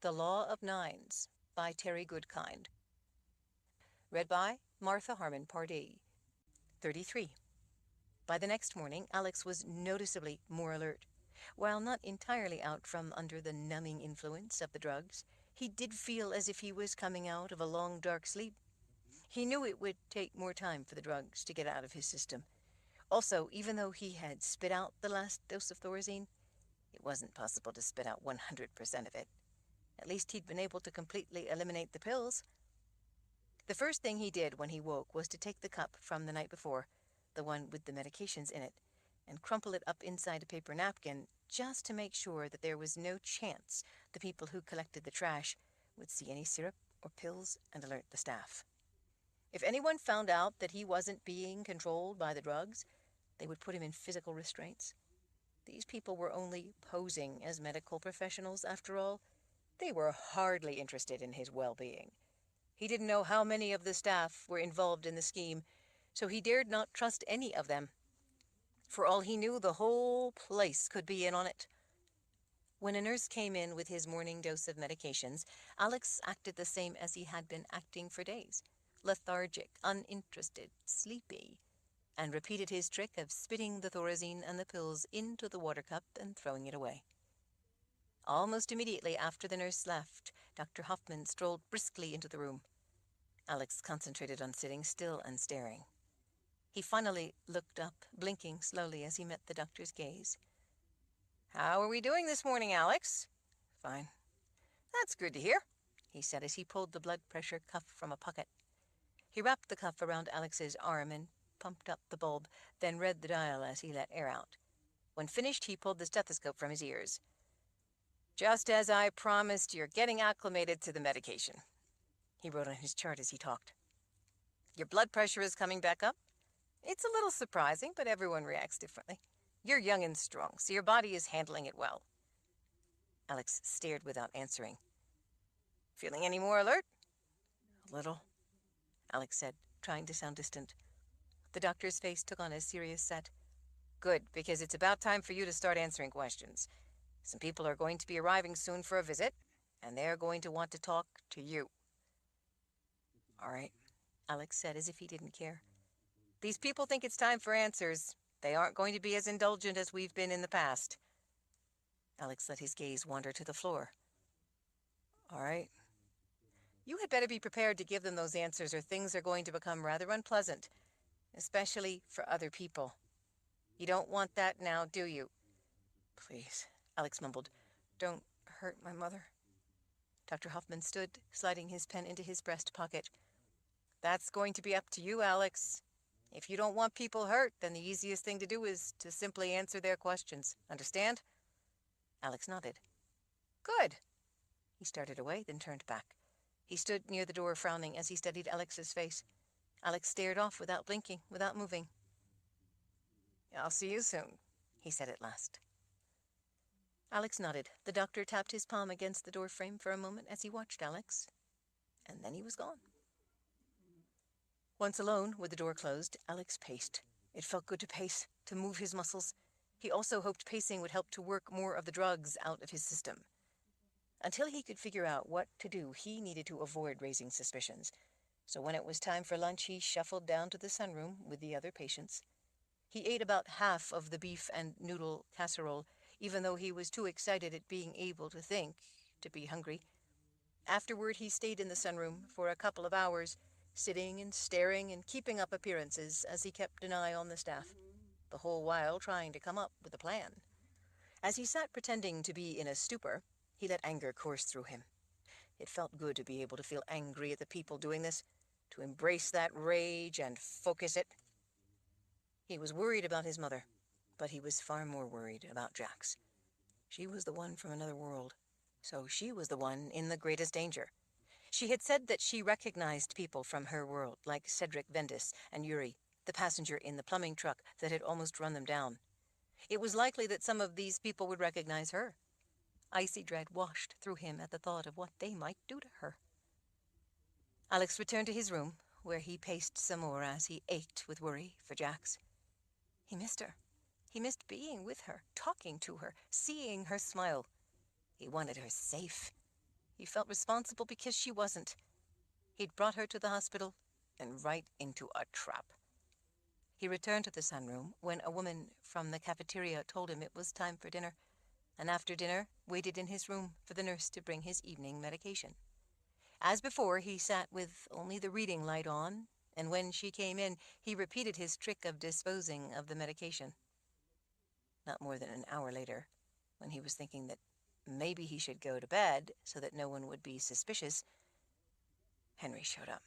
The Law of Nines by Terry Goodkind. Read by Martha Harmon Pardee. 33. By the next morning, Alex was noticeably more alert. While not entirely out from under the numbing influence of the drugs, he did feel as if he was coming out of a long dark sleep. He knew it would take more time for the drugs to get out of his system. Also, even though he had spit out the last dose of Thorazine, it wasn't possible to spit out 100% of it. At least he'd been able to completely eliminate the pills. The first thing he did when he woke was to take the cup from the night before, the one with the medications in it, and crumple it up inside a paper napkin just to make sure that there was no chance the people who collected the trash would see any syrup or pills and alert the staff. If anyone found out that he wasn't being controlled by the drugs, they would put him in physical restraints. These people were only posing as medical professionals, after all. They were hardly interested in his well-being. He didn't know how many of the staff were involved in the scheme, so he dared not trust any of them. For all he knew, the whole place could be in on it. When a nurse came in with his morning dose of medications, Alex acted the same as he had been acting for days. Lethargic, uninterested, sleepy, and repeated his trick of spitting the Thorazine and the pills into the water cup and throwing it away. Almost immediately after the nurse left, Dr. Hoffman strolled briskly into the room. Alex concentrated on sitting still and staring. He finally looked up, blinking slowly as he met the doctor's gaze. "How are we doing this morning, Alex?" "Fine." "That's good to hear," he said as he pulled the blood pressure cuff from a pocket. He wrapped the cuff around Alex's arm and pumped up the bulb, then read the dial as he let air out. When finished, he pulled the stethoscope from his ears. "Just as I promised, you're getting acclimated to the medication," he wrote on his chart as he talked. "Your blood pressure is coming back up. It's a little surprising, but everyone reacts differently. You're young and strong, so your body is handling it well." Alex stared without answering. "Feeling any more alert?" "A little," Alex said, trying to sound distant. The doctor's face took on a serious set. "Good, because it's about time for you to start answering questions. Some people are going to be arriving soon for a visit, and they're going to want to talk to you." "All right," Alex said as if he didn't care. "These people think it's time for answers. They aren't going to be as indulgent as we've been in the past." Alex let his gaze wander to the floor. "All right." "You had better be prepared to give them those answers, or things are going to become rather unpleasant, especially for other people. You don't want that now, do you?" "Please," Alex mumbled. "Don't hurt my mother." Dr. Hoffman stood, sliding his pen into his breast pocket. "That's going to be up to you, Alex. If you don't want people hurt, then the easiest thing to do is to simply answer their questions. Understand?" Alex nodded. "Good." He started away, then turned back. He stood near the door, frowning as he studied Alex's face. Alex stared off without blinking, without moving. "I'll see you soon," he said at last. Alex nodded. The doctor tapped his palm against the doorframe for a moment as he watched Alex, and then he was gone. Once alone, with the door closed, Alex paced. It felt good to pace, to move his muscles. He also hoped pacing would help to work more of the drugs out of his system. Until he could figure out what to do, he needed to avoid raising suspicions. So when it was time for lunch, he shuffled down to the sunroom with the other patients. He ate about half of the beef and noodle casserole, even though he was too excited at being able to think to be hungry. Afterward, he stayed in the sunroom for a couple of hours, sitting and staring and keeping up appearances as he kept an eye on the staff, the whole while trying to come up with a plan. As he sat pretending to be in a stupor, he let anger course through him. It felt good to be able to feel angry at the people doing this, to embrace that rage and focus it. He was worried about his mother, but he was far more worried about Jax. She was the one from another world, so she was the one in the greatest danger. She had said that she recognized people from her world, like Cedric Vendis and Yuri, the passenger in the plumbing truck that had almost run them down. It was likely that some of these people would recognize her. Icy dread washed through him at the thought of what they might do to her. Alex returned to his room, where he paced some more as he ached with worry for Jax. He missed her. He missed being with her, talking to her, seeing her smile. He wanted her safe. He felt responsible because she wasn't. He'd brought her to the hospital and right into a trap. He returned to the sunroom when a woman from the cafeteria told him it was time for dinner, and after dinner waited in his room for the nurse to bring his evening medication. As before, he sat with only the reading light on, and when she came in, he repeated his trick of disposing of the medication. Not more than an hour later, when he was thinking that maybe he should go to bed so that no one would be suspicious, Henry showed up.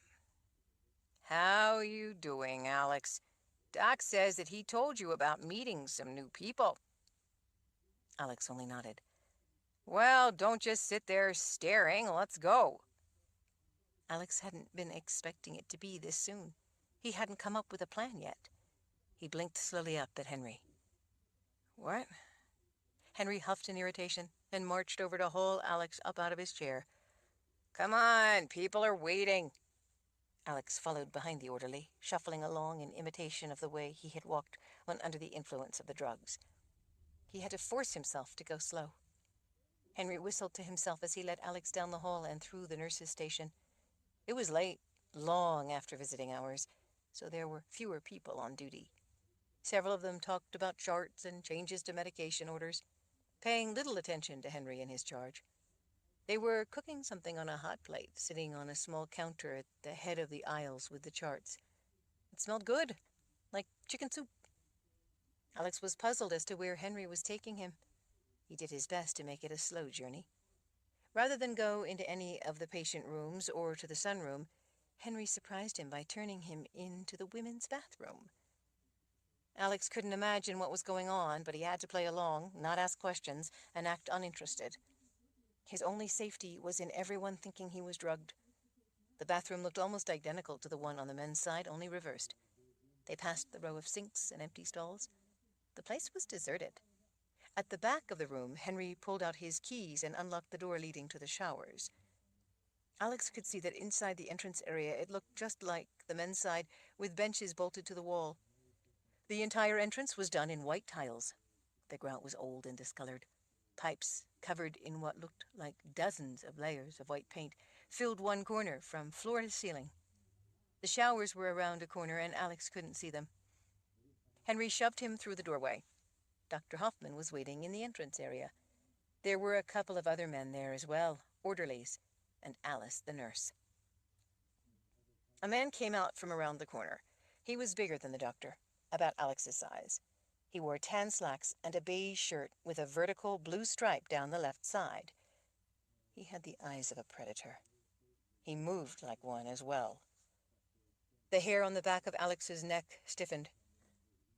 "How you doing, Alex? Doc says that he told you about meeting some new people." Alex only nodded. "Well, don't just sit there staring. Let's go." Alex hadn't been expecting it to be this soon. He hadn't come up with a plan yet. He blinked slowly up at Henry. "What?" Henry huffed in irritation and marched over to haul Alex up out of his chair. "Come on, people are waiting." Alex followed behind the orderly, shuffling along in imitation of the way he had walked when under the influence of the drugs. He had to force himself to go slow. Henry whistled to himself as he led Alex down the hall and through the nurse's station. It was late, long after visiting hours, so there were fewer people on duty. Several of them talked about charts and changes to medication orders, paying little attention to Henry and his charge. They were cooking something on a hot plate, sitting on a small counter at the head of the aisles with the charts. It smelled good, like chicken soup. Alex was puzzled as to where Henry was taking him. He did his best to make it a slow journey. Rather than go into any of the patient rooms or to the sunroom, Henry surprised him by turning him into the women's bathroom. Alex couldn't imagine what was going on, but he had to play along, not ask questions, and act uninterested. His only safety was in everyone thinking he was drugged. The bathroom looked almost identical to the one on the men's side, only reversed. They passed the row of sinks and empty stalls. The place was deserted. At the back of the room, Henry pulled out his keys and unlocked the door leading to the showers. Alex could see that inside the entrance area it looked just like the men's side, with benches bolted to the wall. The entire entrance was done in white tiles. The grout was old and discolored. Pipes, covered in what looked like dozens of layers of white paint, filled one corner from floor to ceiling. The showers were around a corner, and Alex couldn't see them. Henry shoved him through the doorway. Dr. Hoffman was waiting in the entrance area. There were a couple of other men there as well, orderlies, and Alice, the nurse. A man came out from around the corner. He was bigger than the doctor, about Alex's size. He wore tan slacks and a beige shirt with a vertical blue stripe down the left side. He had the eyes of a predator. He moved like one as well. The hair on the back of Alex's neck stiffened.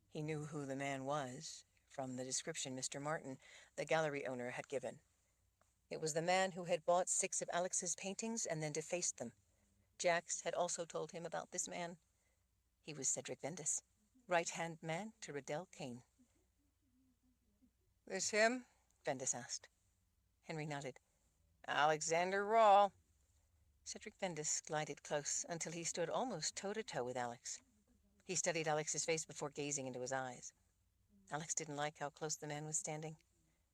He knew who the man was from the description Mr. Martin, the gallery owner, had given. It was the man who had bought 6 of Alex's paintings and then defaced them. Jax had also told him about this man. He was Cedric Vendis, right-hand man to Riddell Kane. "This him?" Vendis asked. Henry nodded. "Alexander Rawl." Cedric Vendis glided close until he stood almost toe-to-toe with Alex. He studied Alex's face before gazing into his eyes. Alex didn't like how close the man was standing.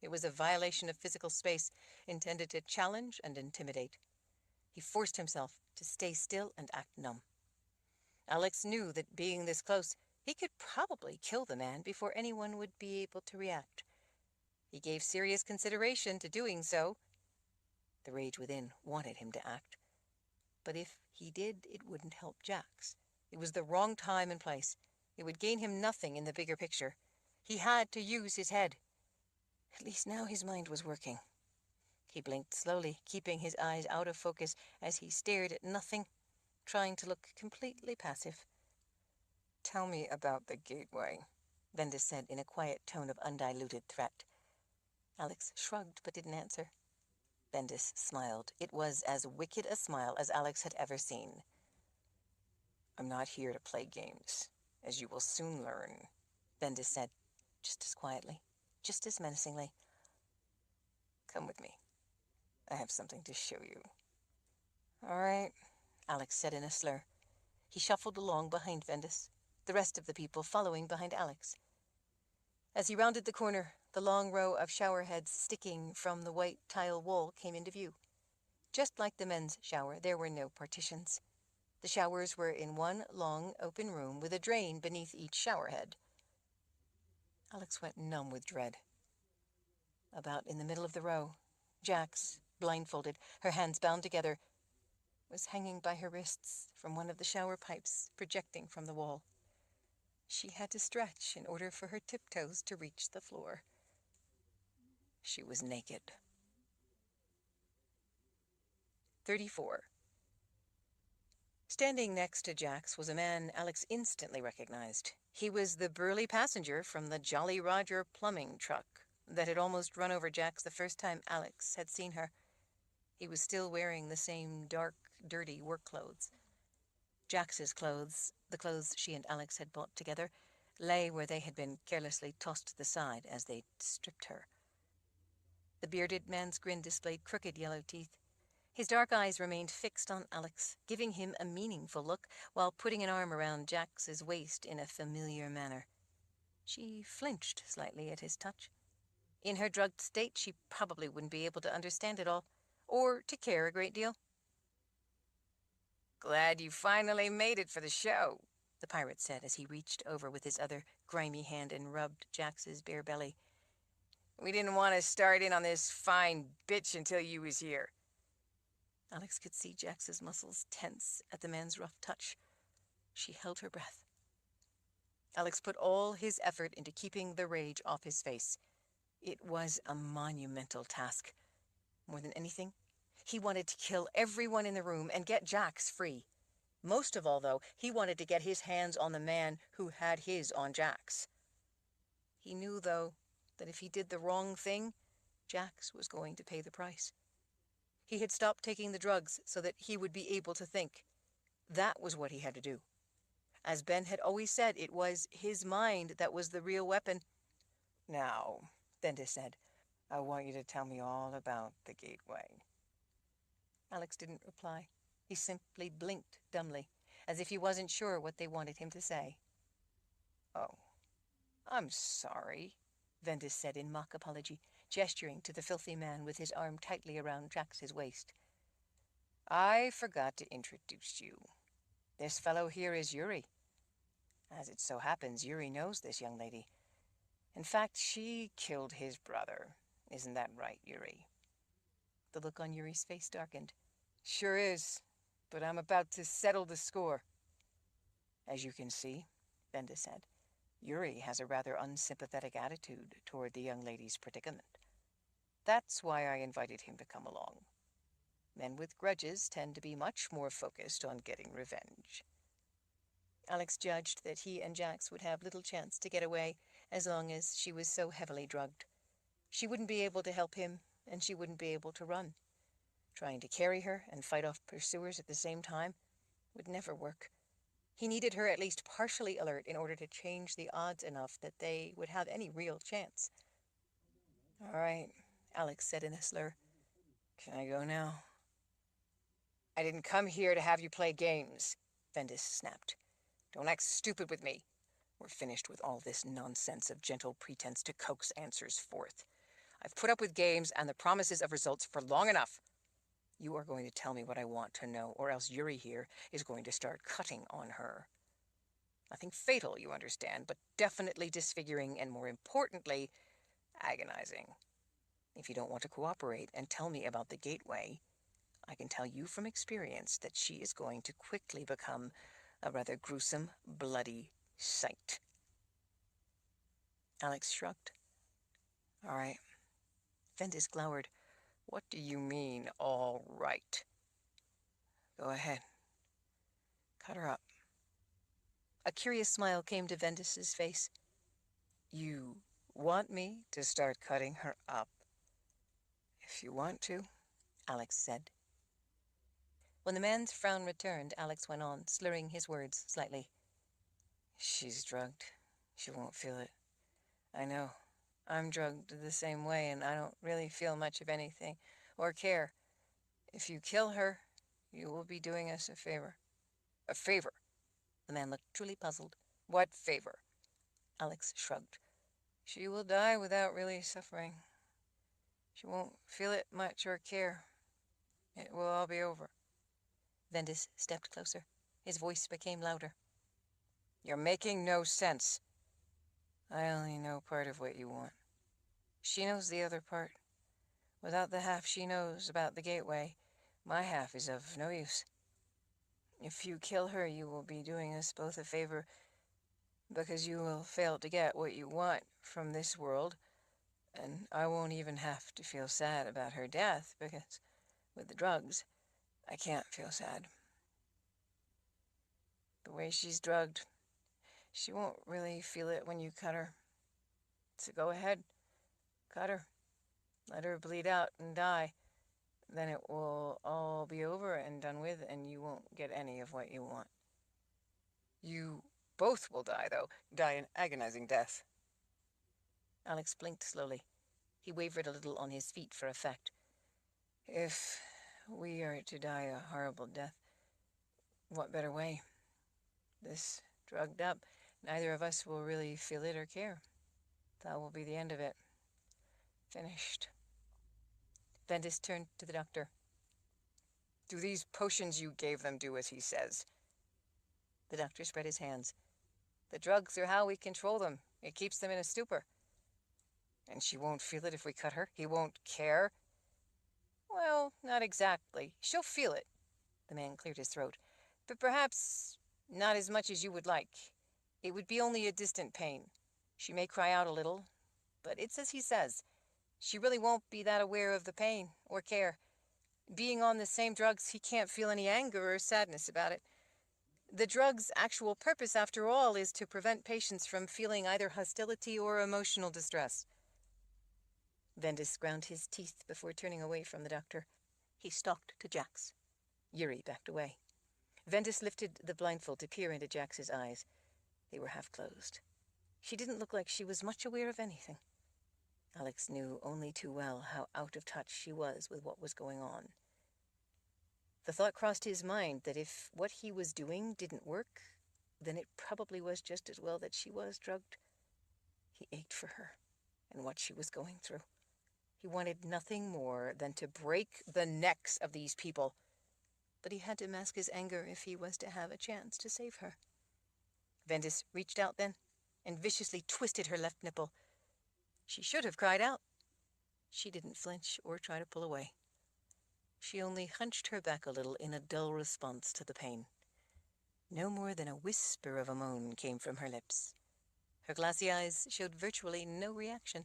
It was a violation of physical space, intended to challenge and intimidate. He forced himself to stay still and act numb. Alex knew that being this close, he could probably kill the man before anyone would be able to react. He gave serious consideration to doing so. The rage within wanted him to act. But if he did, it wouldn't help Jax. It was the wrong time and place. It would gain him nothing in the bigger picture. He had to use his head. At least now his mind was working. He blinked slowly, keeping his eyes out of focus as he stared at nothing, trying to look completely passive. "Tell me about the gateway," Vendis said in a quiet tone of undiluted threat. Alex shrugged but didn't answer. Vendis smiled. It was as wicked a smile as Alex had ever seen. "I'm not here to play games, as you will soon learn," Vendis said, just as quietly, just as menacingly. "Come with me. I have something to show you." "All right," Alex said in a slur. He shuffled along behind Vendis, the rest of the people following behind Alex. As he rounded the corner, the long row of shower heads sticking from the white tile wall came into view. Just like the men's shower, there were no partitions. The showers were in one long, open room with a drain beneath each shower head. Alex went numb with dread. About in the middle of the row, Jax, blindfolded, her hands bound together, was hanging by her wrists from one of the shower pipes projecting from the wall. She had to stretch in order for her tiptoes to reach the floor. She was naked. 34. Standing next to Jax was a man Alex instantly recognized. He was the burly passenger from the Jolly Roger plumbing truck that had almost run over Jax the first time Alex had seen her. He was still wearing the same dark, dirty work clothes. Jax's clothes, the clothes she and Alex had bought together, lay where they had been carelessly tossed to the side as they'd stripped her. The bearded man's grin displayed crooked yellow teeth. His dark eyes remained fixed on Alex, giving him a meaningful look while putting an arm around Jax's waist in a familiar manner. She flinched slightly at his touch. In her drugged state, she probably wouldn't be able to understand it all, or to care a great deal. "Glad you finally made it for the show," the pirate said as he reached over with his other grimy hand and rubbed Jax's bare belly. "We didn't want to start in on this fine bitch until you was here." Alex could see Jax's muscles tense at the man's rough touch. She held her breath. Alex put all his effort into keeping the rage off his face. It was a monumental task. More than anything, he wanted to kill everyone in the room and get Jax free. Most of all, though, he wanted to get his hands on the man who had his on Jax. He knew, though, that if he did the wrong thing, Jax was going to pay the price. He had stopped taking the drugs so that he would be able to think. That was what he had to do. As Ben had always said, it was his mind that was the real weapon. "Now," Bendis said, "I want you to tell me all about the gateway." Alex didn't reply. He simply blinked dumbly, as if he wasn't sure what they wanted him to say. "Oh, I'm sorry," Vendis said in mock apology, gesturing to the filthy man with his arm tightly around Jax's waist. "I forgot to introduce you. This fellow here is Yuri. As it so happens, Yuri knows this young lady. In fact, she killed his brother. Isn't that right, Yuri?" The look on Yuri's face darkened. "Sure is, but I'm about to settle the score." "As you can see," Benda said, "Yuri has a rather unsympathetic attitude toward the young lady's predicament. That's why I invited him to come along. Men with grudges tend to be much more focused on getting revenge." Alex judged that he and Jax would have little chance to get away as long as she was so heavily drugged. She wouldn't be able to help him, and she wouldn't be able to run. Trying to carry her and fight off pursuers at the same time would never work. He needed her at least partially alert in order to change the odds enough that they would have any real chance. "All right," Alex said in a slur. "Can I go now?" "I didn't come here to have you play games," Vendis snapped. "Don't act stupid with me. We're finished with all this nonsense of gentle pretense to coax answers forth. I've put up with games and the promises of results for long enough. You are going to tell me what I want to know, or else Yuri here is going to start cutting on her. Nothing fatal, you understand, but definitely disfiguring and, more importantly, agonizing. If you don't want to cooperate and tell me about the gateway, I can tell you from experience that she is going to quickly become a rather gruesome, bloody sight." Alex shrugged. "All right." Vendis glowered. "What do you mean, all right?" "Go ahead. Cut her up." A curious smile came to Vendis's face. "You want me to start cutting her up?" "If you want to," Alex said. When the man's frown returned, Alex went on, slurring his words slightly. "She's drugged. She won't feel it. I know. I'm drugged the same way, and I don't really feel much of anything, or care. If you kill her, you will be doing us a favor." "A favor?" The man looked truly puzzled. "What favor?" Alex shrugged. "She will die without really suffering. She won't feel it much or care. It will all be over. Vendis stepped closer. His voice became louder. You're making no sense. I only know part of what you want. She knows the other part. Without the half she knows about the gateway, my half is of no use. If you kill her, you will be doing us both a favor, because you will fail to get what you want from this world, and I won't even have to feel sad about her death, because with the drugs, I can't feel sad. The way she's drugged, she won't really feel it when you cut her. So go ahead, cut her. Let her bleed out and die. Then it will all be over and done with, and you won't get any of what you want. You both will die, though. Die an agonizing death. Alex blinked slowly. He wavered a little on his feet for effect. If we are to die a horrible death, what better way? This drugged up, neither of us will really feel it or care. That will be the end of it. Finished. Vendis turned to the doctor. Do these potions you gave them do as he says? The doctor spread his hands. The drugs are how we control them. It keeps them in a stupor. And she won't feel it if we cut her? He won't care? Well, not exactly. She'll feel it. The man cleared his throat. But perhaps not as much as you would like. It would be only a distant pain. She may cry out a little, but it's as he says. She really won't be that aware of the pain or care. Being on the same drugs, he can't feel any anger or sadness about it. The drug's actual purpose, after all, is to prevent patients from feeling either hostility or emotional distress. Vendis ground his teeth before turning away from the doctor. He stalked to Jax. Yuri backed away. Vendis lifted the blindfold to peer into Jax's eyes. They were half closed. She didn't look like she was much aware of anything. Alex knew only too well how out of touch she was with what was going on. The thought crossed his mind that if what he was doing didn't work, then it probably was just as well that she was drugged. He ached for her and what she was going through. He wanted nothing more than to break the necks of these people. But he had to mask his anger if he was to have a chance to save her. Vendis reached out then and viciously twisted her left nipple. She should have cried out. She didn't flinch or try to pull away. She only hunched her back a little in a dull response to the pain. No more than a whisper of a moan came from her lips. Her glassy eyes showed virtually no reaction.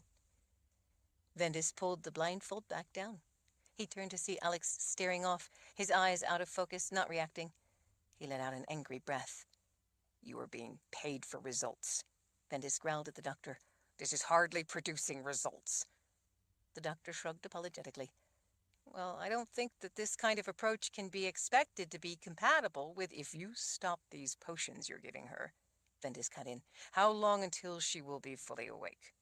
Vendis pulled the blindfold back down. He turned to see Alex staring off, his eyes out of focus, not reacting. He let out an angry breath. You are being paid for results. Vendis growled at the doctor. This is hardly producing results. The doctor shrugged apologetically. Well, I don't think that this kind of approach can be expected to be compatible with if you stop these potions you're giving her. Vendis cut in. How long until she will be fully awake?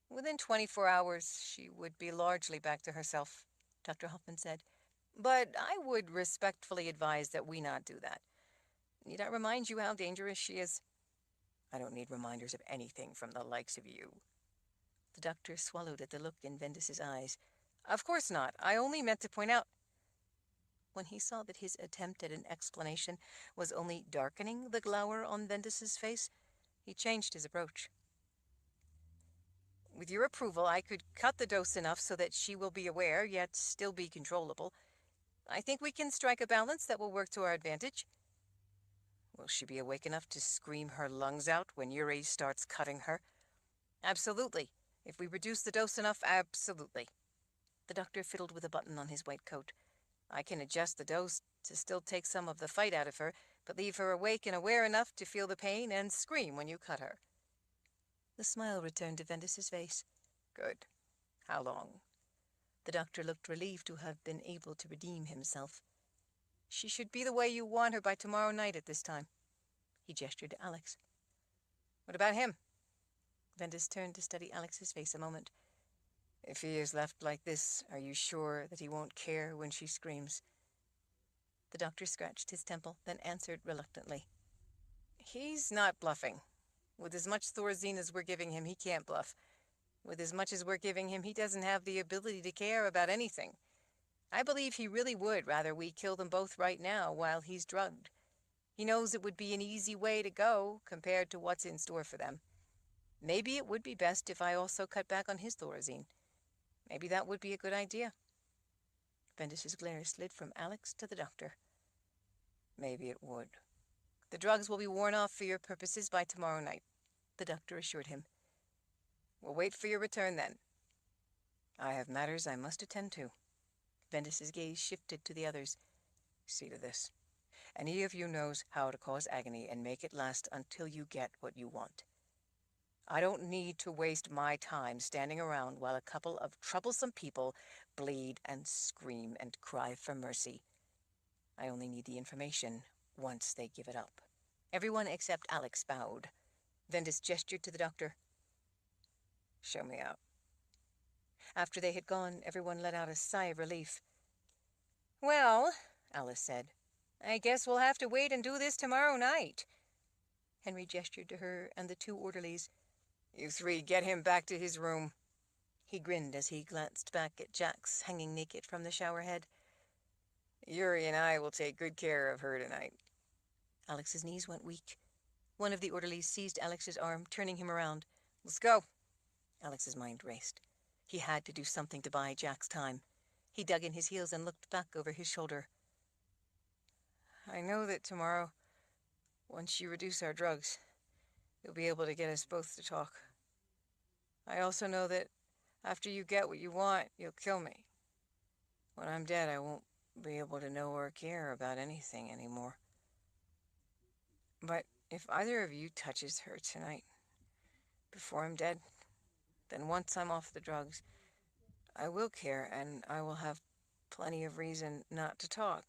Within 24 hours, she would be largely back to herself, Dr. Hoffman said. But I would respectfully advise that we not do that. Need I remind you how dangerous she is? I don't need reminders of anything from the likes of you. The doctor swallowed at the look in Vendis's eyes. Of course not. I only meant to point out. When he saw that his attempt at an explanation was only darkening the glower on Vendis's face, he changed his approach. With your approval, I could cut the dose enough so that she will be aware, yet still be controllable. I think we can strike a balance that will work to our advantage. Will she be awake enough to scream her lungs out when Yuri starts cutting her? Absolutely. If we reduce the dose enough, absolutely. The doctor fiddled with a button on his white coat. I can adjust the dose to still take some of the fight out of her, but leave her awake and aware enough to feel the pain and scream when you cut her. The smile returned to Vendis's face. Good. How long? The doctor looked relieved to have been able to redeem himself. She should be the way you want her by tomorrow night at this time. He gestured to Alex. What about him? Vendis turned to study Alex's face a moment. If he is left like this, are you sure that he won't care when she screams? The doctor scratched his temple, then answered reluctantly. He's not bluffing. With as much Thorazine as we're giving him, he can't bluff. With as much as we're giving him, he doesn't have the ability to care about anything. I believe he really would rather we kill them both right now while he's drugged. He knows it would be an easy way to go compared to what's in store for them. Maybe it would be best if I also cut back on his Thorazine. Maybe that would be a good idea. Bendis's glare slid from Alex to the doctor. Maybe it would. The drugs will be worn off for your purposes by tomorrow night, the doctor assured him. We'll wait for your return then. I have matters I must attend to. Bendis's gaze shifted to the others. See to this. Any of you knows how to cause agony and make it last until you get what you want. I don't need to waste my time standing around while a couple of troublesome people bleed and scream and cry for mercy. I only need the information once they give it up. Everyone except Alex bowed. Bendis gestured to the doctor. Show me out. After they had gone, everyone let out a sigh of relief. Well, Alice said, I guess we'll have to wait and do this tomorrow night. Henry gestured to her and the two orderlies. You three, get him back to his room. He grinned as he glanced back at Jax hanging naked from the shower head. Yuri and I will take good care of her tonight. Alex's knees went weak. One of the orderlies seized Alex's arm, turning him around. Let's go. Alex's mind raced. He had to do something to buy Jack's time. He dug in his heels and looked back over his shoulder. I know that tomorrow, once you reduce our drugs, you'll be able to get us both to talk. I also know that after you get what you want, you'll kill me. When I'm dead, I won't be able to know or care about anything anymore. But if either of you touches her tonight, before I'm dead, then once I'm off the drugs, I will care and I will have plenty of reason not to talk.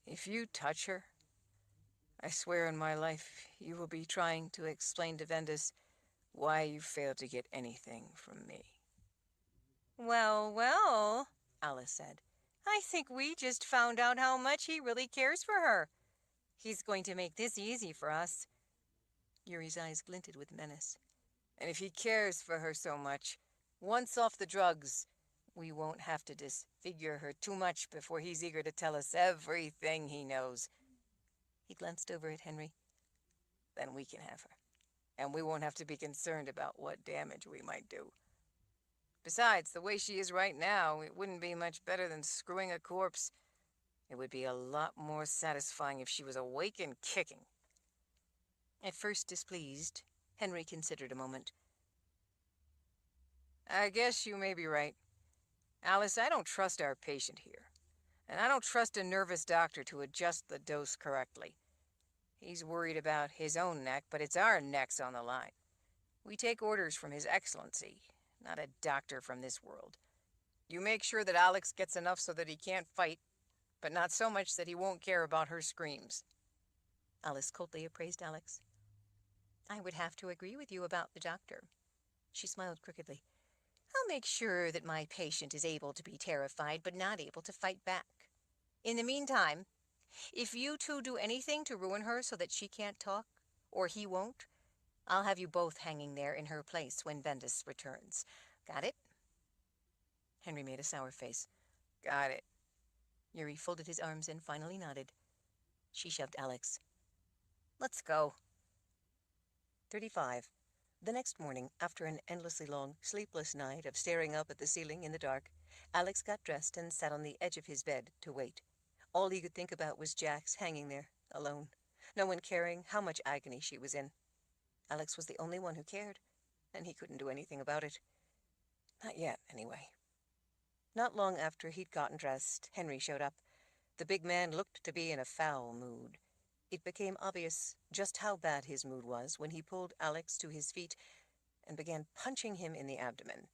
If you touch her, I swear in my life you will be trying to explain to Bendis why you failed to get anything from me. Well, well, Alice said. I think we just found out how much he really cares for her. He's going to make this easy for us. Yuri's eyes glinted with menace. And if he cares for her so much, once off the drugs, we won't have to disfigure her too much before he's eager to tell us everything he knows. He glanced over at Henry. Then we can have her. And we won't have to be concerned about what damage we might do. Besides, the way she is right now, it wouldn't be much better than screwing a corpse. It would be a lot more satisfying if she was awake and kicking. At first displeased, Henry considered a moment. I guess you may be right. Alice, I don't trust our patient here. And I don't trust a nervous doctor to adjust the dose correctly. He's worried about his own neck, but it's our necks on the line. We take orders from His Excellency, not a doctor from this world. You make sure that Alex gets enough so that he can't fight, but not so much that he won't care about her screams. Alice coldly appraised Alex. I would have to agree with you about the doctor. She smiled crookedly. I'll make sure that my patient is able to be terrified but not able to fight back. In the meantime, if you two do anything to ruin her so that she can't talk, or he won't, I'll have you both hanging there in her place when Bendis returns. Got it? Henry made a sour face. Got it. Yuri folded his arms and finally nodded. She shoved Alex. Let's go. 35. The next morning, after an endlessly long, sleepless night of staring up at the ceiling in the dark, Alex got dressed and sat on the edge of his bed to wait. All he could think about was Jax hanging there, alone, no one caring how much agony she was in. Alex was the only one who cared, and he couldn't do anything about it. Not yet, anyway. Not long after he'd gotten dressed, Henry showed up. The big man looked to be in a foul mood. It became obvious just how bad his mood was when he pulled Alex to his feet and began punching him in the abdomen.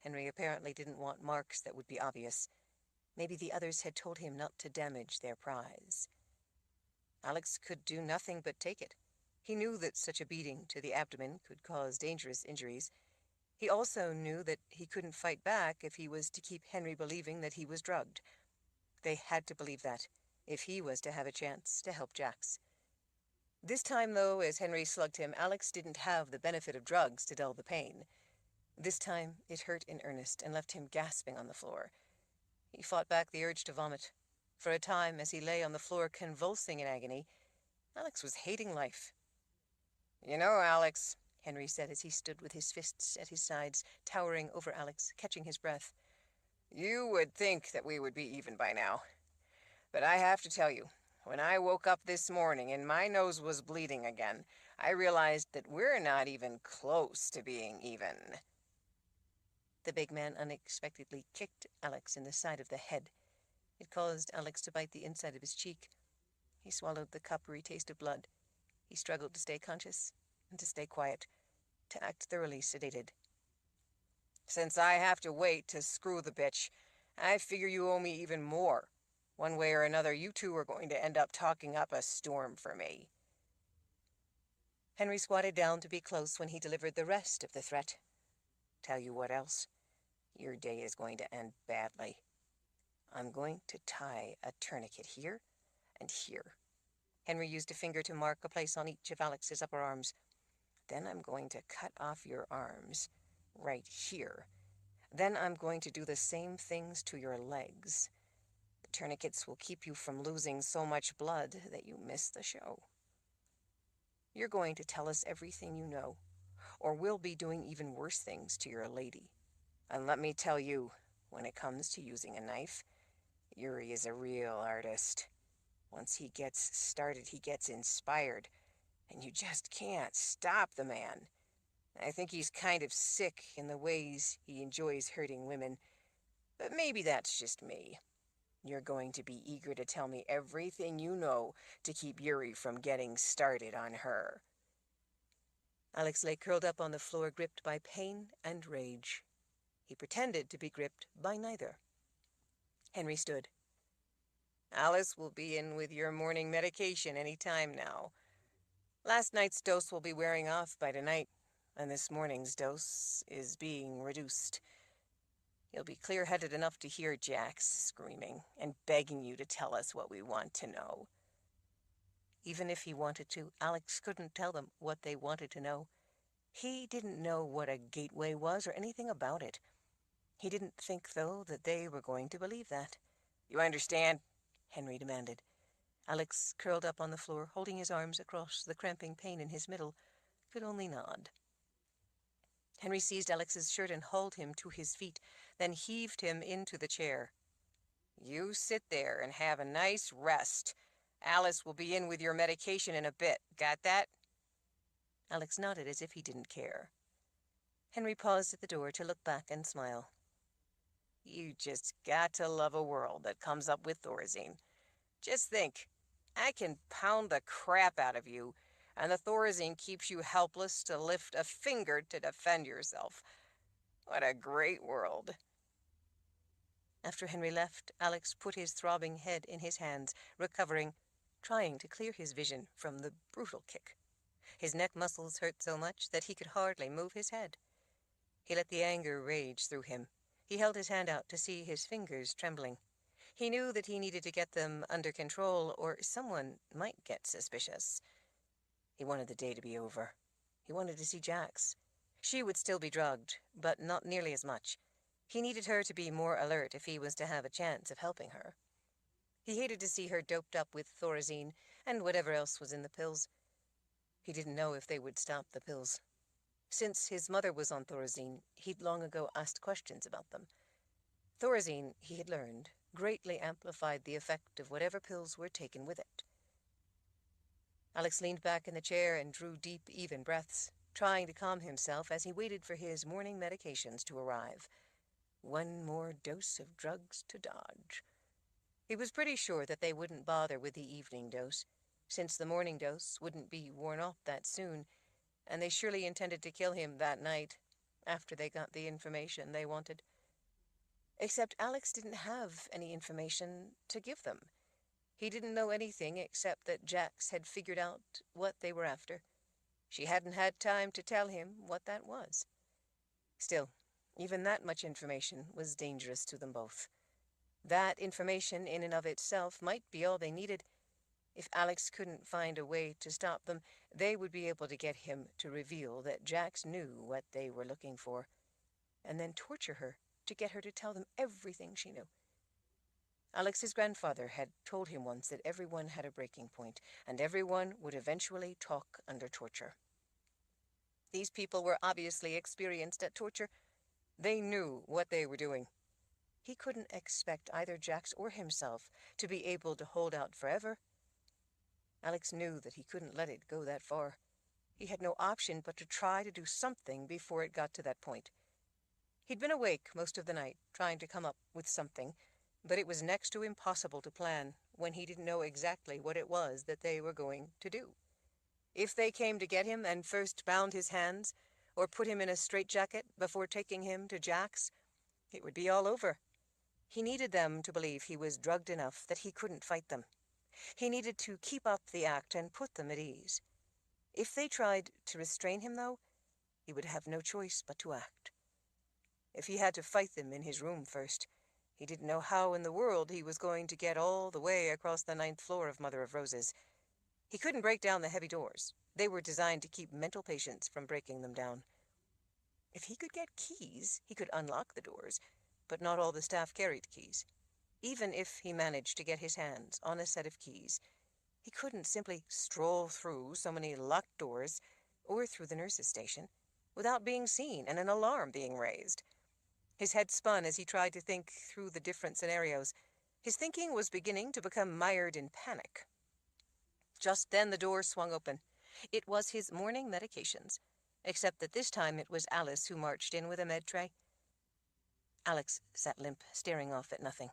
Henry apparently didn't want marks that would be obvious. Maybe the others had told him not to damage their prize. Alex could do nothing but take it. He knew that such a beating to the abdomen could cause dangerous injuries. He also knew that he couldn't fight back if he was to keep Henry believing that he was drugged. They had to believe that, if he was to have a chance to help Jax. This time, though, as Henry slugged him, Alex didn't have the benefit of drugs to dull the pain. This time, it hurt in earnest and left him gasping on the floor. He fought back the urge to vomit. For a time, as he lay on the floor convulsing in agony, Alex was hating life. "You know, Alex," Henry said as he stood with his fists at his sides, towering over Alex, catching his breath, "you would think that we would be even by now. But I have to tell you, when I woke up this morning and my nose was bleeding again, I realized that we're not even close to being even." The big man unexpectedly kicked Alex in the side of the head. It caused Alex to bite the inside of his cheek. He swallowed the coppery taste of blood. He struggled to stay conscious and to stay quiet, to act thoroughly sedated. "Since I have to wait to screw the bitch, I figure you owe me even more. One way or another, you two are going to end up talking up a storm for me." Henry squatted down to be close when he delivered the rest of the threat. "Tell you what else? Your day is going to end badly. I'm going to tie a tourniquet here and here." Henry used a finger to mark a place on each of Alex's upper arms. "Then I'm going to cut off your arms, right here. Then I'm going to do the same things to your legs. The tourniquets will keep you from losing so much blood that you miss the show. You're going to tell us everything you know, or we'll be doing even worse things to your lady. And let me tell you, when it comes to using a knife, Yuri is a real artist. Once he gets started, he gets inspired, and you just can't stop the man. I think he's kind of sick in the ways he enjoys hurting women, but maybe that's just me. You're going to be eager to tell me everything you know to keep Yuri from getting started on her." Alex lay curled up on the floor, gripped by pain and rage. He pretended to be gripped by neither. Henry stood. "Alice will be in with your morning medication any time now. Last night's dose will be wearing off by tonight, and this morning's dose is being reduced. You'll be clear-headed enough to hear Jax screaming and begging you to tell us what we want to know." Even if he wanted to, Alex couldn't tell them what they wanted to know. He didn't know what a gateway was or anything about it. He didn't think, though, that they were going to believe that. "You understand?" Henry demanded. Alex, curled up on the floor, holding his arms across the cramping pain in his middle, could only nod. Henry seized Alex's shirt and hauled him to his feet, then heaved him into the chair. "You sit there and have a nice rest. Alice will be in with your medication in a bit. Got that?" Alex nodded as if he didn't care. Henry paused at the door to look back and smile. "You just got to love a world that comes up with Thorazine. Just think, I can pound the crap out of you, and the Thorazine keeps you helpless to lift a finger to defend yourself. What a great world." After Henry left, Alex put his throbbing head in his hands, recovering, trying to clear his vision from the brutal kick. His neck muscles hurt so much that he could hardly move his head. He let the anger rage through him. He held his hand out to see his fingers trembling. He knew that he needed to get them under control, or someone might get suspicious. He wanted the day to be over. He wanted to see Jax. She would still be drugged, but not nearly as much. He needed her to be more alert if he was to have a chance of helping her. He hated to see her doped up with Thorazine and whatever else was in the pills. He didn't know if they would stop the pills. Since his mother was on Thorazine, he'd long ago asked questions about them. Thorazine, he had learned, greatly amplified the effect of whatever pills were taken with it. Alex leaned back in the chair and drew deep, even breaths, trying to calm himself as he waited for his morning medications to arrive. One more dose of drugs to dodge. He was pretty sure that they wouldn't bother with the evening dose, since the morning dose wouldn't be worn off that soon, and they surely intended to kill him that night, after they got the information they wanted. Except Alex didn't have any information to give them. He didn't know anything except that Jax had figured out what they were after. She hadn't had time to tell him what that was. Still, even that much information was dangerous to them both. That information in and of itself might be all they needed. If Alex couldn't find a way to stop them, they would be able to get him to reveal that Jax knew what they were looking for, and then torture her to get her to tell them everything she knew. Alex's grandfather had told him once that everyone had a breaking point, and everyone would eventually talk under torture. These people were obviously experienced at torture. They knew what they were doing. He couldn't expect either Jax or himself to be able to hold out forever. Alex knew that he couldn't let it go that far. He had no option but to try to do something before it got to that point. He'd been awake most of the night, trying to come up with something, but it was next to impossible to plan when he didn't know exactly what it was that they were going to do. If they came to get him and first bound his hands, or put him in a straitjacket before taking him to Jack's, it would be all over. He needed them to believe he was drugged enough that he couldn't fight them. He needed to keep up the act and put them at ease. If they tried to restrain him, though, he would have no choice but to act. If he had to fight them in his room first, he didn't know how in the world he was going to get all the way across the 9th floor of Mother of Roses. He couldn't break down the heavy doors. They were designed to keep mental patients from breaking them down. If he could get keys, he could unlock the doors, but not all the staff carried keys. Even if he managed to get his hands on a set of keys, he couldn't simply stroll through so many locked doors or through the nurse's station without being seen and an alarm being raised. His head spun as he tried to think through the different scenarios. His thinking was beginning to become mired in panic. Just then the door swung open. It was his morning medications, except that this time it was Alice who marched in with a med tray. Alex sat limp, staring off at nothing.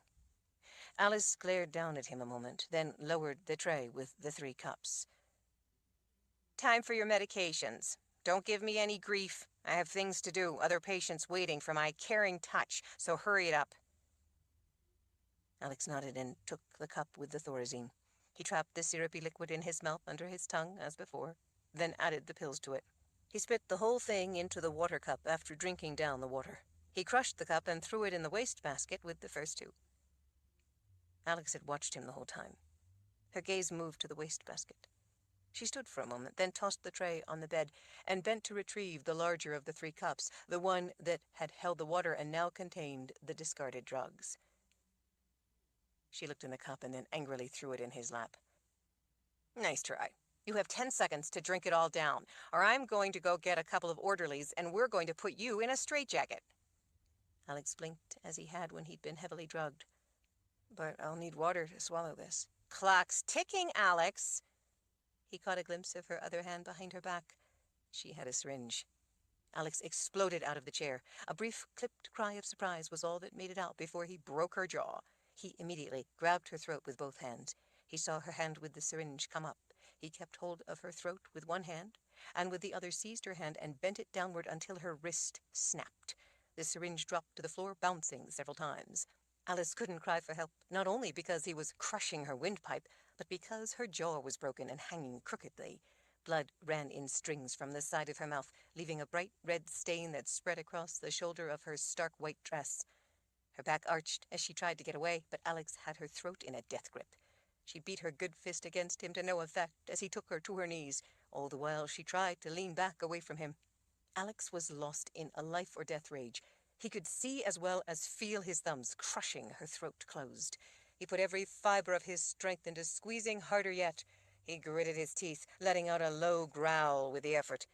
Alice glared down at him a moment, then lowered the tray with the 3 cups. "Time for your medications. Don't give me any grief. I have things to do, other patients waiting for my caring touch, so hurry it up." Alex nodded and took the cup with the Thorazine. He trapped the syrupy liquid in his mouth under his tongue, as before, then added the pills to it. He spit the whole thing into the water cup after drinking down the water. He crushed the cup and threw it in the wastebasket with the first 2. Alex had watched him the whole time. Her gaze moved to the wastebasket. She stood for a moment, then tossed the tray on the bed and bent to retrieve the larger of the 3 cups, the one that had held the water and now contained the discarded drugs. She looked in the cup and then angrily threw it in his lap. "Nice try. You have 10 seconds to drink it all down, or I'm going to go get a couple of orderlies and we're going to put you in a straitjacket." Alex blinked as he had when he'd been heavily drugged. "But I'll need water to swallow this." "Clock's ticking, Alex." He caught a glimpse of her other hand behind her back. She had a syringe. Alex exploded out of the chair. A brief, clipped cry of surprise was all that made it out before he broke her jaw. He immediately grabbed her throat with both hands. He saw her hand with the syringe come up. He kept hold of her throat with one hand, and with the other seized her hand and bent it downward until her wrist snapped. The syringe dropped to the floor, bouncing several times. Alice couldn't cry for help, not only because he was crushing her windpipe, but because her jaw was broken and hanging crookedly. Blood ran in strings from the side of her mouth, leaving a bright red stain that spread across the shoulder of her stark white dress. Her back arched as she tried to get away, but Alex had her throat in a death grip. She beat her good fist against him to no effect as he took her to her knees. All the while she tried to lean back away from him. Alex was lost in a life-or-death rage. He could see as well as feel his thumbs crushing her throat closed. He put every fiber of his strength into squeezing harder yet. He gritted his teeth, letting out a low growl with the effort.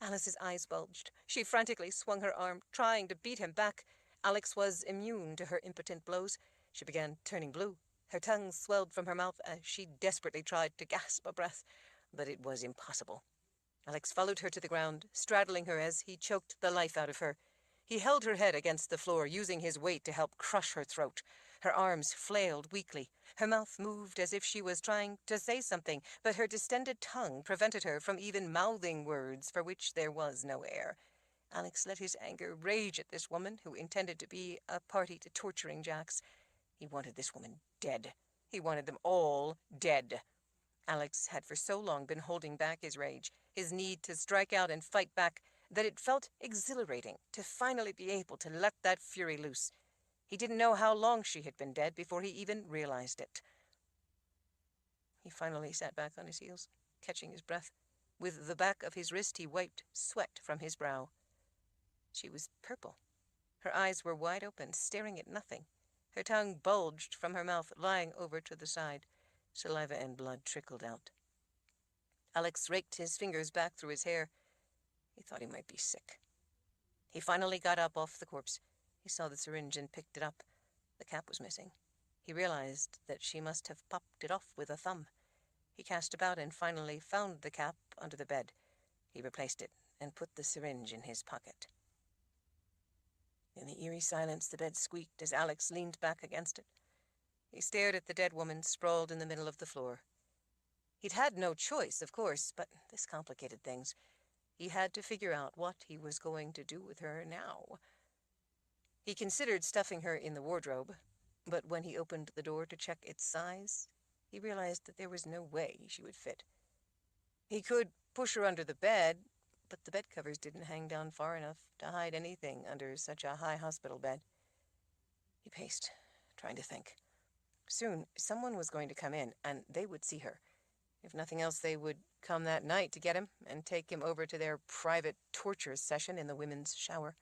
Alice's eyes bulged. She frantically swung her arm, trying to beat him back. Alex was immune to her impotent blows. She began turning blue. Her tongue swelled from her mouth as she desperately tried to gasp a breath, but it was impossible. Alex followed her to the ground, straddling her as he choked the life out of her. He held her head against the floor, using his weight to help crush her throat. Her arms flailed weakly. Her mouth moved as if she was trying to say something, but her distended tongue prevented her from even mouthing words for which there was no air. Alex let his anger rage at this woman who intended to be a party to torturing Jax. He wanted this woman dead. He wanted them all dead. Alex had for so long been holding back his rage, his need to strike out and fight back, that it felt exhilarating to finally be able to let that fury loose. He didn't know how long she had been dead before he even realized it. He finally sat back on his heels, catching his breath. With the back of his wrist he wiped sweat from his brow. She was purple. Her eyes were wide open, staring at nothing. Her tongue bulged from her mouth, lying over to the side. Saliva and blood trickled out. Alex raked his fingers back through his hair. He thought he might be sick. He finally got up off the corpse. He saw the syringe and picked it up. The cap was missing. He realized that she must have popped it off with a thumb. He cast about and finally found the cap under the bed. He replaced it and put the syringe in his pocket. In the eerie silence, the bed squeaked as Alex leaned back against it. He stared at the dead woman sprawled in the middle of the floor. He'd had no choice, of course, but this complicated things. He had to figure out what he was going to do with her now. He considered stuffing her in the wardrobe, but when he opened the door to check its size, he realized that there was no way she would fit. He could push her under the bed, but the bed covers didn't hang down far enough to hide anything under such a high hospital bed. He paced, trying to think. Soon, someone was going to come in, and they would see her. If nothing else, they would come that night to get him and take him over to their private torture session in the women's shower.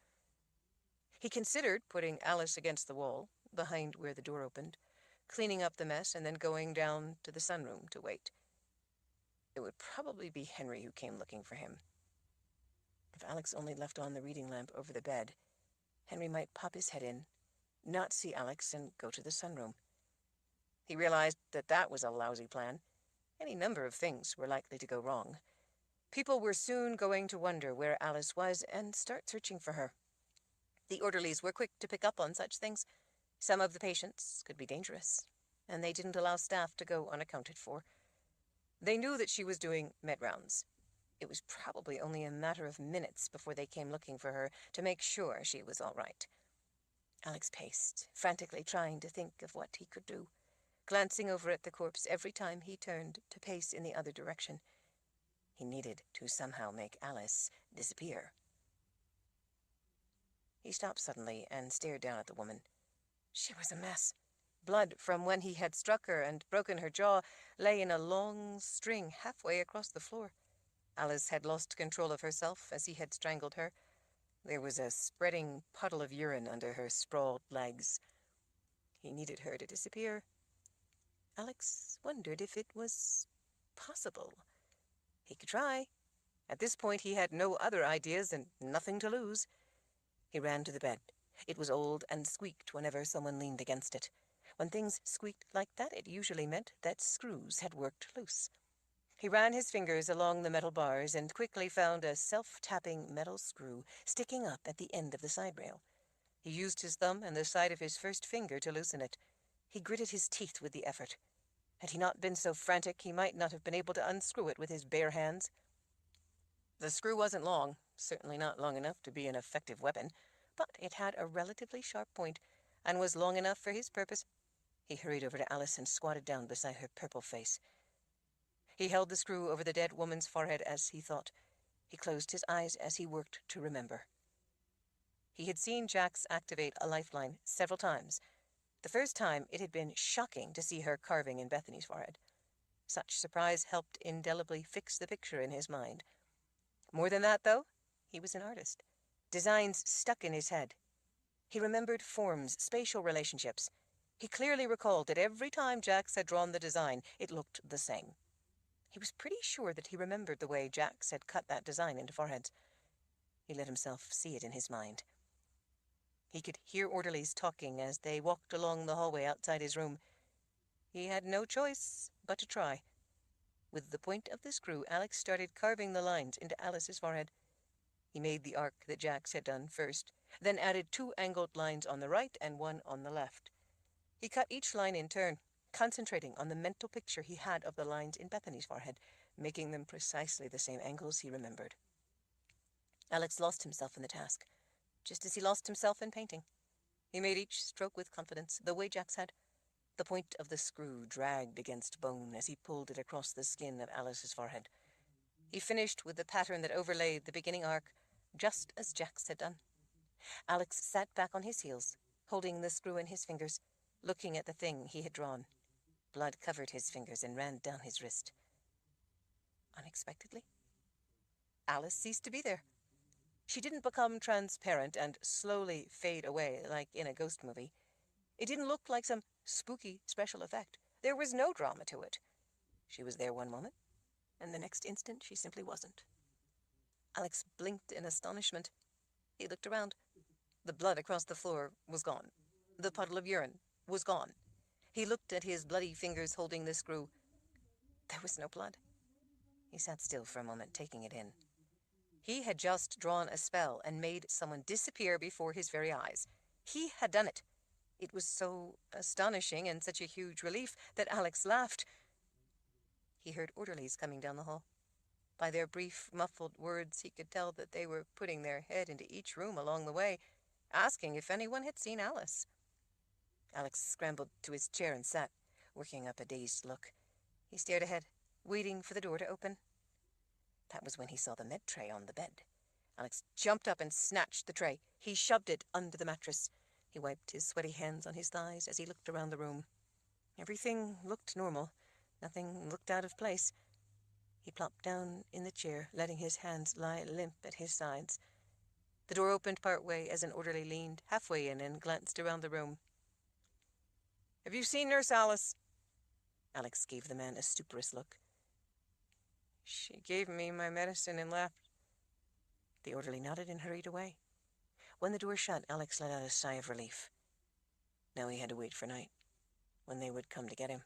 He considered putting Alice against the wall, behind where the door opened, cleaning up the mess, and then going down to the sunroom to wait. It would probably be Henry who came looking for him. If Alex only left on the reading lamp over the bed, Henry might pop his head in, not see Alex, and go to the sunroom. He realized that that was a lousy plan. Any number of things were likely to go wrong. People were soon going to wonder where Alice was and start searching for her. The orderlies were quick to pick up on such things. Some of the patients could be dangerous, and they didn't allow staff to go unaccounted for. They knew that she was doing med rounds. It was probably only a matter of minutes before they came looking for her to make sure she was all right. Alex paced, frantically trying to think of what he could do, glancing over at the corpse every time he turned to pace in the other direction. He needed to somehow make Alice disappear. He stopped suddenly and stared down at the woman. She was a mess. Blood from when he had struck her and broken her jaw lay in a long string halfway across the floor. Alice had lost control of herself as he had strangled her. There was a spreading puddle of urine under her sprawled legs. He needed her to disappear. Alex wondered if it was possible. He could try. At this point, he had no other ideas and nothing to lose. He ran to the bed. It was old and squeaked whenever someone leaned against it. When things squeaked like that, it usually meant that screws had worked loose. He ran his fingers along the metal bars and quickly found a self-tapping metal screw sticking up at the end of the side rail. He used his thumb and the side of his first finger to loosen it. He gritted his teeth with the effort. Had he not been so frantic, he might not have been able to unscrew it with his bare hands. The screw wasn't long, certainly not long enough to be an effective weapon, but it had a relatively sharp point and was long enough for his purpose. He hurried over to Alice and squatted down beside her purple face. He held the screw over the dead woman's forehead as he thought. He closed his eyes as he worked to remember. He had seen Jax activate a lifeline several times. The first time, it had been shocking to see her carving in Bethany's forehead. Such surprise helped indelibly fix the picture in his mind. More than that, though, he was an artist. Designs stuck in his head. He remembered forms, spatial relationships. He clearly recalled that every time Jax had drawn the design, it looked the same. He was pretty sure that he remembered the way Jax had cut that design into foreheads. He let himself see it in his mind. He could hear orderlies talking as they walked along the hallway outside his room. He had no choice but to try. With the point of the screw, Alex started carving the lines into Alice's forehead. He made the arc that Jax had done first, then added 2 angled lines on the right and 1 on the left. He cut each line in turn, concentrating on the mental picture he had of the lines in Bethany's forehead, making them precisely the same angles he remembered. Alex lost himself in the task, just as he lost himself in painting. He made each stroke with confidence, the way Jax had. The point of the screw dragged against bone as he pulled it across the skin of Alice's forehead. He finished with the pattern that overlaid the beginning arc, just as Jax had done. Alex sat back on his heels, holding the screw in his fingers, looking at the thing he had drawn. Blood covered his fingers and ran down his wrist. Unexpectedly, Alice ceased to be there. She didn't become transparent and slowly fade away like in a ghost movie. It didn't look like some spooky special effect. There was no drama to it. She was there one moment, and the next instant she simply wasn't. Alex blinked in astonishment. He looked around. The blood across the floor was gone. The puddle of urine was gone. He looked at his bloody fingers holding the screw. There was no blood. He sat still for a moment, taking it in. He had just drawn a spell and made someone disappear before his very eyes. He had done it. It was so astonishing and such a huge relief that Alex laughed. He heard orderlies coming down the hall. By their brief, muffled words, he could tell that they were putting their head into each room along the way, asking if anyone had seen Alice. Alex scrambled to his chair and sat, working up a dazed look. He stared ahead, waiting for the door to open. That was when he saw the med tray on the bed. Alex jumped up and snatched the tray. He shoved it under the mattress. He wiped his sweaty hands on his thighs as he looked around the room. Everything looked normal. Nothing looked out of place. He plopped down in the chair, letting his hands lie limp at his sides. The door opened part way as an orderly leaned halfway in and glanced around the room. "Have you seen Nurse Alice?" Alex gave the man a stuporous look. "She gave me my medicine and left." The orderly nodded and hurried away. When the door shut, Alex let out a sigh of relief. Now he had to wait for night, when they would come to get him.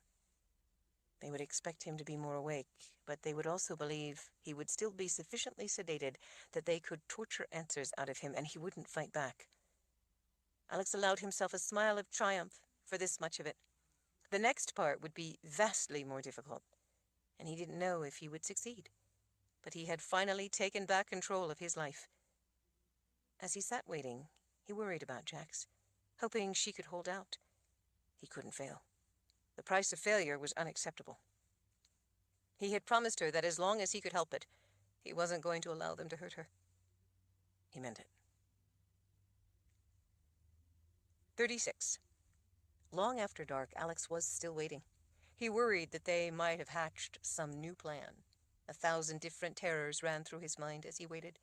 They would expect him to be more awake, but they would also believe he would still be sufficiently sedated that they could torture answers out of him and he wouldn't fight back. Alex allowed himself a smile of triumph for this much of it. The next part would be vastly more difficult, and he didn't know if he would succeed. But he had finally taken back control of his life. As he sat waiting, he worried about Jax, hoping she could hold out. He couldn't fail. The price of failure was unacceptable. He had promised her that as long as he could help it, he wasn't going to allow them to hurt her. He meant it. 36. Long after dark, Alex was still waiting. He worried that they might have hatched some new plan. 1,000 different terrors ran through his mind as he waited.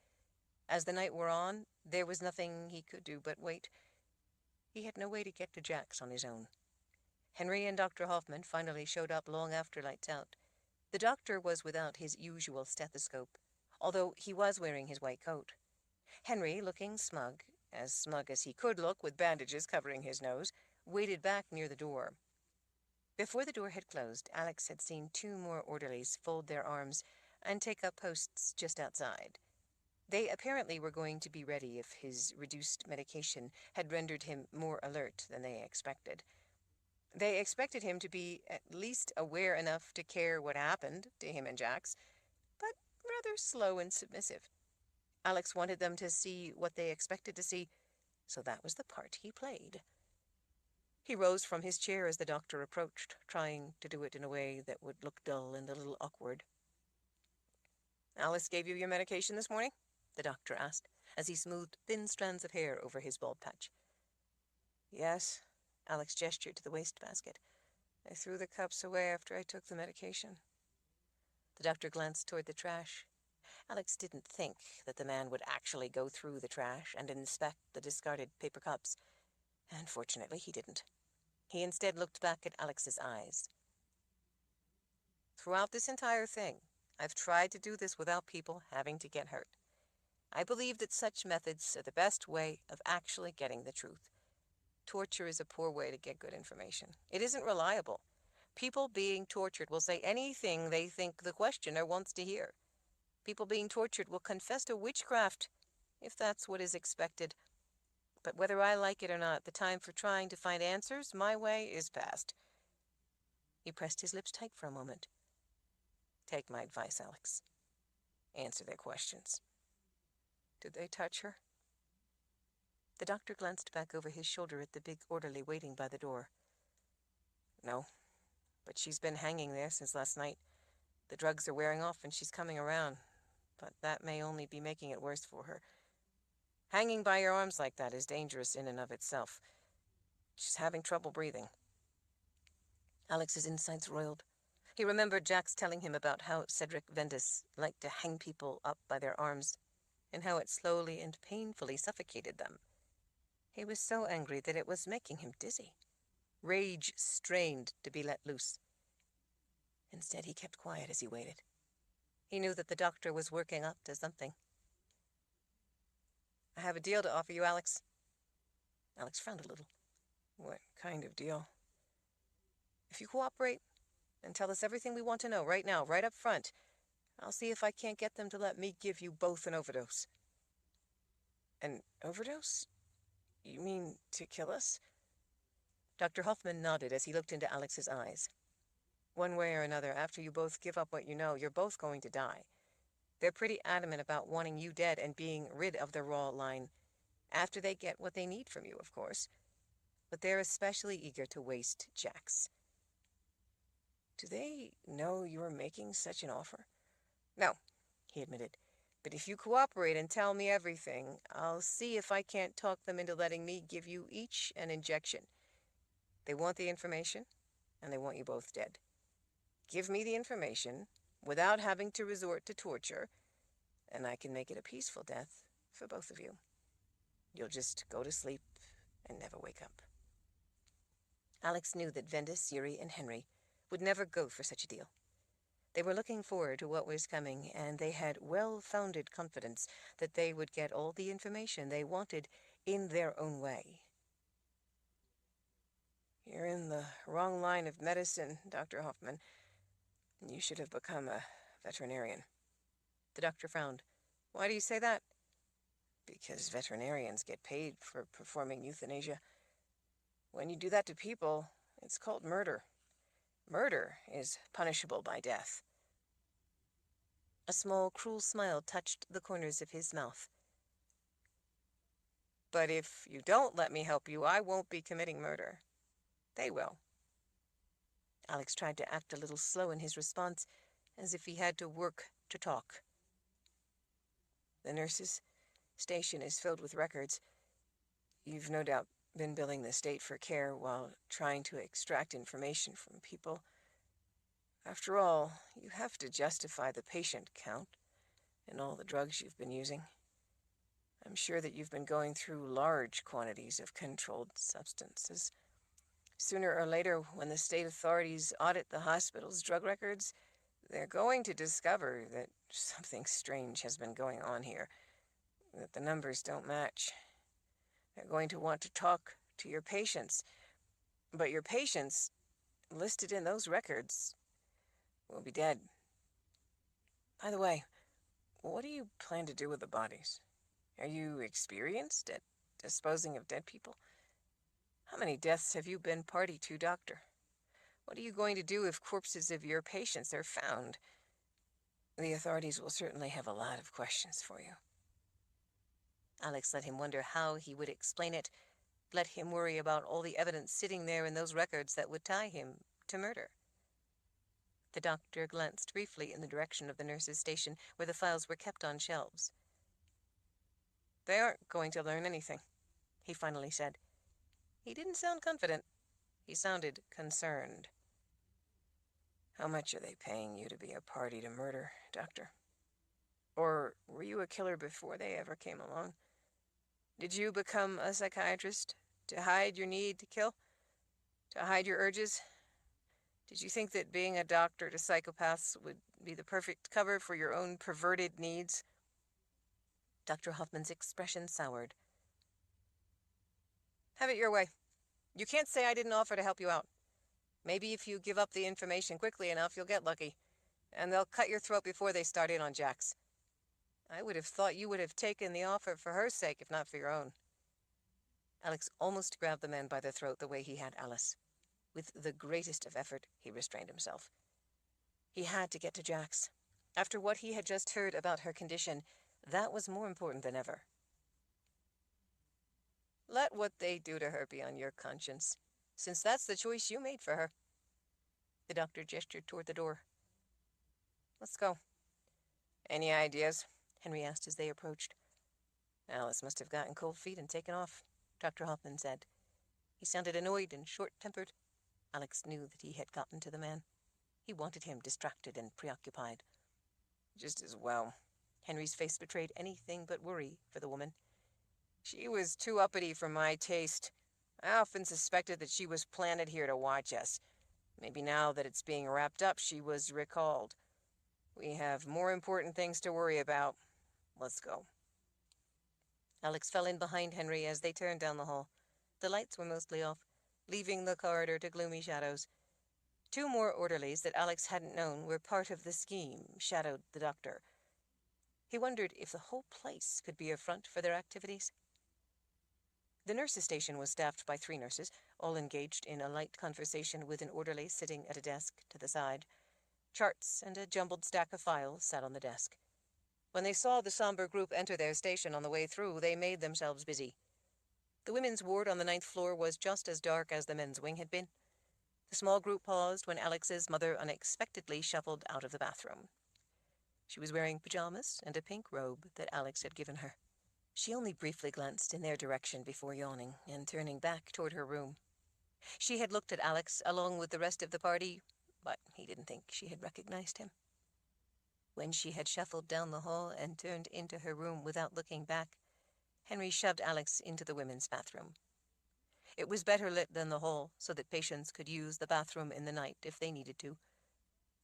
As the night wore on, there was nothing he could do but wait. He had no way to get to Jax on his own. Henry and Dr. Hoffman finally showed up long after lights out. The doctor was without his usual stethoscope, although he was wearing his white coat. Henry, looking smug as he could look with bandages covering his nose, waited back near the door. Before the door had closed, Alex had seen 2 more orderlies fold their arms and take up posts just outside. They apparently were going to be ready if his reduced medication had rendered him more alert than they expected. They expected him to be at least aware enough to care what happened to him and Jax, but rather slow and submissive. Alex wanted them to see what they expected to see, so that was the part he played. He rose from his chair as the doctor approached, trying to do it in a way that would look dull and a little awkward. "Alice gave you your medication this morning?" the doctor asked, as he smoothed thin strands of hair over his bald patch. "Yes," Alex gestured to the wastebasket. "I threw the cups away after I took the medication." The doctor glanced toward the trash. Alex didn't think that the man would actually go through the trash and inspect the discarded paper cups. And fortunately, he didn't. He instead looked back at Alex's eyes. "Throughout this entire thing, I've tried to do this without people having to get hurt. I believe that such methods are the best way of actually getting the truth. Torture is a poor way to get good information. It isn't reliable. People being tortured will say anything they think the questioner wants to hear. People being tortured will confess to witchcraft, if that's what is expected. But whether I like it or not, the time for trying to find answers my way is past." He pressed his lips tight for a moment. "Take my advice, Alex. Answer their questions." "Did they touch her?" The doctor glanced back over his shoulder at the big orderly waiting by the door. "No, but she's been hanging there since last night. The drugs are wearing off and she's coming around, but that may only be making it worse for her. Hanging by your arms like that is dangerous in and of itself. She's having trouble breathing." Alex's insides roiled. He remembered Jax telling him about how Cedric Vendis liked to hang people up by their arms, and how it slowly and painfully suffocated them. He was so angry that it was making him dizzy. Rage strained to be let loose. Instead, he kept quiet as he waited. He knew that the doctor was working up to something. "I have a deal to offer you, Alex." Alex frowned a little. "What kind of deal?" "If you cooperate and tell us everything we want to know right now, right up front, I'll see if I can't get them to let me give you both an overdose." "An overdose? You mean to kill us?" Dr. Hoffman nodded as he looked into Alex's eyes. "One way or another, after you both give up what you know, you're both going to die. They're pretty adamant about wanting you dead and being rid of the raw line, after they get what they need from you, of course. But they're especially eager to waste Jax." "Do they know you're making such an offer?" "No," he admitted. "But if you cooperate and tell me everything, I'll see if I can't talk them into letting me give you each an injection. They want the information, and they want you both dead. Give me the information without having to resort to torture, and I can make it a peaceful death for both of you. You'll just go to sleep and never wake up." Alex knew that Vendis, Yuri, and Henry would never go for such a deal. They were looking forward to what was coming, and they had well-founded confidence that they would get all the information they wanted in their own way. "You're in the wrong line of medicine, Dr. Hoffman. You should have become a veterinarian." The doctor frowned. "Why do you say that?" "Because veterinarians get paid for performing euthanasia. When you do that to people, it's called murder. Murder is punishable by death." A small, cruel smile touched the corners of his mouth. "But if you don't let me help you, I won't be committing murder. They will." Alex tried to act a little slow in his response, as if he had to work to talk. "The nurse's station is filled with records. You've no doubt been billing the state for care while trying to extract information from people. After all, you have to justify the patient count and all the drugs you've been using. I'm sure that you've been going through large quantities of controlled substances. Sooner or later, when the state authorities audit the hospital's drug records, they're going to discover that something strange has been going on here, that the numbers don't match. They're going to want to talk to your patients, but your patients, listed in those records, will be dead. By the way, what do you plan to do with the bodies? Are you experienced at disposing of dead people? How many deaths have you been party to, Doctor? What are you going to do if corpses of your patients are found? The authorities will certainly have a lot of questions for you." Alex let him wonder how he would explain it, let him worry about all the evidence sitting there in those records that would tie him to murder. The doctor glanced briefly in the direction of the nurse's station, where the files were kept on shelves. "They aren't going to learn anything," he finally said. He didn't sound confident. He sounded concerned. "How much are they paying you to be a party to murder, Doctor? Or were you a killer before they ever came along? Did you become a psychiatrist to hide your need to kill? To hide your urges? Did you think that being a doctor to psychopaths would be the perfect cover for your own perverted needs?" Dr. Hoffman's expression soured. "Have it your way. You can't say I didn't offer to help you out. Maybe if you give up the information quickly enough, you'll get lucky, and they'll cut your throat before they start in on Jax. I would have thought you would have taken the offer for her sake, if not for your own." Alex almost grabbed the man by the throat the way he had Alice. With the greatest of effort, he restrained himself. He had to get to Jax. After what he had just heard about her condition, that was more important than ever. "Let what they do to her be on your conscience, since that's the choice you made for her." The doctor gestured toward the door. "Let's go." "Any ideas?" Henry asked as they approached. "Alice must have gotten cold feet and taken off," Dr. Hoffman said. He sounded annoyed and short-tempered. Alex knew that he had gotten to the man. He wanted him distracted and preoccupied. "Just as well." Henry's face betrayed anything but worry for the woman. "She was too uppity for my taste. I often suspected that she was planted here to watch us. Maybe now that it's being wrapped up, she was recalled. We have more important things to worry about. Let's go." Alex fell in behind Henry as they turned down the hall. The lights were mostly off, leaving the corridor to gloomy shadows. Two more orderlies that Alex hadn't known were part of the scheme shadowed the doctor. He wondered if the whole place could be a front for their activities. The nurses' station was staffed by 3 nurses, all engaged in a light conversation with an orderly sitting at a desk to the side. Charts and a jumbled stack of files sat on the desk. When they saw the somber group enter their station on the way through, they made themselves busy. The women's ward on the 9th floor was just as dark as the men's wing had been. The small group paused when Alex's mother unexpectedly shuffled out of the bathroom. She was wearing pajamas and a pink robe that Alex had given her. She only briefly glanced in their direction before yawning and turning back toward her room. She had looked at Alex along with the rest of the party, but he didn't think she had recognized him. When she had shuffled down the hall and turned into her room without looking back, Henry shoved Alex into the women's bathroom. It was better lit than the hall, so that patients could use the bathroom in the night if they needed to.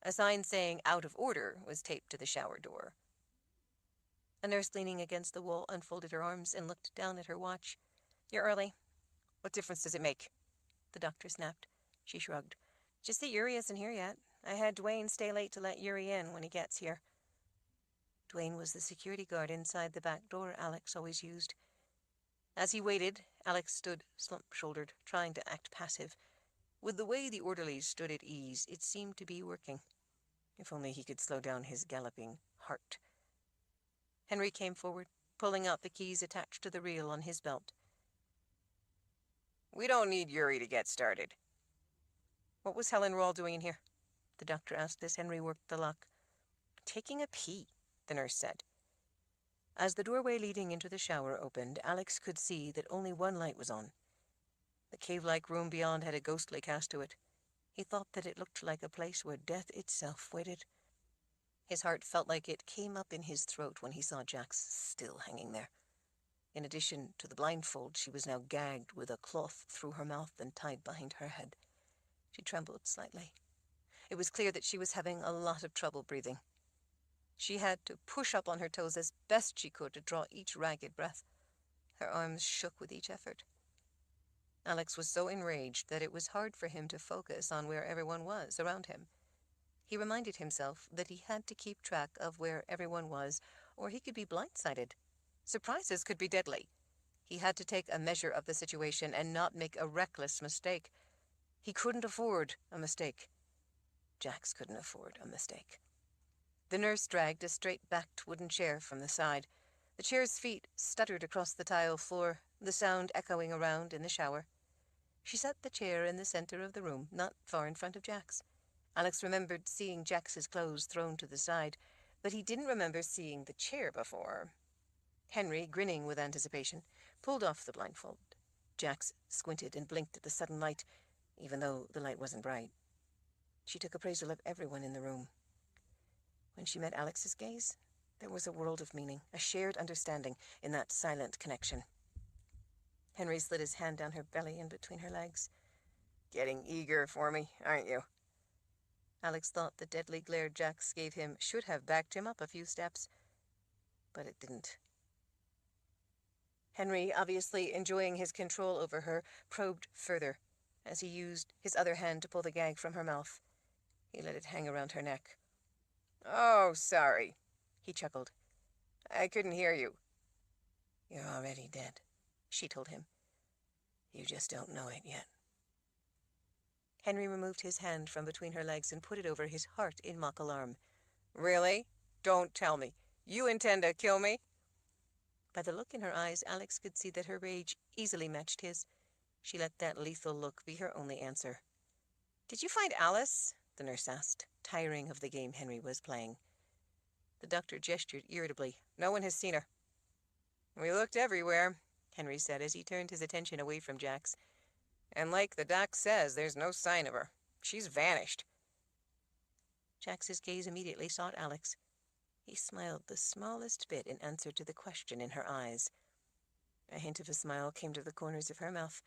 A sign saying "out of order" was taped to the shower door. A nurse leaning against the wall unfolded her arms and looked down at her watch. "You're early." "What difference does it make?" the doctor snapped. She shrugged. "Just that Yuri isn't here yet. I had Dwayne stay late to let Yuri in when he gets here." Dwayne was the security guard inside the back door Alex always used. As he waited, Alex stood slump-shouldered, trying to act passive. With the way the orderlies stood at ease, it seemed to be working. If only he could slow down his galloping heart. Henry came forward, pulling out the keys attached to the reel on his belt. "We don't need Yuri to get started." "What was Helen Rawle doing in here?" the doctor asked as Henry worked the lock. "Taking a pee," the nurse said. As the doorway leading into the shower opened, Alex could see that only one light was on. The cave-like room beyond had a ghostly cast to it. He thought that it looked like a place where death itself waited. His heart felt like it came up in his throat when he saw Jax still hanging there. In addition to the blindfold, she was now gagged with a cloth through her mouth and tied behind her head. She trembled slightly. It was clear that she was having a lot of trouble breathing. She had to push up on her toes as best she could to draw each ragged breath. Her arms shook with each effort. Alex was so enraged that it was hard for him to focus on where everyone was around him. He reminded himself that he had to keep track of where everyone was, or he could be blindsided. Surprises could be deadly. He had to take a measure of the situation and not make a reckless mistake. He couldn't afford a mistake. Jax couldn't afford a mistake. The nurse dragged a straight-backed wooden chair from the side. The chair's feet stuttered across the tile floor, the sound echoing around in the shower. She set the chair in the center of the room, not far in front of Jax. Alex remembered seeing Jax's clothes thrown to the side, but he didn't remember seeing the chair before. Henry, grinning with anticipation, pulled off the blindfold. Jax squinted and blinked at the sudden light, even though the light wasn't bright. She took appraisal of everyone in the room. When she met Alex's gaze, there was a world of meaning, a shared understanding in that silent connection. Henry slid his hand down her belly and between her legs. "Getting eager for me, aren't you?" Alex thought the deadly glare Jax gave him should have backed him up a few steps, but it didn't. Henry, obviously enjoying his control over her, probed further as he used his other hand to pull the gag from her mouth. He let it hang around her neck. "Oh, sorry," he chuckled. "I couldn't hear you." "You're already dead," she told him. "You just don't know it yet." Henry removed his hand from between her legs and put it over his heart in mock alarm. "Really? Don't tell me. You intend to kill me?" By the look in her eyes, Alex could see that her rage easily matched his. She let that lethal look be her only answer. "Did you find Alice?" the nurse asked, tiring of the game Henry was playing. The doctor gestured irritably. "No one has seen her." "We looked everywhere," Henry said as he turned his attention away from Jax. "And like the doc says, there's no sign of her. She's vanished." Jax's gaze immediately sought Alex. He smiled the smallest bit in answer to the question in her eyes. A hint of a smile came to the corners of her mouth.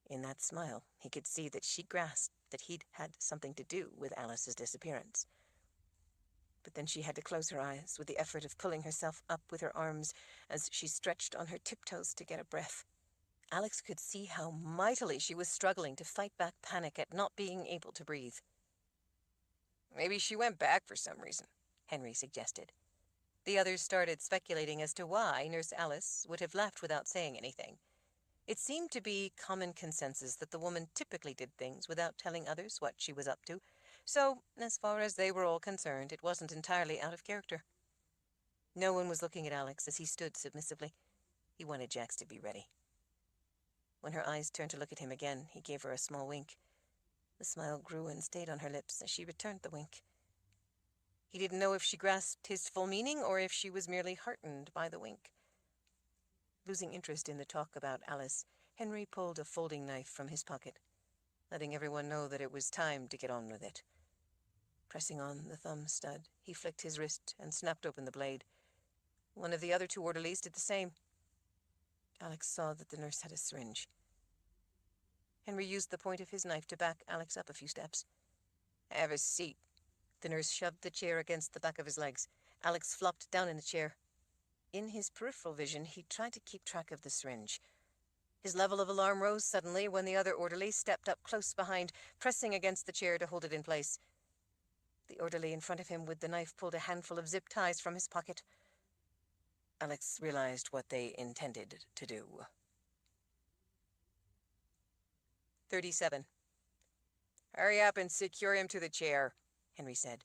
In that smile, he could see that she grasped that he'd had something to do with Alice's disappearance. But then she had to close her eyes with the effort of pulling herself up with her arms as she stretched on her tiptoes to get a breath. Alex could see how mightily she was struggling to fight back panic at not being able to breathe. Maybe she went back for some reason, Henry suggested. The others started speculating as to why Nurse Alice would have left without saying anything. It seemed to be common consensus that the woman typically did things without telling others what she was up to, so, as far as they were all concerned, it wasn't entirely out of character. No one was looking at Alex as he stood submissively. He wanted Jax to be ready. When her eyes turned to look at him again, he gave her a small wink. The smile grew and stayed on her lips as she returned the wink. He didn't know if she grasped his full meaning or if she was merely heartened by the wink. Losing interest in the talk about Alice, Henry pulled a folding knife from his pocket, letting everyone know that it was time to get on with it. Pressing on the thumb stud, he flicked his wrist and snapped open the blade. One of the other two orderlies did the same. Alex saw that the nurse had a syringe. Henry used the point of his knife to back Alex up a few steps. "Have a seat." The nurse shoved the chair against the back of his legs. Alex flopped down in the chair. In his peripheral vision, he tried to keep track of the syringe. His level of alarm rose suddenly when the other orderly stepped up close behind, pressing against the chair to hold it in place. The orderly in front of him with the knife pulled a handful of zip ties from his pocket. Alex realized what they intended to do. 37. "Hurry up and secure him to the chair," Henry said.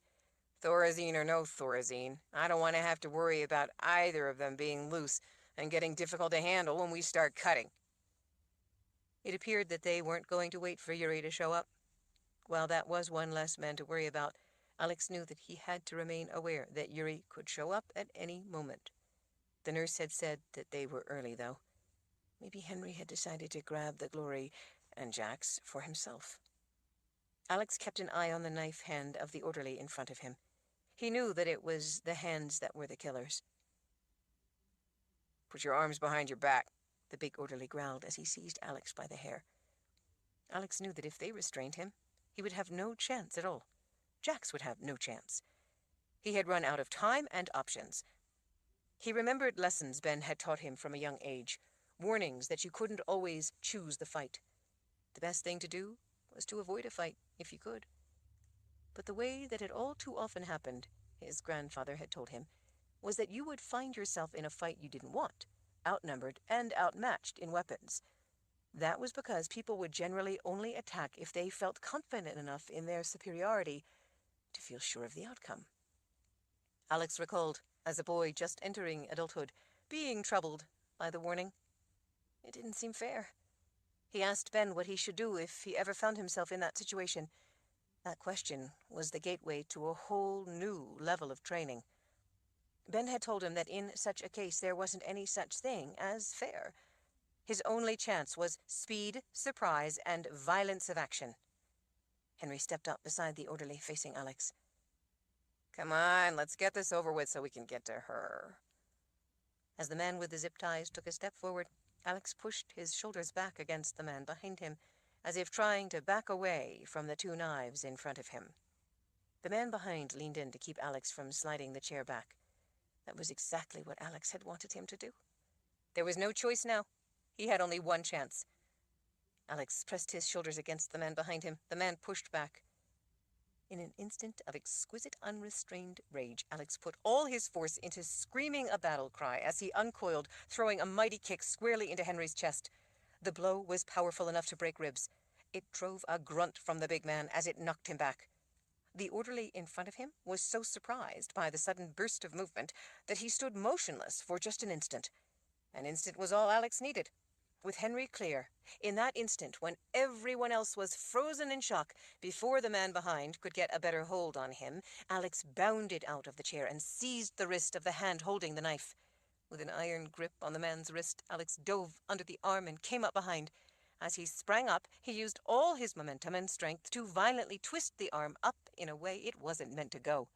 "Thorazine or no Thorazine, I don't want to have to worry about either of them being loose and getting difficult to handle when we start cutting." It appeared that they weren't going to wait for Yuri to show up. While that was one less man to worry about, Alex knew that he had to remain aware that Yuri could show up at any moment. The nurse had said that they were early, though. Maybe Henry had decided to grab the glory and Jax for himself. Alex kept an eye on the knife hand of the orderly in front of him. He knew that it was the hands that were the killers. "Put your arms behind your back," the big orderly growled as he seized Alex by the hair. Alex knew that if they restrained him, he would have no chance at all. Jax would have no chance. He had run out of time and options. He remembered lessons Ben had taught him from a young age, warnings that you couldn't always choose the fight. The best thing to do was to avoid a fight, if you could. But the way that it all too often happened, his grandfather had told him, was that you would find yourself in a fight you didn't want, outnumbered and outmatched in weapons. That was because people would generally only attack if they felt confident enough in their superiority to feel sure of the outcome. Alex recalled, as a boy just entering adulthood, being troubled by the warning. It didn't seem fair. He asked Ben what he should do if he ever found himself in that situation. That question was the gateway to a whole new level of training. Ben had told him that in such a case there wasn't any such thing as fair. His only chance was speed, surprise, and violence of action. Henry stepped up beside the orderly facing Alex. "Come on, let's get this over with so we can get to her." As the man with the zip ties took a step forward, Alex pushed his shoulders back against the man behind him, as if trying to back away from the two knives in front of him. The man behind leaned in to keep Alex from sliding the chair back. That was exactly what Alex had wanted him to do. There was no choice now. He had only one chance. Alex pressed his shoulders against the man behind him. The man pushed back. In an instant of exquisite unrestrained rage, Alex put all his force into screaming a battle cry as he uncoiled, throwing a mighty kick squarely into Henry's chest. The blow was powerful enough to break ribs. It drove a grunt from the big man as it knocked him back. The orderly in front of him was so surprised by the sudden burst of movement that he stood motionless for just an instant. An instant was all Alex needed. With Henry clear, in that instant when everyone else was frozen in shock before the man behind could get a better hold on him, Alex bounded out of the chair and seized the wrist of the hand holding the knife. With an iron grip on the man's wrist, Alex dove under the arm and came up behind. As he sprang up, he used all his momentum and strength to violently twist the arm up in a way it wasn't meant to go.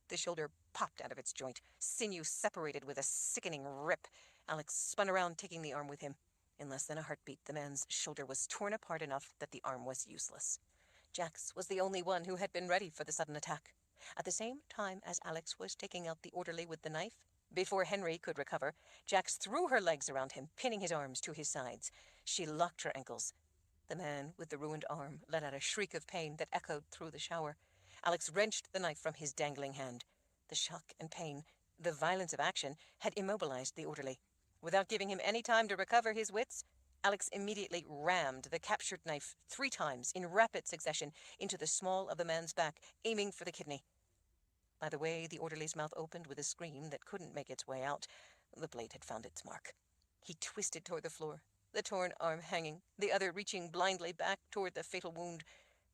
The shoulder popped out of its joint, sinew separated with a sickening rip. Alex spun around, taking the arm with him. In less than a heartbeat, the man's shoulder was torn apart enough that the arm was useless. Jax was the only one who had been ready for the sudden attack. At the same time as Alex was taking out the orderly with the knife, before Henry could recover, Jax threw her legs around him, pinning his arms to his sides. She locked her ankles. The man with the ruined arm let out a shriek of pain that echoed through the shower. Alex wrenched the knife from his dangling hand. The shock and pain, the violence of action, had immobilized the orderly. Without giving him any time to recover his wits, Alex immediately rammed the captured knife 3 times in rapid succession into the small of the man's back, aiming for the kidney. By the way the orderly's mouth opened with a scream that couldn't make its way out, the blade had found its mark. He twisted toward the floor, the torn arm hanging, the other reaching blindly back toward the fatal wound.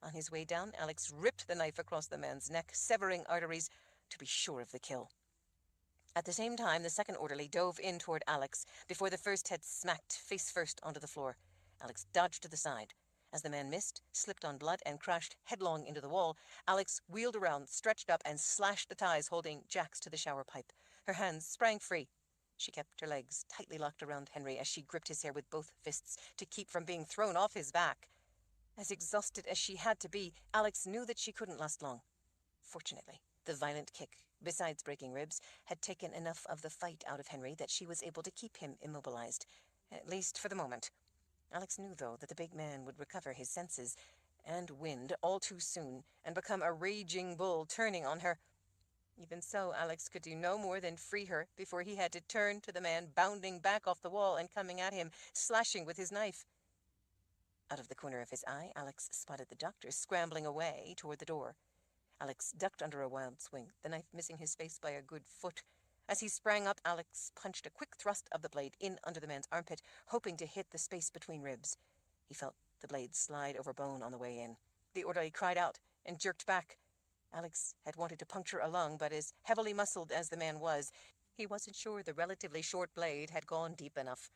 On his way down, Alex ripped the knife across the man's neck, severing arteries to be sure of the kill. At the same time, the second orderly dove in toward Alex before the first had smacked face first onto the floor. Alex dodged to the side. As the man missed, slipped on blood, and crashed headlong into the wall, Alex wheeled around, stretched up, and slashed the ties holding Jax to the shower pipe. Her hands sprang free. She kept her legs tightly locked around Henry as she gripped his hair with both fists to keep from being thrown off his back. As exhausted as she had to be, Alex knew that she couldn't last long. Fortunately, the violent kick, besides breaking ribs, had taken enough of the fight out of Henry that she was able to keep him immobilized, at least for the moment. Alex knew, though, that the big man would recover his senses and wind all too soon and become a raging bull turning on her. Even so, Alex could do no more than free her before he had to turn to the man bounding back off the wall and coming at him, slashing with his knife. Out of the corner of his eye, Alex spotted the doctor scrambling away toward the door. Alex ducked under a wild swing, the knife missing his face by a good foot. As he sprang up, Alex punched a quick thrust of the blade in under the man's armpit, hoping to hit the space between ribs. He felt the blade slide over bone on the way in. The orderly cried out and jerked back. Alex had wanted to puncture a lung, but as heavily muscled as the man was, he wasn't sure the relatively short blade had gone deep enough.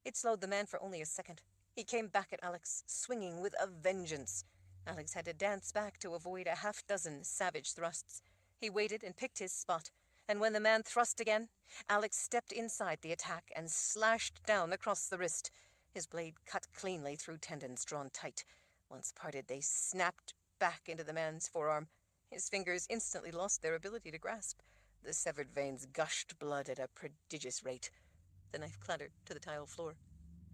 It slowed the man for only a second. He came back at Alex, swinging with a vengeance. Alex had to dance back to avoid a half-dozen savage thrusts. He waited and picked his spot, and when the man thrust again, Alex stepped inside the attack and slashed down across the wrist. His blade cut cleanly through tendons drawn tight. Once parted, they snapped back into the man's forearm. His fingers instantly lost their ability to grasp. The severed veins gushed blood at a prodigious rate. The knife clattered to the tile floor.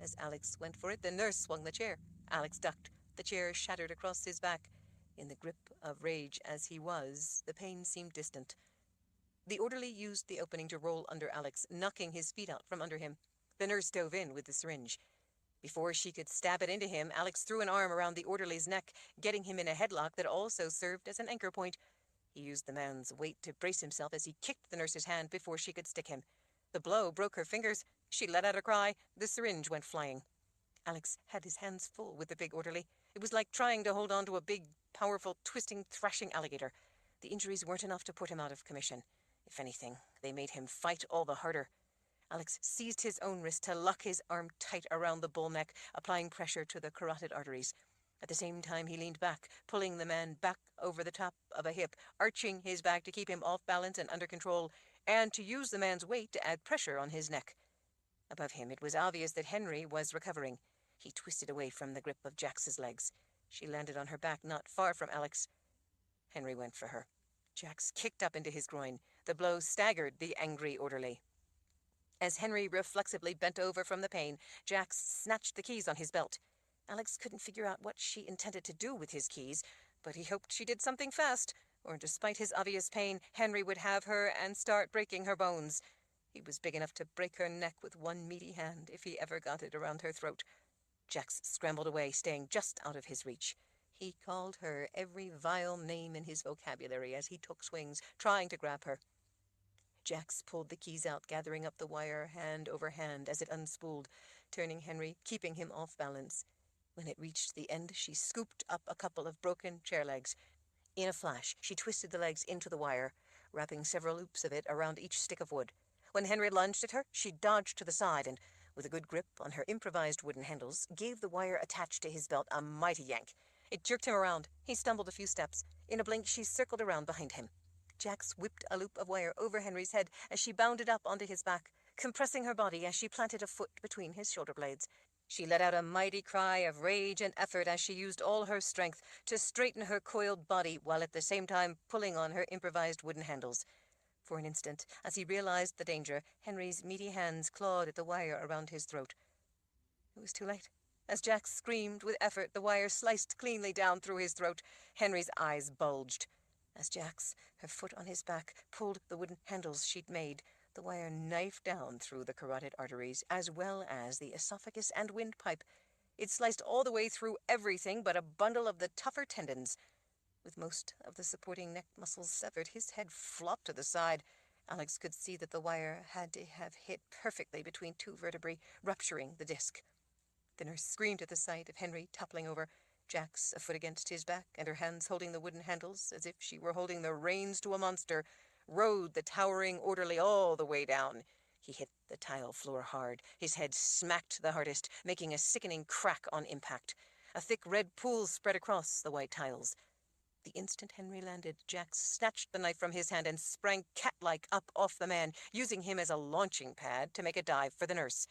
As Alex went for it, the nurse swung the chair. Alex ducked. The chair shattered across his back. In the grip of rage as he was, the pain seemed distant. The orderly used the opening to roll under Alex, knocking his feet out from under him. The nurse dove in with the syringe. Before she could stab it into him, Alex threw an arm around the orderly's neck, getting him in a headlock that also served as an anchor point. He used the man's weight to brace himself as he kicked the nurse's hand before she could stick him. The blow broke her fingers. She let out a cry. The syringe went flying. Alex had his hands full with the big orderly. It was like trying to hold on to a big, powerful, twisting, thrashing alligator. The injuries weren't enough to put him out of commission. If anything, they made him fight all the harder. Alex seized his own wrist to lock his arm tight around the bull neck, applying pressure to the carotid arteries. At the same time, he leaned back, pulling the man back over the top of a hip, arching his back to keep him off balance and under control, and to use the man's weight to add pressure on his neck. Above him, it was obvious that Henry was recovering. He twisted away from the grip of Jax's legs. She landed on her back, not far from Alex. Henry went for her. Jax kicked up into his groin. The blow staggered the angry orderly. As Henry reflexively bent over from the pain, Jax snatched the keys on his belt. Alex couldn't figure out what she intended to do with his keys, but he hoped she did something fast, or despite his obvious pain, Henry would have her and start breaking her bones. He was big enough to break her neck with one meaty hand if he ever got it around her throat. Jax scrambled away, staying just out of his reach. He called her every vile name in his vocabulary as he took swings, trying to grab her. Jax pulled the keys out, gathering up the wire hand over hand as it unspooled, turning Henry, keeping him off balance. When it reached the end, she scooped up a couple of broken chair legs. In a flash, she twisted the legs into the wire, wrapping several loops of it around each stick of wood. When Henry lunged at her, she dodged to the side and, with a good grip on her improvised wooden handles, gave the wire attached to his belt a mighty yank. It jerked him around. He stumbled a few steps. In a blink, she circled around behind him. Jax whipped a loop of wire over Henry's head as she bounded up onto his back, compressing her body as she planted a foot between his shoulder blades. She let out a mighty cry of rage and effort as she used all her strength to straighten her coiled body while at the same time pulling on her improvised wooden handles. For an instant, as he realized the danger, Henry's meaty hands clawed at the wire around his throat. It was too late. As Jack screamed with effort, the wire sliced cleanly down through his throat. Henry's eyes bulged. As Jax, her foot on his back, pulled the wooden handles she'd made, the wire knifed down through the carotid arteries, as well as the esophagus and windpipe. It sliced all the way through everything but a bundle of the tougher tendons. With most of the supporting neck muscles severed, his head flopped to the side. Alex could see that the wire had to have hit perfectly between two vertebrae, rupturing the disc. The nurse screamed at the sight of Henry toppling over, Jax a foot against his back, and her hands holding the wooden handles as if she were holding the reins to a monster, rode the towering orderly all the way down. He hit the tile floor hard. His head smacked the hardest, making a sickening crack on impact. A thick red pool spread across the white tiles. The instant Henry landed, Jax snatched the knife from his hand and sprang cat-like up off the man, using him as a launching pad to make a dive for the nurse.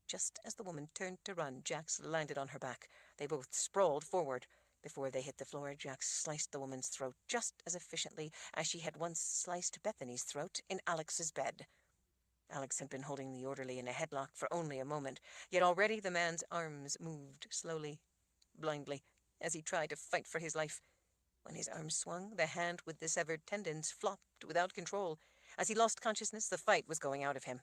Just as the woman turned to run, Jax landed on her back. They both sprawled forward. Before they hit the floor, Jax sliced the woman's throat just as efficiently as she had once sliced Bethany's throat in Alex's bed. Alex had been holding the orderly in a headlock for only a moment, yet already the man's arms moved slowly, blindly, as he tried to fight for his life. When his arm swung, the hand with the severed tendons flopped without control. As he lost consciousness, the fight was going out of him.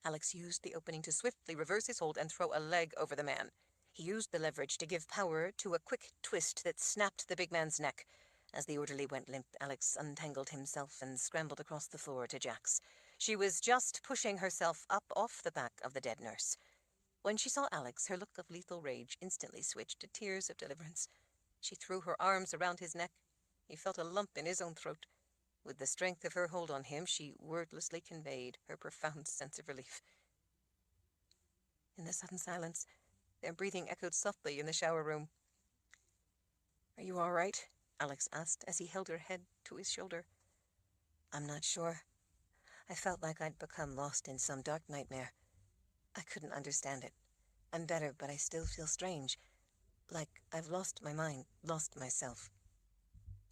Alex used the opening to swiftly reverse his hold and throw a leg over the man. He used the leverage to give power to a quick twist that snapped the big man's neck. As the orderly went limp, Alex untangled himself and scrambled across the floor to Jax. She was just pushing herself up off the back of the dead nurse. When she saw Alex, her look of lethal rage instantly switched to tears of deliverance. She threw her arms around his neck. He felt a lump in his own throat. With the strength of her hold on him, she wordlessly conveyed her profound sense of relief. In the sudden silence, their breathing echoed softly in the shower room. "Are you all right?" Alex asked as he held her head to his shoulder. "I'm not sure. I felt like I'd become lost in some dark nightmare. I couldn't understand it. I'm better, but I still feel strange. Like I've lost my mind, lost myself."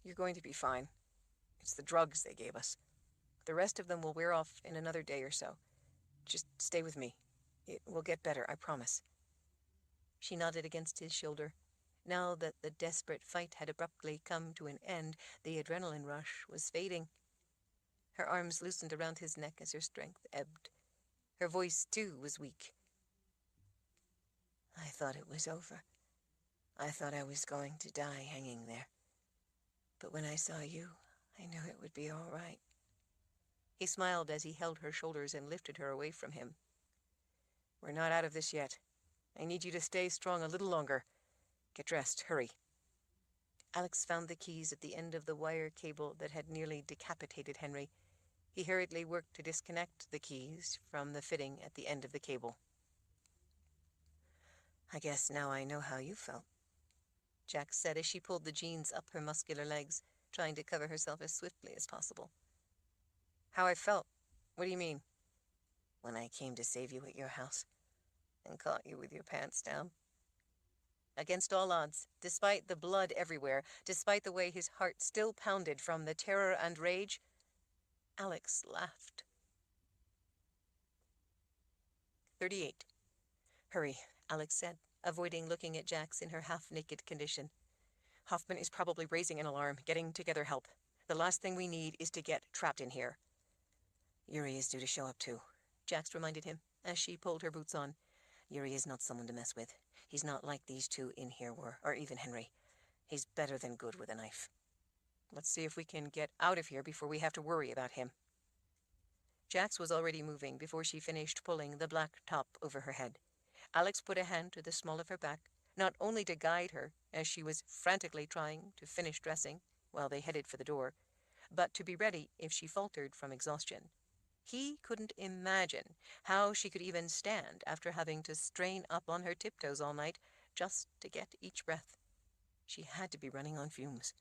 "You're going to be fine. It's the drugs they gave us. The rest of them will wear off in another day or so. Just stay with me. It will get better, I promise." She nodded against his shoulder. Now that the desperate fight had abruptly come to an end, the adrenaline rush was fading. Her arms loosened around his neck as her strength ebbed. Her voice, too, was weak. "I thought it was over. I thought I was going to die hanging there. But when I saw you, I knew it would be all right." He smiled as he held her shoulders and lifted her away from him. "We're not out of this yet. I need you to stay strong a little longer. Get dressed, hurry." Alex found the keys at the end of the wire cable that had nearly decapitated Henry. He hurriedly worked to disconnect the keys from the fitting at the end of the cable. "I guess now I know how you felt," Jax said as she pulled the jeans up her muscular legs, trying to cover herself as swiftly as possible. "How I felt? What do you mean?" "When I came to save you at your house and caught you with your pants down." Against all odds, despite the blood everywhere, despite the way his heart still pounded from the terror and rage, Alex laughed. 38. "Hurry," Alex said, avoiding looking at Jax in her half-naked condition. "Hoffman is probably raising an alarm, getting together help. The last thing we need is to get trapped in here." "Yuri is due to show up too," Jax reminded him, as she pulled her boots on. "Yuri is not someone to mess with. He's not like these two in here were, or even Henry. He's better than good with a knife." "Let's see if we can get out of here before we have to worry about him." Jax was already moving before she finished pulling the black top over her head. Alex put a hand to the small of her back, not only to guide her, as she was frantically trying to finish dressing while they headed for the door, but to be ready if she faltered from exhaustion. He couldn't imagine how she could even stand after having to strain up on her tiptoes all night just to get each breath. She had to be running on fumes.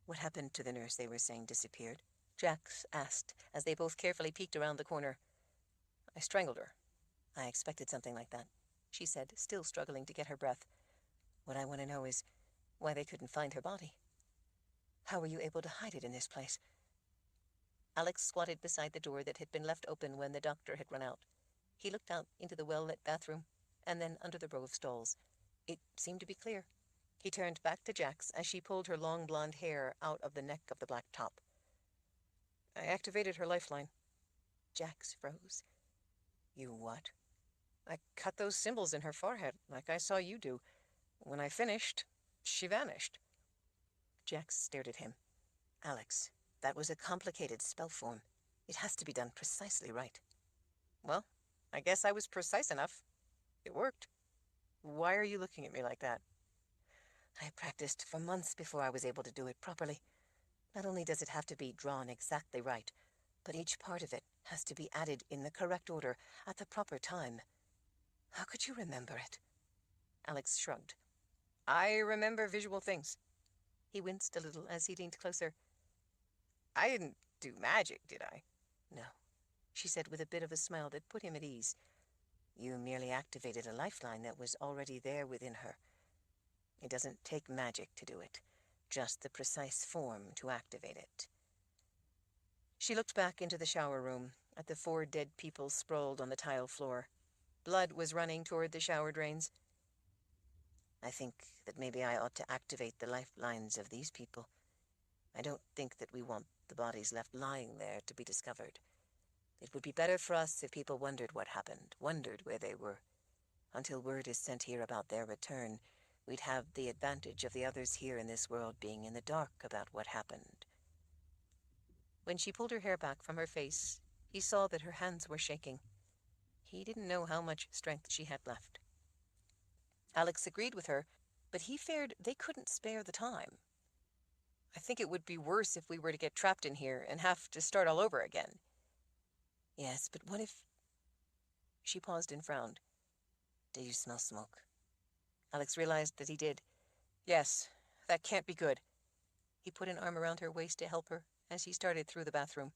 "What happened to the nurse they were saying disappeared?" Jax asked as they both carefully peeked around the corner. I strangled her. I expected something like that, she said, still struggling to get her breath. What I want to know is why they couldn't find her body. How were you able to hide it in this place? Alex squatted beside the door that had been left open when the doctor had run out. He looked out into the well-lit bathroom, and then under the row of stalls. It seemed to be clear. He turned back to Jax as she pulled her long blonde hair out of the neck of the black top. I activated her lifeline. Jax froze. You what? I cut those symbols in her forehead, like I saw you do. When I finished, she vanished. Jax stared at him. Alex, that was a complicated spell form. It has to be done precisely right. Well, I guess I was precise enough. It worked. Why are you looking at me like that? I practiced for months before I was able to do it properly. Not only does it have to be drawn exactly right, but each part of it has to be added in the correct order at the proper time. How could you remember it? Alex shrugged. I remember visual things. He winced a little as he leaned closer. I didn't do magic, did I? No, she said with a bit of a smile that put him at ease. You merely activated a lifeline that was already there within her. It doesn't take magic to do it, just the precise form to activate it. She looked back into the shower room at the 4 dead people sprawled on the tile floor. Blood was running toward the shower drains. I think that maybe I ought to activate the lifelines of these people. I don't think that we want the bodies left lying there to be discovered. It would be better for us if people wondered what happened, wondered where they were. Until word is sent here about their return, we'd have the advantage of the others here in this world being in the dark about what happened. When she pulled her hair back from her face, he saw that her hands were shaking. He didn't know how much strength she had left. Alex agreed with her, but he feared they couldn't spare the time. I think it would be worse if we were to get trapped in here and have to start all over again. Yes, but what if... She paused and frowned. Do you smell smoke? Alex realized that he did. Yes, that can't be good. He put an arm around her waist to help her as he started through the bathroom.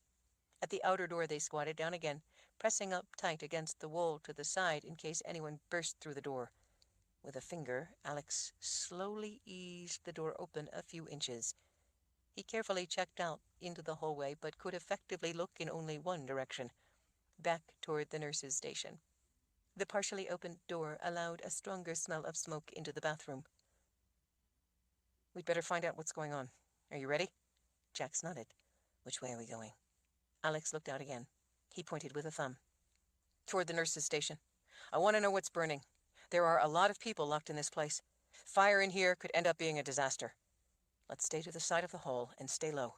At the outer door they squatted down again, pressing up tight against the wall to the side in case anyone burst through the door. With a finger, Alex slowly eased the door open a few inches. He carefully checked out into the hallway, but could effectively look in only one direction, back toward the nurse's station. The partially opened door allowed a stronger smell of smoke into the bathroom. We'd better find out what's going on. Are you ready? Jax nodded. Which way are we going? Alex looked out again. He pointed with a thumb. Toward the nurse's station. I want to know what's burning. There are a lot of people locked in this place. Fire in here could end up being a disaster. Let's stay to the side of the hall and stay low.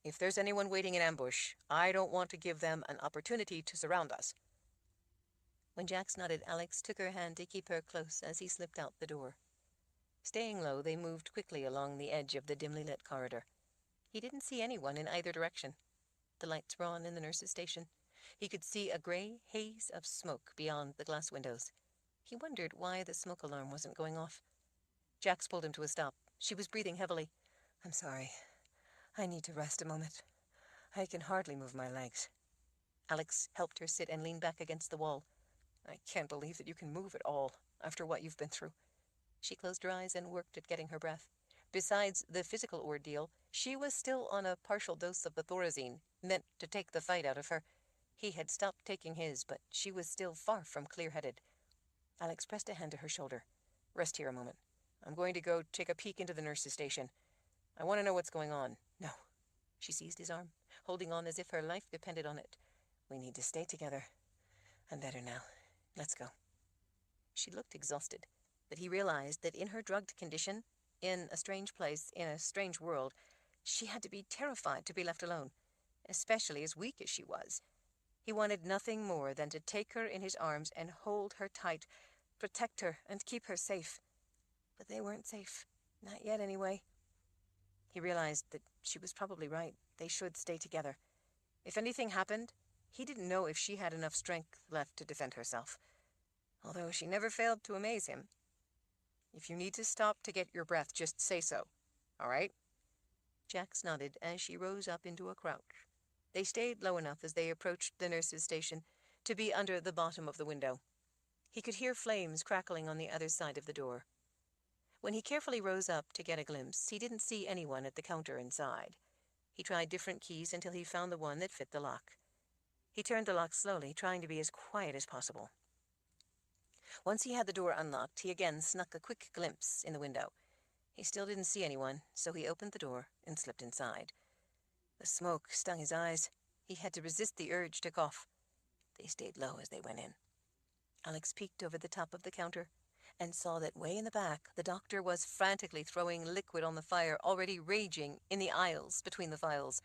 If there's anyone waiting in ambush, I don't want to give them an opportunity to surround us. When Jax nodded, Alex took her hand to keep her close as he slipped out the door. Staying low, they moved quickly along the edge of the dimly lit corridor. He didn't see anyone in either direction. The lights were on in the nurse's station. He could see a gray haze of smoke beyond the glass windows. He wondered why the smoke alarm wasn't going off. Jax pulled him to a stop. She was breathing heavily. I'm sorry. I need to rest a moment. I can hardly move my legs. Alex helped her sit and lean back against the wall. I can't believe that you can move at all, after what you've been through. She closed her eyes and worked at getting her breath. Besides the physical ordeal, she was still on a partial dose of the Thorazine, meant to take the fight out of her. He had stopped taking his, but she was still far from clear-headed. Alex pressed a hand to her shoulder. Rest here a moment. I'm going to go take a peek into the nurse's station. I want to know what's going on. No. She seized his arm, holding on as if her life depended on it. We need to stay together. I'm better now. Let's go. She looked exhausted, but he realized that in her drugged condition, in a strange place, in a strange world, she had to be terrified to be left alone, especially as weak as she was. He wanted nothing more than to take her in his arms and hold her tight, protect her and keep her safe. But they weren't safe. Not yet, anyway. He realized that she was probably right. They should stay together. If anything happened, he didn't know if she had enough strength left to defend herself, although she never failed to amaze him. If you need to stop to get your breath, just say so. All right? Jax nodded as she rose up into a crouch. They stayed low enough as they approached the nurse's station to be under the bottom of the window. He could hear flames crackling on the other side of the door. When he carefully rose up to get a glimpse, he didn't see anyone at the counter inside. He tried different keys until he found the one that fit the lock. He turned the lock slowly, trying to be as quiet as possible. Once he had the door unlocked, he again snuck a quick glimpse in the window. He still didn't see anyone, so he opened the door and slipped inside. The smoke stung his eyes. He had to resist the urge to cough. They stayed low as they went in. Alex peeked over the top of the counter and saw that way in the back, the doctor was frantically throwing liquid on the fire already raging in the aisles between the files.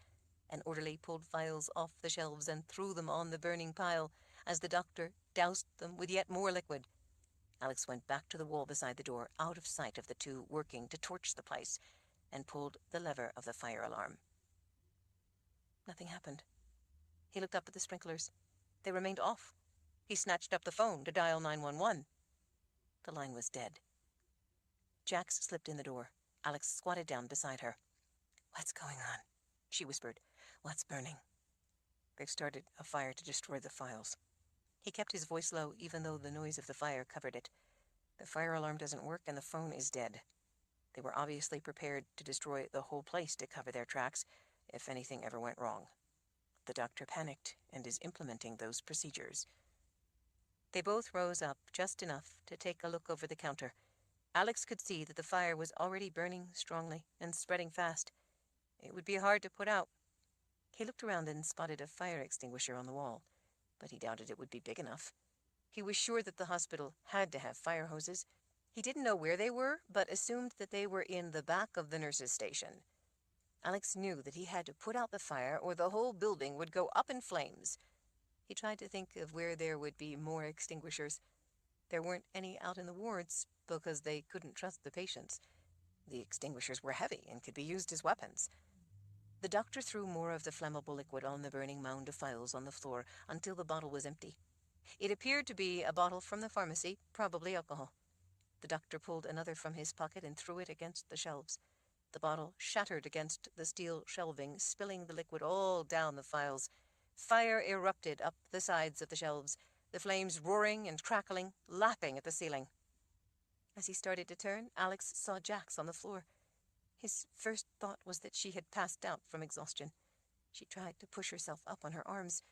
An orderly pulled files off the shelves and threw them on the burning pile as the doctor doused them with yet more liquid. Alex went back to the wall beside the door, out of sight of the two working to torch the place, and pulled the lever of the fire alarm. Nothing happened. He looked up at the sprinklers. They remained off. He snatched up the phone to dial 911. The line was dead. Jax slipped in the door. Alex squatted down beside her. "What's going on?" she whispered. "What's burning?" "They've started a fire to destroy the files." He kept his voice low, even though the noise of the fire covered it. "The fire alarm doesn't work and the phone is dead. They were obviously prepared to destroy the whole place to cover their tracks if anything ever went wrong. The doctor panicked and is implementing those procedures." They both rose up just enough to take a look over the counter. Alex could see that the fire was already burning strongly and spreading fast. It would be hard to put out. He looked around and spotted a fire extinguisher on the wall, but he doubted it would be big enough. He was sure that the hospital had to have fire hoses. He didn't know where they were, but assumed that they were in the back of the nurse's station. Alex knew that he had to put out the fire or the whole building would go up in flames. He tried to think of where there would be more extinguishers. There weren't any out in the wards because they couldn't trust the patients. The extinguishers were heavy and could be used as weapons. The doctor threw more of the flammable liquid on the burning mound of files on the floor until the bottle was empty. It appeared to be a bottle from the pharmacy, probably alcohol. The doctor pulled another from his pocket and threw it against the shelves. The bottle shattered against the steel shelving, spilling the liquid all down the files. Fire erupted up the sides of the shelves, the flames roaring and crackling, lapping at the ceiling. As he started to turn, Alex saw Jax on the floor. His first thought was that she had passed out from exhaustion. She tried to push herself up on her arms.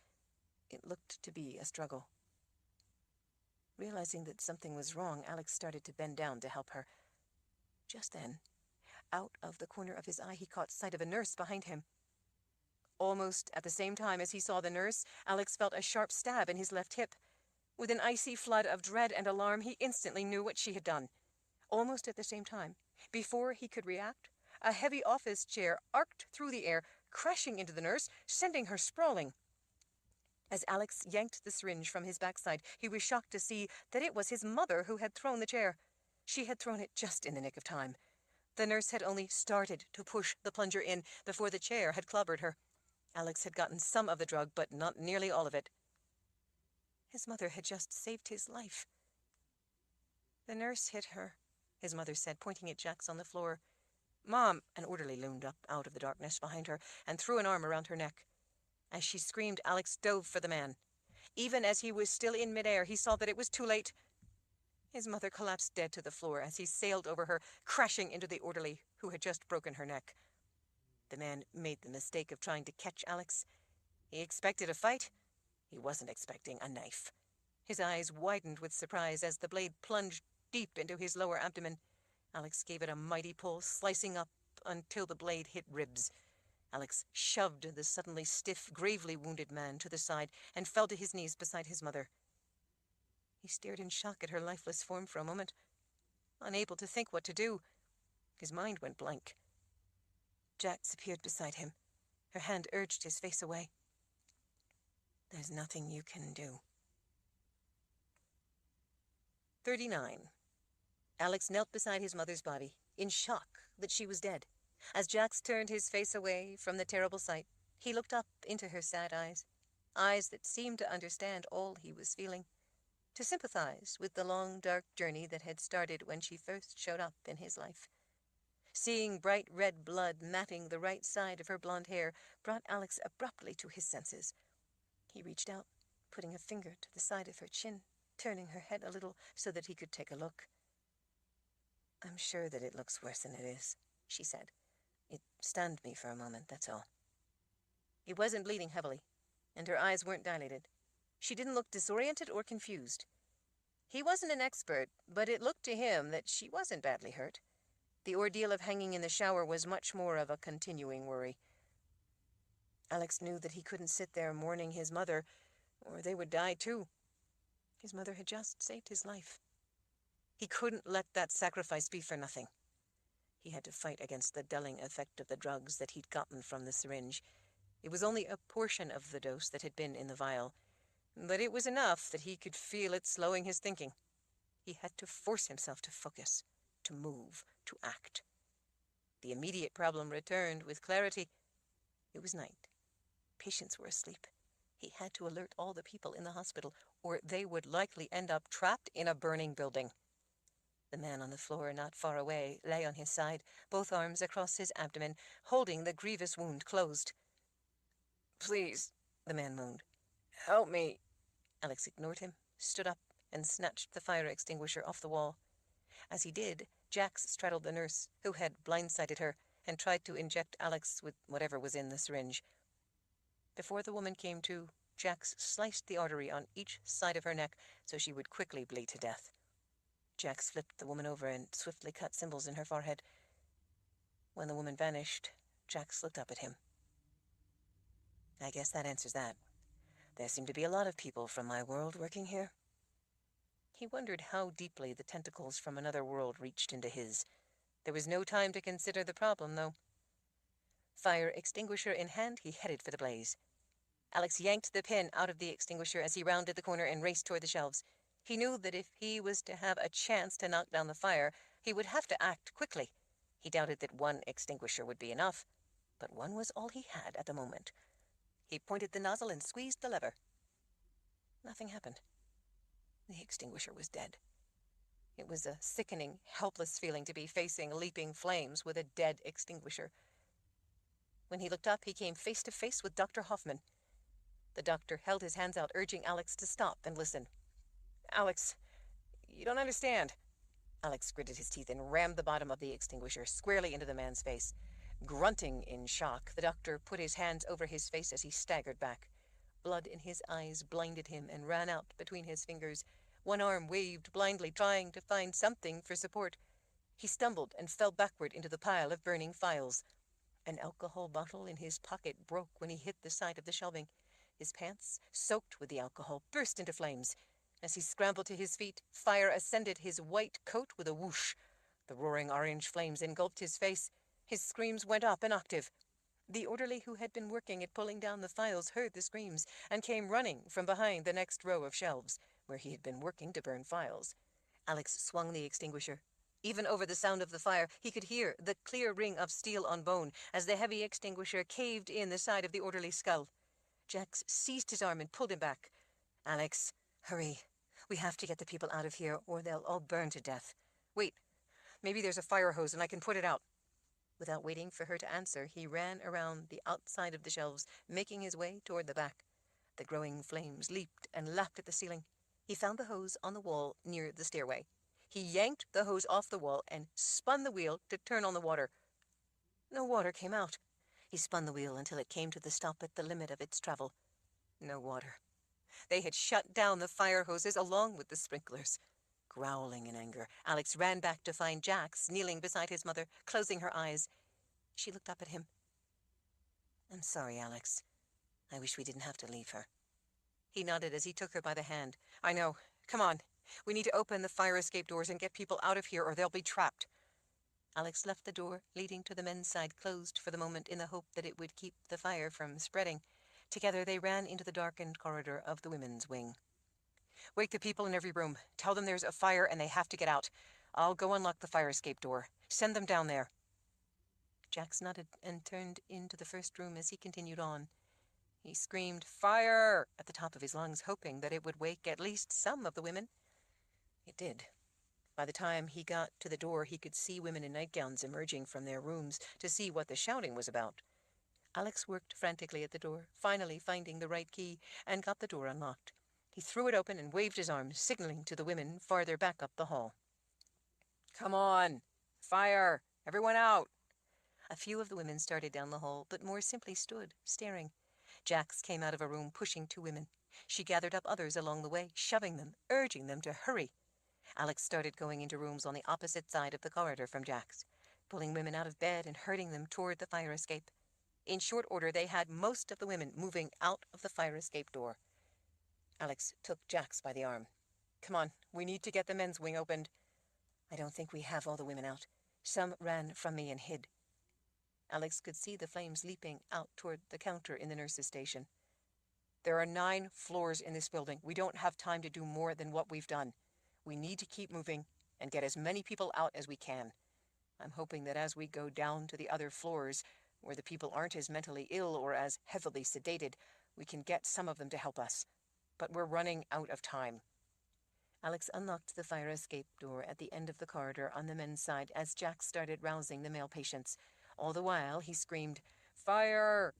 It looked to be a struggle. Realizing that something was wrong, Alex started to bend down to help her. Just then, out of the corner of his eye, he caught sight of a nurse behind him. Almost at the same time as he saw the nurse, Alex felt a sharp stab in his left hip. With an icy flood of dread and alarm, he instantly knew what she had done. Almost at the same time, before he could react, a heavy office chair arced through the air, crashing into the nurse, sending her sprawling. As Alex yanked the syringe from his backside, he was shocked to see that it was his mother who had thrown the chair. She had thrown it just in the nick of time. The nurse had only started to push the plunger in before the chair had clobbered her. Alex had gotten some of the drug, but not nearly all of it. His mother had just saved his life. "The nurse hit her," his mother said, pointing at Jax on the floor. "Mom!" An orderly loomed up out of the darkness behind her and threw an arm around her neck. As she screamed, Alex dove for the man. Even as he was still in midair, he saw that it was too late. His mother collapsed dead to the floor as he sailed over her, crashing into the orderly who had just broken her neck. The man made the mistake of trying to catch Alex. He expected a fight. He wasn't expecting a knife. His eyes widened with surprise as the blade plunged deep into his lower abdomen. Alex gave it a mighty pull, slicing up until the blade hit ribs. Alex shoved the suddenly stiff, gravely wounded man to the side and fell to his knees beside his mother. He stared in shock at her lifeless form for a moment, unable to think what to do. His mind went blank. Jax appeared beside him. Her hand urged his face away. "There's nothing you can do." 39. Alex knelt beside his mother's body, in shock that she was dead. As Jax turned his face away from the terrible sight, he looked up into her sad eyes, eyes that seemed to understand all he was feeling, to sympathize with the long, dark journey that had started when she first showed up in his life. Seeing bright red blood matting the right side of her blonde hair brought Alex abruptly to his senses. He reached out, putting a finger to the side of her chin, turning her head a little so that he could take a look. "I'm sure that it looks worse than it is," she said. "It stunned me for a moment, that's all." He wasn't bleeding heavily, and her eyes weren't dilated. She didn't look disoriented or confused. He wasn't an expert, but it looked to him that she wasn't badly hurt. The ordeal of hanging in the shower was much more of a continuing worry. Alex knew that he couldn't sit there mourning his mother, or they would die too. His mother had just saved his life. He couldn't let that sacrifice be for nothing. He had to fight against the dulling effect of the drugs that he'd gotten from the syringe. It was only a portion of the dose that had been in the vial, but it was enough that he could feel it slowing his thinking. He had to force himself to focus, to move, to act. The immediate problem returned with clarity. It was night. Patients were asleep. He had to alert all the people in the hospital, or they would likely end up trapped in a burning building. The man on the floor not far away lay on his side, both arms across his abdomen, holding the grievous wound closed. "Please," the man moaned. "Help me." Alex ignored him, stood up, and snatched the fire extinguisher off the wall. As he did, Jax straddled the nurse, who had blindsided her, and tried to inject Alex with whatever was in the syringe. Before the woman came to, Jax sliced the artery on each side of her neck so she would quickly bleed to death. Jax flipped the woman over and swiftly cut symbols in her forehead. When the woman vanished, Jax looked up at him. "I guess that answers that. There seem to be a lot of people from my world working here." He wondered how deeply the tentacles from another world reached into his. There was no time to consider the problem, though. Fire extinguisher in hand, he headed for the blaze. Alex yanked the pin out of the extinguisher as he rounded the corner and raced toward the shelves. He knew that if he was to have a chance to knock down the fire, he would have to act quickly. He doubted that one extinguisher would be enough, but one was all he had at the moment. He pointed the nozzle and squeezed the lever. Nothing happened. The extinguisher was dead. It was a sickening, helpless feeling to be facing leaping flames with a dead extinguisher. When he looked up, he came face to face with Dr. Hoffman. The doctor held his hands out, urging Alex to stop and listen. "Alex, you don't understand." Alex gritted his teeth and rammed the bottom of the extinguisher squarely into the man's face. Grunting in shock, the doctor put his hands over his face as he staggered back. Blood in his eyes blinded him and ran out between his fingers. One arm waved blindly, trying to find something for support. He stumbled and fell backward into the pile of burning files. An alcohol bottle in his pocket broke when he hit the side of the shelving. His pants, soaked with the alcohol, burst into flames. As he scrambled to his feet, fire ascended his white coat with a whoosh. The roaring orange flames engulfed his face. His screams went up an octave. The orderly who had been working at pulling down the files heard the screams and came running from behind the next row of shelves, where he had been working to burn files. Alex swung the extinguisher. Even over the sound of the fire, he could hear the clear ring of steel on bone as the heavy extinguisher caved in the side of the orderly's skull. Jax seized his arm and pulled him back. "Alex, hurry. We have to get the people out of here, or they'll all burn to death. Wait, maybe there's a fire hose and I can put it out." Without waiting for her to answer, he ran around the outside of the shelves, making his way toward the back. The growing flames leaped and lapped at the ceiling. He found the hose on the wall near the stairway. He yanked the hose off the wall and spun the wheel to turn on the water. No water came out. He spun the wheel until it came to the stop at the limit of its travel. No water. They had shut down the fire hoses along with the sprinklers. Growling in anger, Alex ran back to find Jax kneeling beside his mother, closing her eyes. She looked up at him. "I'm sorry, Alex. I wish we didn't have to leave her." He nodded as he took her by the hand. "I know. Come on. We need to open the fire escape doors and get people out of here or they'll be trapped." Alex left the door leading to the men's side closed for the moment in the hope that it would keep the fire from spreading. Together they ran into the darkened corridor of the women's wing. "Wake the people in every room. Tell them there's a fire and they have to get out. I'll go unlock the fire escape door. Send them down there." Jax nodded and turned into the first room as he continued on. He screamed "Fire!" at the top of his lungs, hoping that it would wake at least some of the women. It did. By the time he got to the door, he could see women in nightgowns emerging from their rooms to see what the shouting was about. Alex worked frantically at the door, finally finding the right key, and got the door unlocked. He threw it open and waved his arms, signaling to the women farther back up the hall. "Come on! Fire! Everyone out!" A few of the women started down the hall, but more simply stood, staring. Jax came out of a room pushing two women. She gathered up others along the way, shoving them, urging them to hurry. Alex started going into rooms on the opposite side of the corridor from Jax, pulling women out of bed and herding them toward the fire escape. In short order, they had most of the women moving out of the fire escape door. Alex took Jax by the arm. "Come on, we need to get the men's wing opened." "I don't think we have all the women out. Some ran from me and hid." Alex could see the flames leaping out toward the counter in the nurse's station. "There are 9 floors in this building. We don't have time to do more than what we've done. We need to keep moving and get as many people out as we can. I'm hoping that as we go down to the other floors, where the people aren't as mentally ill or as heavily sedated, we can get some of them to help us. But we're running out of time." Alex unlocked the fire escape door at the end of the corridor on the men's side as Jack started rousing the male patients. All the while, he screamed, "Fire!"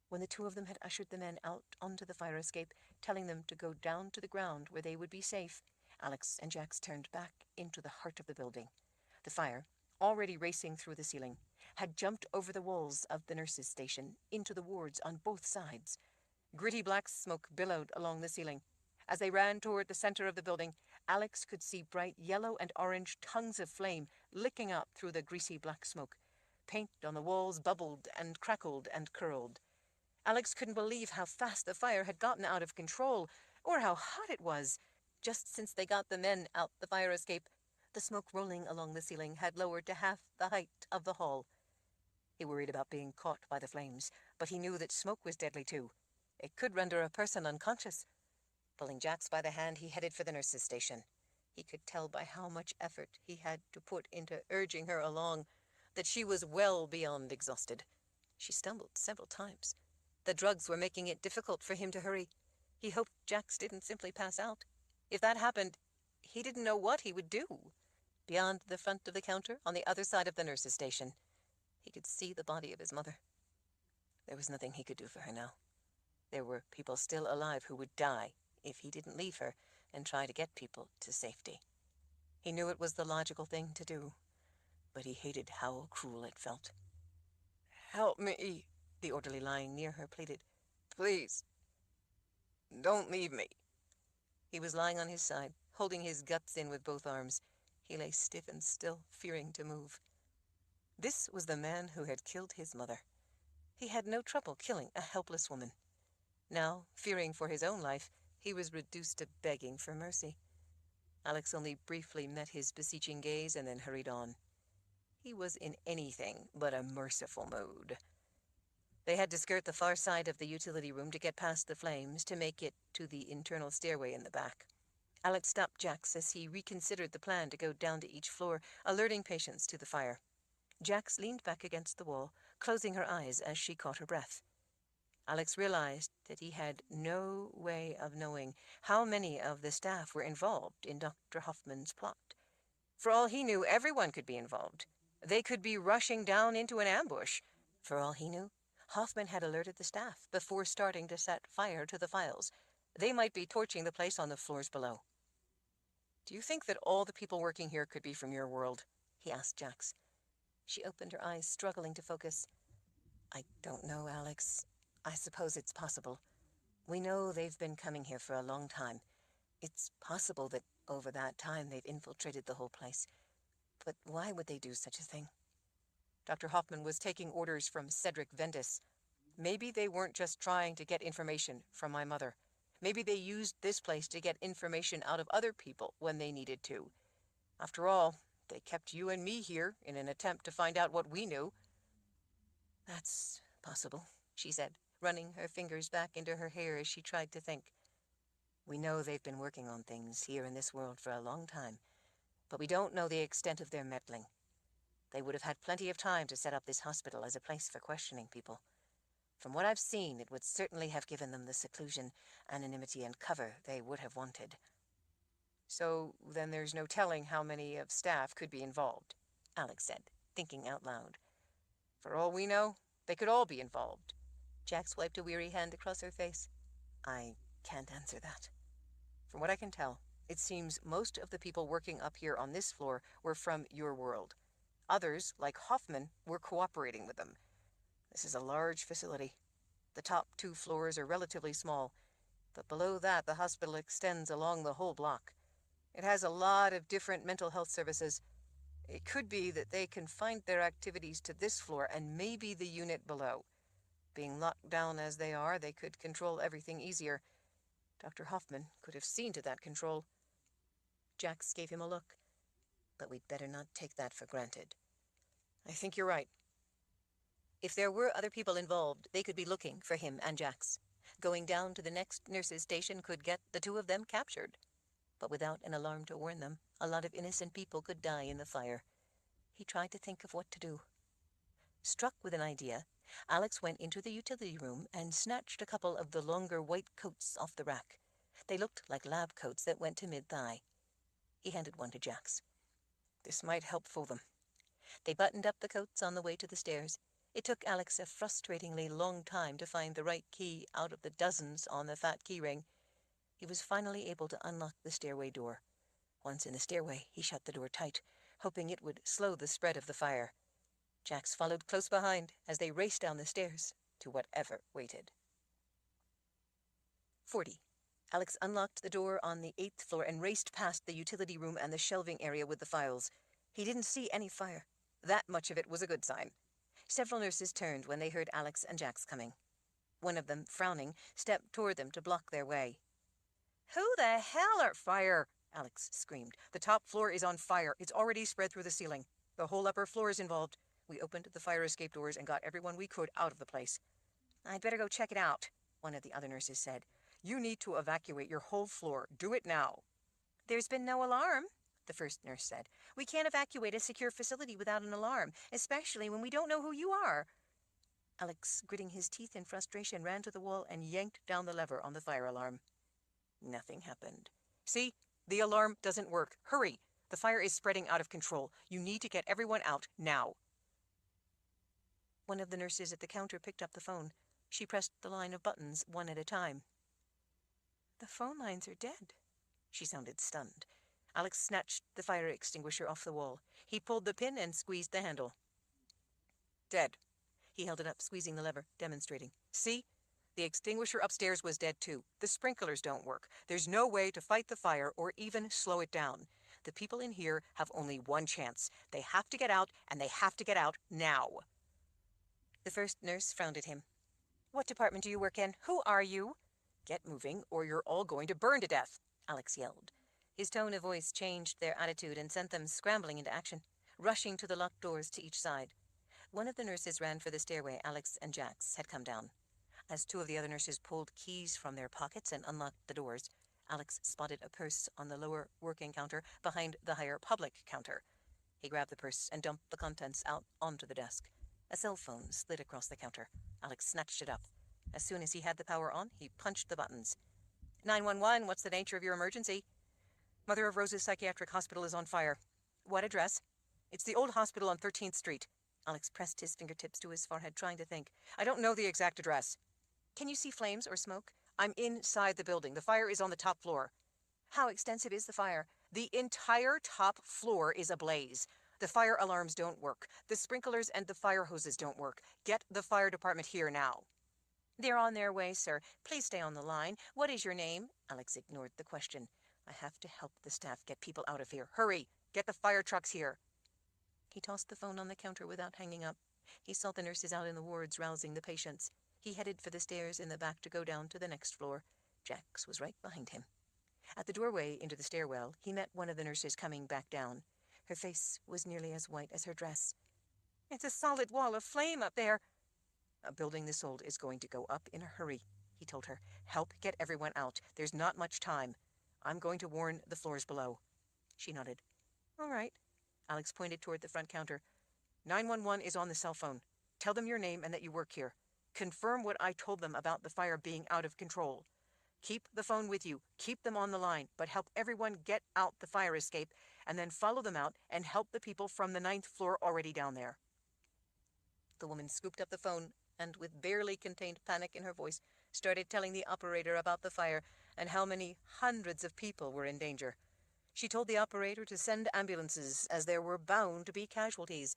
When the two of them had ushered the men out onto the fire escape, telling them to go down to the ground where they would be safe, Alex and Jax turned back into the heart of the building. The fire, already racing through the ceiling, had jumped over the walls of the nurses' station into the wards on both sides. Gritty black smoke billowed along the ceiling. As they ran toward the center of the building, Alex could see bright yellow and orange tongues of flame licking up through the greasy black smoke. Paint on the walls bubbled and crackled and curled. Alex couldn't believe how fast the fire had gotten out of control, or how hot it was. Just since they got the men out the fire escape, the smoke rolling along the ceiling had lowered to half the height of the hall. He worried about being caught by the flames, but he knew that smoke was deadly too. It could render a person unconscious. Pulling Jax by the hand, he headed for the nurse's station. He could tell by how much effort he had to put into urging her along that she was well beyond exhausted. She stumbled several times. The drugs were making it difficult for him to hurry. He hoped Jax didn't simply pass out. If that happened, he didn't know what he would do. Beyond the front of the counter, on the other side of the nurse's station, he could see the body of his mother. There was nothing he could do for her now. There were people still alive who would die if he didn't leave her and try to get people to safety. He knew it was the logical thing to do, but he hated how cruel it felt. "Help me," the orderly lying near her pleaded. "Please, don't leave me." He was lying on his side, holding his guts in with both arms. He lay stiff and still, fearing to move. This was the man who had killed his mother. He had no trouble killing a helpless woman. Now, fearing for his own life, he was reduced to begging for mercy. Alex only briefly met his beseeching gaze and then hurried on. He was in anything but a merciful mood. They had to skirt the far side of the utility room to get past the flames to make it to the internal stairway in the back. Alex stopped Jax as he reconsidered the plan to go down to each floor, alerting patients to the fire. Jax leaned back against the wall, closing her eyes as she caught her breath. Alex realized that he had no way of knowing how many of the staff were involved in Dr. Hoffman's plot. For all he knew, everyone could be involved. They could be rushing down into an ambush. For all he knew, Hoffman had alerted the staff before starting to set fire to the files. They might be torching the place on the floors below. "Do you think that all the people working here could be from your world?" he asked Jax. She opened her eyes, struggling to focus. "I don't know, Alex. I suppose it's possible. We know they've been coming here for a long time. It's possible that over that time they've infiltrated the whole place. But why would they do such a thing?" Dr. Hoffman was taking orders from Cedric Vendis. Maybe they weren't just trying to get information from my mother. Maybe they used this place to get information out of other people when they needed to. After all, they kept you and me here in an attempt to find out what we knew. "That's possible," she said, running her fingers back into her hair as she tried to think. "We know they've been working on things here in this world for a long time, but we don't know the extent of their meddling. They would have had plenty of time to set up this hospital as a place for questioning people. From what I've seen, it would certainly have given them the seclusion, anonymity, and cover they would have wanted." So then there's no telling how many of staff could be involved, Alex said, thinking out loud. For all we know, they could all be involved. Jax wiped a weary hand across her face. I can't answer that. From what I can tell, it seems most of the people working up here on this floor were from your world. Others, like Hoffman, were cooperating with them. This is a large facility. The top 2 floors are relatively small, but below that the hospital extends along the whole block. It has a lot of different mental health services. It could be that they confined their activities to this floor and maybe the unit below. Being locked down as they are, they could control everything easier. Dr. Hoffman could have seen to that control. Jax gave him a look. But we'd better not take that for granted. I think you're right. If there were other people involved, they could be looking for him and Jax. Going down to the next nurse's station could get the 2 of them captured. But without an alarm to warn them, a lot of innocent people could die in the fire. He tried to think of what to do. Struck with an idea, Alex went into the utility room and snatched a couple of the longer white coats off the rack. They looked like lab coats that went to mid-thigh. He handed one to Jax. This might help fool them. They buttoned up the coats on the way to the stairs. It took Alex a frustratingly long time to find the right key out of the dozens on the fat keyring. He was finally able to unlock the stairway door. Once in the stairway, he shut the door tight, hoping it would slow the spread of the fire. Jax followed close behind as they raced down the stairs to whatever waited. 40. Alex unlocked the door on the 8th floor and raced past the utility room and the shelving area with the files. He didn't see any fire. That much of it was a good sign. Several nurses turned when they heard Alex and Jax coming. One of them, frowning, stepped toward them to block their way. "Who the hell are fire?" Alex screamed. "The top floor is on fire. It's already spread through the ceiling. The whole upper floor is involved. We opened the fire escape doors and got everyone we could out of the place." "I'd better go check it out," one of the other nurses said. "You need to evacuate your whole floor. Do it now." "There's been no alarm," the first nurse said. "We can't evacuate a secure facility without an alarm, especially when we don't know who you are." Alex, gritting his teeth in frustration, ran to the wall and yanked down the lever on the fire alarm. Nothing happened. "See? The alarm doesn't work. Hurry! The fire is spreading out of control. You need to get everyone out now." One of the nurses at the counter picked up the phone. She pressed the line of buttons one at a time. "The phone lines are dead." She sounded stunned. Alex snatched the fire extinguisher off the wall. He pulled the pin and squeezed the handle. "Dead." He held it up, squeezing the lever, demonstrating. "See? The extinguisher upstairs was dead too. The sprinklers don't work. There's no way to fight the fire or even slow it down. The people in here have only one chance. They have to get out, and they have to get out now." The first nurse frowned at him. "What department do you work in? Who are you?" "Get moving, or you're all going to burn to death," Alex yelled. His tone of voice changed their attitude and sent them scrambling into action, rushing to the locked doors to each side. One of the nurses ran for the stairway Alex and Jax had come down. As 2 of the other nurses pulled keys from their pockets and unlocked the doors, Alex spotted a purse on the lower working counter behind the higher public counter. He grabbed the purse and dumped the contents out onto the desk. A cell phone slid across the counter. Alex snatched it up. As soon as he had the power on, he punched the buttons. 911, what's the nature of your emergency? "Mother of Rose's Psychiatric Hospital is on fire." "What address?" "It's the old hospital on 13th Street. Alex pressed his fingertips to his forehead, trying to think. "I don't know the exact address." "Can you see flames or smoke?" "I'm inside the building. The fire is on the top floor." "How extensive is the fire?" "The entire top floor is ablaze. The fire alarms don't work. The sprinklers and the fire hoses don't work. Get the fire department here now." "They're on their way, sir. Please stay on the line. What is your name?" Alex ignored the question. "I have to help the staff get people out of here. Hurry! Get the fire trucks here." He tossed the phone on the counter without hanging up. He saw the nurses out in the wards rousing the patients. He headed for the stairs in the back to go down to the next floor. Jax was right behind him. At the doorway into the stairwell, he met one of the nurses coming back down. Her face was nearly as white as her dress. "It's a solid wall of flame up there." "A building this old is going to go up in a hurry," he told her. "Help get everyone out. There's not much time. I'm going to warn the floors below." She nodded. "All right." Alex pointed toward the front counter. 911 is on the cell phone. Tell them your name and that you work here. Confirm what I told them about the fire being out of control." Keep the phone with you. Keep them on the line, but help everyone get out the fire escape, and then follow them out and help the people from the 9th floor already down there." The woman scooped up the phone and, with barely contained panic in her voice, started telling the operator about the fire and how many hundreds of people were in danger. She told the operator to send ambulances, as there were bound to be casualties.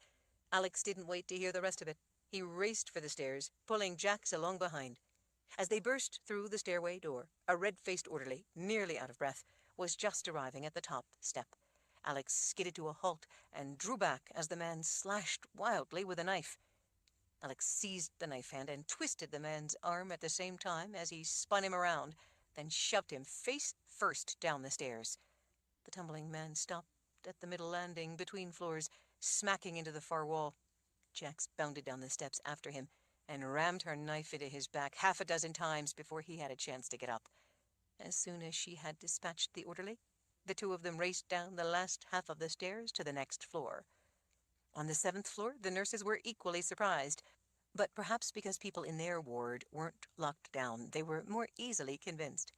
Alex didn't wait to hear the rest of it. He raced for the stairs, pulling Jax along behind. As they burst through the stairway door, a red-faced orderly, nearly out of breath, was just arriving at the top step. Alex skidded to a halt and drew back as the man slashed wildly with a knife. Alex seized the knife hand and twisted the man's arm at the same time as he spun him around, then shoved him face first down the stairs. The tumbling man stopped at the middle landing between floors, smacking into the far wall. Jax bounded down the steps after him and rammed her knife into his back half a dozen times before he had a chance to get up. As soon as she had dispatched the orderly, the two of them raced down the last half of the stairs to the next floor. On the 7th floor, the nurses were equally surprised, but perhaps because people in their ward weren't locked down, they were more easily convinced.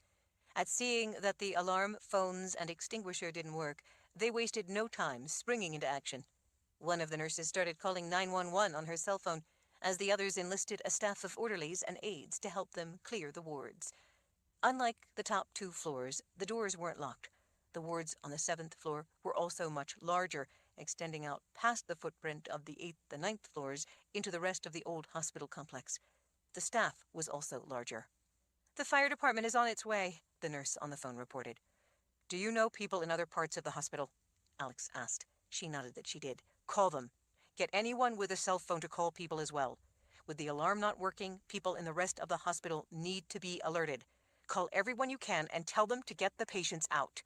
At seeing that the alarm, phones, and extinguisher didn't work, they wasted no time springing into action. One of the nurses started calling 911 on her cell phone, as the others enlisted a staff of orderlies and aides to help them clear the wards. Unlike the top 2 floors, the doors weren't locked. The wards on the 7th floor were also much larger, extending out past the footprint of the 8th and 9th floors into the rest of the old hospital complex. The staff was also larger. "The fire department is on its way," the nurse on the phone reported. "Do you know people in other parts of the hospital?" Alex asked. She nodded that she did. "Call them. Get anyone with a cell phone to call people as well. With the alarm not working, people in the rest of the hospital need to be alerted. Call everyone you can and tell them to get the patients out."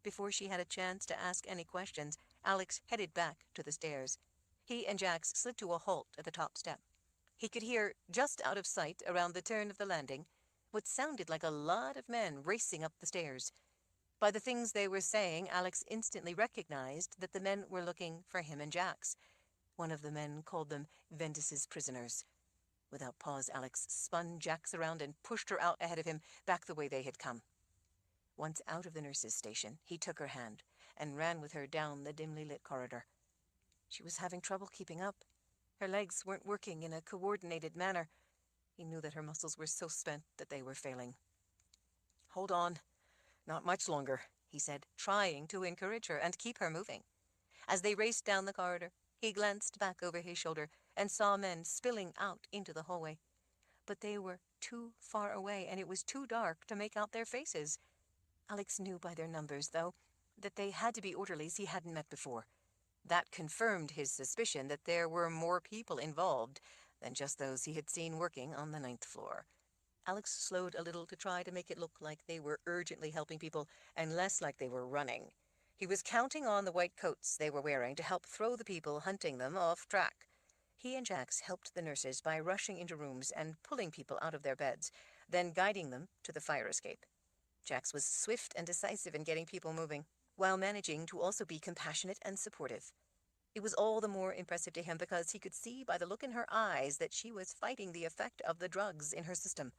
Before she had a chance to ask any questions, Alex headed back to the stairs. He and Jax slid to a halt at the top step. He could hear, just out of sight around the turn of the landing, what sounded like a lot of men racing up the stairs. By the things they were saying, Alex instantly recognized that the men were looking for him and Jax. One of the men called them Ventus's prisoners. Without pause, Alex spun Jax around and pushed her out ahead of him, back the way they had come. Once out of the nurse's station, he took her hand and ran with her down the dimly lit corridor. She was having trouble keeping up. Her legs weren't working in a coordinated manner. He knew that her muscles were so spent that they were failing. "Hold on. Not much longer," he said, trying to encourage her and keep her moving. As they raced down the corridor, he glanced back over his shoulder and saw men spilling out into the hallway. But they were too far away, and it was too dark to make out their faces. Alex knew by their numbers, though, that they had to be orderlies he hadn't met before. That confirmed his suspicion that there were more people involved than just those he had seen working on the 9th floor. Alex slowed a little to try to make it look like they were urgently helping people and less like they were running. He was counting on the white coats they were wearing to help throw the people hunting them off track. He and Jax helped the nurses by rushing into rooms and pulling people out of their beds, then guiding them to the fire escape. Jax was swift and decisive in getting people moving, while managing to also be compassionate and supportive. It was all the more impressive to him because he could see by the look in her eyes that she was fighting the effect of the drugs in her system.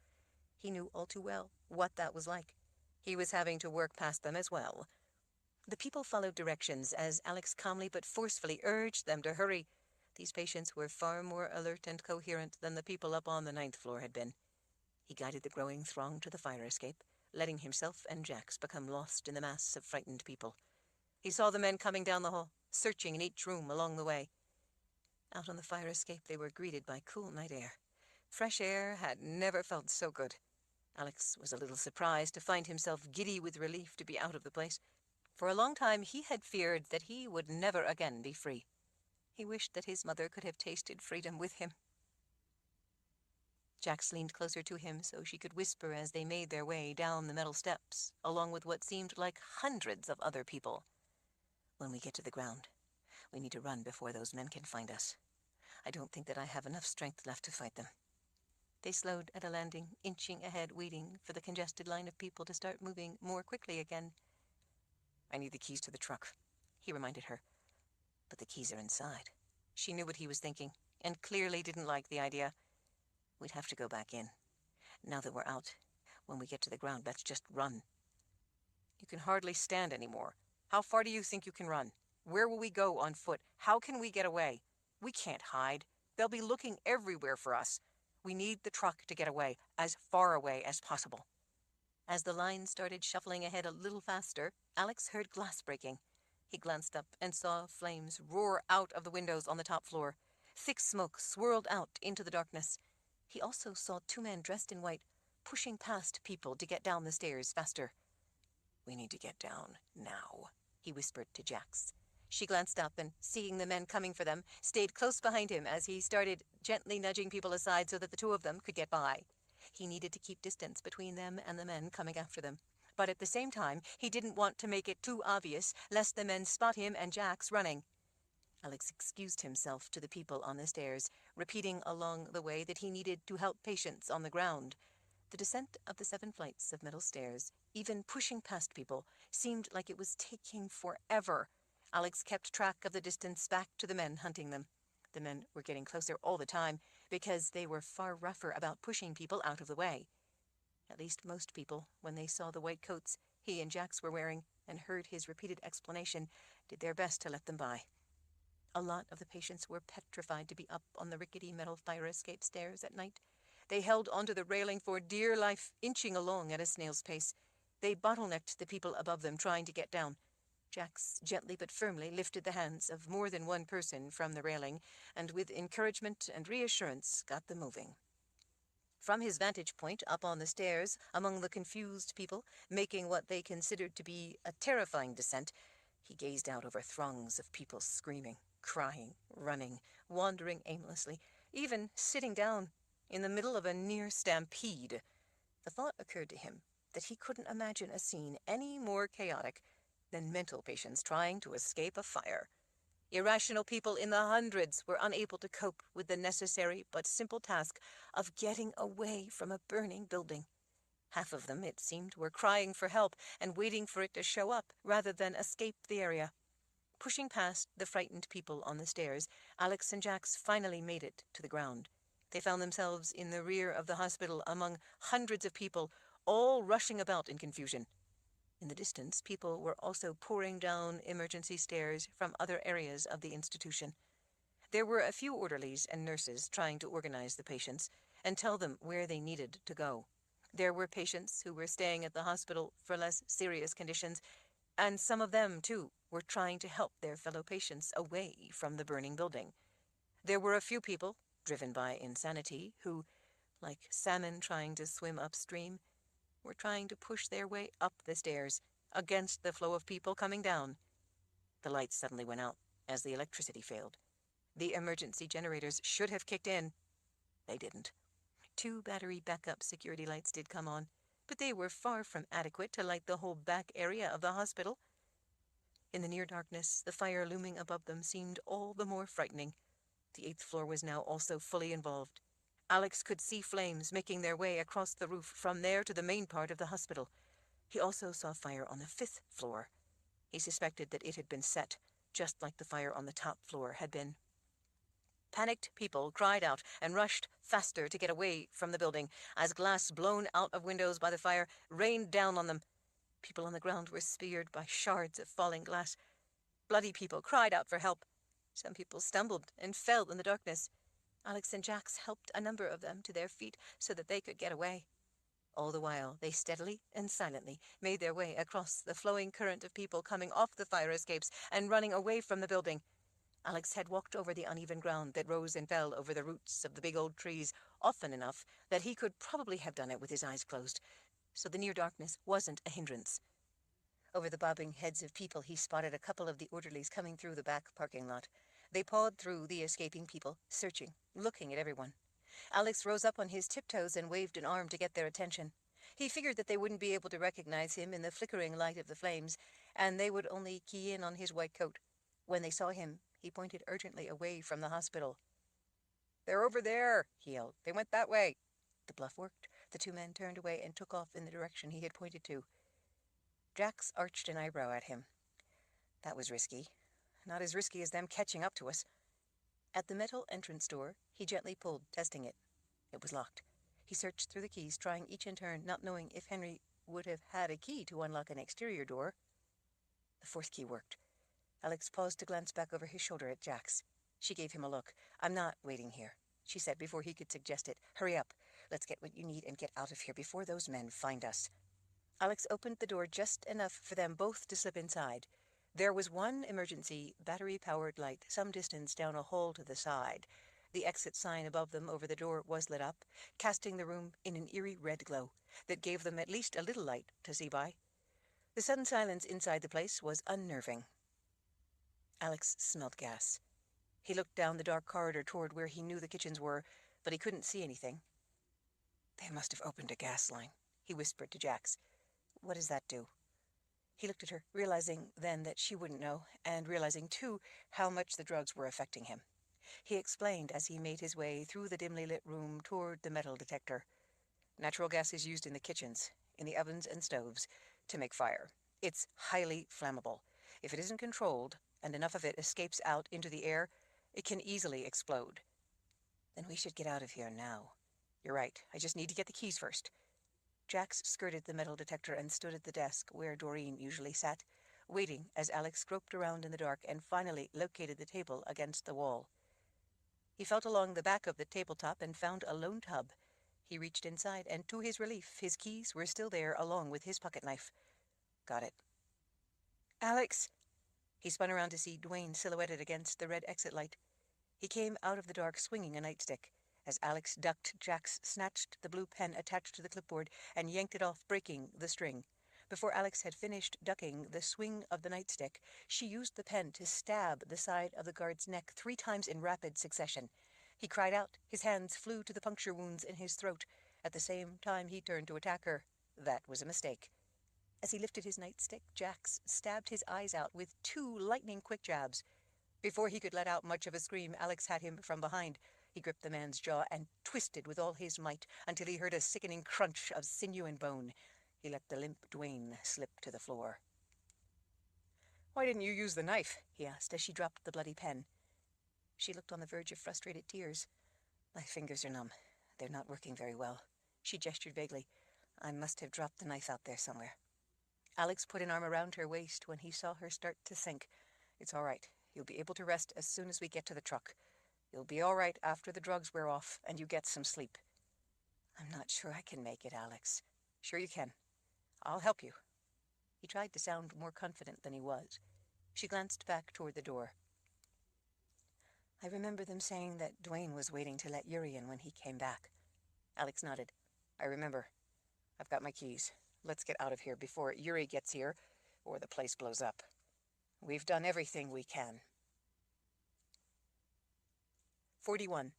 He knew all too well what that was like. He was having to work past them as well. The people followed directions as Alex calmly but forcefully urged them to hurry. These patients were far more alert and coherent than the people up on the 9th floor had been. He guided the growing throng to the fire escape, letting himself and Jax become lost in the mass of frightened people. He saw the men coming down the hall, searching in each room along the way. Out on the fire escape, they were greeted by cool night air. Fresh air had never felt so good. Alex was a little surprised to find himself giddy with relief to be out of the place. For a long time, he had feared that he would never again be free. He wished that his mother could have tasted freedom with him. Jax leaned closer to him so she could whisper as they made their way down the metal steps, along with what seemed like hundreds of other people. "When we get to the ground, we need to run before those men can find us. I don't think that I have enough strength left to fight them." They slowed at a landing, inching ahead, waiting for the congested line of people to start moving more quickly again. "I need the keys to the truck," he reminded her. "But the keys are inside." She knew what he was thinking, and clearly didn't like the idea. "We'd have to go back in. Now that we're out, When we get to the ground, let's just run. You can hardly stand anymore. How far do you think you can run? Where will we go on foot? How can we get away? We can't hide. They'll be looking everywhere for us. We need the truck to get away, as far away as possible. As the line started shuffling ahead a little faster, Alex heard glass breaking. He glanced up and saw flames roar out of the windows on the top floor. Thick smoke swirled out into the darkness. He also saw two men dressed in white pushing past people to get down the stairs faster. We need to get down now, he whispered to Jax. She glanced up and, seeing the men coming for them, stayed close behind him as he started gently nudging people aside so that the two of them could get by. He needed to keep distance between them and the men coming after them. But at the same time, he didn't want to make it too obvious, lest the men spot him and Jax running. Alex excused himself to the people on the stairs, repeating along the way that he needed to help patients on the ground. The descent of the 7 flights of metal stairs, even pushing past people, seemed like it was taking forever. Alex kept track of the distance back to the men hunting them. The men were getting closer all the time because they were far rougher about pushing people out of the way. At least most people, when they saw the white coats he and Jax were wearing and heard his repeated explanation, did their best to let them by. A lot of the patients were petrified to be up on the rickety metal fire escape stairs at night. They held onto the railing for dear life, inching along at a snail's pace. They bottlenecked the people above them trying to get down. Jax gently but firmly lifted the hands of more than one person from the railing, and with encouragement and reassurance got them moving. From his vantage point up on the stairs, among the confused people, making what they considered to be a terrifying descent, he gazed out over throngs of people screaming, crying, running, wandering aimlessly, even sitting down in the middle of a near stampede. The thought occurred to him that he couldn't imagine a scene any more chaotic than mental patients trying to escape a fire. Irrational people in the hundreds were unable to cope with the necessary but simple task of getting away from a burning building. Half of them, it seemed, were crying for help and waiting for it to show up rather than escape the area. Pushing past the frightened people on the stairs, Alex and Jax finally made it to the ground. They found themselves in the rear of the hospital among hundreds of people, all rushing about in confusion. In the distance, people were also pouring down emergency stairs from other areas of the institution. There were a few orderlies and nurses trying to organize the patients and tell them where they needed to go. There were patients who were staying at the hospital for less serious conditions, and some of them, too, were trying to help their fellow patients away from the burning building. There were a few people, driven by insanity, who, like salmon trying to swim upstream, were trying to push their way up the stairs, against the flow of people coming down. The lights suddenly went out as the electricity failed. The emergency generators should have kicked in. They didn't. 2 battery backup security lights did come on, but they were far from adequate to light the whole back area of the hospital. In the near darkness, the fire looming above them seemed all the more frightening. The 8th floor was now also fully involved. Alex could see flames making their way across the roof from there to the main part of the hospital. He also saw fire on the 5th floor. He suspected that it had been set, just like the fire on the top floor had been. Panicked people cried out and rushed faster to get away from the building as glass blown out of windows by the fire rained down on them. People on the ground were speared by shards of falling glass. Bloody people cried out for help. Some people stumbled and fell in the darkness. Alex and Jax helped a number of them to their feet so that they could get away. All the while, they steadily and silently made their way across the flowing current of people coming off the fire escapes and running away from the building. Alex had walked over the uneven ground that rose and fell over the roots of the big old trees often enough that he could probably have done it with his eyes closed, so the near darkness wasn't a hindrance. Over the bobbing heads of people, he spotted a couple of the orderlies coming through the back parking lot. They pawed through the escaping people, searching, looking at everyone. Alex rose up on his tiptoes and waved an arm to get their attention. He figured that they wouldn't be able to recognize him in the flickering light of the flames, and they would only key in on his white coat. When they saw him, he pointed urgently away from the hospital. "They're over there," he yelled. "They went that way." The bluff worked. The 2 men turned away and took off in the direction he had pointed to. Jax arched an eyebrow at him. That was risky. Not as risky as them catching up to us. At the metal entrance door, he gently pulled, testing it. It was locked. He searched through the keys, trying each in turn, not knowing if Henry would have had a key to unlock an exterior door. The fourth key worked. Alex paused to glance back over his shoulder at Jax. She gave him a look. "I'm not waiting here," she said before he could suggest it. "Hurry up. Let's get what you need and get out of here before those men find us." Alex opened the door just enough for them both to slip inside. There was one emergency battery-powered light some distance down a hall to the side. The exit sign above them over the door was lit up, casting the room in an eerie red glow that gave them at least a little light to see by. The sudden silence inside the place was unnerving. Alex smelled gas. He looked down the dark corridor toward where he knew the kitchens were, but he couldn't see anything. "They must have opened a gas line," he whispered to Jax. "What does that do?" He looked at her, realizing then that she wouldn't know, and realizing, too, how much the drugs were affecting him. He explained as he made his way through the dimly lit room toward the metal detector. "Natural gas is used in the kitchens, in the ovens and stoves, to make fire. It's highly flammable. If it isn't controlled, and enough of it escapes out into the air, it can easily explode." "Then we should get out of here now." "You're right. I just need to get the keys first." Jax skirted the metal detector and stood at the desk where Doreen usually sat, waiting as Alex groped around in the dark and finally located the table against the wall. He felt along the back of the tabletop and found a lone tub. He reached inside, and to his relief, his keys were still there along with his pocket knife. "Got it." "Alex!" He spun around to see Dwayne silhouetted against the red exit light. He came out of the dark swinging a nightstick. As Alex ducked, Jax snatched the blue pen attached to the clipboard and yanked it off, breaking the string. Before Alex had finished ducking the swing of the nightstick, she used the pen to stab the side of the guard's neck 3 times in rapid succession. He cried out. His hands flew to the puncture wounds in his throat. At the same time he turned to attack her. That was a mistake. As he lifted his nightstick, Jax stabbed his eyes out with 2 lightning-quick jabs. Before he could let out much of a scream, Alex had him from behind. He gripped the man's jaw and twisted with all his might until he heard a sickening crunch of sinew and bone. He let the limp Dwayne slip to the floor. "Why didn't you use the knife?" he asked as she dropped the bloody pen. She looked on the verge of frustrated tears. "My fingers are numb. They're not working very well." She gestured vaguely. "I must have dropped the knife out there somewhere." Alex put an arm around her waist when he saw her start to sink. "It's all right. You'll be able to rest as soon as we get to the truck. You'll be all right after the drugs wear off and you get some sleep." "I'm not sure I can make it, Alex." "Sure you can. I'll help you." He tried to sound more confident than he was. She glanced back toward the door. "I remember them saying that Dwayne was waiting to let Yuri in when he came back." Alex nodded. "I remember. I've got my keys. Let's get out of here before Yuri gets here or the place blows up. We've done everything we can." 41.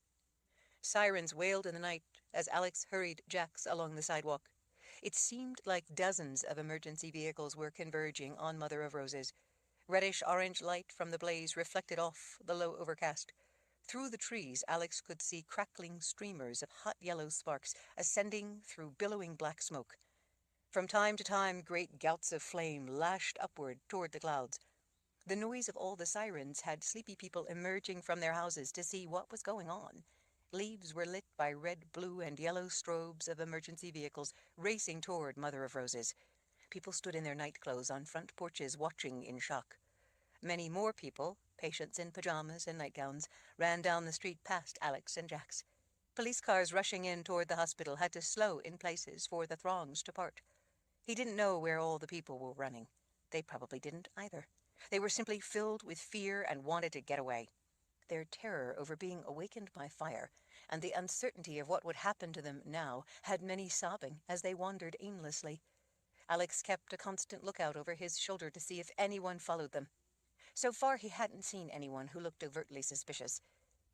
Sirens wailed in the night as Alex hurried Jax along the sidewalk. It seemed like dozens of emergency vehicles were converging on Mother of Roses. Reddish-orange light from the blaze reflected off the low overcast. Through the trees, Alex could see crackling streamers of hot yellow sparks ascending through billowing black smoke. From time to time, great gouts of flame lashed upward toward the clouds. The noise of all the sirens had sleepy people emerging from their houses to see what was going on. Leaves were lit by red, blue, and yellow strobes of emergency vehicles racing toward Mother of Roses. People stood in their nightclothes on front porches watching in shock. Many more people, patients in pajamas and nightgowns, ran down the street past Alex and Jax. Police cars rushing in toward the hospital had to slow in places for the throngs to part. He didn't know where all the people were running. They probably didn't either. They were simply filled with fear and wanted to get away. Their terror over being awakened by fire and the uncertainty of what would happen to them now had many sobbing as they wandered aimlessly. Alex kept a constant lookout over his shoulder to see if anyone followed them. So far he hadn't seen anyone who looked overtly suspicious.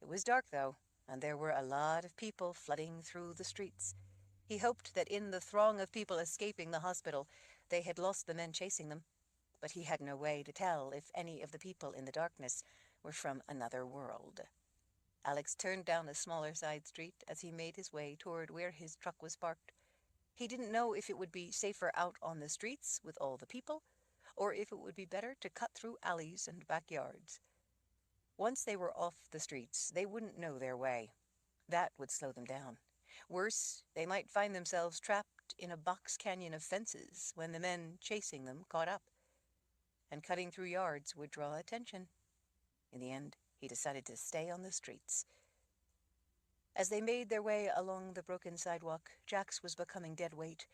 It was dark, though, and there were a lot of people flooding through the streets. He hoped that in the throng of people escaping the hospital, they had lost the men chasing them. But he had no way to tell if any of the people in the darkness were from another world. Alex turned down a smaller side street as he made his way toward where his truck was parked. He didn't know if it would be safer out on the streets with all the people, or if it would be better to cut through alleys and backyards. Once they were off the streets, they wouldn't know their way. That would slow them down. Worse, they might find themselves trapped in a box canyon of fences when the men chasing them caught up, and cutting through yards would draw attention. In the end, he decided to stay on the streets. As they made their way along the broken sidewalk, Jax was becoming dead weight.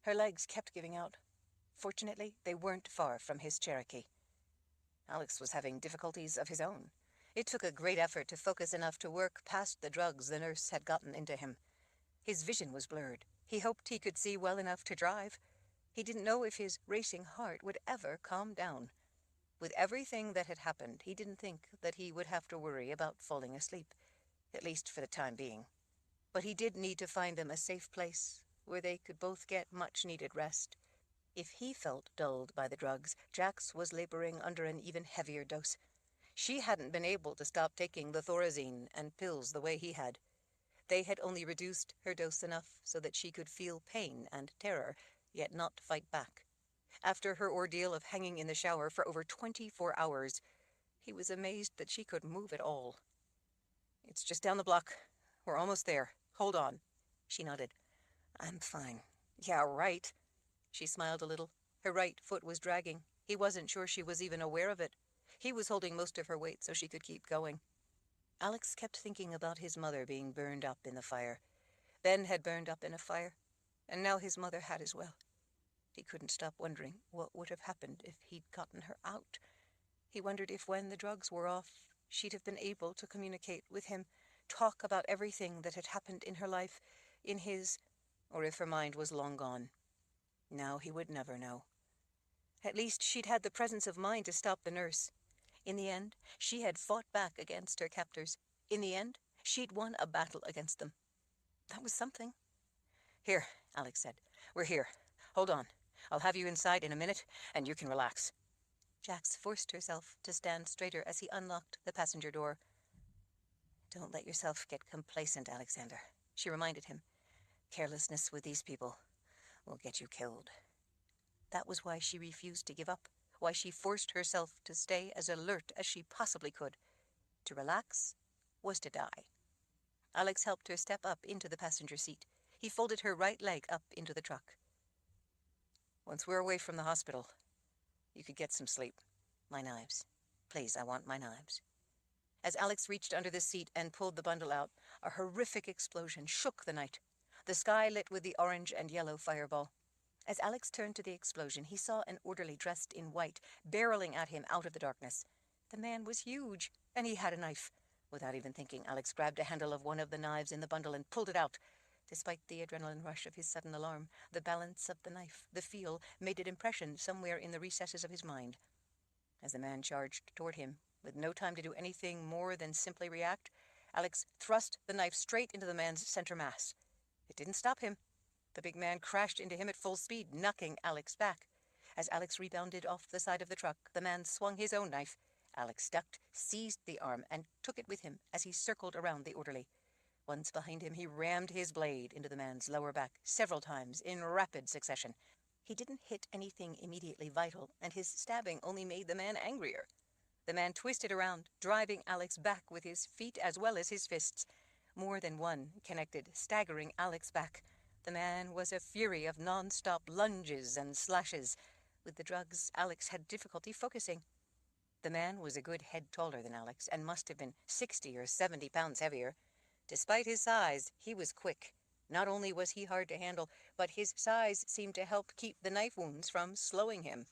Her legs kept giving out. Fortunately, they weren't far from his Cherokee. Alex was having difficulties of his own. It took a great effort to focus enough to work past the drugs the nurse had gotten into him. His vision was blurred. He hoped he could see well enough to drive. He didn't know if his racing heart would ever calm down. With everything that had happened, he didn't think that he would have to worry about falling asleep, at least for the time being. But he did need to find them a safe place where they could both get much-needed rest. If he felt dulled by the drugs, Jax was laboring under an even heavier dose. She hadn't been able to stop taking the Thorazine and pills the way he had. They had only reduced her dose enough so that she could feel pain and terror, yet not fight back. After her ordeal of hanging in the shower for over 24 hours, he was amazed that she could move at all. "It's just down the block. We're almost there. Hold on." She nodded. "I'm fine." "Yeah, right." She smiled a little. Her right foot was dragging. He wasn't sure she was even aware of it. He was holding most of her weight so she could keep going. Alex kept thinking about his mother being burned up in the fire. Ben had burned up in a fire, and now his mother had as well. He couldn't stop wondering what would have happened if he'd gotten her out. He wondered if when the drugs were off, she'd have been able to communicate with him, talk about everything that had happened in her life, in his, or if her mind was long gone. Now he would never know. At least she'd had the presence of mind to stop the nurse. In the end, she had fought back against her captors. In the end, she'd won a battle against them. That was something. "Here," Alex said. "We're here. Hold on. I'll have you inside in a minute, and you can relax." Jax forced herself to stand straighter as he unlocked the passenger door. "Don't let yourself get complacent, Alexander," she reminded him. "Carelessness with these people will get you killed." That was why she refused to give up, why she forced herself to stay as alert as she possibly could. To relax was to die. Alex helped her step up into the passenger seat. He folded her right leg up into the truck. "Once we're away from the hospital, you could get some sleep. My knives. Please, I want my knives." As Alex reached under the seat and pulled the bundle out, a horrific explosion shook the night. The sky lit with the orange and yellow fireball. As Alex turned to the explosion, he saw an orderly dressed in white, barreling at him out of the darkness. The man was huge, and he had a knife. Without even thinking, Alex grabbed a handle of one of the knives in the bundle and pulled it out. Despite the adrenaline rush of his sudden alarm, the balance of the knife, the feel, made an impression somewhere in the recesses of his mind. As the man charged toward him, with no time to do anything more than simply react, Alex thrust the knife straight into the man's center mass. It didn't stop him. The big man crashed into him at full speed, knocking Alex back. As Alex rebounded off the side of the truck, the man swung his own knife. Alex ducked, seized the arm, and took it with him as he circled around the orderly. Once behind him, he rammed his blade into the man's lower back several times in rapid succession. He didn't hit anything immediately vital, and his stabbing only made the man angrier. The man twisted around, driving Alex back with his feet as well as his fists. More than one connected, staggering Alex back. The man was a fury of non-stop lunges and slashes. With the drugs, Alex had difficulty focusing. The man was a good head taller than Alex and must have been 60 or 70 pounds heavier. Despite his size, he was quick. Not only was he hard to handle, but his size seemed to help keep the knife wounds from slowing him.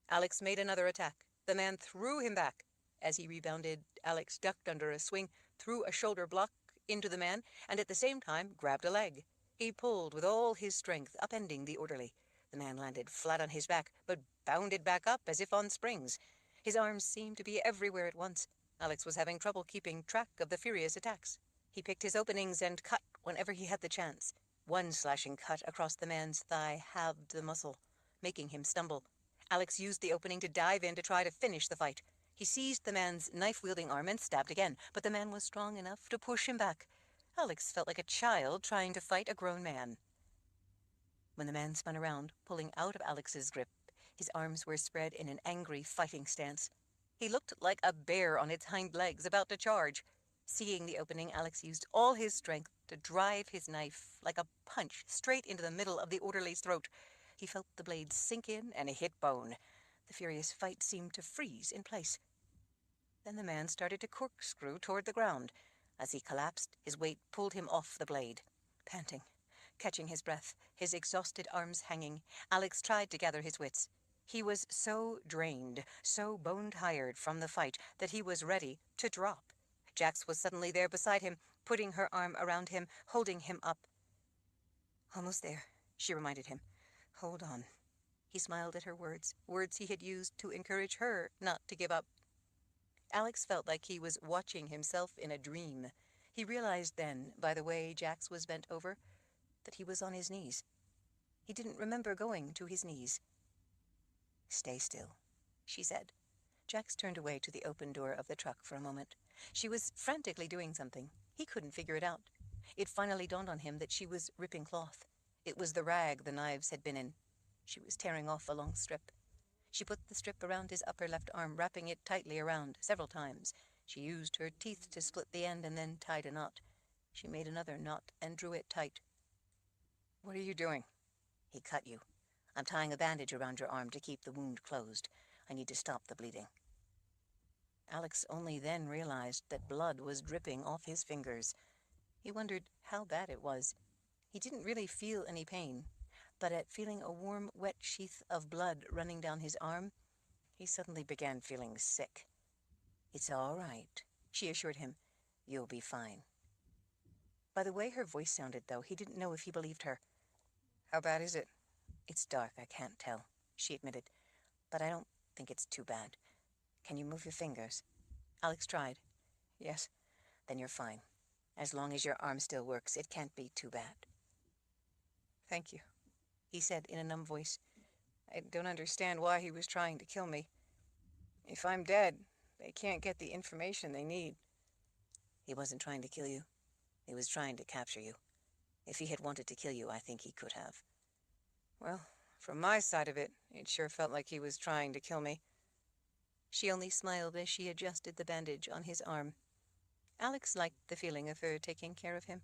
Alex made another attack. The man threw him back. As he rebounded, Alex ducked under a swing, threw a shoulder block into the man, and at the same time grabbed a leg. He pulled with all his strength, upending the orderly. The man landed flat on his back, but bounded back up as if on springs. His arms seemed to be everywhere at once. Alex was having trouble keeping track of the furious attacks. He picked his openings and cut whenever he had the chance. One slashing cut across the man's thigh halved the muscle, making him stumble. Alex used the opening to dive in to try to finish the fight. He seized the man's knife-wielding arm and stabbed again, but the man was strong enough to push him back. Alex felt like a child trying to fight a grown man. When the man spun around, pulling out of Alex's grip, his arms were spread in an angry fighting stance. He looked like a bear on its hind legs about to charge. Seeing the opening, Alex used all his strength to drive his knife like a punch straight into the middle of the orderly's throat. He felt the blade sink in and hit bone. The furious fight seemed to freeze in place. Then the man started to corkscrew toward the ground. As he collapsed, his weight pulled him off the blade. Panting, catching his breath, his exhausted arms hanging, Alex tried to gather his wits. He was so drained, so bone-tired from the fight, that he was ready to drop. Jax was suddenly there beside him, putting her arm around him, holding him up. "Almost there," she reminded him. "Hold on." He smiled at her words, words he had used to encourage her not to give up. Alex felt like he was watching himself in a dream. He realized then, by the way Jax was bent over, that he was on his knees. He didn't remember going to his knees. "Stay still," she said. Jax turned away to the open door of the truck for a moment. She was frantically doing something. He couldn't figure it out. It finally dawned on him that she was ripping cloth. It was the rag the knives had been in. She was tearing off a long strip. She put the strip around his upper left arm, wrapping it tightly around several times. She used her teeth to split the end and then tied a knot. She made another knot and drew it tight. "What are you doing?" "He cut you. I'm tying a bandage around your arm to keep the wound closed. I need to stop the bleeding." Alex only then realized that blood was dripping off his fingers. He wondered how bad it was. He didn't really feel any pain, but at feeling a warm, wet sheath of blood running down his arm, he suddenly began feeling sick. "It's all right," she assured him. "You'll be fine." By the way her voice sounded, though, he didn't know if he believed her. "How bad is it?" "It's dark, I can't tell," she admitted. "But I don't think it's too bad. Can you move your fingers?" Alex tried. "Yes." "Then you're fine. As long as your arm still works, it can't be too bad." "Thank you," he said in a numb voice. "I don't understand why he was trying to kill me. If I'm dead, they can't get the information they need." "He wasn't trying to kill you. He was trying to capture you. If he had wanted to kill you, I think he could have." "Well, from my side of it, it sure felt like he was trying to kill me." She only smiled as she adjusted the bandage on his arm. Alex liked the feeling of her taking care of him.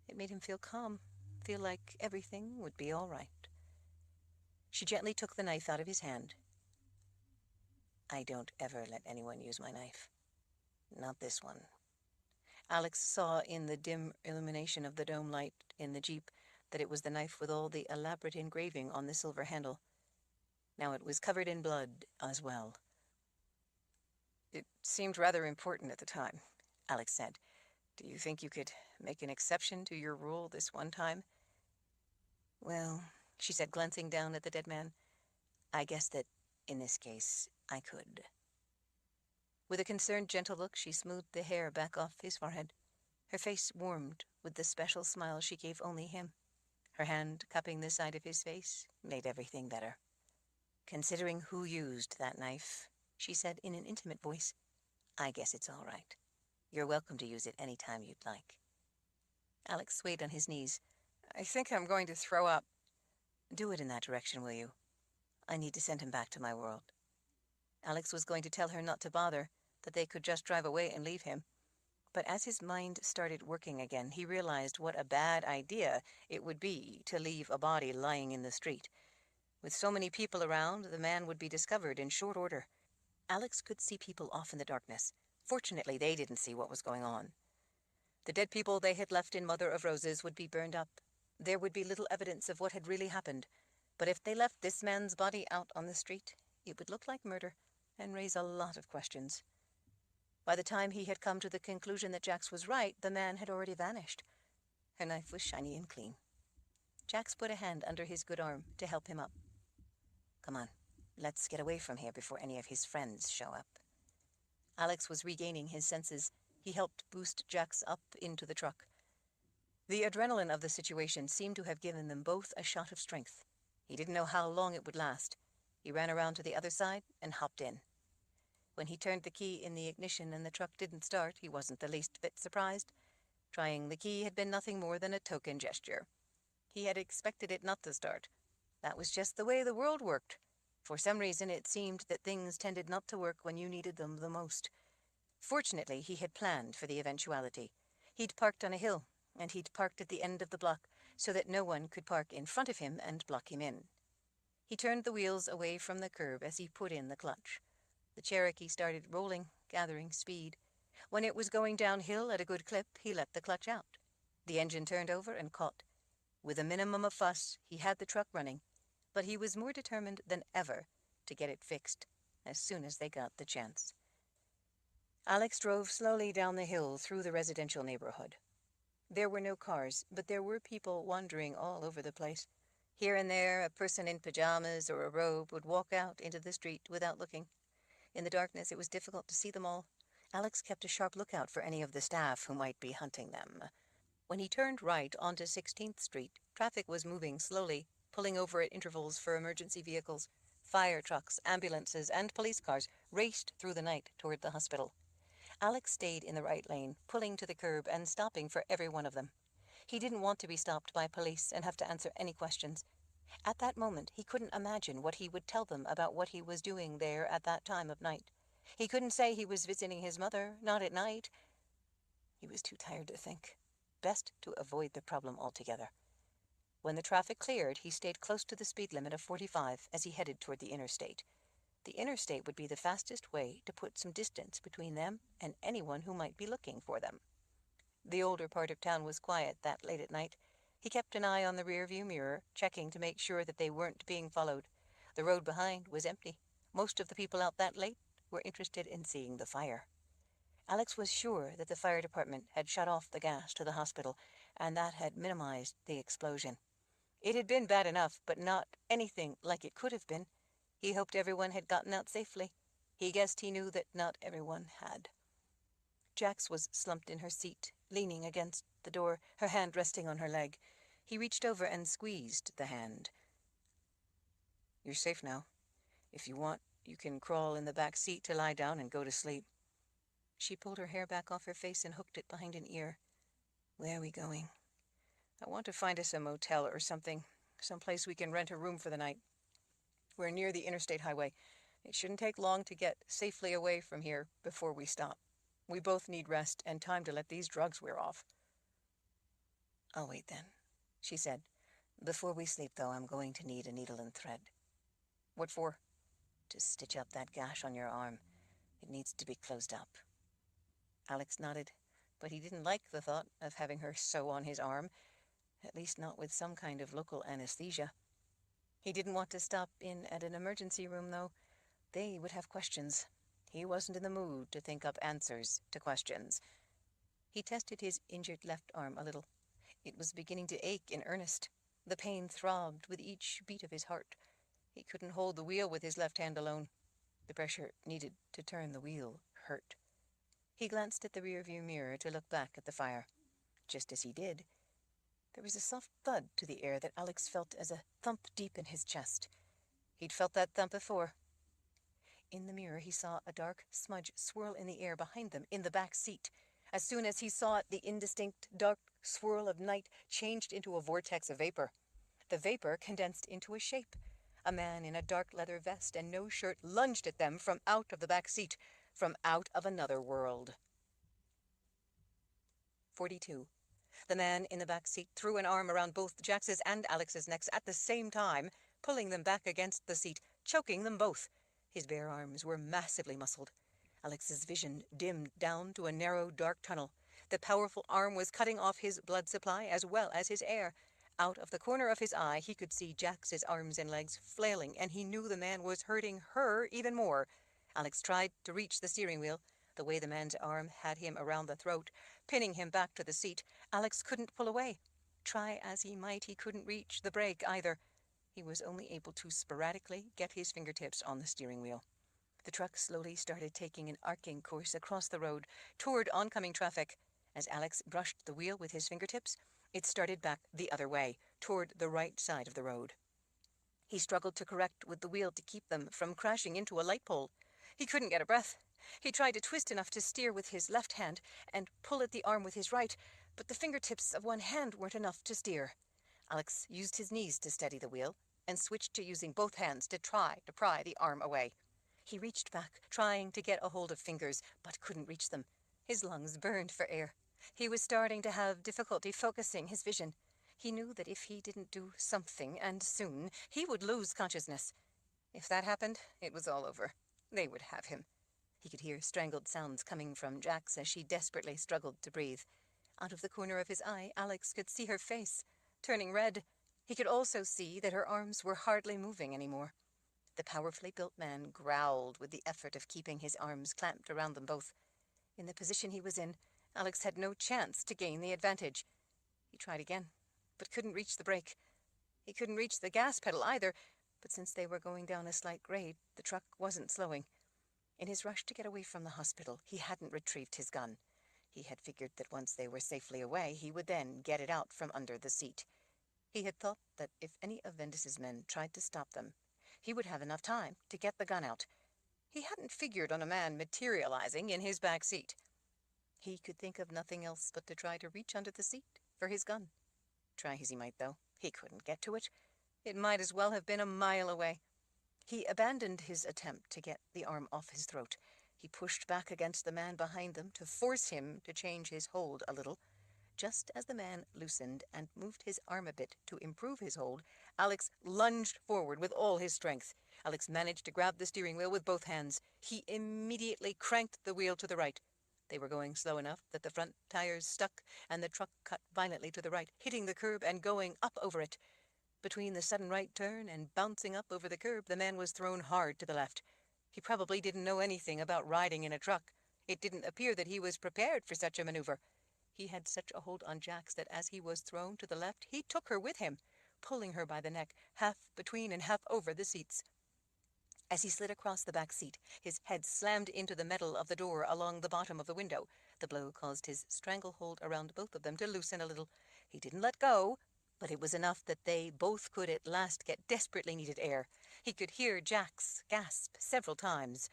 It made him feel calm, feel like everything would be all right. She gently took the knife out of his hand. "I don't ever let anyone use my knife. Not this one." Alex saw in the dim illumination of the dome light in the Jeep that it was the knife with all the elaborate engraving on the silver handle. Now it was covered in blood as well. "It seemed rather important at the time," Alex said. "Do you think you could make an exception to your rule this one time?" "Well," she said, glancing down at the dead man, "I guess that, in this case, I could." With a concerned, gentle look, she smoothed the hair back off his forehead. Her face warmed with the special smile she gave only him. Her hand cupping the side of his face made everything better. "Considering who used that knife," she said in an intimate voice, "I guess it's all right. You're welcome to use it any time you'd like." Alex swayed on his knees. "I think I'm going to throw up." "Do it in that direction, will you? I need to send him back to my world." Alex was going to tell her not to bother, that they could just drive away and leave him. But as his mind started working again, he realized what a bad idea it would be to leave a body lying in the street. With so many people around, the man would be discovered in short order. Alex could see people off in the darkness. Fortunately, they didn't see what was going on. The dead people they had left in Mother of Roses would be burned up. There would be little evidence of what had really happened. But if they left this man's body out on the street, it would look like murder and raise a lot of questions. By the time he had come to the conclusion that Jax was right, the man had already vanished. Her knife was shiny and clean. Jax put a hand under his good arm to help him up. "Come on, let's get away from here before any of his friends show up." Alex was regaining his senses. He helped boost Jax up into the truck. The adrenaline of the situation seemed to have given them both a shot of strength. He didn't know how long it would last. He ran around to the other side and hopped in. When he turned the key in the ignition and the truck didn't start, he wasn't the least bit surprised. Trying the key had been nothing more than a token gesture. He had expected it not to start. That was just the way the world worked. For some reason, it seemed that things tended not to work when you needed them the most. Fortunately, he had planned for the eventuality. He'd parked on a hill, and he'd parked at the end of the block so that no one could park in front of him and block him in. He turned the wheels away from the curb as he put in the clutch. The Cherokee started rolling, gathering speed. When it was going downhill at a good clip, he let the clutch out. The engine turned over and caught. With a minimum of fuss, he had the truck running, but he was more determined than ever to get it fixed as soon as they got the chance. Alex drove slowly down the hill through the residential neighborhood. There were no cars, but there were people wandering all over the place. Here and there, a person in pajamas or a robe would walk out into the street without looking. In the darkness, it was difficult to see them all. Alex kept a sharp lookout for any of the staff who might be hunting them. When he turned right onto 16th Street, traffic was moving slowly, pulling over at intervals for emergency vehicles. Fire trucks, ambulances, and police cars raced through the night toward the hospital. Alex stayed in the right lane, pulling to the curb and stopping for every one of them. He didn't want to be stopped by police and have to answer any questions. At that moment, he couldn't imagine what he would tell them about what he was doing there at that time of night. He couldn't say he was visiting his mother, not at night. He was too tired to think. Best to avoid the problem altogether. When the traffic cleared, he stayed close to the speed limit of 45 as he headed toward the interstate. The interstate would be the fastest way to put some distance between them and anyone who might be looking for them. The older part of town was quiet that late at night. He kept an eye on the rearview mirror, checking to make sure that they weren't being followed. The road behind was empty. Most of the people out that late were interested in seeing the fire. Alex was sure that the fire department had shut off the gas to the hospital, and that had minimized the explosion. It had been bad enough, but not anything like it could have been. He hoped everyone had gotten out safely. He guessed he knew that not everyone had. Jax was slumped in her seat, leaning against the door, her hand resting on her leg. He reached over and squeezed the hand. "You're safe now. If you want, you can crawl in the back seat to lie down and go to sleep." She pulled her hair back off her face and hooked it behind an ear. "Where are we going?" "I want to find us a motel or something, someplace we can rent a room for the night. We're near the interstate highway. It shouldn't take long to get safely away from here before we stop. We both need rest and time to let these drugs wear off." "I'll wait then," she said. "Before we sleep, though, I'm going to need a needle and thread." "What for?" "To stitch up that gash on your arm. It needs to be closed up." Alex nodded, but he didn't like the thought of having her sew on his arm, at least not with some kind of local anesthesia. He didn't want to stop in at an emergency room, though. They would have questions. He wasn't in the mood to think up answers to questions. He tested his injured left arm a little. It was beginning to ache in earnest. The pain throbbed with each beat of his heart. He couldn't hold the wheel with his left hand alone. The pressure needed to turn the wheel hurt. He glanced at the rearview mirror to look back at the fire. Just as he did, there was a soft thud to the air that Alex felt as a thump deep in his chest. He'd felt that thump before. In the mirror, he saw a dark smudge swirl in the air behind them in the back seat. As soon as he saw it, the indistinct, dark swirl of night changed into a vortex of vapor. The vapor condensed into a shape. A man in a dark leather vest and no shirt lunged at them from out of the back seat, from out of another world. 42. The man in the back seat threw an arm around both Jax's and Alex's necks at the same time, pulling them back against the seat, choking them both. His bare arms were massively muscled. Alex's vision dimmed down to a narrow, dark tunnel. The powerful arm was cutting off his blood supply as well as his air. Out of the corner of his eye, he could see Jax's arms and legs flailing, and he knew the man was hurting her even more. Alex tried to reach the steering wheel. The way the man's arm had him around the throat, pinning him back to the seat, Alex couldn't pull away. Try as he might, he couldn't reach the brake either. He was only able to sporadically get his fingertips on the steering wheel. The truck slowly started taking an arcing course across the road toward oncoming traffic. As Alex brushed the wheel with his fingertips, it started back the other way, toward the right side of the road. He struggled to correct with the wheel to keep them from crashing into a light pole. He couldn't get a breath. He tried to twist enough to steer with his left hand and pull at the arm with his right, but the fingertips of one hand weren't enough to steer. Alex used his knees to steady the wheel and switched to using both hands to try to pry the arm away. He reached back, trying to get a hold of fingers, but couldn't reach them. His lungs burned for air. He was starting to have difficulty focusing his vision. He knew that if he didn't do something, and soon, he would lose consciousness. If that happened, it was all over. They would have him. He could hear strangled sounds coming from Jax as she desperately struggled to breathe. Out of the corner of his eye, Alex could see her face, turning red. He could also see that her arms were hardly moving anymore. The powerfully built man growled with the effort of keeping his arms clamped around them both. In the position he was in, Alex had no chance to gain the advantage. He tried again, but couldn't reach the brake. He couldn't reach the gas pedal either, but since they were going down a slight grade, the truck wasn't slowing. In his rush to get away from the hospital, he hadn't retrieved his gun. He had figured that once they were safely away, he would then get it out from under the seat. He had thought that if any of Vendis's men tried to stop them, he would have enough time to get the gun out. He hadn't figured on a man materializing in his back seat. He could think of nothing else but to try to reach under the seat for his gun. Try as he might, though, he couldn't get to it. It might as well have been a mile away. He abandoned his attempt to get the arm off his throat. He pushed back against the man behind them to force him to change his hold a little. Just as the man loosened and moved his arm a bit to improve his hold, Alex lunged forward with all his strength. Alex managed to grab the steering wheel with both hands. He immediately cranked the wheel to the right. They were going slow enough that the front tires stuck, and the truck cut violently to the right, hitting the curb and going up over it. Between the sudden right turn and bouncing up over the curb, the man was thrown hard to the left. He probably didn't know anything about riding in a truck. It didn't appear that he was prepared for such a maneuver. He had such a hold on Jax that as he was thrown to the left, he took her with him, pulling her by the neck, half between and half over the seats. As he slid across the back seat, his head slammed into the metal of the door along the bottom of the window. The blow caused his stranglehold around both of them to loosen a little. He didn't let go, but it was enough that they both could at last get desperately needed air. He could hear Jax gasp several times.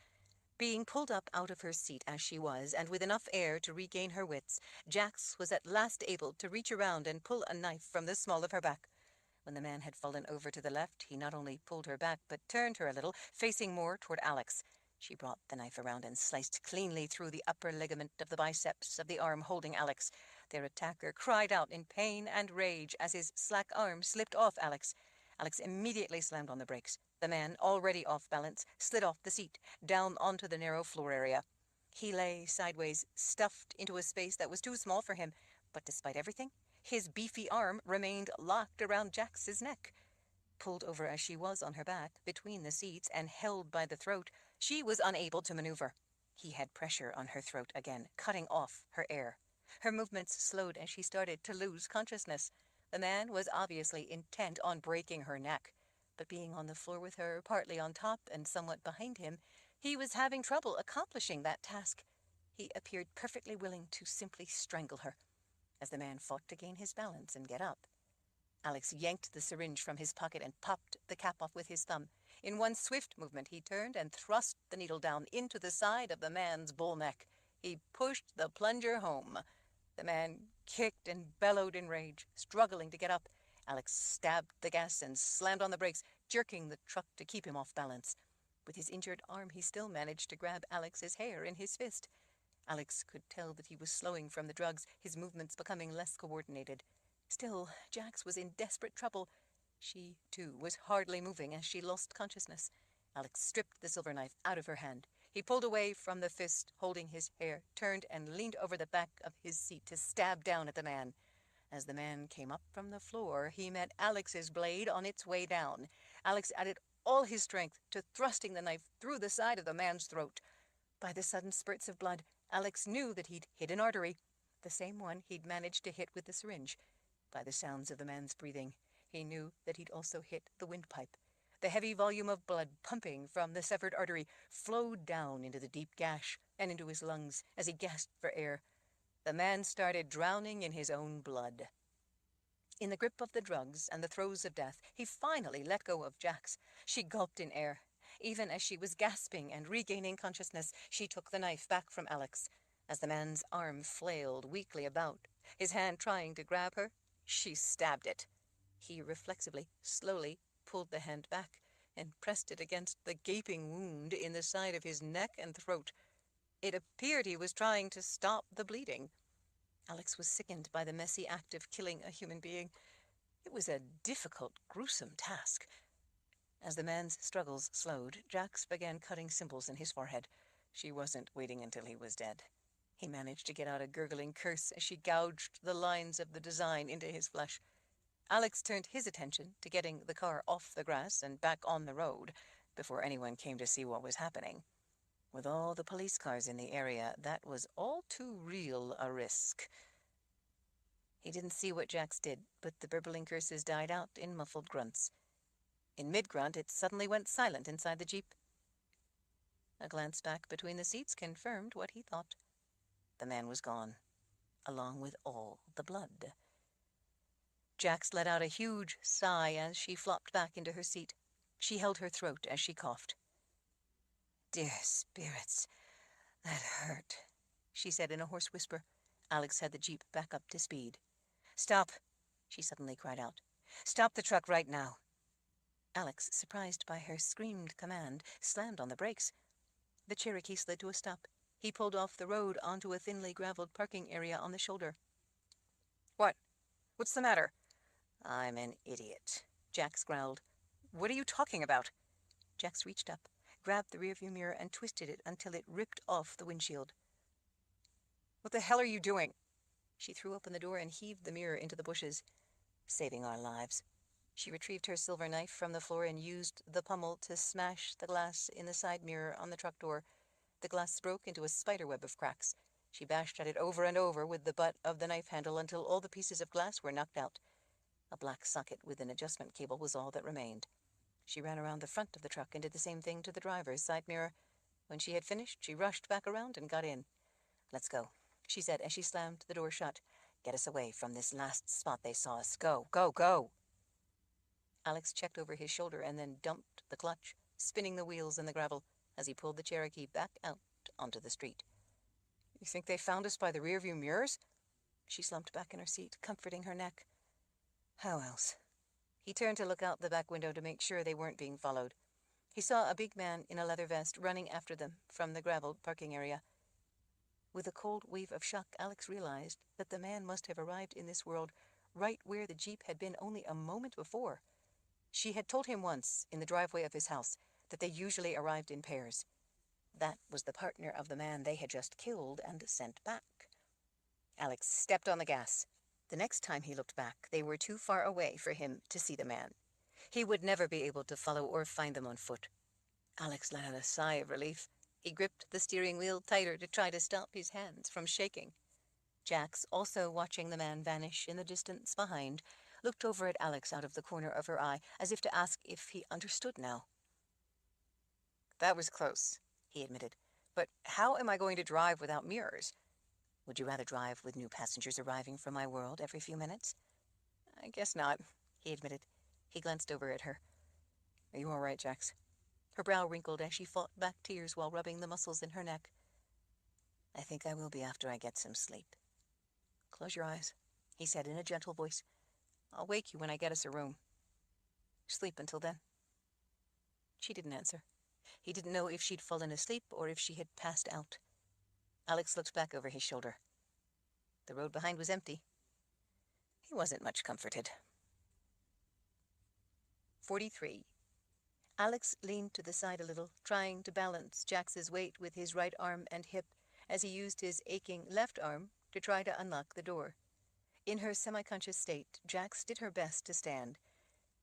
Being pulled up out of her seat as she was, and with enough air to regain her wits, Jax was at last able to reach around and pull a knife from the small of her back. When the man had fallen over to the left, he not only pulled her back, but turned her a little, facing more toward Alex. She brought the knife around and sliced cleanly through the upper ligament of the biceps of the arm holding Alex. Their attacker cried out in pain and rage as his slack arm slipped off Alex. Alex immediately slammed on the brakes. The man, already off balance, slid off the seat, down onto the narrow floor area. He lay sideways, stuffed into a space that was too small for him, but despite everything, his beefy arm remained locked around Jax's neck. Pulled over as she was on her back, between the seats, and held by the throat, she was unable to maneuver. He had pressure on her throat again, cutting off her air. Her movements slowed as she started to lose consciousness. The man was obviously intent on breaking her neck, but being on the floor with her, partly on top and somewhat behind him, he was having trouble accomplishing that task. He appeared perfectly willing to simply strangle her. As the man fought to gain his balance and get up, Alex yanked the syringe from his pocket and popped the cap off with his thumb. In one swift movement, he turned and thrust the needle down into the side of the man's bull neck. He pushed the plunger home. The man kicked and bellowed in rage, struggling to get up. Alex stabbed the gas and slammed on the brakes, jerking the truck to keep him off balance. With his injured arm, he still managed to grab Alex's hair in his fist. Alex could tell that he was slowing from the drugs, his movements becoming less coordinated. Still, Jax was in desperate trouble. She, too, was hardly moving as she lost consciousness. Alex stripped the silver knife out of her hand. He pulled away from the fist holding his hair, turned and leaned over the back of his seat to stab down at the man. As the man came up from the floor, he met Alex's blade on its way down. Alex added all his strength to thrusting the knife through the side of the man's throat. By the sudden spurts of blood, Alex knew that he'd hit an artery, the same one he'd managed to hit with the syringe. By the sounds of the man's breathing, he knew that he'd also hit the windpipe. The heavy volume of blood pumping from the severed artery flowed down into the deep gash and into his lungs as he gasped for air. The man started drowning in his own blood. In the grip of the drugs and the throes of death, he finally let go of Jax. She gulped in air. Even as she was gasping and regaining consciousness, she took the knife back from Alex. As the man's arm flailed weakly about, his hand trying to grab her, she stabbed it. He reflexively, slowly, pulled the hand back and pressed it against the gaping wound in the side of his neck and throat. It appeared he was trying to stop the bleeding. Alex was sickened by the messy act of killing a human being. It was a difficult, gruesome task. As the man's struggles slowed, Jax began cutting symbols in his forehead. She wasn't waiting until he was dead. He managed to get out a gurgling curse as she gouged the lines of the design into his flesh. Alex turned his attention to getting the car off the grass and back on the road before anyone came to see what was happening. With all the police cars in the area, that was all too real a risk. He didn't see what Jax did, but the burbling curses died out in muffled grunts. In mid-grunt, it suddenly went silent inside the Jeep. A glance back between the seats confirmed what he thought. The man was gone, along with all the blood. Jax let out a huge sigh as she flopped back into her seat. She held her throat as she coughed. "Dear spirits, that hurt," she said in a hoarse whisper. Alex had the Jeep back up to speed. "Stop," she suddenly cried out. "Stop the truck right now." Alex, surprised by her screamed command, slammed on the brakes. The Cherokee slid to a stop. He pulled off the road onto a thinly graveled parking area on the shoulder. "What? What's the matter?" "I'm an idiot," Jax growled. "What are you talking about?" Jax reached up, grabbed the rearview mirror, and twisted it until it ripped off the windshield. "What the hell are you doing?" She threw open the door and heaved the mirror into the bushes. "Saving our lives." She retrieved her silver knife from the floor and used the pommel to smash the glass in the side mirror on the truck door. The glass broke into a spiderweb of cracks. She bashed at it over and over with the butt of the knife handle until all the pieces of glass were knocked out. A black socket with an adjustment cable was all that remained. She ran around the front of the truck and did the same thing to the driver's side mirror. When she had finished, she rushed back around and got in. "Let's go," she said as she slammed the door shut. "Get us away from this last spot they saw us. Go, go, go!" Alex checked over his shoulder and then dumped the clutch, spinning the wheels in the gravel as he pulled the Cherokee back out onto the street. "You think they found us by the rearview mirrors?" She slumped back in her seat, comforting her neck. "How else?" He turned to look out the back window to make sure they weren't being followed. He saw a big man in a leather vest running after them from the graveled parking area. With a cold wave of shock, Alex realized that the man must have arrived in this world right where the Jeep had been only a moment before. She had told him once, in the driveway of his house, that they usually arrived in pairs. That was the partner of the man they had just killed and sent back. Alex stepped on the gas. The next time he looked back, they were too far away for him to see the man. He would never be able to follow or find them on foot. Alex let out a sigh of relief. He gripped the steering wheel tighter to try to stop his hands from shaking. Jax, also watching the man vanish in the distance behind, looked over at Alex out of the corner of her eye, as if to ask if he understood now. "That was close," he admitted. "But how am I going to drive without mirrors?" "Would you rather drive with new passengers arriving from my world every few minutes?" "I guess not," he admitted. He glanced over at her. "Are you all right, Jax?" Her brow wrinkled as she fought back tears while rubbing the muscles in her neck. "I think I will be after I get some sleep." "Close your eyes," he said in a gentle voice. "I'll wake you when I get us a room. Sleep until then." She didn't answer. He didn't know if she'd fallen asleep or if she had passed out. Alex looked back over his shoulder. The road behind was empty. He wasn't much comforted. 43. Alex leaned to the side a little, trying to balance Jax's weight with his right arm and hip as he used his aching left arm to try to unlock the door. In her semi-conscious state, Jax did her best to stand,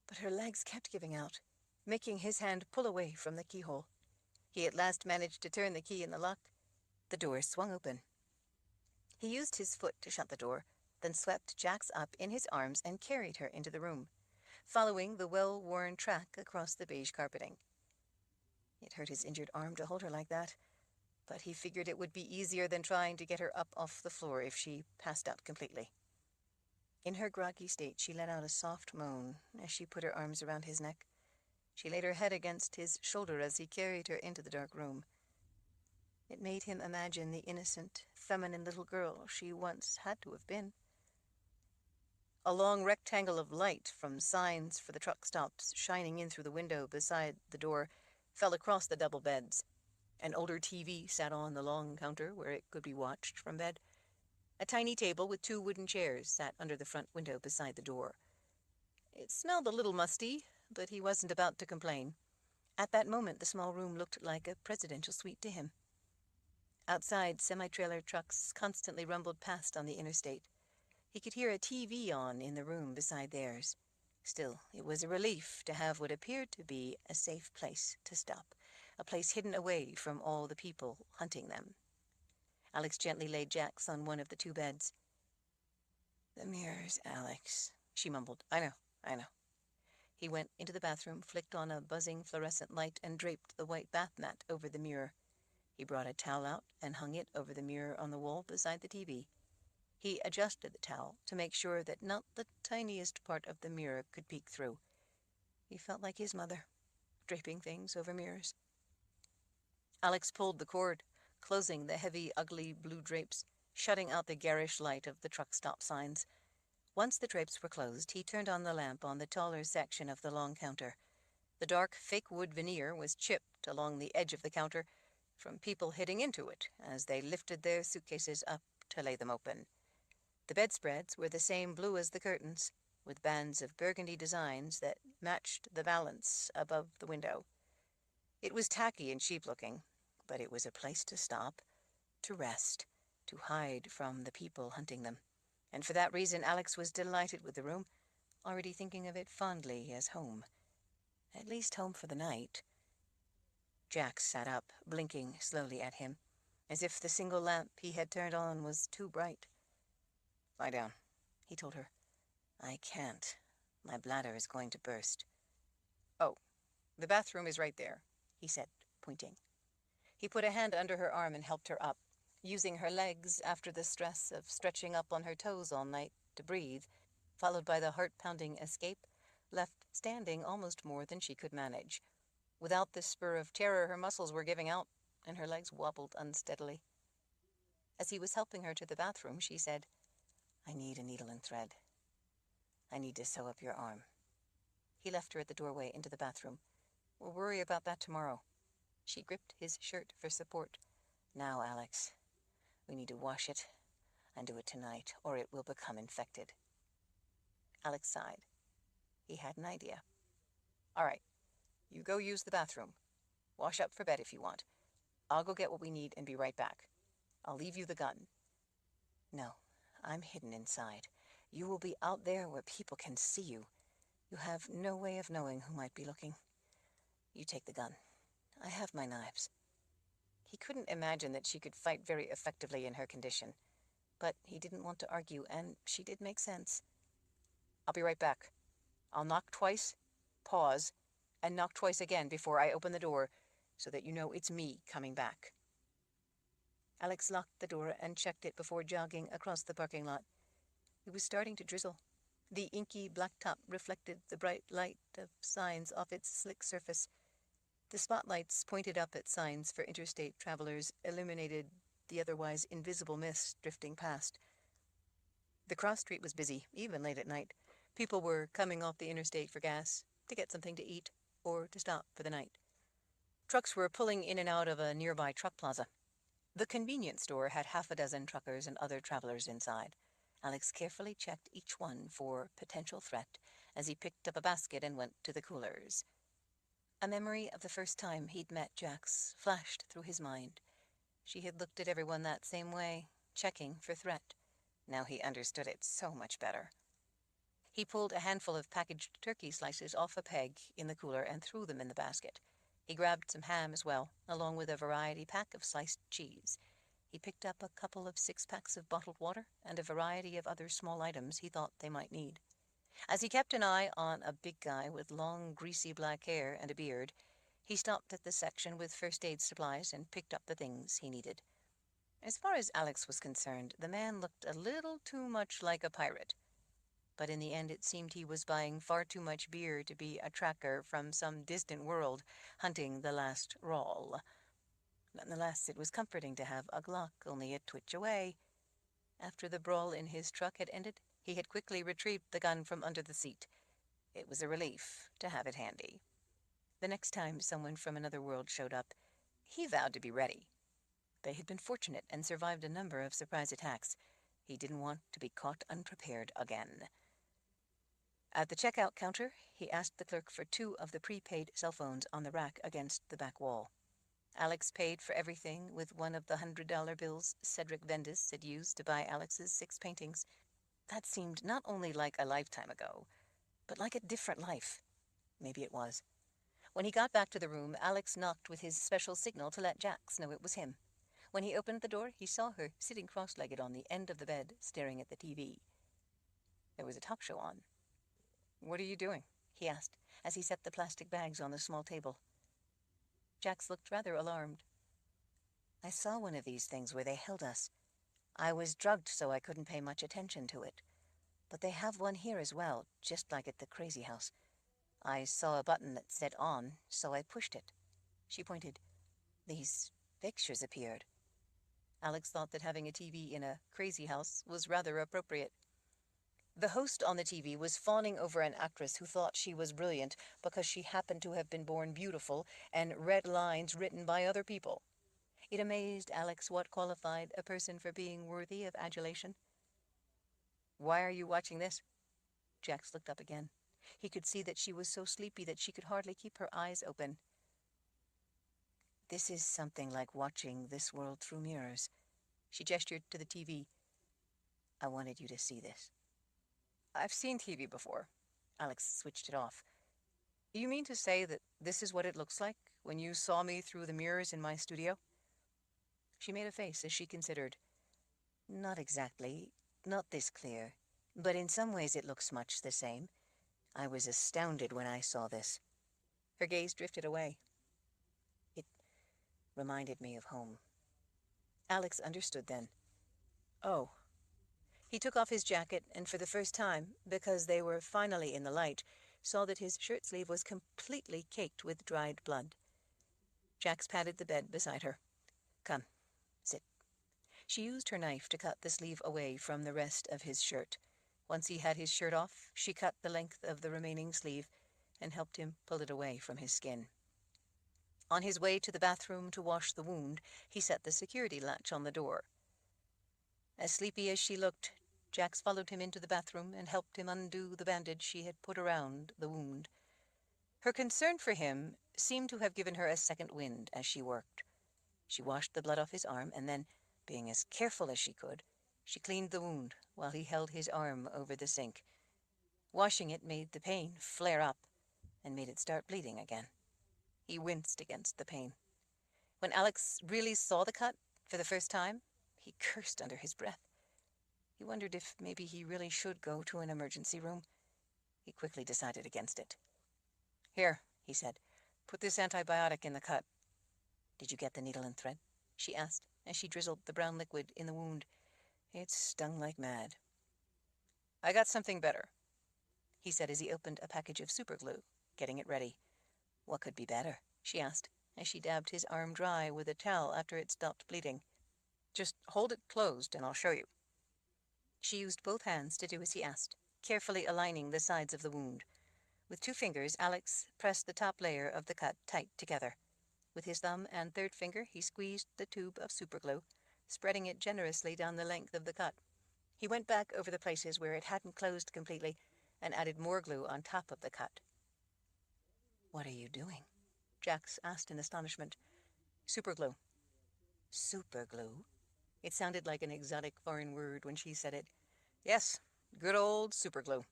but her legs kept giving out, making his hand pull away from the keyhole. He at last managed to turn the key in the lock. The door swung open. He used his foot to shut the door, then swept Jax up in his arms and carried her into the room, following the well-worn track across the beige carpeting. It hurt his injured arm to hold her like that, but he figured it would be easier than trying to get her up off the floor if she passed out completely. In her groggy state, she let out a soft moan as she put her arms around his neck. She laid her head against his shoulder as he carried her into the dark room. It made him imagine the innocent, feminine little girl she once had to have been. A long rectangle of light from signs for the truck stops shining in through the window beside the door fell across the double beds. An older TV sat on the long counter where it could be watched from bed. A tiny table with two wooden chairs sat under the front window beside the door. It smelled a little musty, but he wasn't about to complain. At that moment, the small room looked like a presidential suite to him. Outside, semi-trailer trucks constantly rumbled past on the interstate. He could hear a TV on in the room beside theirs. Still, it was a relief to have what appeared to be a safe place to stop, a place hidden away from all the people hunting them. Alex gently laid Jax on one of the two beds. "The mirrors, Alex," she mumbled. I know. He went into the bathroom, flicked on a buzzing fluorescent light, and draped the white bath mat over the mirror. He brought a towel out and hung it over the mirror on the wall beside the TV. He adjusted the towel to make sure that not the tiniest part of the mirror could peek through. He felt like his mother, draping things over mirrors. Alex pulled the cord, closing the heavy, ugly blue drapes, shutting out the garish light of the truck stop signs. Once the drapes were closed, he turned on the lamp on the taller section of the long counter. The dark, fake wood veneer was chipped along the edge of the counter from people hitting into it as they lifted their suitcases up to lay them open. The bedspreads were the same blue as the curtains, with bands of burgundy designs that matched the valance above the window. It was tacky and cheap-looking, but it was a place to stop, to rest, to hide from the people hunting them. And for that reason, Alex was delighted with the room, already thinking of it fondly as home. At least home for the night. Jack sat up, blinking slowly at him, as if the single lamp he had turned on was too bright. "Lie down," he told her. "I can't. My bladder is going to burst." "Oh, the bathroom is right there," he said, pointing. He put a hand under her arm and helped her up, using her legs after the stress of stretching up on her toes all night to breathe, followed by the heart-pounding escape, left standing almost more than she could manage. Without the spur of terror, her muscles were giving out, and her legs wobbled unsteadily. As he was helping her to the bathroom, she said, "I need a needle and thread. I need to sew up your arm." He left her at the doorway into the bathroom. "We'll worry about that tomorrow." She gripped his shirt for support. "Now, Alex, we need to wash it and do it tonight, or it will become infected." Alex sighed. He had an idea. "All right, you go use the bathroom. Wash up for bed if you want. I'll go get what we need and be right back. I'll leave you the gun." "No, I'm hidden inside. You will be out there where people can see you. You have no way of knowing who might be looking. You take the gun. I have my knives." He couldn't imagine that she could fight very effectively in her condition, but he didn't want to argue, and she did make sense. "I'll be right back. I'll knock twice, pause, and knock twice again before I open the door, so that you know it's me coming back." Alex locked the door and checked it before jogging across the parking lot. It was starting to drizzle. The inky blacktop reflected the bright light of signs off its slick surface. The spotlights pointed up at signs for interstate travelers illuminated the otherwise invisible mist drifting past. The cross street was busy, even late at night. People were coming off the interstate for gas, to get something to eat, or to stop for the night. Trucks were pulling in and out of a nearby truck plaza. The convenience store had half a dozen truckers and other travelers inside. Alex carefully checked each one for potential threat as he picked up a basket and went to the coolers. A memory of the first time he'd met Jax flashed through his mind. She had looked at everyone that same way, checking for threat. Now he understood it so much better. He pulled a handful of packaged turkey slices off a peg in the cooler and threw them in the basket. He grabbed some ham as well, along with a variety pack of sliced cheese. He picked up a couple of 6-packs of bottled water and a variety of other small items he thought they might need. As he kept an eye on a big guy with long, greasy black hair and a beard, he stopped at the section with first aid supplies and picked up the things he needed. As far as Alex was concerned, the man looked a little too much like a pirate. But in the end it seemed he was buying far too much beer to be a tracker from some distant world hunting the last Rawl. Nonetheless, it was comforting to have a Glock only a twitch away. After the brawl in his truck had ended, He had quickly retrieved the gun from under the seat. It was a relief to have it handy. The next time someone from another world showed up, he vowed to be ready. They had been fortunate and survived a number of surprise attacks. He didn't want to be caught unprepared again. At the checkout counter, he asked the clerk for 2 of the prepaid cell phones on the rack against the back wall. Alex paid for everything with one of the $100 bills Cedric Vendis had used to buy Alex's 6 paintings. That seemed not only like a lifetime ago, but like a different life. Maybe it was. When he got back to the room, Alex knocked with his special signal to let Jax know it was him. When he opened the door, he saw her sitting cross-legged on the end of the bed, staring at the TV. There was a talk show on. "What are you doing?" he asked, as he set the plastic bags on the small table. Jax looked rather alarmed. "I saw one of these things where they held us. I was drugged, so I couldn't pay much attention to it. But they have one here as well, just like at the crazy house. I saw a button that said on, so I pushed it." She pointed. "These pictures appeared." Alex thought that having a TV in a crazy house was rather appropriate. The host on the TV was fawning over an actress who thought she was brilliant because she happened to have been born beautiful and read lines written by other people. It amazed Alex what qualified a person for being worthy of adulation. "Why are you watching this?" Jax looked up again. He could see that she was so sleepy that she could hardly keep her eyes open. "This is something like watching this world through mirrors." She gestured to the TV. "I wanted you to see this." "I've seen TV before." Alex switched it off. "You mean to say that this is what it looks like when you saw me through the mirrors in my studio?" She made a face as she considered. "Not exactly. Not this clear. But in some ways it looks much the same. I was astounded when I saw this." Her gaze drifted away. "It reminded me of home." Alex understood then. "Oh." He took off his jacket and for the first time, because they were finally in the light, saw that his shirt sleeve was completely caked with dried blood. Jax patted the bed beside her. "Come, sit." She used her knife to cut the sleeve away from the rest of his shirt. Once he had his shirt off, she cut the length of the remaining sleeve and helped him pull it away from his skin. On his way to the bathroom to wash the wound, he set the security latch on the door. As sleepy as she looked, Jax followed him into the bathroom and helped him undo the bandage she had put around the wound. Her concern for him seemed to have given her a second wind as she worked. She washed the blood off his arm and then, being as careful as she could, she cleaned the wound while he held his arm over the sink. Washing it made the pain flare up and made it start bleeding again. He winced against the pain. When Alex really saw the cut for the first time, he cursed under his breath. He wondered if maybe he really should go to an emergency room. He quickly decided against it. "Here," he said, "put this antibiotic in the cut." "Did you get the needle and thread?" she asked, as she drizzled the brown liquid in the wound. It stung like mad. "I got something better," he said as he opened a package of superglue, getting it ready. "What could be better?" she asked, as she dabbed his arm dry with a towel after it stopped bleeding. "Just hold it closed and I'll show you." She used both hands to do as he asked, carefully aligning the sides of the wound. With 2 fingers, Alex pressed the top layer of the cut tight together. With his thumb and third finger, he squeezed the tube of superglue, spreading it generously down the length of the cut. He went back over the places where it hadn't closed completely and added more glue on top of the cut. "What are you doing?" Jax asked in astonishment. "Superglue." "Superglue?" It sounded like an exotic foreign word when she said it. "Yes, good old superglue.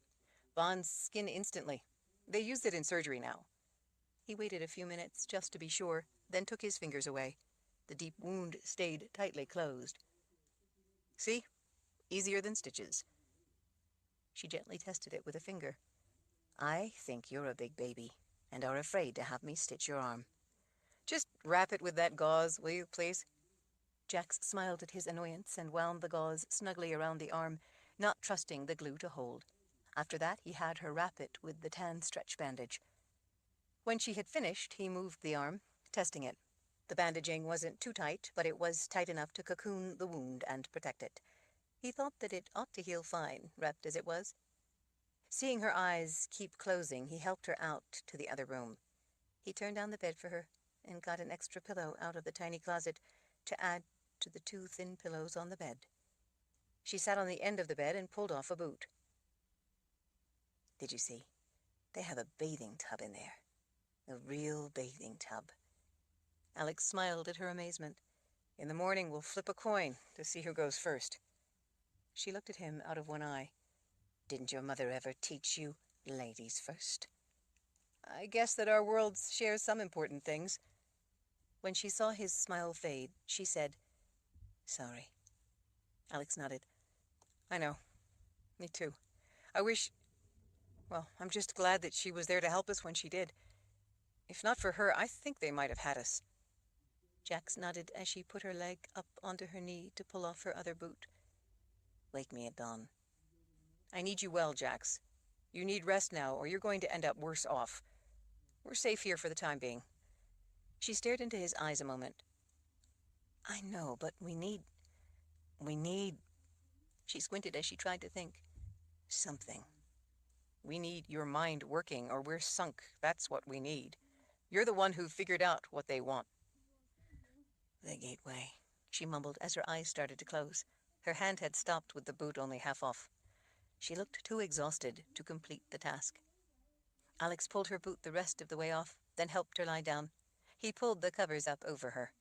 Bonds skin instantly. They use it in surgery now." He waited a few minutes just to be sure, then took his fingers away. The deep wound stayed tightly closed. "See? Easier than stitches." She gently tested it with a finger. "I think you're a big baby and are afraid to have me stitch your arm." "Just wrap it with that gauze, will you, please?" Jax smiled at his annoyance and wound the gauze snugly around the arm, not trusting the glue to hold. After that, he had her wrap it with the tan stretch bandage. When she had finished, he moved the arm, testing it. The bandaging wasn't too tight, but it was tight enough to cocoon the wound and protect it. He thought that it ought to heal fine, wrapped as it was. Seeing her eyes keep closing, he helped her out to the other room. He turned down the bed for her and got an extra pillow out of the tiny closet to add to the two thin pillows on the bed. She sat on the end of the bed and pulled off a boot. Did you see? They have a bathing tub in there. A real bathing tub. Alex smiled at her amazement. In the morning we'll flip a coin to see who goes first. She looked at him out of one eye. Didn't your mother ever teach you ladies first? I guess that our worlds share some important things. When she saw his smile fade, she said, Sorry. Alex nodded. I know. Me too. I wish... Well, I'm just glad that she was there to help us when she did. If not for her, I think they might have had us. Jax nodded as she put her leg up onto her knee to pull off her other boot. Wake me at dawn. I need you well, Jax. You need rest now, or you're going to end up worse off. We're safe here for the time being. She stared into his eyes a moment. I know, but we need... She squinted as she tried to think. Something. We need your mind working, or we're sunk. That's what we need. You're the one who figured out what they want. The gateway, she mumbled as her eyes started to close. Her hand had stopped with the boot only half off. She looked too exhausted to complete the task. Alex pulled her boot the rest of the way off, then helped her lie down. He pulled the covers up over her.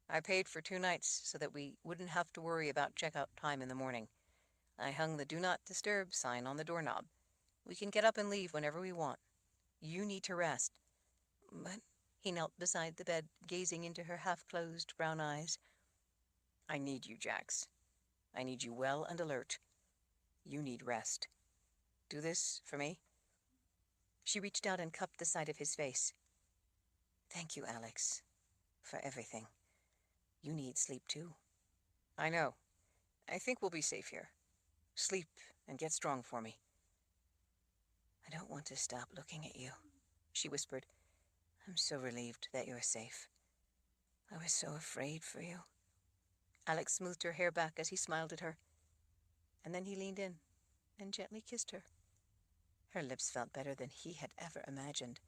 I paid for 2 nights so that we wouldn't have to worry about checkout time in the morning. I hung the Do Not Disturb sign on the doorknob. We can get up and leave whenever we want. You need to rest. But he knelt beside the bed, gazing into her half-closed brown eyes. I need you, Jax. I need you well and alert. You need rest. Do this for me? She reached out and cupped the side of his face. Thank you, Alex, for everything. You need sleep, too. I know. I think we'll be safe here. Sleep and get strong for me. I don't want to stop looking at you, she whispered. I'm so relieved that you're safe. I was so afraid for you. Alex smoothed her hair back as he smiled at her. And then he leaned in and gently kissed her. Her lips felt better than he had ever imagined.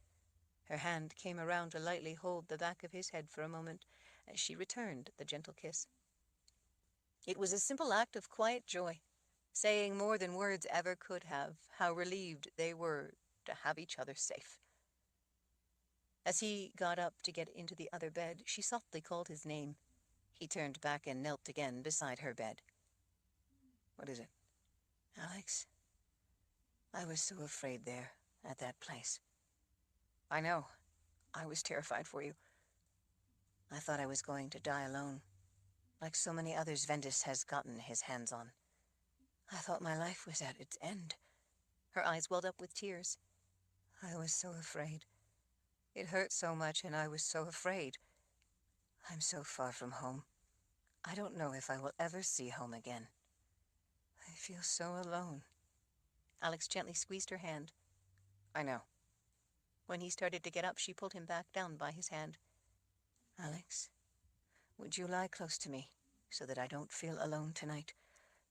Her hand came around to lightly hold the back of his head for a moment as she returned the gentle kiss. It was a simple act of quiet joy, saying more than words ever could have how relieved they were to have each other safe. As he got up to get into the other bed, she softly called his name. He turned back and knelt again beside her bed. What is it? Alex? I was so afraid there, at that place. I know. I was terrified for you. I thought I was going to die alone, like so many others Vendis has gotten his hands on. I thought my life was at its end. Her eyes welled up with tears. I was so afraid. It hurt so much, and I was so afraid. I'm so far from home. I don't know if I will ever see home again. I feel so alone. Alex gently squeezed her hand. I know. When he started to get up, she pulled him back down by his hand. Alex, would you lie close to me so that I don't feel alone tonight?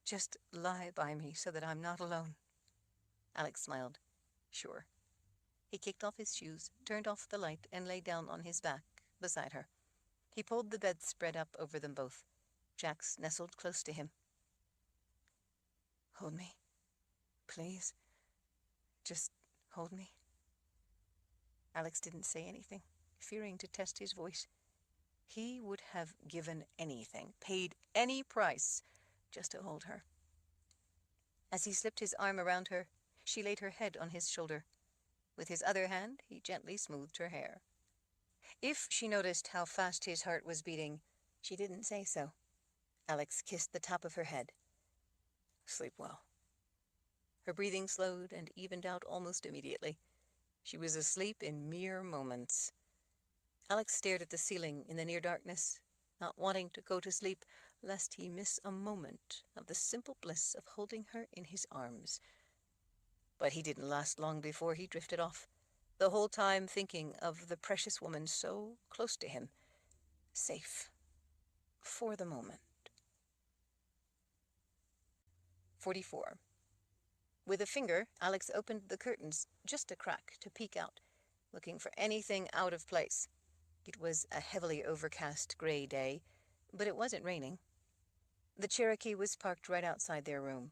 Just lie by me so that I'm not alone. Alex smiled. Sure. He kicked off his shoes, turned off the light, and lay down on his back beside her. He pulled the bedspread up over them both. Jax nestled close to him. Hold me, please. Just hold me. Alex didn't say anything, fearing to test his voice. He would have given anything, paid any price, just to hold her. As he slipped his arm around her, she laid her head on his shoulder. With his other hand, he gently smoothed her hair. If she noticed how fast his heart was beating, she didn't say so. Alex kissed the top of her head. Sleep well. Her breathing slowed and evened out almost immediately. She was asleep in mere moments. Alex stared at the ceiling in the near darkness, not wanting to go to sleep, lest he miss a moment of the simple bliss of holding her in his arms. But he didn't last long before he drifted off, the whole time thinking of the precious woman so close to him, safe, for the moment. 44. With a finger, Alex opened the curtains just a crack to peek out, looking for anything out of place. It was a heavily overcast gray day, but it wasn't raining. The Cherokee was parked right outside their room.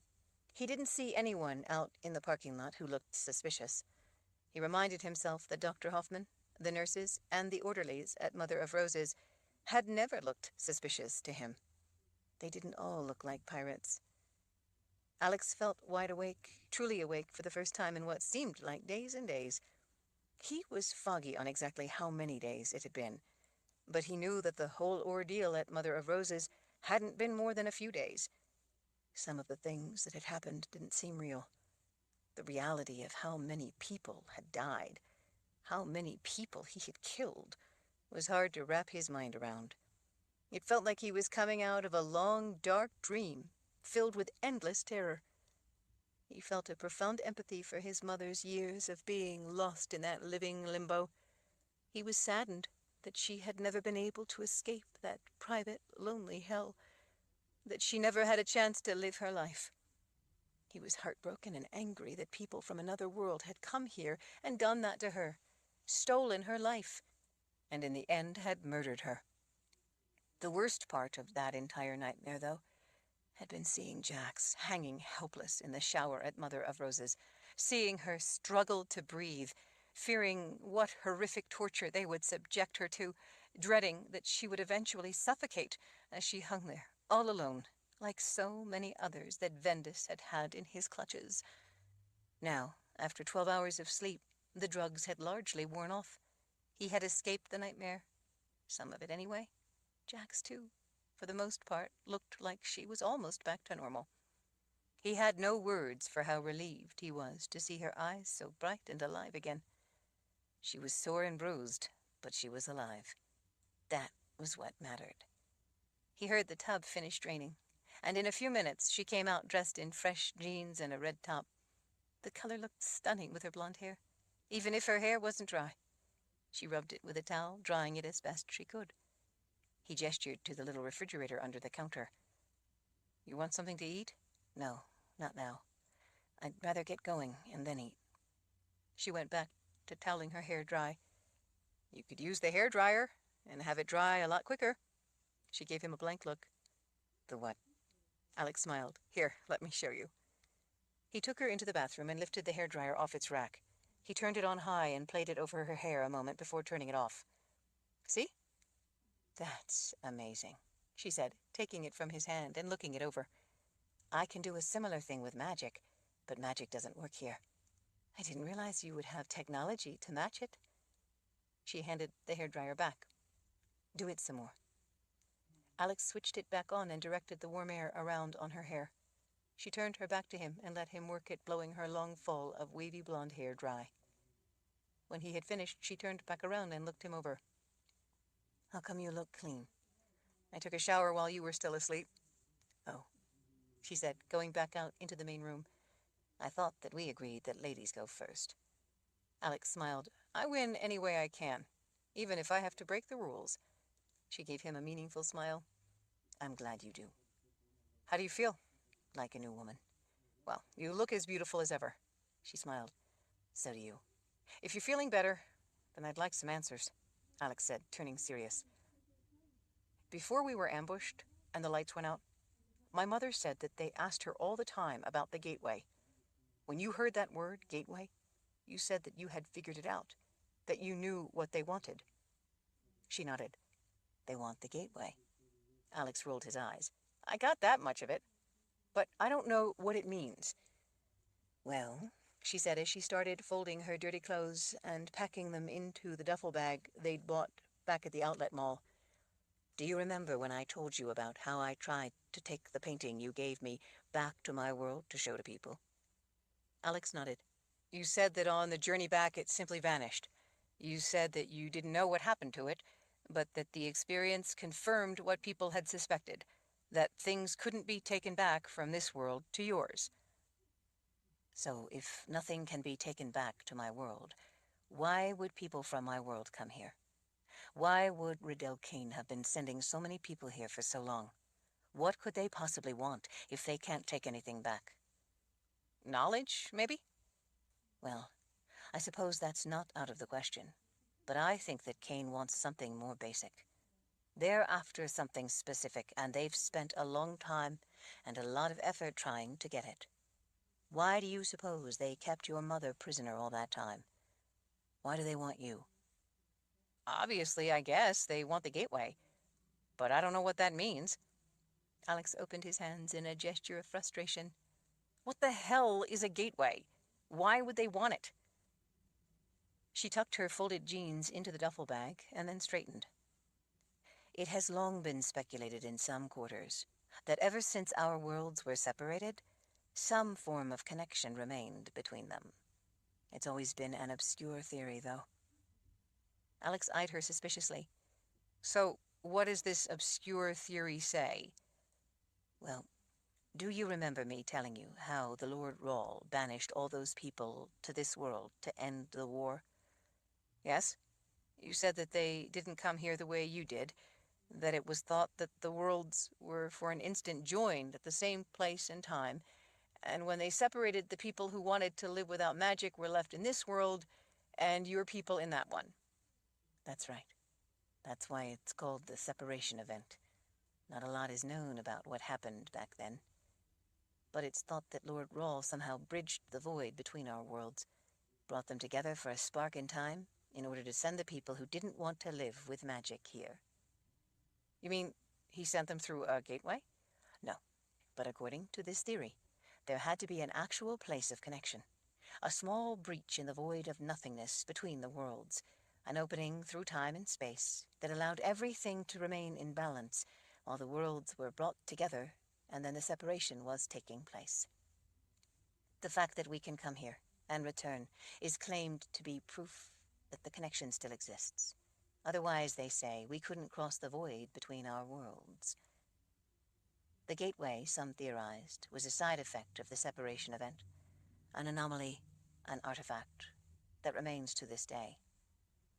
He didn't see anyone out in the parking lot who looked suspicious. He reminded himself that Dr. Hoffman, the nurses, and the orderlies at Mother of Roses had never looked suspicious to him. They didn't all look like pirates. Alex felt wide awake, truly awake for the first time in what seemed like days and days. He was foggy on exactly how many days it had been, but he knew that the whole ordeal at Mother of Roses hadn't been more than a few days. Some of the things that had happened didn't seem real. The reality of how many people had died, how many people he had killed, was hard to wrap his mind around. It felt like he was coming out of a long, dark dream, filled with endless terror. He felt a profound empathy for his mother's years of being lost in that living limbo. He was saddened that she had never been able to escape that private, lonely hell, that she never had a chance to live her life. He was heartbroken and angry that people from another world had come here and done that to her, stolen her life, and in the end had murdered her. The worst part of that entire nightmare, though, had been seeing Jax hanging helpless in the shower at Mother of Roses, seeing her struggle to breathe, fearing what horrific torture they would subject her to, dreading that she would eventually suffocate as she hung there, all alone, like so many others that Vendis had had in his clutches. Now, after 12 hours of sleep, the drugs had largely worn off. He had escaped the nightmare. Some of it anyway. Jax, too, for the most part, looked like she was almost back to normal. He had no words for how relieved he was to see her eyes so bright and alive again. She was sore and bruised, but she was alive. That was what mattered. He heard the tub finish draining, and in a few minutes she came out dressed in fresh jeans and a red top. The color looked stunning with her blonde hair, even if her hair wasn't dry. She rubbed it with a towel, drying it as best she could. He gestured to the little refrigerator under the counter. "You want something to eat?" "No, not now. I'd rather get going and then eat." She went back to toweling her hair dry. "You could use the hair dryer and have it dry a lot quicker." She gave him a blank look. "The what?" Alex smiled. "Here, let me show you." He took her into the bathroom and lifted the hairdryer off its rack. He turned it on high and played it over her hair a moment before turning it off. "See?" "That's amazing," she said, taking it from his hand and looking it over. "I can do a similar thing with magic, but magic doesn't work here. I didn't realize you would have technology to match it." She handed the hairdryer back. "Do it some more." Alex switched it back on and directed the warm air around on her hair. She turned her back to him and let him work it, blowing her long fall of wavy blonde hair dry. When he had finished, she turned back around and looked him over. "How come you look clean?" "I took a shower while you were still asleep." "Oh," she said, going back out into the main room. "I thought that we agreed that ladies go first." Alex smiled. "I win any way I can, even if I have to break the rules." She gave him a meaningful smile. "I'm glad you do." "How do you feel?" "Like a new woman." "Well, you look as beautiful as ever." She smiled. "So do you." "If you're feeling better, then I'd like some answers," Alex said, turning serious. "Before we were ambushed and the lights went out, my mother said that they asked her all the time about the gateway. When you heard that word, gateway, you said that you had figured it out, that you knew what they wanted." She nodded. "They want the gateway." Alex rolled his eyes. "I got that much of it, but I don't know what it means." "Well," she said as she started folding her dirty clothes and packing them into the duffel bag they'd bought back at the outlet mall. "Do you remember when I told you about how I tried to take the painting you gave me back to my world to show to people?" Alex nodded. "You said that on the journey back it simply vanished. You said that you didn't know what happened to it, but that the experience confirmed what people had suspected, that things couldn't be taken back from this world to yours." "So if nothing can be taken back to my world, why would people from my world come here? Why would Riddell Kane have been sending so many people here for so long? What could they possibly want if they can't take anything back?" Knowledge, maybe? Well, I suppose that's not out of the question, but I think that Cain wants something more basic. They're after something specific, and they've spent a long time and a lot of effort trying to get it. Why do you suppose they kept your mother prisoner all that time? Why do they want you? Obviously, I guess they want the gateway, but I don't know what that means. Alex opened his hands in a gesture of frustration. What the hell is a gateway? Why would they want it? She tucked her folded jeans into the duffel bag and then straightened. It has long been speculated in some quarters that ever since our worlds were separated, some form of connection remained between them. It's always been an obscure theory, though. Alex eyed her suspiciously. So, what does this obscure theory say? Well, do you remember me telling you how the Lord Rawl banished all those people to this world to end the war? Yes? You said that they didn't come here the way you did, that it was thought that the worlds were for an instant joined at the same place and time, and when they separated, the people who wanted to live without magic were left in this world, and your people in that one. That's right. That's why it's called the separation event. Not a lot is known about what happened back then. But it's thought that Lord Rawl somehow bridged the void between our worlds, brought them together for a spark in time in order to send the people who didn't want to live with magic here. You mean he sent them through a gateway? No, but according to this theory, there had to be an actual place of connection, a small breach in the void of nothingness between the worlds, an opening through time and space that allowed everything to remain in balance while the worlds were brought together and then the separation was taking place. The fact that we can come here and return is claimed to be proof that the connection still exists. Otherwise, they say, we couldn't cross the void between our worlds. The gateway, some theorized, was a side effect of the separation event, an anomaly, an artifact that remains to this day.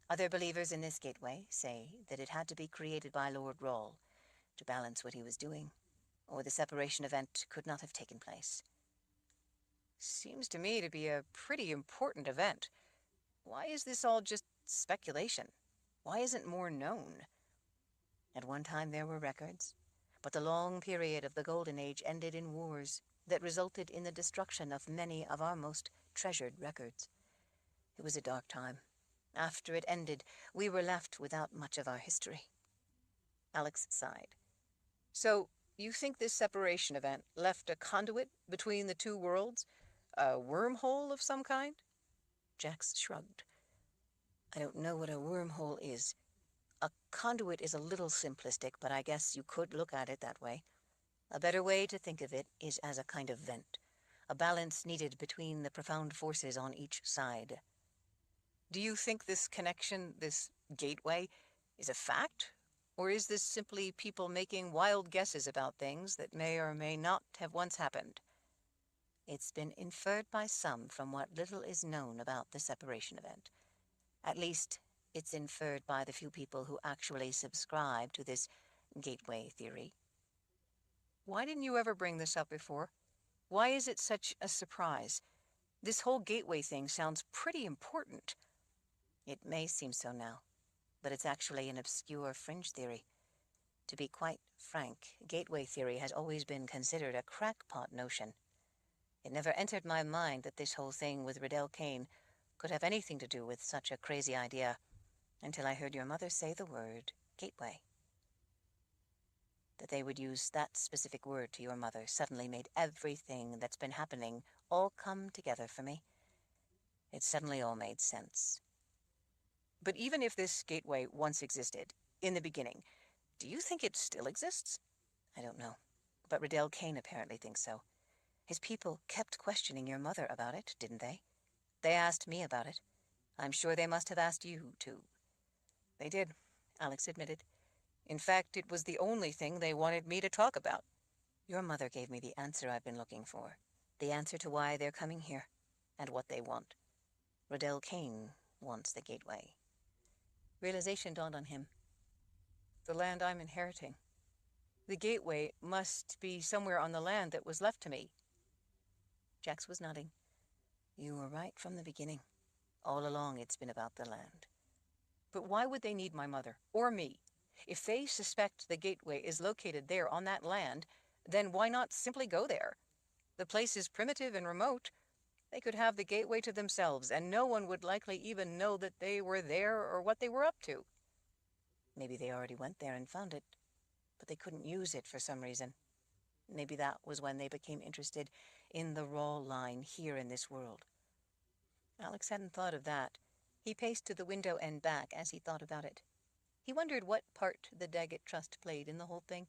Other believers in this gateway say that it had to be created by Lord Rawl to balance what he was doing, or the separation event could not have taken place. Seems to me to be a pretty important event. Why is this all just speculation? Why isn't more known? At one time there were records, but the long period of the Golden Age ended in wars that resulted in the destruction of many of our most treasured records. It was a dark time. After it ended, we were left without much of our history. Alex sighed. So, you think this separation event left a conduit between the two worlds? A wormhole of some kind? Jax shrugged. I don't know what a wormhole is. A conduit is a little simplistic, but I guess you could look at it that way. A better way to think of it is as a kind of vent, a balance needed between the profound forces on each side. Do you think this connection, this gateway, is a fact? Or is this simply people making wild guesses about things that may or may not have once happened? It's been inferred by some from what little is known about the separation event. At least, it's inferred by the few people who actually subscribe to this gateway theory. Why didn't you ever bring this up before? Why is it such a surprise? This whole gateway thing sounds pretty important. It may seem so now, but it's actually an obscure fringe theory. To be quite frank, gateway theory has always been considered a crackpot notion. It never entered my mind that this whole thing with Riddell Kane could have anything to do with such a crazy idea until I heard your mother say the word gateway. That they would use that specific word to your mother suddenly made everything that's been happening all come together for me. It suddenly all made sense. But even if this gateway once existed, in the beginning, do you think it still exists? I don't know, but Riddell Kane apparently thinks so. His people kept questioning your mother about it, didn't they? They asked me about it. I'm sure they must have asked you, too. They did, Alex admitted. In fact, it was the only thing they wanted me to talk about. Your mother gave me the answer I've been looking for. The answer to why they're coming here, and what they want. Riddell Kane wants the gateway. Realization dawned on him. The land I'm inheriting. The gateway must be somewhere on the land that was left to me. Jax was nodding. You were right from the beginning. All along it's been about the land. But why would they need my mother, or me? If they suspect the gateway is located there on that land, then why not simply go there? The place is primitive and remote. They could have the gateway to themselves, and no one would likely even know that they were there or what they were up to. Maybe they already went there and found it, but they couldn't use it for some reason. Maybe that was when they became interested in the raw line here in this world. Alex hadn't thought of that. He paced to the window and back as he thought about it. He wondered what part the Daggett Trust played in the whole thing.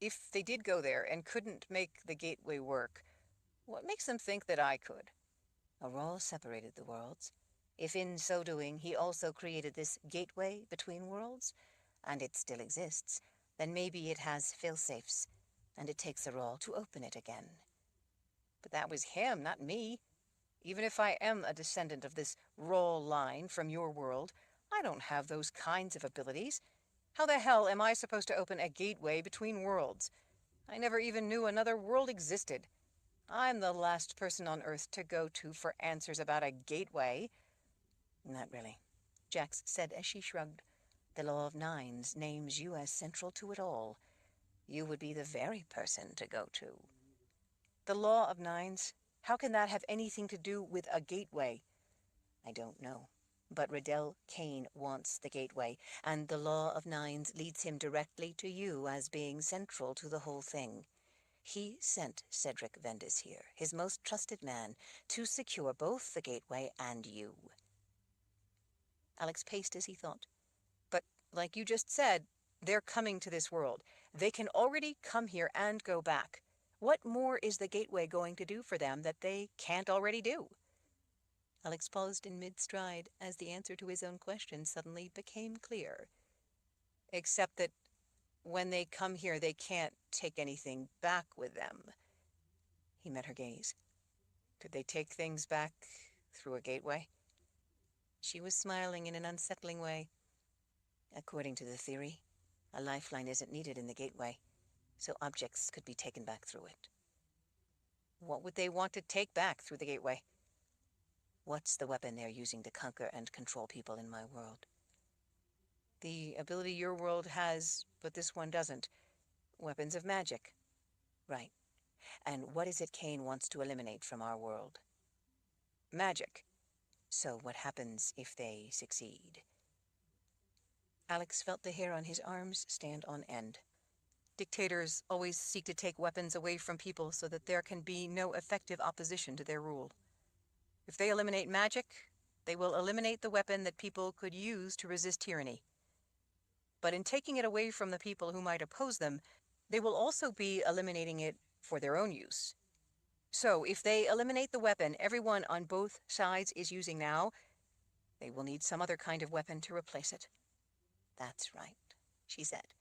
If they did go there and couldn't make the gateway work, what makes them think that I could? Aurora separated the worlds. If in so doing he also created this gateway between worlds, and it still exists, then maybe it has fail-safes, and it takes Aurora to open it again. But that was him, not me. Even if I am a descendant of this raw line from your world, I don't have those kinds of abilities. How the hell am I supposed to open a gateway between worlds? I never even knew another world existed. I'm the last person on Earth to go to for answers about a gateway. Not really, Jax said as she shrugged. The law of nines names you as central to it all. You would be the very person to go to. The law of nines? How can that have anything to do with a gateway? I don't know. But Riddell Kane wants the gateway, and the law of nines leads him directly to you as being central to the whole thing. He sent Cedric Vendis here, his most trusted man, to secure both the gateway and you. Alex paced as he thought. But, like you just said, they're coming to this world. They can already come here and go back. What more is the gateway going to do for them that they can't already do? Alex paused in mid-stride as the answer to his own question suddenly became clear. Except that when they come here, they can't take anything back with them. He met her gaze. Could they take things back through a gateway? She was smiling in an unsettling way. According to the theory, a lifeline isn't needed in the gateway, so objects could be taken back through it. What would they want to take back through the gateway? What's the weapon they're using to conquer and control people in my world? The ability your world has, but this one doesn't. Weapons of magic. Right. And what is it Kane wants to eliminate from our world? Magic. So what happens if they succeed? Alex felt the hair on his arms stand on end. Dictators always seek to take weapons away from people so that there can be no effective opposition to their rule. If they eliminate magic, they will eliminate the weapon that people could use to resist tyranny. But in taking it away from the people who might oppose them, they will also be eliminating it for their own use. So, if they eliminate the weapon everyone on both sides is using now, they will need some other kind of weapon to replace it. That's right, she said.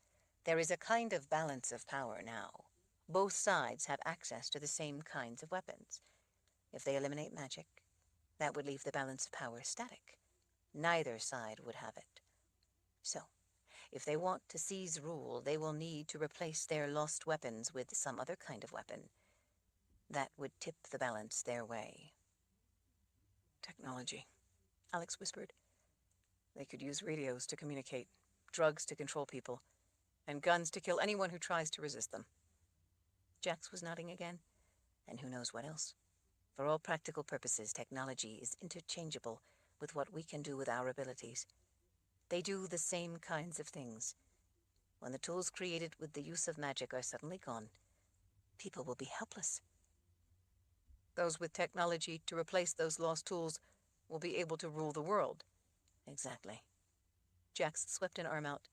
There is a kind of balance of power now. Both sides have access to the same kinds of weapons. If they eliminate magic, that would leave the balance of power static. Neither side would have it. So, if they want to seize rule, they will need to replace their lost weapons with some other kind of weapon. That would tip the balance their way. Technology, Alex whispered. They could use radios to communicate, drugs to control people, and guns to kill anyone who tries to resist them. Jax was nodding again, and who knows what else. For all practical purposes, technology is interchangeable with what we can do with our abilities. They do the same kinds of things. When the tools created with the use of magic are suddenly gone, people will be helpless. Those with technology to replace those lost tools will be able to rule the world. Exactly. Jax swept an arm out.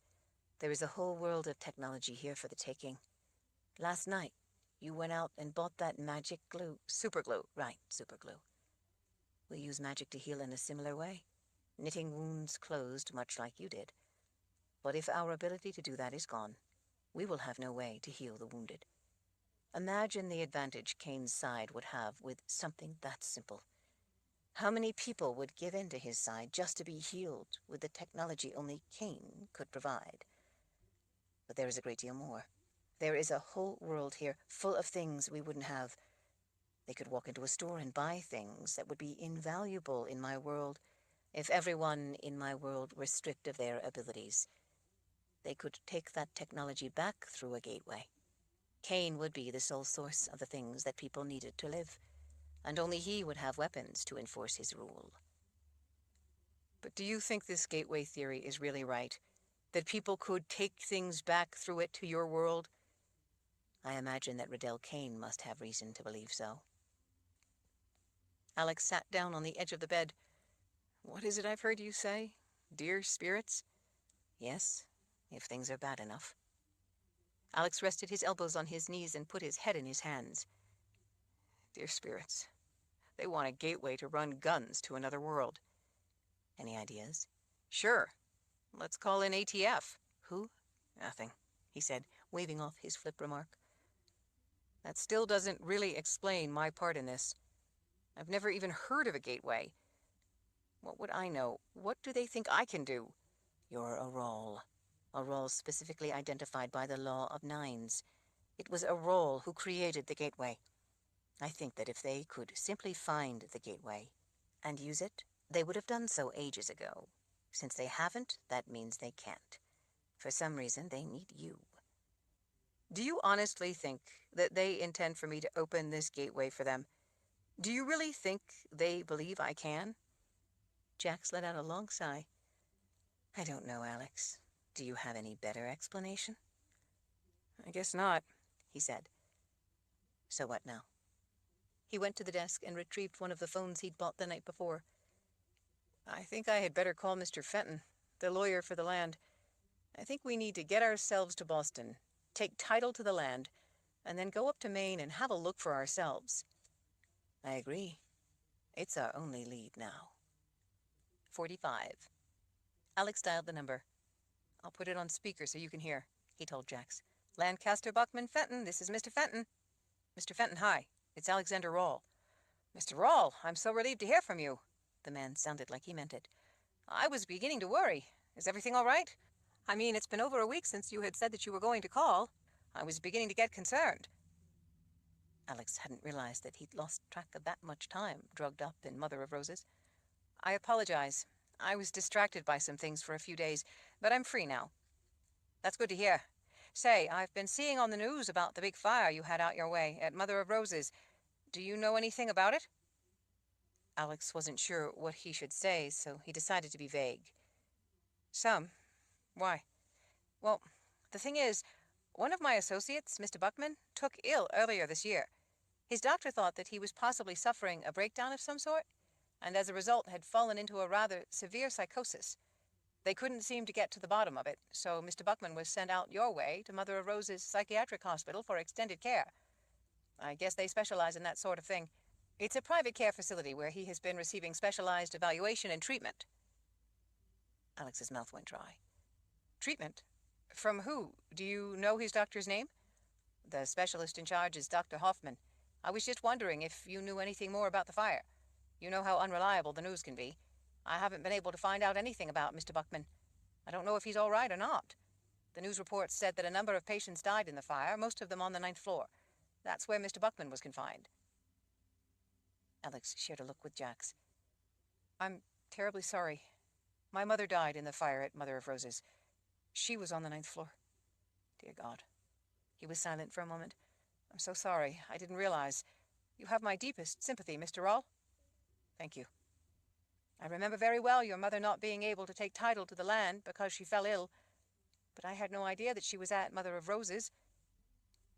There is a whole world of technology here for the taking. Last night, you went out and bought that magic glue. Superglue, right, superglue. We use magic to heal in a similar way, knitting wounds closed much like you did. But if our ability to do that is gone, we will have no way to heal the wounded. Imagine the advantage Kane's side would have with something that simple. How many people would give in to his side just to be healed with the technology only Kane could provide? But there is a great deal more. There is a whole world here full of things we wouldn't have. They could walk into a store and buy things that would be invaluable in my world if everyone in my world were stripped of their abilities. They could take that technology back through a gateway. Cain would be the sole source of the things that people needed to live, and only he would have weapons to enforce his rule. But do you think this gateway theory is really right? That people could take things back through it to your world? I imagine that Riddell Cain must have reason to believe so. Alex sat down on the edge of the bed. What is it I've heard you say? Dear spirits? Yes, if things are bad enough. Alex rested his elbows on his knees and put his head in his hands. Dear spirits. They want a gateway to run guns to another world. Any ideas? Sure. Let's call in ATF. Who? Nothing, he said, waving off his flip remark. That still doesn't really explain my part in this. I've never even heard of a gateway. What would I know? What do they think I can do? You're a role. A role specifically identified by the law of nines. It was a role who created the gateway. I think that if they could simply find the gateway and use it, they would have done so ages ago. Since they haven't, that means they can't. For some reason, they need you. Do you honestly think that they intend for me to open this gateway for them? Do you really think they believe I can? Jax let out a long sigh. I don't know, Alex. Do you have any better explanation? I guess not, he said. So what now? He went to the desk and retrieved one of the phones he'd bought the night before. I think I had better call Mr. Fenton, the lawyer for the land. I think we need to get ourselves to Boston, take title to the land, and then go up to Maine and have a look for ourselves. I agree. It's our only lead now. 45. Alex dialed the number. I'll put it on speaker so you can hear, he told Jax. Lancaster, Buckman, Fenton, this is Mr. Fenton. Mr. Fenton, hi. It's Alexander Rawle. Mr. Rawle, I'm so relieved to hear from you. The man sounded like he meant it. I was beginning to worry. Is everything all right? I mean, it's been over a week since you had said that you were going to call. I was beginning to get concerned. Alex hadn't realized that he'd lost track of that much time drugged up in Mother of Roses. I apologize. I was distracted by some things for a few days, but I'm free now. That's good to hear. Say, I've been seeing on the news about the big fire you had out your way at Mother of Roses. Do you know anything about it? Alex wasn't sure what he should say, so he decided to be vague. Some. Why? Well, the thing is, one of my associates, Mr. Buckman, took ill earlier this year. His doctor thought that he was possibly suffering a breakdown of some sort, and as a result had fallen into a rather severe psychosis. They couldn't seem to get to the bottom of it, so Mr. Buckman was sent out your way to Mother of Roses Psychiatric Hospital for extended care. I guess they specialize in that sort of thing. It's a private care facility where he has been receiving specialized evaluation and treatment. Alex's mouth went dry. Treatment? From who? Do you know his doctor's name? The specialist in charge is Dr. Hoffman. I was just wondering if you knew anything more about the fire. You know how unreliable the news can be. I haven't been able to find out anything about Mr. Buckman. I don't know if he's all right or not. The news reports said that a number of patients died in the fire, most of them on the 9th floor. That's where Mr. Buckman was confined. Alex shared a look with Jax. I'm terribly sorry. My mother died in the fire at Mother of Roses. She was on the 9th floor. Dear God. He was silent for a moment. I'm so sorry. I didn't realize. You have my deepest sympathy, Mr. Rawle. Thank you. I remember very well your mother not being able to take title to the land because she fell ill, but I had no idea that she was at Mother of Roses.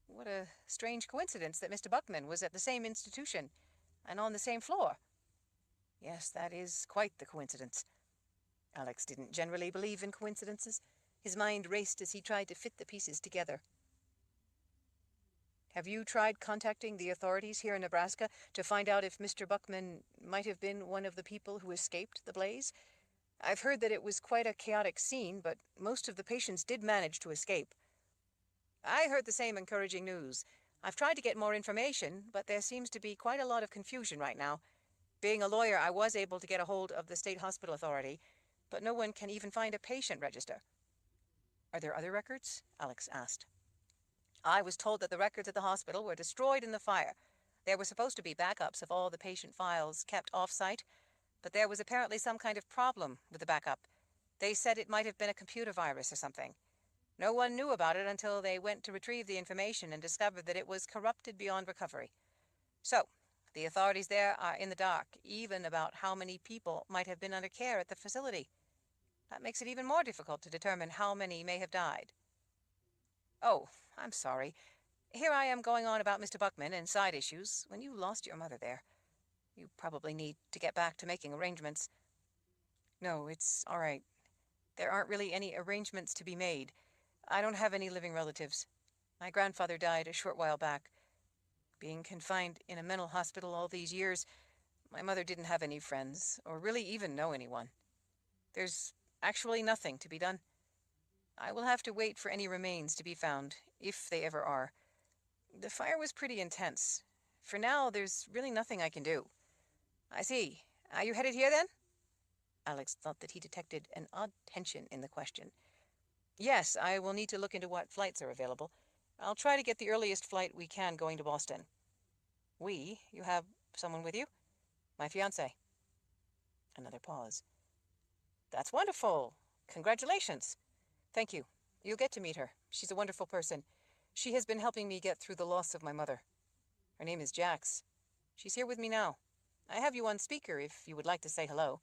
What a strange coincidence that Mr. Buckman was at the same institution and on the same floor. Yes, that is quite the coincidence. Alex didn't generally believe in coincidences. His mind raced as he tried to fit the pieces together. Have you tried contacting the authorities here in Nebraska to find out if Mr. Buckman might have been one of the people who escaped the blaze? I've heard that it was quite a chaotic scene, but most of the patients did manage to escape. I heard the same encouraging news. I've tried to get more information, but there seems to be quite a lot of confusion right now. Being a lawyer, I was able to get a hold of the state hospital authority, but no one can even find a patient register. Are there other records? Alex asked. I was told that the records at the hospital were destroyed in the fire. There were supposed to be backups of all the patient files kept off-site, but there was apparently some kind of problem with the backup. They said it might have been a computer virus or something. No one knew about it until they went to retrieve the information and discovered that it was corrupted beyond recovery. So, the authorities there are in the dark, even about how many people might have been under care at the facility. That makes it even more difficult to determine how many may have died. Oh, I'm sorry. Here I am going on about Mr. Buckman and side issues when you lost your mother there. You probably need to get back to making arrangements. No, it's all right. There aren't really any arrangements to be made. I don't have any living relatives. My grandfather died a short while back. Being confined in a mental hospital all these years, my mother didn't have any friends, or really even know anyone. There's actually nothing to be done. I will have to wait for any remains to be found, if they ever are. The fire was pretty intense. For now, there's really nothing I can do. I see. Are you headed here, then? Alex thought that he detected an odd tension in the question. Yes, I will need to look into what flights are available. I'll try to get the earliest flight we can going to Boston. You have someone with you? My fiancé. Another pause. That's wonderful. Congratulations. Thank you. You'll get to meet her. She's a wonderful person. She has been helping me get through the loss of my mother. Her name is Jax. She's here with me now. I have you on speaker if you would like to say hello.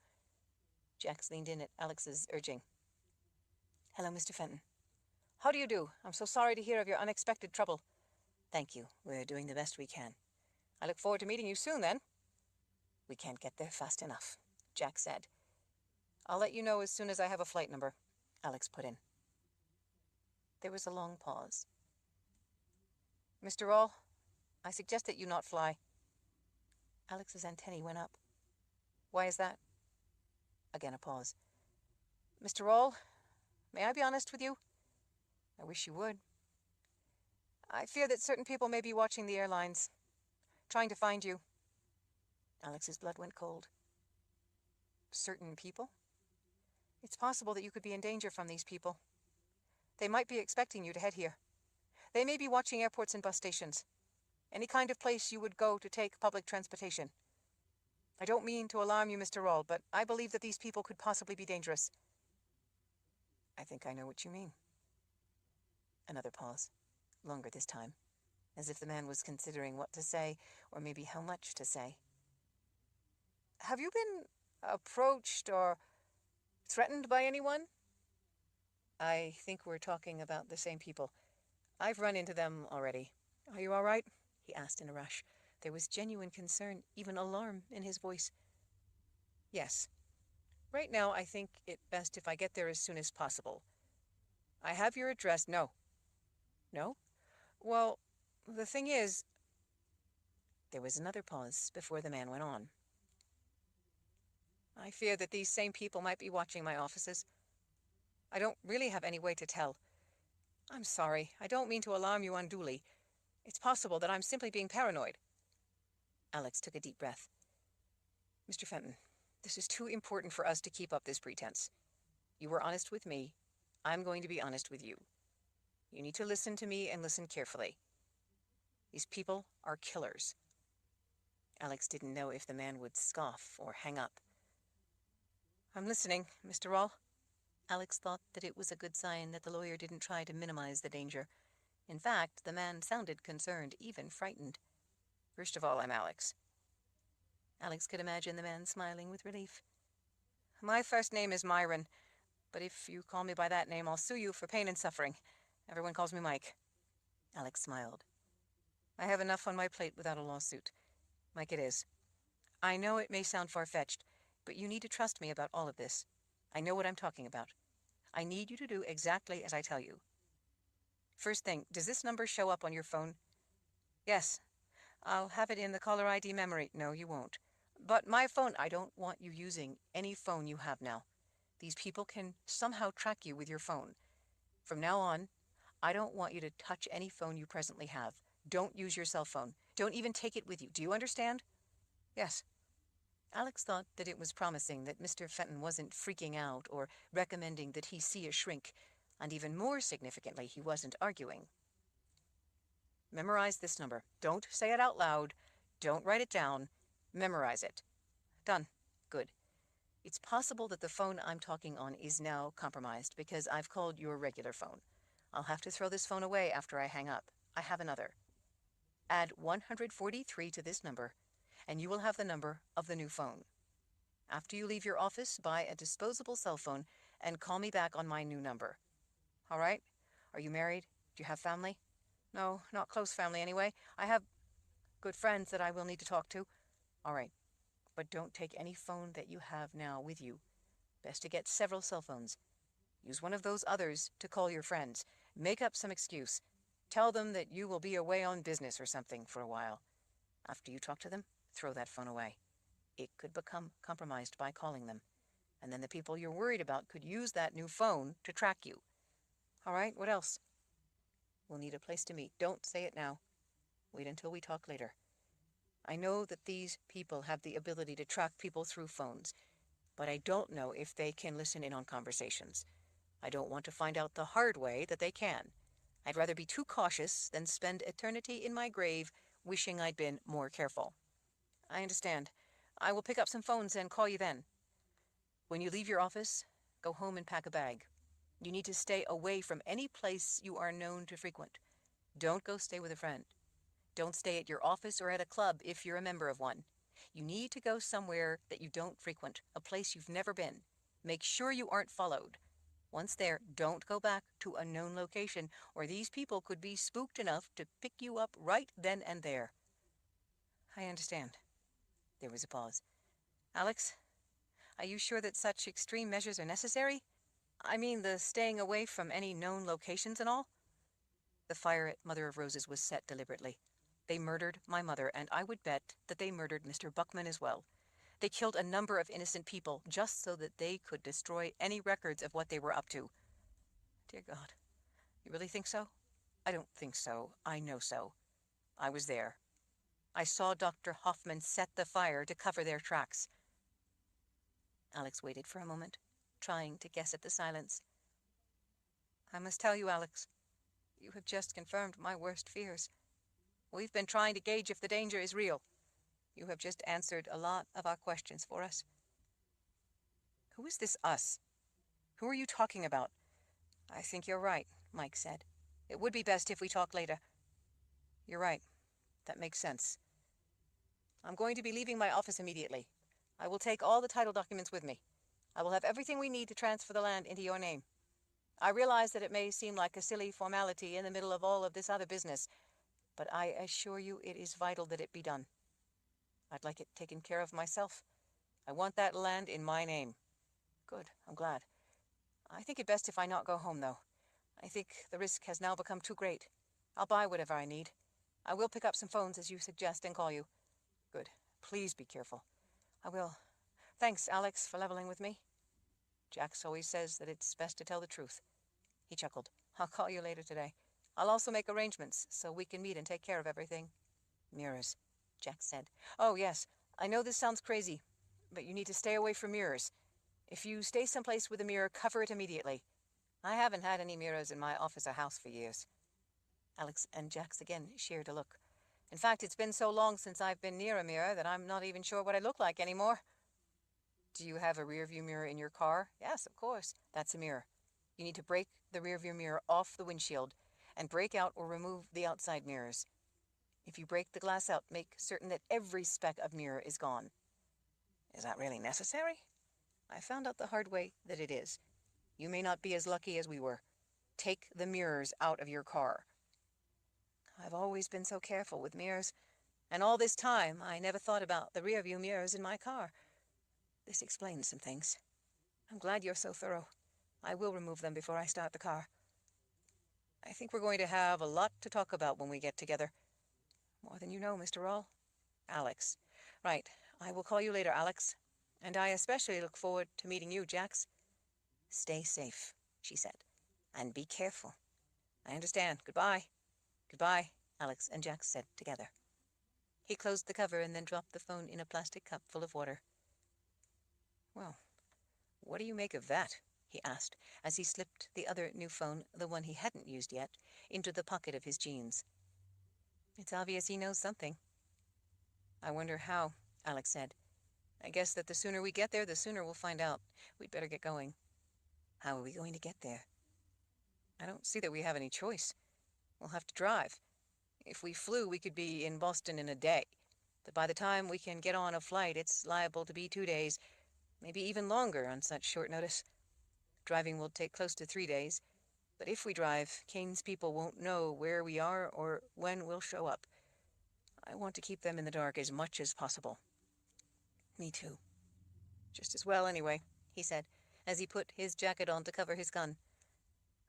Jax leaned in at Alex's urging. Hello, Mr. Fenton. How do you do? I'm so sorry to hear of your unexpected trouble. Thank you. We're doing the best we can. I look forward to meeting you soon, then. We can't get there fast enough, Jack said. I'll let you know as soon as I have a flight number, Alex put in. There was a long pause. Mr. Rawle, I suggest that you not fly. Alex's antennae went up. Why is that? Again a pause. Mr. Rawle, may I be honest with you? I wish you would. I fear that certain people may be watching the airlines, trying to find you. Alex's blood went cold. Certain people? It's possible that you could be in danger from these people. They might be expecting you to head here. They may be watching airports and bus stations. Any kind of place you would go to take public transportation. I don't mean to alarm you, Mr. Rawle, but I believe that these people could possibly be dangerous. I think I know what you mean. Another pause. Longer this time, as if the man was considering what to say, or maybe how much to say. Have you been approached or threatened by anyone? I think we're talking about the same people. I've run into them already. Are you all right? He asked in a rush. There was genuine concern, even alarm, in his voice. Yes. Right now, I think it best if I get there as soon as possible. I have your address. No. No? Well, the thing is... There was another pause before the man went on. I fear that these same people might be watching my offices. I don't really have any way to tell. I'm sorry. I don't mean to alarm you unduly. It's possible that I'm simply being paranoid. Alex took a deep breath. Mr. Fenton, this is too important for us to keep up this pretense. You were honest with me. I'm going to be honest with you. You need to listen to me and listen carefully. These people are killers. Alex didn't know if the man would scoff or hang up. I'm listening, Mr. Rawle. Alex thought that it was a good sign that the lawyer didn't try to minimize the danger. In fact, the man sounded concerned, even frightened. First of all, I'm Alex. Alex could imagine the man smiling with relief. My first name is Myron, but if you call me by that name, I'll sue you for pain and suffering. Everyone calls me Mike. Alex smiled. I have enough on my plate without a lawsuit. Mike it is. I know it may sound far-fetched, but you need to trust me about all of this. I know what I'm talking about. I need you to do exactly as I tell you. First thing, does this number show up on your phone? Yes. I'll have it in the caller ID memory. No, you won't. But my phone, I don't want you using any phone you have now. These people can somehow track you with your phone. From now on, I don't want you to touch any phone you presently have. Don't use your cell phone. Don't even take it with you. Do you understand? Yes. Alex thought that it was promising that Mr. Fenton wasn't freaking out or recommending that he see a shrink, and even more significantly, he wasn't arguing. Memorize this number. Don't say it out loud. Don't write it down. Memorize it. Done. Good. It's possible that the phone I'm talking on is now compromised because I've called your regular phone. I'll have to throw this phone away after I hang up. I have another. Add 143 to this number, and you will have the number of the new phone. After you leave your office, buy a disposable cell phone and call me back on my new number. All right? Are you married? Do you have family? No, not close family anyway. I have good friends that I will need to talk to. All right, but don't take any phone that you have now with you. Best to get several cell phones. Use one of those others to call your friends. Make up some excuse. Tell them that you will be away on business or something for a while. After you talk to them, throw that phone away. It could become compromised by calling them. And then the people you're worried about could use that new phone to track you. All right, what else? We'll need a place to meet. Don't say it now. Wait until we talk later. I know that these people have the ability to track people through phones, but I don't know if they can listen in on conversations. I don't want to find out the hard way that they can. I'd rather be too cautious than spend eternity in my grave wishing I'd been more careful. I understand. I will pick up some phones and call you then. When you leave your office, go home and pack a bag. You need to stay away from any place you are known to frequent. Don't go stay with a friend. Don't stay at your office or at a club if you're a member of one. You need to go somewhere that you don't frequent, a place you've never been. Make sure you aren't followed. Once there, don't go back to a known location, or these people could be spooked enough to pick you up right then and there. I understand. There was a pause. Alex, are you sure that such extreme measures are necessary? I mean, the staying away from any known locations and all? The fire at Mother of Roses was set deliberately. They murdered my mother, and I would bet that they murdered Mr. Buckman as well. They killed a number of innocent people just so that they could destroy any records of what they were up to. Dear God, you really think so? I don't think so. I know so. I was there. I saw Dr. Hoffman set the fire to cover their tracks. Alex waited for a moment, trying to guess at the silence. I must tell you, Alex, you have just confirmed my worst fears. We've been trying to gauge if the danger is real. You have just answered a lot of our questions for us. Who is this us? Who are you talking about? I think you're right, Mike said. It would be best if we talk later. You're right. That makes sense. I'm going to be leaving my office immediately. I will take all the title documents with me. I will have everything we need to transfer the land into your name. I realize that it may seem like a silly formality in the middle of all of this other business, but I assure you it is vital that it be done. I'd like it taken care of myself. I want that land in my name. Good, I'm glad. I think it best if I not go home, though. I think the risk has now become too great. I'll buy whatever I need. I will pick up some phones as you suggest and call you. Good. Please be careful. I will. Thanks, Alex, for leveling with me. Jax always says that it's best to tell the truth. He chuckled. I'll call you later today. I'll also make arrangements so we can meet and take care of everything. Mirrors, Jax said. Oh, yes. I know this sounds crazy, but you need to stay away from mirrors. If you stay someplace with a mirror, cover it immediately. I haven't had any mirrors in my office or house for years. Alex and Jax again shared a look. In fact, it's been so long since I've been near a mirror that I'm not even sure what I look like anymore. Do you have a rearview mirror in your car? Yes, of course. That's a mirror. You need to break the rearview mirror off the windshield and break out or remove the outside mirrors. If you break the glass out, make certain that every speck of mirror is gone. Is that really necessary? I found out the hard way that it is. You may not be as lucky as we were. Take the mirrors out of your car. I've always been so careful with mirrors, and all this time I never thought about the rearview mirrors in my car. This explains some things. I'm glad you're so thorough. I will remove them before I start the car. I think we're going to have a lot to talk about when we get together. More than you know, Mr. Rawl. Alex. Right. I will call you later, Alex. And I especially look forward to meeting you, Jax. Stay safe, she said. And be careful. I understand. Goodbye. Goodbye, Alex and Jax said together. He closed the cover and then dropped the phone in a plastic cup full of water. Well, what do you make of that? He asked, as he slipped the other new phone, the one he hadn't used yet, into the pocket of his jeans. It's obvious he knows something. I wonder how, Alex said. I guess that the sooner we get there, the sooner we'll find out. We'd better get going. How are we going to get there? I don't see that we have any choice. We'll have to drive. If we flew, we could be in Boston in a day. But by the time we can get on a flight, it's liable to be 2 days, maybe even longer on such short notice. Driving will take close to 3 days. But if we drive, Kane's people won't know where we are or when we'll show up. I want to keep them in the dark as much as possible. Me too. Just as well, anyway, he said, as he put his jacket on to cover his gun.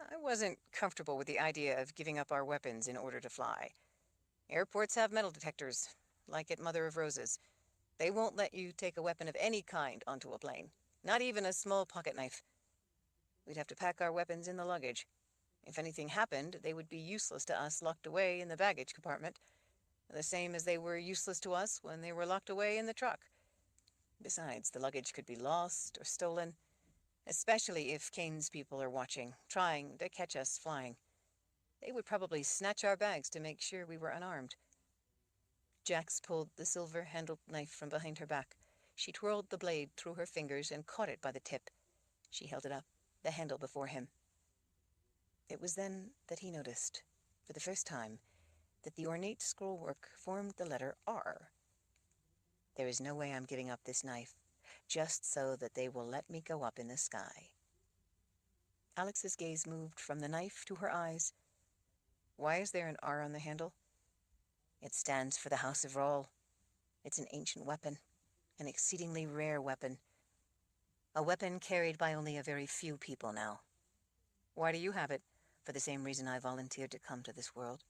I wasn't comfortable with the idea of giving up our weapons in order to fly. Airports have metal detectors, like at Mother of Roses. They won't let you take a weapon of any kind onto a plane, not even a small pocket knife. We'd have to pack our weapons in the luggage. If anything happened, they would be useless to us locked away in the baggage compartment, the same as they were useless to us when they were locked away in the truck. Besides, the luggage could be lost or stolen, especially if Kane's people are watching, trying to catch us flying. They would probably snatch our bags to make sure we were unarmed. Jax pulled the silver-handled knife from behind her back. She twirled the blade through her fingers and caught it by the tip. She held it up, the handle before him. It was then that he noticed, for the first time, that the ornate scrollwork formed the letter R. There is no way I'm giving up this knife, just so that they will let me go up in the sky. Alex's gaze moved from the knife to her eyes. Why is there an R on the handle? It stands for the House of Rawl. It's an ancient weapon, an exceedingly rare weapon. A weapon carried by only a very few people now. Why do you have it? For the same reason I volunteered to come to this world.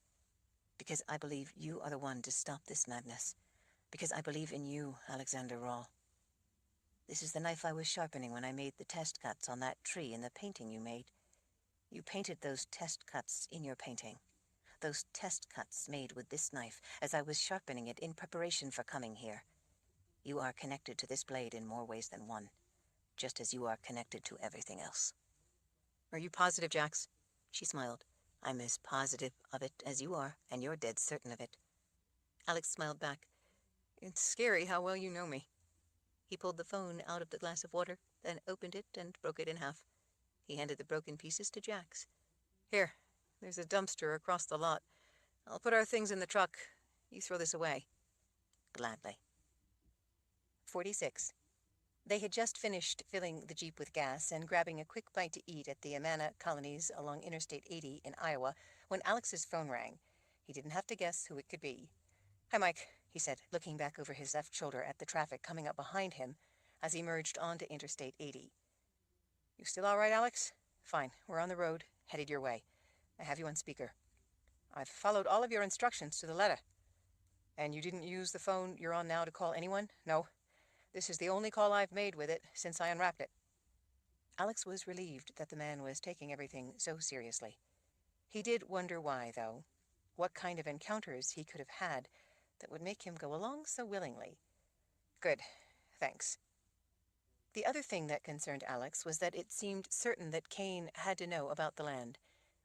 Because I believe you are the one to stop this madness. Because I believe in you, Alexander Rawl. This is the knife I was sharpening when I made the test cuts on that tree in the painting you made. You painted those test cuts in your painting. Those test cuts made with this knife as I was sharpening it in preparation for coming here. You are connected to this blade in more ways than one, just as you are connected to everything else. Are you positive, Jax? She smiled. I'm as positive of it as you are, and you're dead certain of it. Alex smiled back. It's scary how well you know me. He pulled the phone out of the glass of water, then opened it and broke it in half. He handed the broken pieces to Jax. Here, there's a dumpster across the lot. I'll put our things in the truck. You throw this away. Gladly. 46. They had just finished filling the Jeep with gas and grabbing a quick bite to eat at the Amana colonies along Interstate 80 in Iowa when Alex's phone rang. He didn't have to guess who it could be. Hi, Mike, he said, looking back over his left shoulder at the traffic coming up behind him as he merged onto Interstate 80. You still all right, Alex? Fine, we're on the road, headed your way. I have you on speaker. I've followed all of your instructions to the letter. And you didn't use the phone you're on now to call anyone? No. This is the only call I've made with it since I unwrapped it. Alex was relieved that the man was taking everything so seriously. He did wonder why, though. What kind of encounters he could have had that would make him go along so willingly. Good. Thanks. The other thing that concerned Alex was that it seemed certain that Kane had to know about the land.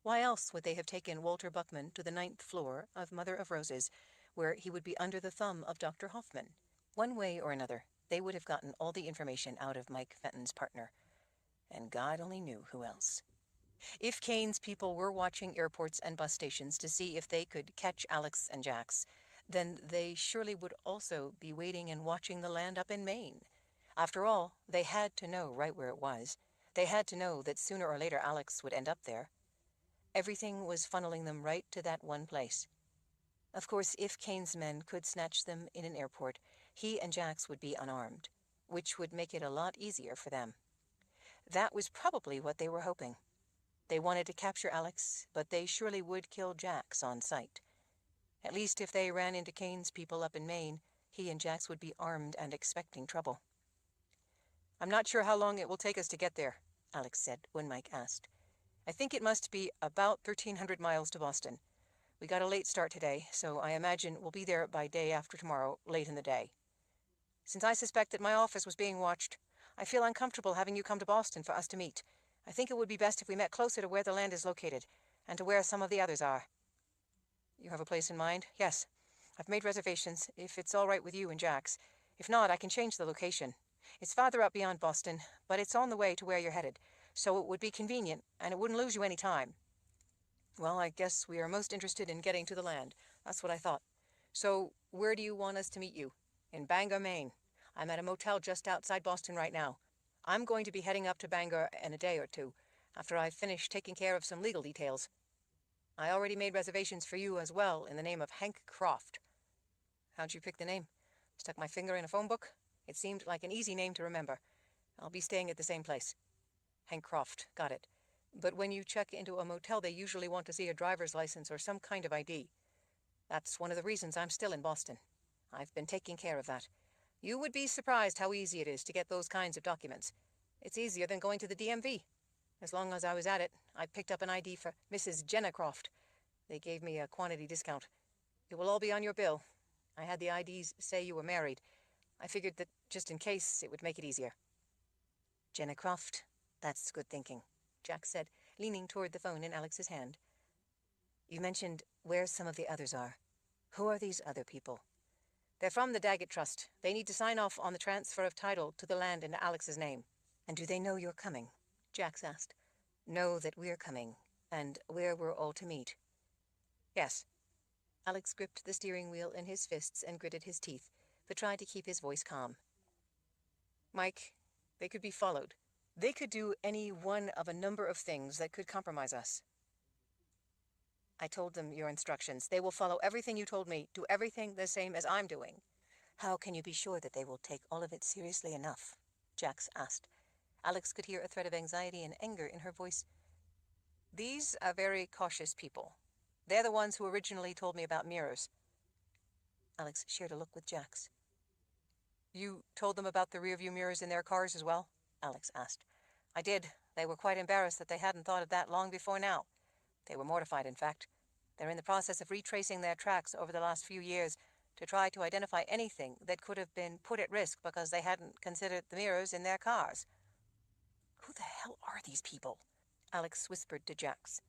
Why else would they have taken Walter Buckman to the 9th floor of Mother of Roses, where he would be under the thumb of Dr. Hoffman? One way or another, they would have gotten all the information out of Mike Fenton's partner. And God only knew who else. If Kane's people were watching airports and bus stations to see if they could catch Alex and Jax, then they surely would also be waiting and watching the land up in Maine. After all, they had to know right where it was. They had to know that sooner or later Alex would end up there. Everything was funneling them right to that one place. Of course, if Kane's men could snatch them in an airport, he and Jax would be unarmed, which would make it a lot easier for them. That was probably what they were hoping. They wanted to capture Alex, but they surely would kill Jax on sight. At least if they ran into Kane's people up in Maine, he and Jax would be armed and expecting trouble. I'm not sure how long it will take us to get there, Alex said when Mike asked. I think it must be about 1,300 miles to Boston. We got a late start today, so I imagine we'll be there by day after tomorrow, late in the day. Since I suspect that my office was being watched, I feel uncomfortable having you come to Boston for us to meet. I think it would be best if we met closer to where the land is located, and to where some of the others are. You have a place in mind? Yes. I've made reservations, if it's all right with you and Jax. If not, I can change the location. It's farther up beyond Boston, but it's on the way to where you're headed, so it would be convenient, and it wouldn't lose you any time. Well, I guess we are most interested in getting to the land. That's what I thought. So, where do you want us to meet you? In Bangor, Maine. I'm at a motel just outside Boston right now. I'm going to be heading up to Bangor in a day or two, after I've finished taking care of some legal details. I already made reservations for you as well in the name of Hank Croft. How'd you pick the name? Stuck my finger in a phone book? It seemed like an easy name to remember. I'll be staying at the same place. Hank Croft, got it. But when you check into a motel, they usually want to see a driver's license or some kind of ID. That's one of the reasons I'm still in Boston. I've been taking care of that. You would be surprised how easy it is to get those kinds of documents. It's easier than going to the DMV. As long as I was at it, I picked up an ID for Mrs. Jenna Croft. They gave me a quantity discount. It will all be on your bill. I had the IDs say you were married. I figured that just in case, it would make it easier. Jenna Croft. That's good thinking, Jack said, leaning toward the phone in Alex's hand. You mentioned where some of the others are. Who are these other people? They're from the Daggett Trust. They need to sign off on the transfer of title to the land in Alex's name. And do they know you're coming? Jax asked. Know that we're coming, and where we're all to meet. Yes. Alex gripped the steering wheel in his fists and gritted his teeth, but tried to keep his voice calm. Mike, they could be followed. They could do any one of a number of things that could compromise us. I told them your instructions. They will follow everything you told me, do everything the same as I'm doing. How can you be sure that they will take all of it seriously enough? Jax asked. Alex could hear a thread of anxiety and anger in her voice. These are very cautious people. They're the ones who originally told me about mirrors. Alex shared a look with Jax. You told them about the rearview mirrors in their cars as well? Alex asked. I did. They were quite embarrassed that they hadn't thought of that long before now. They were mortified, in fact. They're in the process of retracing their tracks over the last few years to try to identify anything that could have been put at risk because they hadn't considered the mirrors in their cars. Who the hell are these people? Alex whispered to Jax.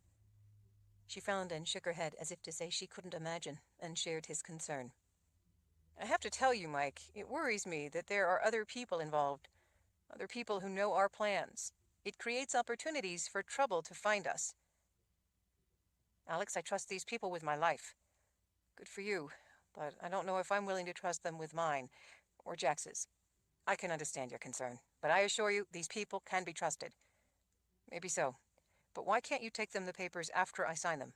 She frowned and shook her head as if to say she couldn't imagine, and shared his concern. I have to tell you, Mike, it worries me that there are other people involved. Other people who know our plans. It creates opportunities for trouble to find us. Alex, I trust these people with my life. Good for you, but I don't know if I'm willing to trust them with mine, or Jax's. I can understand your concern, but I assure you, these people can be trusted. Maybe so, but why can't you take them the papers after I sign them?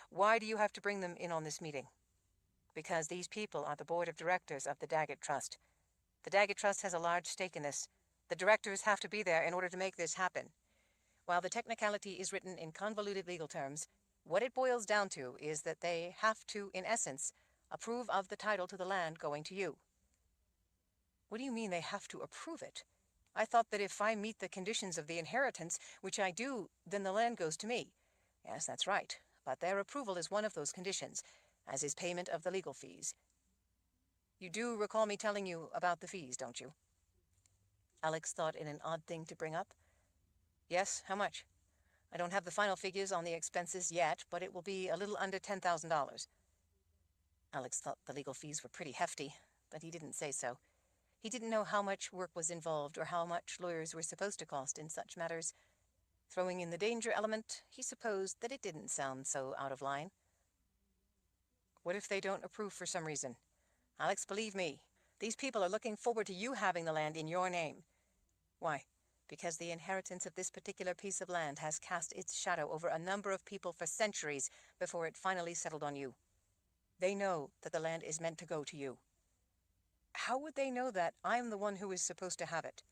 Why do you have to bring them in on this meeting? Because these people are the board of directors of the Daggett Trust. The Daggett Trust has a large stake in this. The directors have to be there in order to make this happen. While the technicality is written in convoluted legal terms, what it boils down to is that they have to, in essence, approve of the title to the land going to you. What do you mean they have to approve it? I thought that if I meet the conditions of the inheritance, which I do, then the land goes to me. Yes, that's right, but their approval is one of those conditions, as is payment of the legal fees. You do recall me telling you about the fees, don't you? Alex thought it an odd thing to bring up. Yes, how much? I don't have the final figures on the expenses yet, but it will be a little under $10,000. Alex thought the legal fees were pretty hefty, but he didn't say so. He didn't know how much work was involved or how much lawyers were supposed to cost in such matters. Throwing in the danger element, he supposed that it didn't sound so out of line. What if they don't approve for some reason? Alex, believe me, these people are looking forward to you having the land in your name. Why? Because the inheritance of this particular piece of land has cast its shadow over a number of people for centuries before it finally settled on you. They know that the land is meant to go to you. How would they know that I'm the one who is supposed to have it?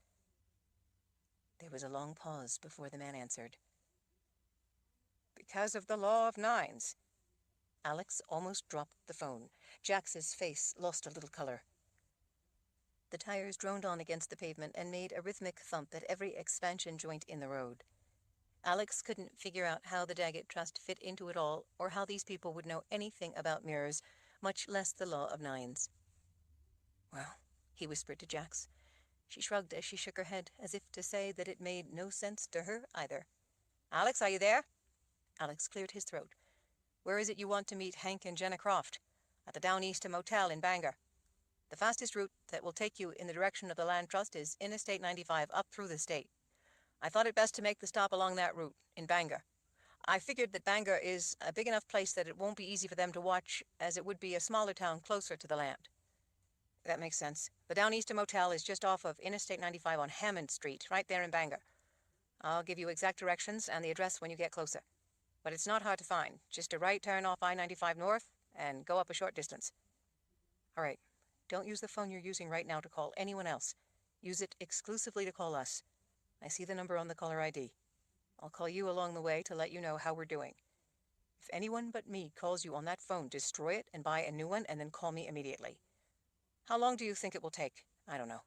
There was a long pause before the man answered. Because of the law of nines. Alex almost dropped the phone. Jax's face lost a little color. The tires droned on against the pavement and made a rhythmic thump at every expansion joint in the road. Alex couldn't figure out how the Daggett Trust fit into it all, or how these people would know anything about mirrors, much less the law of nines. Well, he whispered to Jax. She shrugged as she shook her head, as if to say that it made no sense to her either. Alex, are you there? Alex cleared his throat. Where is it you want to meet Hank and Jenna Croft? at the Down East Motel in Bangor. The fastest route that will take you in the direction of the Land Trust is Interstate 95 up through the state. I thought it best to make the stop along that route, in Bangor. I figured that Bangor is a big enough place that it won't be easy for them to watch, as it would be a smaller town closer to the land. That makes sense. The Down East Motel is just off of Interstate 95 on Hammond Street, right there in Bangor. I'll give you exact directions and the address when you get closer. But it's not hard to find. Just a right turn off I-95 north and go up a short distance. All right. Don't use the phone you're using right now to call anyone else. Use it exclusively to call us. I see the number on the caller ID. I'll call you along the way to let you know how we're doing. If anyone but me calls you on that phone, destroy it and buy a new one and then call me immediately. How long do you think it will take? I don't know.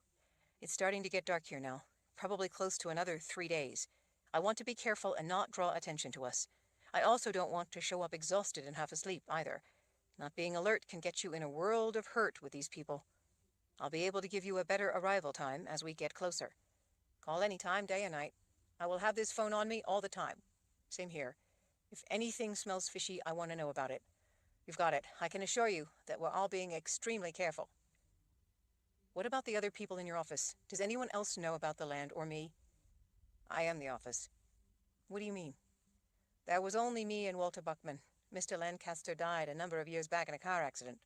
It's starting to get dark here now. Probably close to another 3 days. I want to be careful and not draw attention to us. I also don't want to show up exhausted and half asleep, either. Not being alert can get you in a world of hurt with these people. I'll be able to give you a better arrival time as we get closer. Call any time, day or night. I will have this phone on me all the time. Same here. If anything smells fishy, I want to know about it. You've got it. I can assure you that we're all being extremely careful. What about the other people in your office? Does anyone else know about the land or me? I am the office. What do you mean? There was only me and Walter Buckman. Mr. Lancaster died a number of years back in a car accident.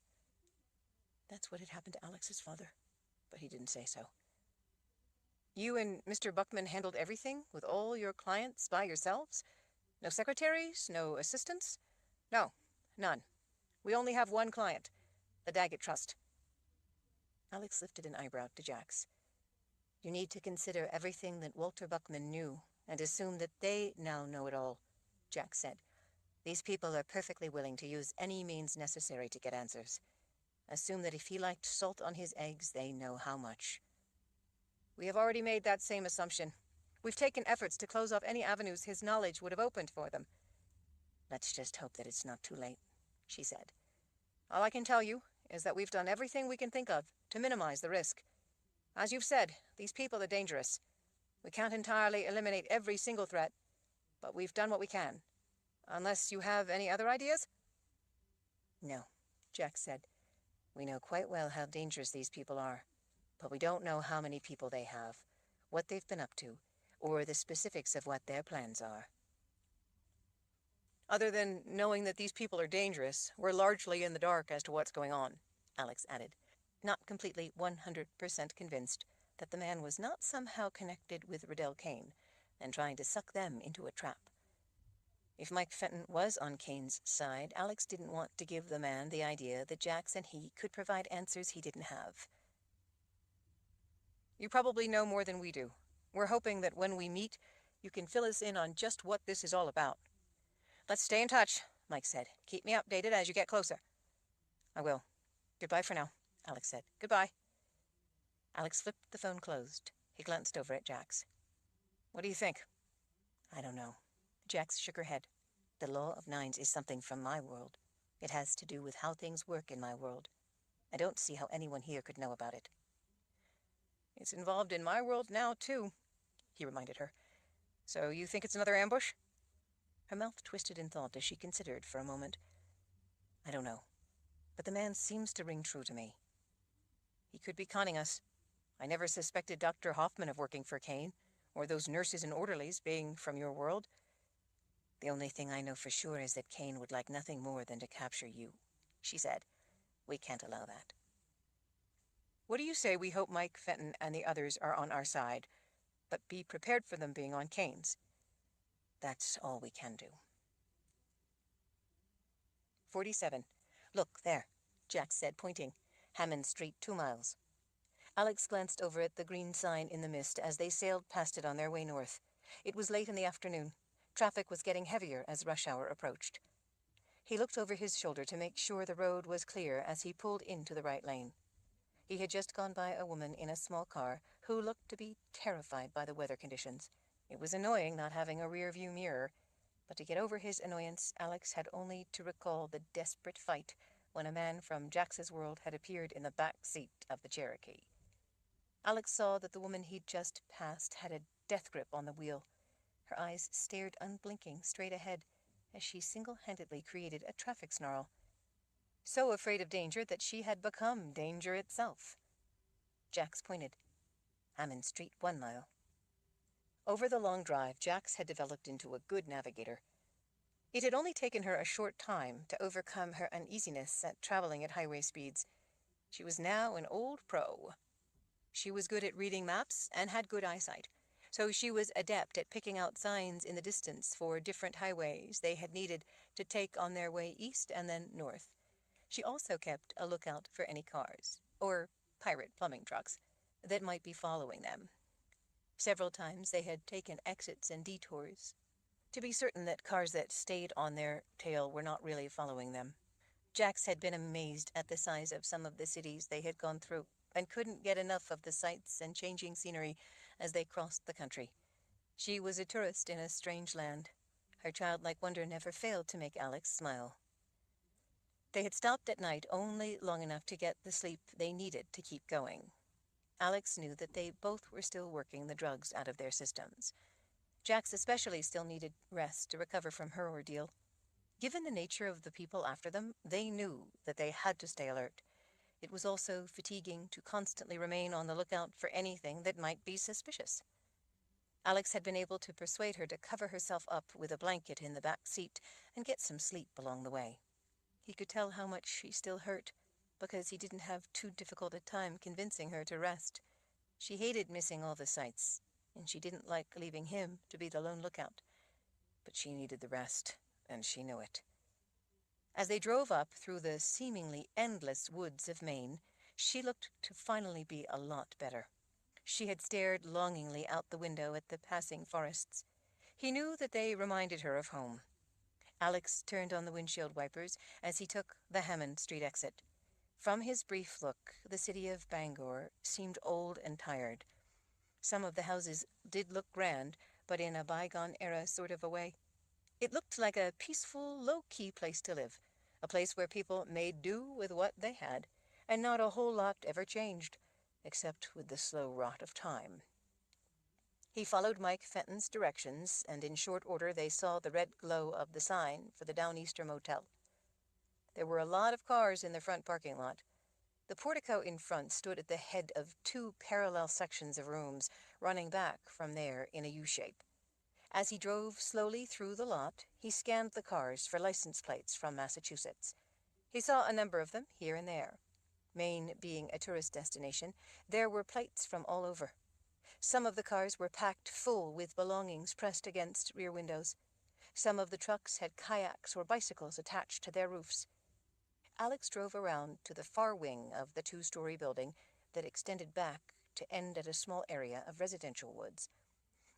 That's what had happened to Alex's father, but he didn't say so. You and Mr. Buckman handled everything with all your clients by yourselves? No secretaries? No assistants? No, none. We only have one client, the Daggett Trust. Alex lifted an eyebrow to Jax. You need to consider everything that Walter Buckman knew and assume that they now know it all, Jax said. These people are perfectly willing to use any means necessary to get answers. Assume that if he liked salt on his eggs, they know how much. We have already made that same assumption. We've taken efforts to close off any avenues his knowledge would have opened for them. Let's just hope that it's not too late, she said. All I can tell you is that we've done everything we can think of to minimize the risk. As you've said, these people are dangerous. We can't entirely eliminate every single threat, but we've done what we can. Unless you have any other ideas? No, Jack said. We know quite well how dangerous these people are, but we don't know how many people they have, what they've been up to, or the specifics of what their plans are. Other than knowing that these people are dangerous, we're largely in the dark as to what's going on, Alex added, not completely 100% convinced that the man was not somehow connected with Riddell Kane and trying to suck them into a trap. If Mike Fenton was on Kane's side, Alex didn't want to give the man the idea that Jax and he could provide answers he didn't have. You probably know more than we do. We're hoping that when we meet, you can fill us in on just what this is all about. Let's stay in touch, Mike said. Keep me updated as you get closer. I will. Goodbye for now, Alex said. Goodbye. Alex flipped the phone closed. He glanced over at Jax. What do you think? I don't know. Jax shook her head. The law of nines is something from my world. It has to do with how things work in my world. I don't see how anyone here could know about it. It's involved in my world now, too, he reminded her. So you think it's another ambush? Her mouth twisted in thought as she considered for a moment. I don't know, but the man seems to ring true to me. He could be conning us. I never suspected Dr. Hoffman of working for Kane, or those nurses and orderlies being from your world. The only thing I know for sure is that Kane would like nothing more than to capture you, she said. We can't allow that. What do you say we hope Mike Fenton and the others are on our side, but be prepared for them being on Kane's? That's all we can do. 47. Look, there, Jack said, pointing. Hammond Street, 2 miles. Alex glanced over at the green sign in the mist as they sailed past it on their way north. It was late in the afternoon. Traffic was getting heavier as rush hour approached. He looked over his shoulder to make sure the road was clear as he pulled into the right lane. He had just gone by a woman in a small car who looked to be terrified by the weather conditions. It was annoying not having a rear-view mirror, but to get over his annoyance, Alex had only to recall the desperate fight when a man from Jax's world had appeared in the back seat of the Cherokee. Alex saw that the woman he'd just passed had a death grip on the wheel. Her eyes stared unblinking straight ahead as she single-handedly created a traffic snarl. so afraid of danger that she had become danger itself. Jax pointed. Hammond Street, 1 mile. Over the long drive, Jax had developed into a good navigator. It had only taken her a short time to overcome her uneasiness at traveling at highway speeds. She was now an old pro. She was good at reading maps and had good eyesight, so she was adept at picking out signs in the distance for different highways they had needed to take on their way east and then north. She also kept a lookout for any cars, or pirate plumbing trucks, that might be following them. Several times they had taken exits and detours to be certain that cars that stayed on their tail were not really following them. Jax had been amazed at the size of some of the cities they had gone through and couldn't get enough of the sights and changing scenery as they crossed the country. She was a tourist in a strange land. Her childlike wonder never failed to make Alex smile. They had stopped at night only long enough to get the sleep they needed to keep going. Alex knew that they both were still working the drugs out of their systems. Jax especially still needed rest to recover from her ordeal. Given the nature of the people after them, they knew that they had to stay alert. It was also fatiguing to constantly remain on the lookout for anything that might be suspicious. Alex had been able to persuade her to cover herself up with a blanket in the back seat and get some sleep along the way. He could tell how much she still hurt, because he didn't have too difficult a time convincing her to rest. She hated missing all the sights, and she didn't like leaving him to be the lone lookout. But she needed the rest, and she knew it. As they drove up through the seemingly endless woods of Maine, she looked to finally be a lot better. She had stared longingly out the window at the passing forests. He knew that they reminded her of home. Alex turned on the windshield wipers as he took the Hammond Street exit. From his brief look, the city of Bangor seemed old and tired. Some of the houses did look grand, but in a bygone-era sort of a way. It looked like a peaceful, low-key place to live, a place where people made do with what they had, and not a whole lot ever changed, except with the slow rot of time. He followed Mike Fenton's directions, and in short order they saw the red glow of the sign for the Downeaster Motel. There were a lot of cars in the front parking lot. The portico in front stood at the head of two parallel sections of rooms, running back from there in a U-shape. As he drove slowly through the lot, he scanned the cars for license plates from Massachusetts. He saw a number of them here and there. Maine being a tourist destination, there were plates from all over. Some of the cars were packed full with belongings pressed against rear windows. Some of the trucks had kayaks or bicycles attached to their roofs. Alex drove around to the far wing of the two-story building that extended back to end at a small area of residential woods.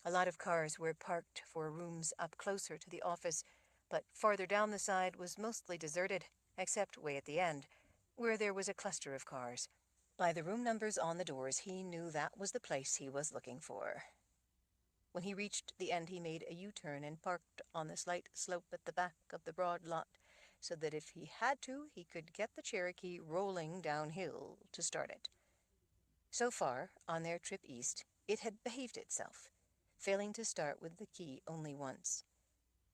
A lot of cars were parked for rooms up closer to the office, but farther down the side was mostly deserted, except way at the end, where there was a cluster of cars. By the room numbers on the doors, he knew that was the place he was looking for. When he reached the end, he made a U-turn and parked on the slight slope at the back of the broad lot, so that if he had to, he could get the Cherokee rolling downhill to start it. So far, on their trip east, it had behaved itself, failing to start with the key only once.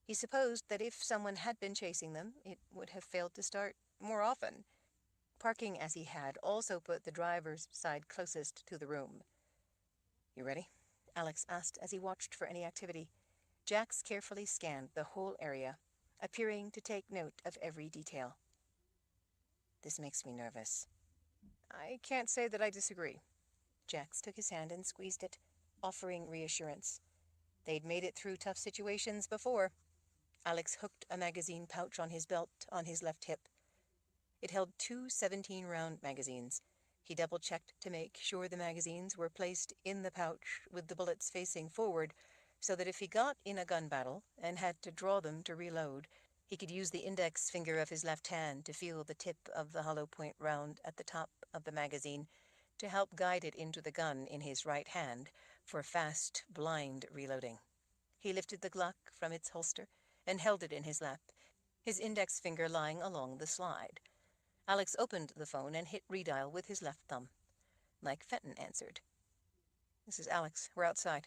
He supposed that if someone had been chasing them, it would have failed to start more often. Parking as he had also put the driver's side closest to the room. "You ready?" Alex asked as he watched for any activity. Jax carefully scanned the whole area, appearing to take note of every detail. "This makes me nervous." "I can't say that I disagree." Jax took his hand and squeezed it, offering reassurance. They'd made it through tough situations before. Alex hooked a magazine pouch on his belt on his left hip. It held two 17-round magazines. He double-checked to make sure the magazines were placed in the pouch with the bullets facing forward, so that if he got in a gun battle and had to draw them to reload, he could use the index finger of his left hand to feel the tip of the hollow point round at the top of the magazine to help guide it into the gun in his right hand for fast, blind reloading. He lifted the Glock from its holster and held it in his lap, his index finger lying along the slide. Alex opened the phone and hit redial with his left thumb. Mike Fenton answered. "This is Alex. We're outside."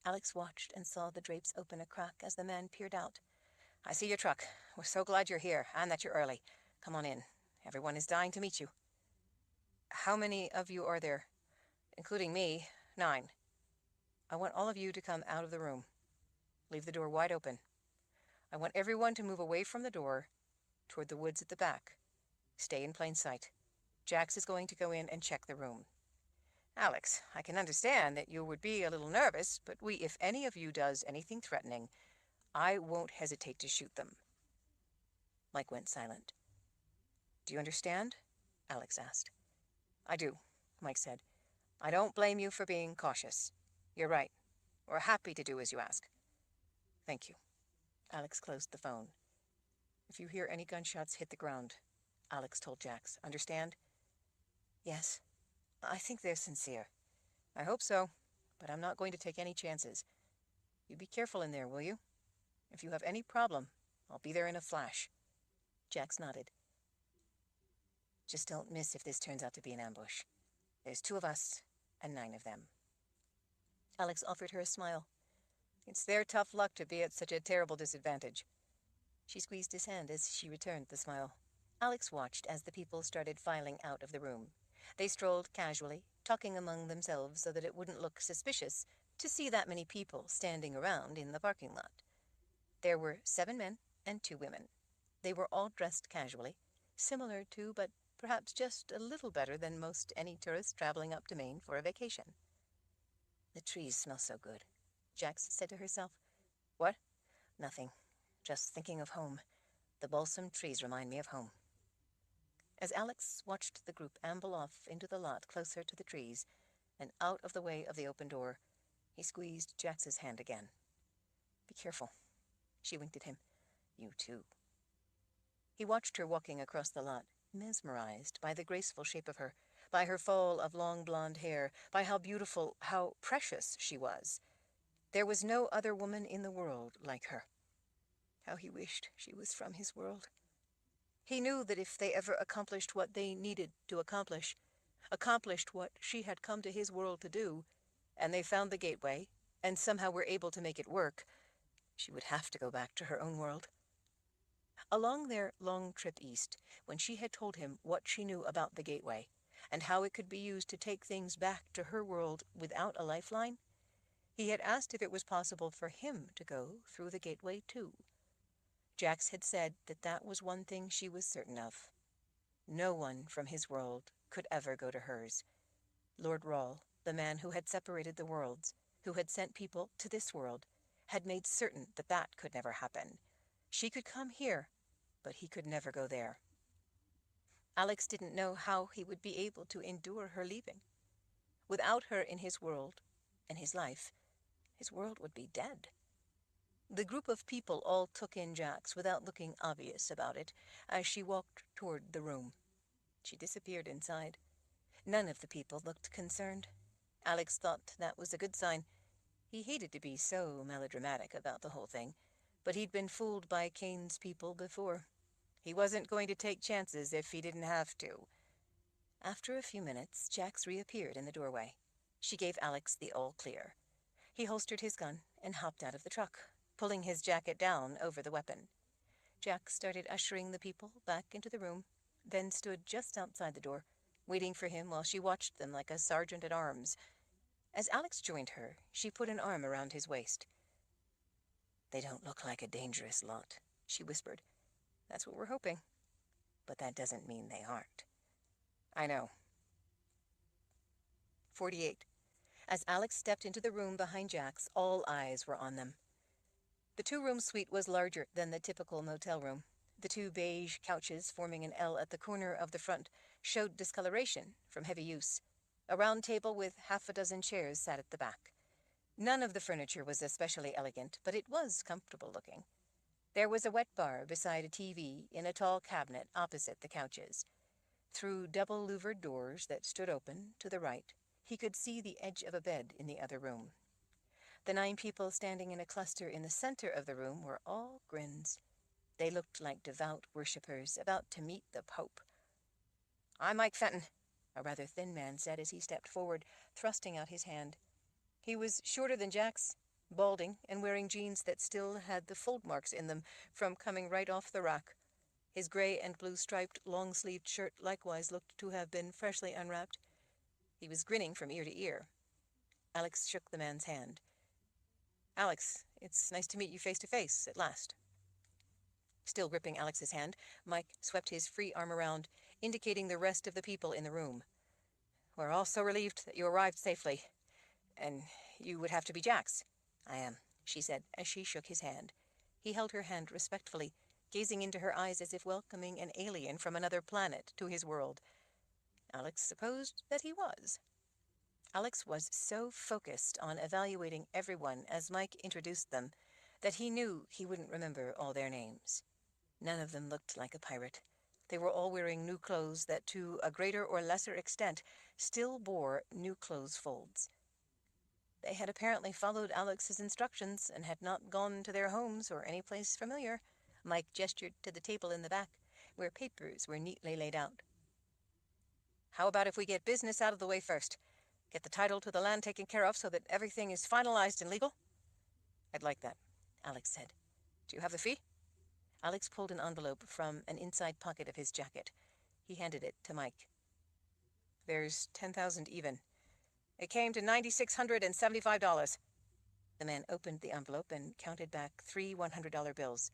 Alex watched and saw the drapes open a crack as the man peered out. "I see your truck. We're so glad you're here, and that you're early. Come on in. Everyone is dying to meet you. How many of you are there? Including me, 9. I want all of you to come out of the room. Leave the door wide open. I want everyone to move away from the door toward the woods at the back. Stay in plain sight. Jax is going to go in and check the room. Alex, I can understand that you would be a little nervous, but if any of you does anything threatening, I won't hesitate to shoot them. Mike went silent. Do you understand? Alex asked. I do, Mike said. I don't blame you for being cautious. You're right. We're happy to do as you ask. Thank you. Alex closed the phone. If you hear any gunshots hit the ground, Alex told Jax. Understand? Yes. I think they're sincere. I hope so, but I'm not going to take any chances. You be careful in there, will you? If you have any problem, I'll be there in a flash. Jax nodded. Just don't miss if this turns out to be an ambush. There's 2 of us and 9 of them. Alex offered her a smile. It's their tough luck to be at such a terrible disadvantage. She squeezed his hand as she returned the smile. Alex watched as the people started filing out of the room. They strolled casually, talking among themselves so that it wouldn't look suspicious to see that many people standing around in the parking lot. There were 7 men and 2 women. They were all dressed casually, similar to, but perhaps just a little better than most any tourist traveling up to Maine for a vacation. The trees smell so good, Jax said to herself. What? Nothing. Just thinking of home. The balsam trees remind me of home. As Alex watched the group amble off into the lot closer to the trees and out of the way of the open door, he squeezed Jax's hand again. Be careful. She winked at him. You too. He watched her walking across the lot, mesmerized by the graceful shape of her, by her fall of long blonde hair, by how beautiful, how precious she was. There was no other woman in the world like her. How he wished she was from his world. He knew that if they ever accomplished what they needed to accomplish, accomplished what she had come to his world to do, and they found the gateway, and somehow were able to make it work, she would have to go back to her own world. Along their long trip east, when she had told him what she knew about the gateway, and how it could be used to take things back to her world without a lifeline, he had asked if it was possible for him to go through the gateway too. Jax had said that that was one thing she was certain of. No one from his world could ever go to hers. Lord Rawle, the man who had separated the worlds, who had sent people to this world, had made certain that that could never happen. She could come here, but he could never go there. Alex didn't know how he would be able to endure her leaving. Without her in his world and his life, his world would be dead. The group of people all took in Jax without looking obvious about it as she walked toward the room. She disappeared inside. None of the people looked concerned. Alex thought that was a good sign. He hated to be so melodramatic about the whole thing, but he'd been fooled by Kane's people before. He wasn't going to take chances if he didn't have to. After a few minutes, Jax reappeared in the doorway. She gave Alex the all clear. He holstered his gun and hopped out of the truck, pulling his jacket down over the weapon. Jax started ushering the people back into the room, then stood just outside the door, waiting for him while she watched them like a sergeant-at-arms. As Alex joined her, she put an arm around his waist. They don't look like a dangerous lot, she whispered. That's what we're hoping. But that doesn't mean they aren't. I know. 48. As Alex stepped into the room behind Jax, all eyes were on them. The 2-room suite was larger than the typical motel room. The 2 beige couches forming an L at the corner of the front showed discoloration from heavy use. A round table with half a dozen chairs sat at the back. None of the furniture was especially elegant, but it was comfortable looking. There was a wet bar beside a TV in a tall cabinet opposite the couches. Through double louvered doors that stood open to the right, he could see the edge of a bed in the other room. The 9 people standing in a cluster in the center of the room were all grins. They looked like devout worshippers about to meet the Pope. I'm Mike Fenton, a rather thin man said as he stepped forward, thrusting out his hand. He was shorter than Jax, balding and wearing jeans that still had the fold marks in them from coming right off the rack. His gray and blue striped, long-sleeved shirt likewise looked to have been freshly unwrapped. He was grinning from ear to ear. Alex shook the man's hand. Alex, it's nice to meet you face to face, at last. Still gripping Alex's hand, Mike swept his free arm around, indicating the rest of the people in the room. We're all so relieved that you arrived safely. And you would have to be Jack's. I am, she said, as she shook his hand. He held her hand respectfully, gazing into her eyes as if welcoming an alien from another planet to his world. Alex supposed that he was. Alex was so focused on evaluating everyone as Mike introduced them that he knew he wouldn't remember all their names. None of them looked like a pirate. They were all wearing new clothes that, to a greater or lesser extent, still bore new clothes folds. They had apparently followed Alex's instructions and had not gone to their homes or any place familiar. Mike gestured to the table in the back, where papers were neatly laid out. How about if we get business out of the way first? Get the title to the land taken care of so that everything is finalized and legal? I'd like that, Alex said. Do you have the fee? Alex pulled an envelope from an inside pocket of his jacket. He handed it to Mike. There's 10,000 even. It came to $9,675. The man opened the envelope and counted back 3 $100 bills.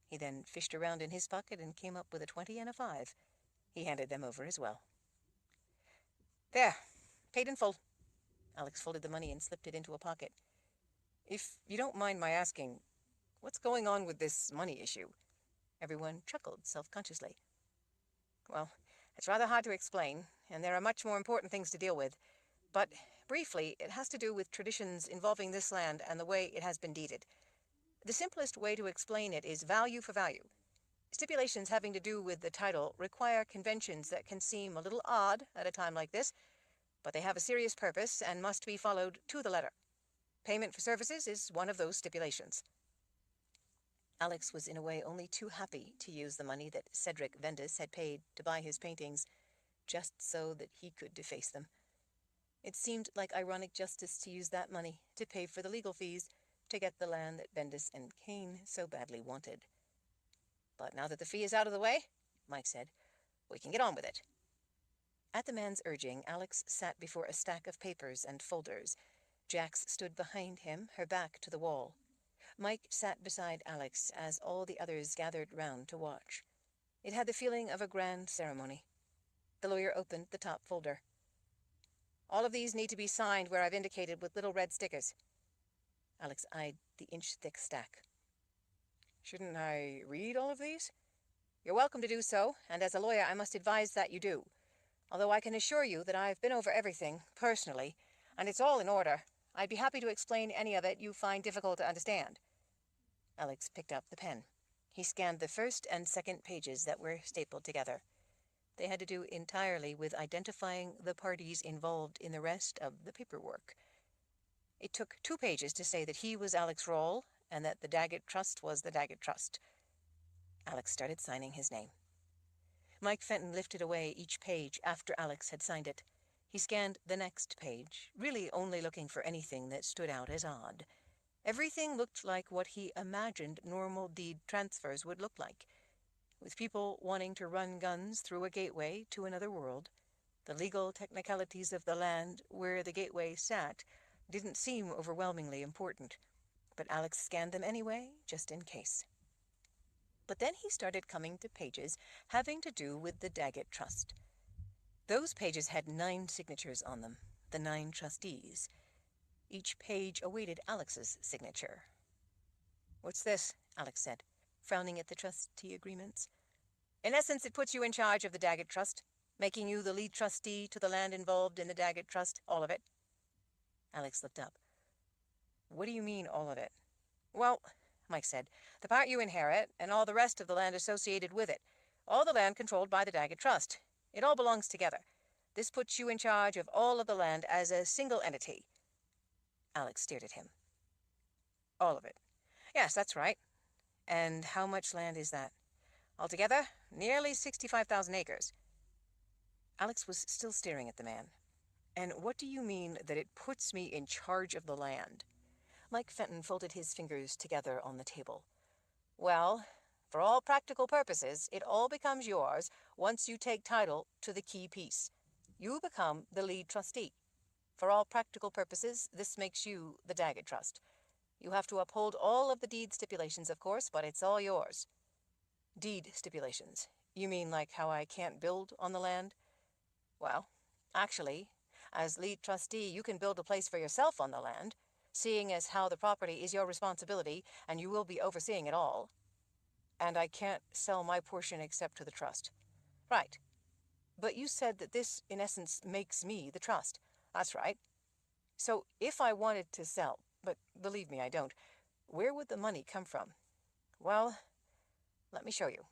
He then fished around in his pocket and came up with a 20 and a 5. He handed them over as well. There, paid in full. Alex folded the money and slipped it into a pocket. If you don't mind my asking, what's going on with this money issue? Everyone chuckled self-consciously. Well, it's rather hard to explain, and there are much more important things to deal with. But, briefly, it has to do with traditions involving this land and the way it has been deeded. The simplest way to explain it is value for value. Stipulations having to do with the title require conventions that can seem a little odd at a time like this, but they have a serious purpose and must be followed to the letter. Payment for services is one of those stipulations. Alex was in a way only too happy to use the money that Cedric Vendis had paid to buy his paintings, just so that he could deface them. It seemed like ironic justice to use that money to pay for the legal fees to get the land that Bendis and Kane so badly wanted. But now that the fee is out of the way, Mike said, we can get on with it. At the man's urging, Alex sat before a stack of papers and folders. Jax stood behind him, her back to the wall. Mike sat beside Alex as all the others gathered round to watch. It had the feeling of a grand ceremony. The lawyer opened the top folder. All of these need to be signed where I've indicated with little red stickers. Alex eyed the inch-thick stack. Shouldn't I read all of these? You're welcome to do so, and as a lawyer I must advise that you do. Although I can assure you that I've been over everything, personally, and it's all in order. I'd be happy to explain any of it you find difficult to understand. Alex picked up the pen. He scanned the first and second pages that were stapled together. They had to do entirely with identifying the parties involved in the rest of the paperwork. It took 2 pages to say that he was Alex Rawle and that the Daggett Trust was the Daggett Trust. Alex started signing his name. Mike Fenton lifted away each page after Alex had signed it. He scanned the next page, really only looking for anything that stood out as odd. Everything looked like what he imagined normal deed transfers would look like, with people wanting to run guns through a gateway to another world. The legal technicalities of the land where the gateway sat didn't seem overwhelmingly important, but Alex scanned them anyway, just in case. But then he started coming to pages having to do with the Daggett Trust. Those pages had 9 signatures on them, the 9 trustees. Each page awaited Alex's signature. What's this? Alex said, frowning at the trustee agreements. In essence, it puts you in charge of the Daggett Trust, making you the lead trustee to the land involved in the Daggett Trust, all of it. Alex looked up. What do you mean, all of it? Well, Mike said, the part you inherit and all the rest of the land associated with it. All the land controlled by the Daggett Trust. It all belongs together. This puts you in charge of all of the land as a single entity. Alex stared at him. All of it. Yes, that's right. And how much land is that? Altogether, nearly 65,000 acres. Alex was still staring at the man. And what do you mean that it puts me in charge of the land? Mike Fenton folded his fingers together on the table. Well, For all practical purposes, it all becomes yours once you take title to the key piece. You become the lead trustee. For all practical purposes, this makes you the Daggett Trust. You have to uphold all of the deed stipulations, of course, but it's all yours. Deed stipulations? You mean like how I can't build on the land? Well, actually, as lead trustee, you can build a place for yourself on the land, seeing as how the property is your responsibility and you will be overseeing it all. And I can't sell my portion except to the trust. Right. But you said that this, in essence, makes me the trust. That's right. So if I wanted to sell, but believe me, I don't, where would the money come from? Well, let me show you,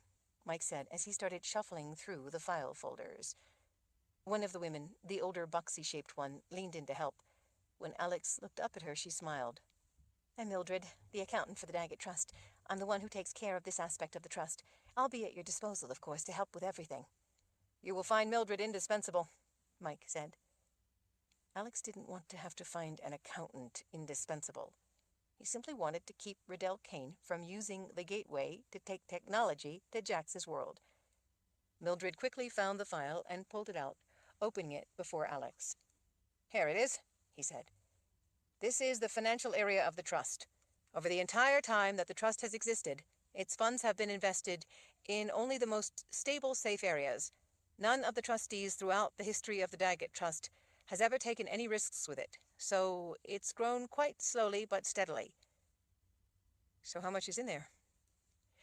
Mike said as he started shuffling through the file folders. One of the women, the older boxy-shaped one, leaned in to help. When Alex looked up at her, she smiled. I'm Mildred, the accountant for the Daggett Trust. I'm the one who takes care of this aspect of the trust. I'll be at your disposal, of course, to help with everything. You will find Mildred indispensable, Mike said. Alex didn't want to have to find an accountant indispensable. He simply wanted to keep Riddell Kane from using the gateway to take technology to Jax's world. Mildred quickly found the file and pulled it out, opening it before Alex. Here it is, he said. This is the financial area of the trust. Over the entire time that the trust has existed, its funds have been invested in only the most stable, safe areas. None of the trustees throughout the history of the Daggett Trust has ever taken any risks with it, so it's grown quite slowly but steadily. So how much is in there?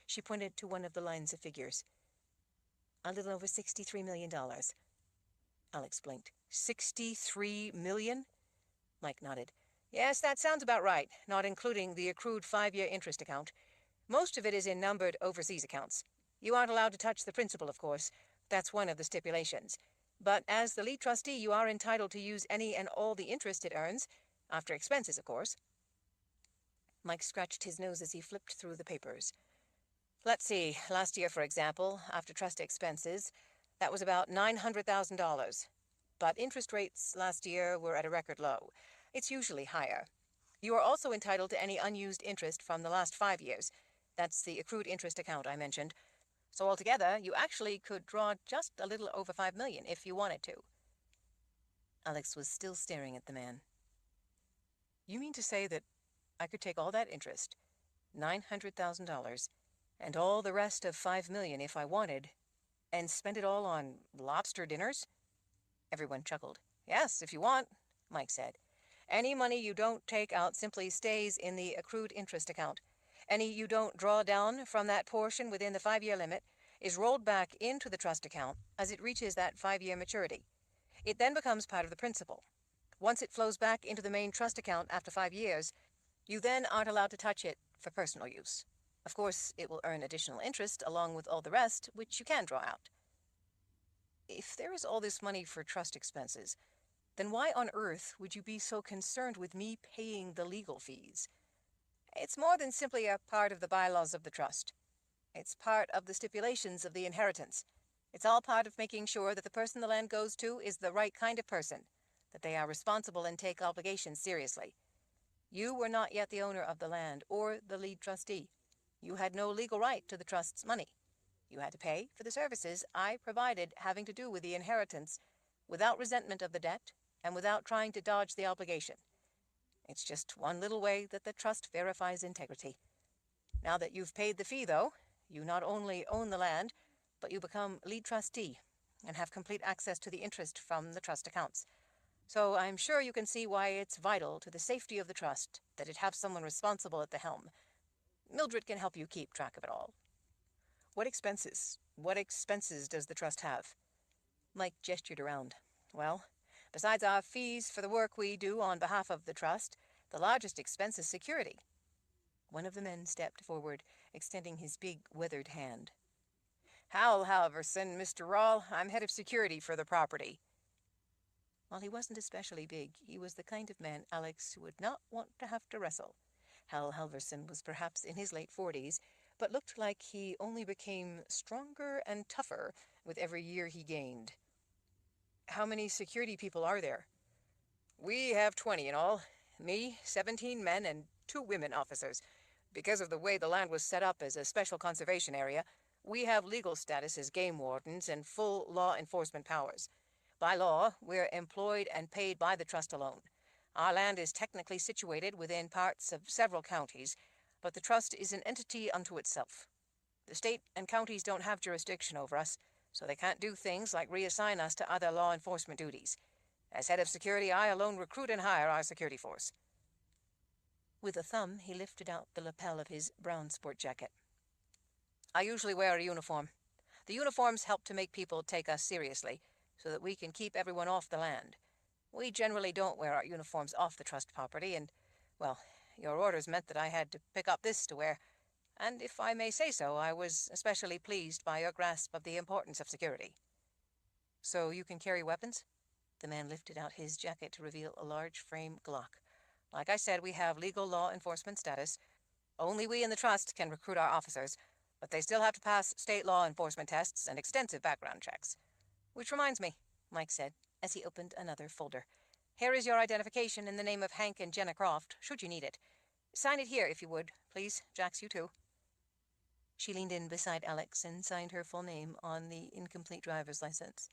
She pointed to one of the lines of figures. A little over $63 million. Alex blinked. 63 million? Mike nodded. Yes, that sounds about right, not including the accrued 5-year interest account. Most of it is in numbered overseas accounts. You aren't allowed to touch the principal, of course. That's one of the stipulations. But as the lead trustee, you are entitled to use any and all the interest it earns, after expenses, of course. Mike scratched his nose as he flipped through the papers. Let's see, last year, for example, after trust expenses, that was about $900,000. But interest rates last year were at a record low. It's usually higher. You are also entitled to any unused interest from the last 5 years. That's the accrued interest account I mentioned. So altogether, you actually could draw just a little over $5 million if you wanted to. Alex was still staring at the man. You mean to say that I could take all that interest, $900,000, and all the rest of $5 million if I wanted, and spend it all on lobster dinners? Everyone chuckled. Yes, if you want, Mike said. Any money you don't take out simply stays in the accrued interest account. Any you don't draw down from that portion within the 5-year limit is rolled back into the trust account as it reaches that 5-year maturity. It then becomes part of the principal. Once it flows back into the main trust account after 5 years, you then aren't allowed to touch it for personal use. Of course, it will earn additional interest along with all the rest, which you can draw out. If there is all this money for trust expenses, then why on earth would you be so concerned with me paying the legal fees? It's more than simply a part of the bylaws of the trust. It's part of the stipulations of the inheritance. It's all part of making sure that the person the land goes to is the right kind of person, that they are responsible and take obligations seriously. You were not yet the owner of the land or the lead trustee. You had no legal right to the trust's money. You had to pay for the services I provided having to do with the inheritance without resentment of the debt and without trying to dodge the obligation. It's just one little way that the trust verifies integrity. Now that you've paid the fee, though, you not only own the land, but you become lead trustee and have complete access to the interest from the trust accounts. So I'm sure you can see why it's vital to the safety of the trust that it have someone responsible at the helm. Mildred can help you keep track of it all. What expenses does the trust have? Mike gestured around. Well, besides our fees for the work we do on behalf of the trust, the largest expense is security. One of the men stepped forward, extending his big, weathered hand. Hal Halverson, Mr. Rawl. I'm head of security for the property. While he wasn't especially big, he was the kind of man Alex would not want to have to wrestle. Hal Halverson was perhaps in his late 40s, but looked like he only became stronger and tougher with every year he gained. How many security people are there? We have 20 in all. Me, 17 men, and 2 women officers. Because of the way the land was set up as a special conservation area, we have legal status as game wardens and full law enforcement powers. By law, we're employed and paid by the trust alone. Our land is technically situated within parts of several counties, but the trust is an entity unto itself. The state and counties don't have jurisdiction over us, so they can't do things like reassign us to other law enforcement duties. As head of security, I alone recruit and hire our security force. With a thumb, he lifted out the lapel of his brown sport jacket. I usually wear a uniform. The uniforms help to make people take us seriously, so that we can keep everyone off the land. We generally don't wear our uniforms off the trust property, and, well, your orders meant that I had to pick up this to wear. And if I may say so, I was especially pleased by your grasp of the importance of security. So you can carry weapons? The man lifted out his jacket to reveal a large frame Glock. Like I said, we have legal law enforcement status. Only we in the trust can recruit our officers, but they still have to pass state law enforcement tests and extensive background checks. Which reminds me, Mike said, as he opened another folder. Here is your identification in the name of Hank and Jenna Croft, should you need it. Sign it here, if you would, please. Jax, you too. She leaned in beside Alex and signed her full name on the incomplete driver's license.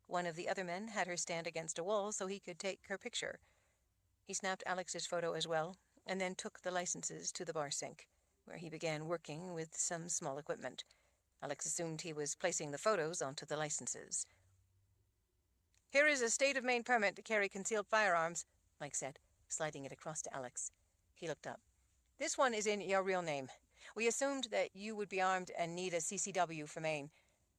One of the other men had her stand against a wall so he could take her picture. He snapped Alex's photo as well, and then took the licenses to the bar sink, where he began working with some small equipment. Alex assumed he was placing the photos onto the licenses. Here is a state of Maine permit to carry concealed firearms, Mike said, sliding it across to Alex. He looked up. This one is in your real name. We assumed that you would be armed and need a CCW for Maine,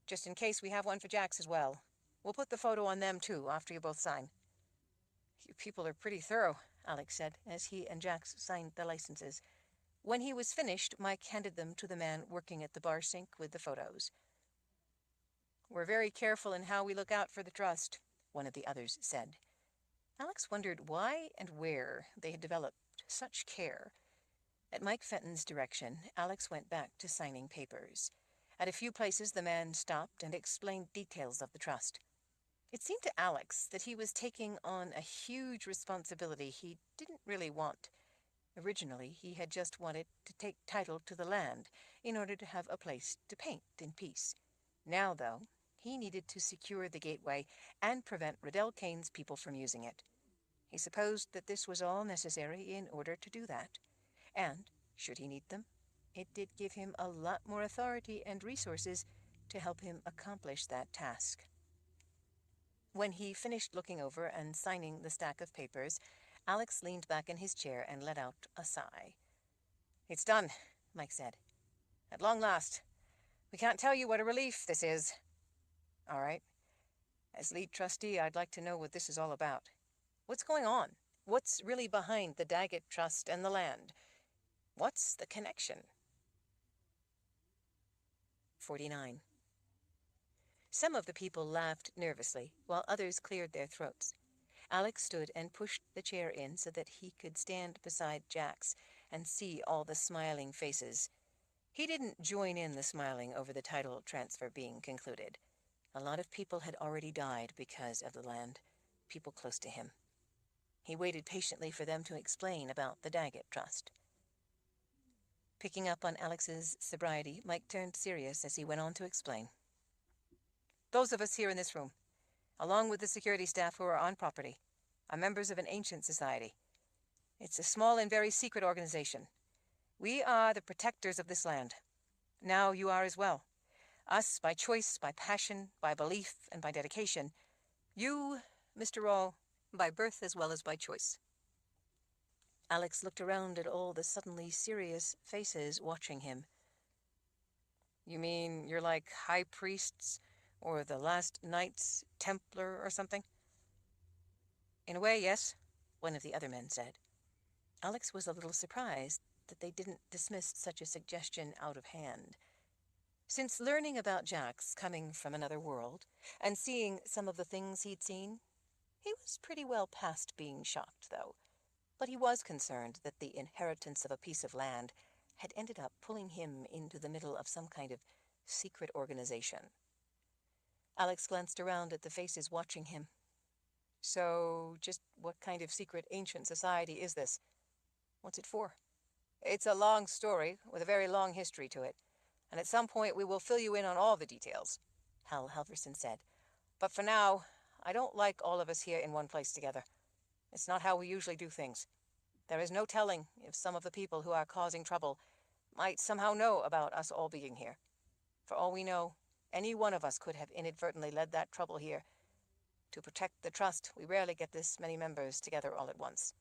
just in case we have one for Jax as well. We'll put the photo on them too, after you both sign. You people are pretty thorough, Alex said, as he and Jax signed the licenses. When he was finished, Mike handed them to the man working at the bar sink with the photos. We're very careful in how we look out for the trust, one of the others said. Alex wondered why and where they had developed such care. At Mike Fenton's direction, Alex went back to signing papers. At a few places, the man stopped and explained details of the trust. It seemed to Alex that he was taking on a huge responsibility he didn't really want. Originally, he had just wanted to take title to the land in order to have a place to paint in peace. Now, though, he needed to secure the gateway and prevent Riddell Kane's people from using it. He supposed that this was all necessary in order to do that. And, should he need them, it did give him a lot more authority and resources to help him accomplish that task. When he finished looking over and signing the stack of papers, Alex leaned back in his chair and let out a sigh. It's done, Mike said. At long last. We can't tell you what a relief this is. All right. As lead trustee, I'd like to know what this is all about. What's going on? What's really behind the Daggett Trust and the land? What's the connection? 49. Some of the people laughed nervously, while others cleared their throats. Alex stood and pushed the chair in so that he could stand beside Jax and see all the smiling faces. He didn't join in the smiling over the title transfer being concluded. A lot of people had already died because of the land, people close to him. He waited patiently for them to explain about the Daggett Trust. Picking up on Alex's sobriety, Mike turned serious as he went on to explain. Those of us here in this room, along with the security staff who are on property, are members of an ancient society. It's a small and very secret organization. We are the protectors of this land. Now you are as well. Us by choice, by passion, by belief, and by dedication. You, Mr. Rawle, by birth as well as by choice. Alex looked around at all the suddenly serious faces watching him. You mean you're like high priests, or the last Knights Templar or something? In a way, yes, one of the other men said. Alex was a little surprised that they didn't dismiss such a suggestion out of hand. Since learning about Jax coming from another world and seeing some of the things he'd seen, he was pretty well past being shocked, though. But he was concerned that the inheritance of a piece of land had ended up pulling him into the middle of some kind of secret organization. Alex glanced around at the faces watching him. So, just what kind of secret ancient society is this? What's it for? It's a long story with a very long history to it, and at some point we will fill you in on all the details, Hal Halverson said. But for now, I don't like all of us here in one place together. It's not how we usually do things. There is no telling if some of the people who are causing trouble might somehow know about us all being here. For all we know, any one of us could have inadvertently led that trouble here. To protect the trust, we rarely get this many members together all at once.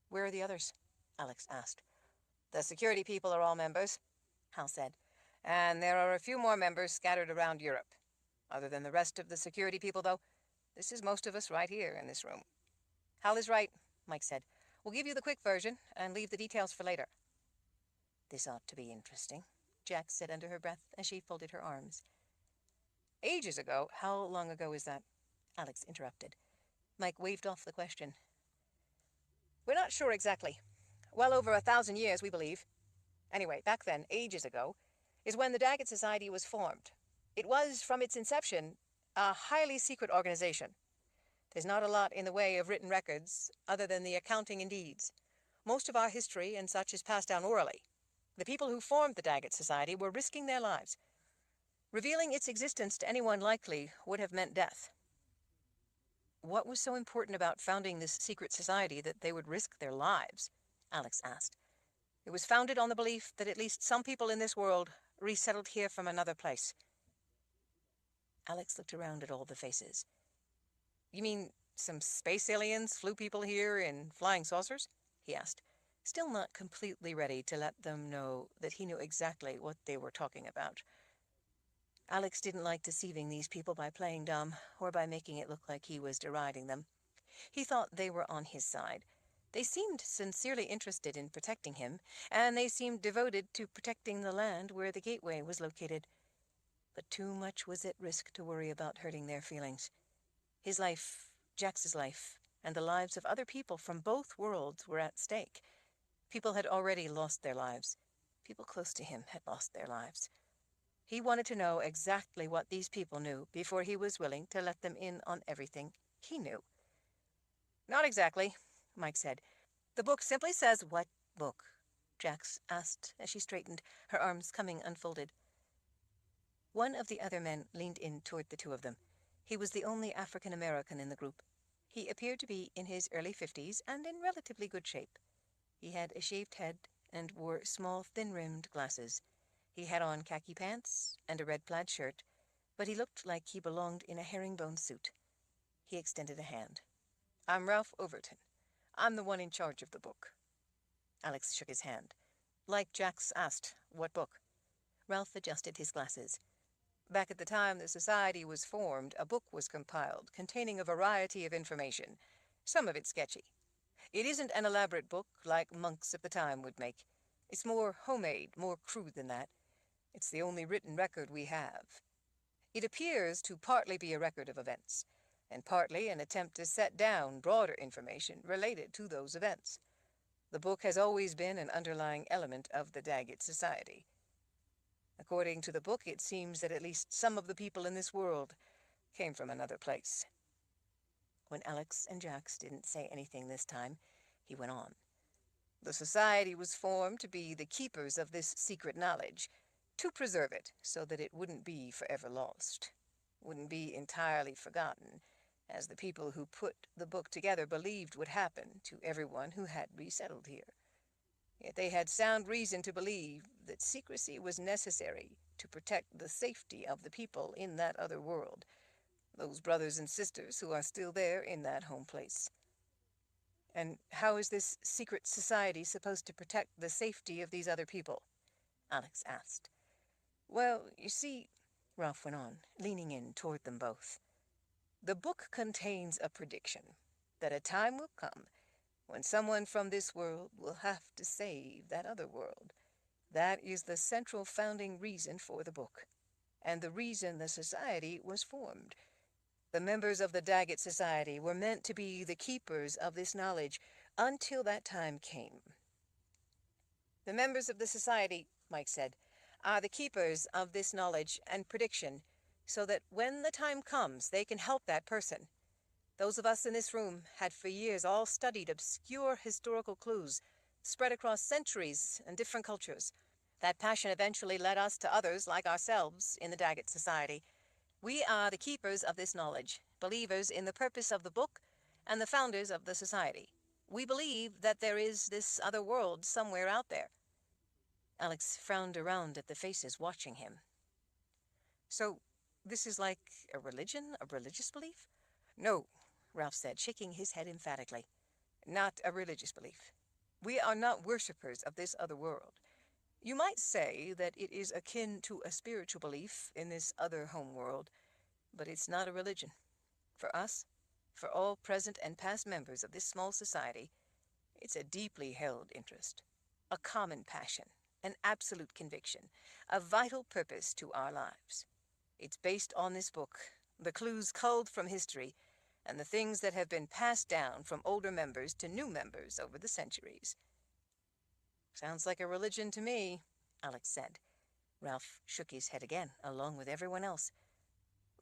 Where are the others? Alex asked. The security people are all members, Hal said, and there are a few more members scattered around Europe. Other than the rest of the security people, though, this is most of us right here in this room. Hal is right, Mike said. We'll give you the quick version and leave the details for later. This ought to be interesting, Jack said under her breath as she folded her arms. Ages ago? How long ago is that? Alex interrupted. Mike waved off the question. We're not sure exactly. Well over 1,000 years, we believe. Anyway, back then, ages ago, is when the Daggett Society was formed. It was, from its inception, a highly secret organization. There's not a lot in the way of written records, other than the accounting and deeds. Most of our history and such is passed down orally. The people who formed the Daggett Society were risking their lives. Revealing its existence to anyone likely would have meant death. What was so important about founding this secret society that they would risk their lives? Alex asked. It was founded on the belief that at least some people in this world resettled here from another place. Alex looked around at all the faces. You mean some space aliens flew people here in flying saucers? He asked, still not completely ready to let them know that he knew exactly what they were talking about. Alex didn't like deceiving these people by playing dumb or by making it look like he was deriding them. He thought they were on his side. They seemed sincerely interested in protecting him, and they seemed devoted to protecting the land where the gateway was located. But too much was at risk to worry about hurting their feelings. His life, Jax's life, and the lives of other people from both worlds were at stake. People had already lost their lives. People close to him had lost their lives. He wanted to know exactly what these people knew before he was willing to let them in on everything he knew. Not exactly, Mike said. The book simply says, "What book?" Jax asked as she straightened, her arms coming unfolded. One of the other men leaned in toward the two of them. He was the only African American in the group. He appeared to be in his early 50s and in relatively good shape. He had a shaved head and wore small, thin-rimmed glasses. He had on khaki pants and a red plaid shirt, but he looked like he belonged in a herringbone suit. He extended a hand. I'm Ralph Overton. I'm the one in charge of the book. Alex shook his hand. Like Jax asked, what book? Ralph adjusted his glasses. Back at the time the society was formed, a book was compiled containing a variety of information, some of it sketchy. It isn't an elaborate book like monks of the time would make. It's more homemade, more crude than that. It's the only written record we have. It appears to partly be a record of events, and partly an attempt to set down broader information related to those events. The book has always been an underlying element of the Daggett Society. According to the book, it seems that at least some of the people in this world came from another place. When Alex and Jax didn't say anything this time, he went on. The society was formed to be the keepers of this secret knowledge, to preserve it so that it wouldn't be forever lost, wouldn't be entirely forgotten, as the people who put the book together believed would happen to everyone who had resettled here. Yet they had sound reason to believe that secrecy was necessary to protect the safety of the people in that other world, those brothers and sisters who are still there in that home place. And how is this secret society supposed to protect the safety of these other people? Alex asked. Well, you see, Ralph went on, leaning in toward them both. The book contains a prediction that a time will come when someone from this world will have to save that other world. That is the central founding reason for the book, and the reason the society was formed. The members of the Daggett Society were meant to be the keepers of this knowledge until that time came. The members of the society, Mike said, are the keepers of this knowledge and prediction, so that when the time comes, they can help that person. Those of us in this room had for years all studied obscure historical clues, spread across centuries and different cultures. That passion eventually led us to others like ourselves in the Daggett Society. We are the keepers of this knowledge, believers in the purpose of the book, and the founders of the society. We believe that there is this other world somewhere out there. Alex frowned around at the faces watching him. So, this is like a religion, a religious belief? No, Ralph said, shaking his head emphatically. Not a religious belief. We are not worshippers of this other world. You might say that it is akin to a spiritual belief in this other home world, but it's not a religion. For us, for all present and past members of this small society, it's a deeply held interest, a common passion, an absolute conviction, a vital purpose to our lives. It's based on this book, the clues culled from history, and the things that have been passed down from older members to new members over the centuries. Sounds like a religion to me, Alex said. Ralph shook his head again, along with everyone else.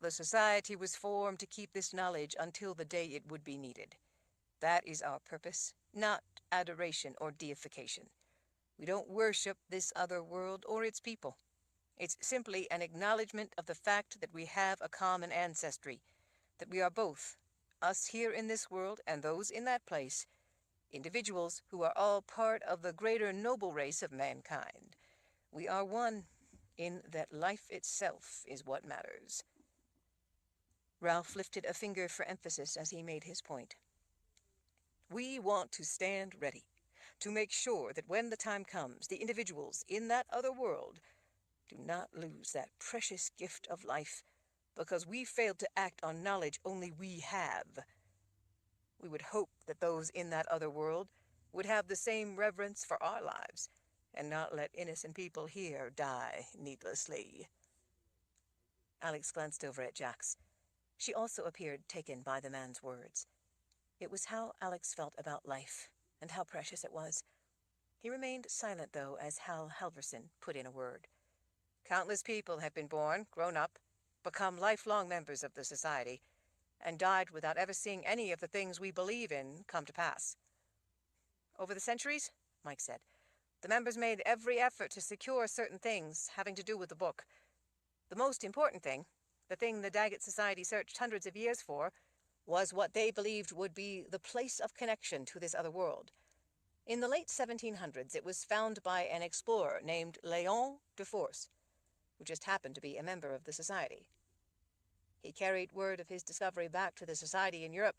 The society was formed to keep this knowledge until the day it would be needed. That is our purpose, not adoration or deification. We don't worship this other world or its people. It's simply an acknowledgement of the fact that we have a common ancestry, that we are both, us here in this world and those in that place, individuals who are all part of the greater noble race of mankind. We are one, in that life itself is what matters. Ralph lifted a finger for emphasis as he made his point. We want to stand ready, to make sure that when the time comes, the individuals in that other world do not lose that precious gift of life because we failed to act on knowledge only we have. We would hope that those in that other world would have the same reverence for our lives and not let innocent people here die needlessly. Alex glanced over at Jax. She also appeared taken by the man's words. It was how Alex felt about life and how precious it was. He remained silent, though, as Hal Halverson put in a word. Countless people have been born, grown up, become lifelong members of the society, and died without ever seeing any of the things we believe in come to pass. Over the centuries, Mike said, the members made every effort to secure certain things having to do with the book. The most important thing, the thing the Daggett Society searched hundreds of years for, was what they believed would be the place of connection to this other world. In the late 1700s, it was found by an explorer named Léon de Force, who just happened to be a member of the society. He carried word of his discovery back to the society in Europe.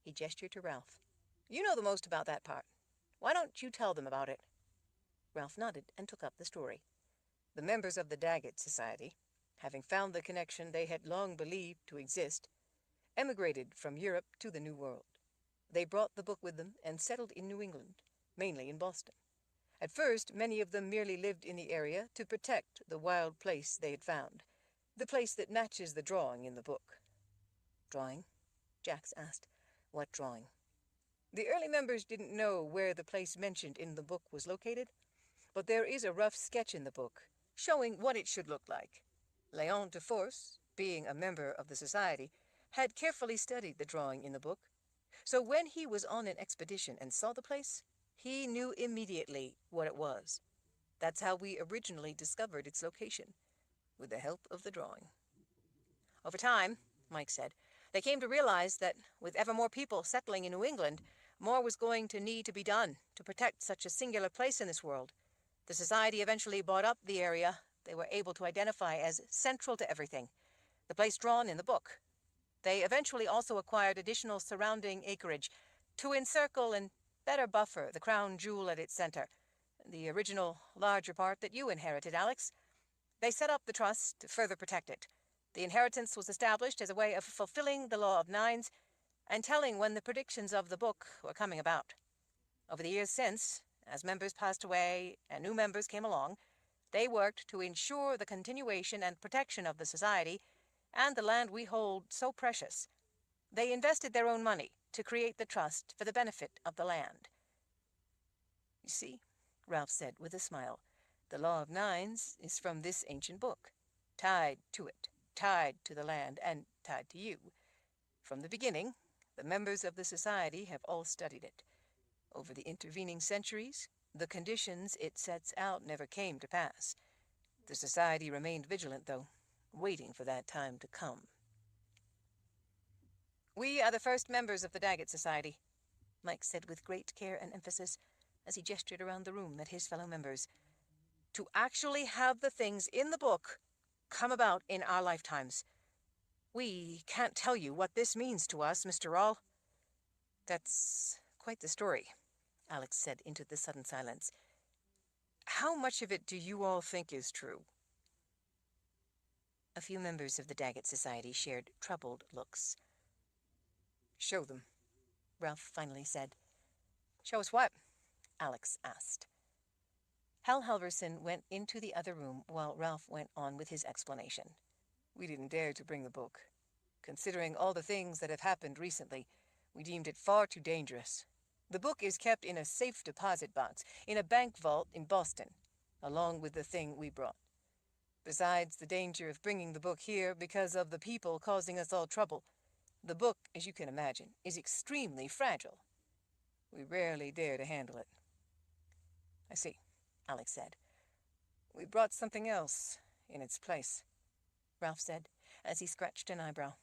He gestured to Ralph. You know the most about that part. Why don't you tell them about it? Ralph nodded and took up the story. The members of the Daggett Society, having found the connection they had long believed to exist, emigrated from Europe to the New World. They brought the book with them and settled in New England, mainly in Boston. At first, many of them merely lived in the area to protect the wild place they had found, the place that matches the drawing in the book. Drawing? Jax asked. What drawing? The early members didn't know where the place mentioned in the book was located, but there is a rough sketch in the book showing what it should look like. Léon de Force, being a member of the society, had carefully studied the drawing in the book, so when he was on an expedition and saw the place, he knew immediately what it was. That's how we originally discovered its location, with the help of the drawing. Over time, Mike said, they came to realize that with ever more people settling in New England, more was going to need to be done to protect such a singular place in this world. The society eventually bought up the area they were able to identify as central to everything, the place drawn in the book. They eventually also acquired additional surrounding acreage to encircle and better buffer the crown jewel at its center, the original larger part that you inherited, Alex. They set up the trust to further protect it. The inheritance was established as a way of fulfilling the law of nines and telling when the predictions of the book were coming about. Over the years since, as members passed away and new members came along, they worked to ensure the continuation and protection of the society and the land we hold so precious. They invested their own money to create the trust for the benefit of the land. You see, Ralph said with a smile, the law of nines is from this ancient book, tied to it, tied to the land, and tied to you. From the beginning, the members of the society have all studied it. Over the intervening centuries, the conditions it sets out never came to pass. The society remained vigilant, though, waiting for that time to come. "We are the first members of the Daggett Society," Mike said with great care and emphasis as he gestured around the room at his fellow members, "to actually have the things in the book come about in our lifetimes. We can't tell you what this means to us, Mr. Rawl." "That's quite the story," Alex said into the sudden silence. "How much of it do you all think is true?" A few members of the Daggett Society shared troubled looks. "Show them," Ralph finally said. "Show us what?" Alex asked. Hal Halverson went into the other room while Ralph went on with his explanation. "We didn't dare to bring the book. Considering all the things that have happened recently, we deemed it far too dangerous. The book is kept in a safe deposit box in a bank vault in Boston, along with the thing we brought. Besides the danger of bringing the book here because of the people causing us all trouble, the book, as you can imagine, is extremely fragile. We rarely dare to handle it." "I see," Alex said. "We brought something else in its place," Ralph said, as he scratched an eyebrow.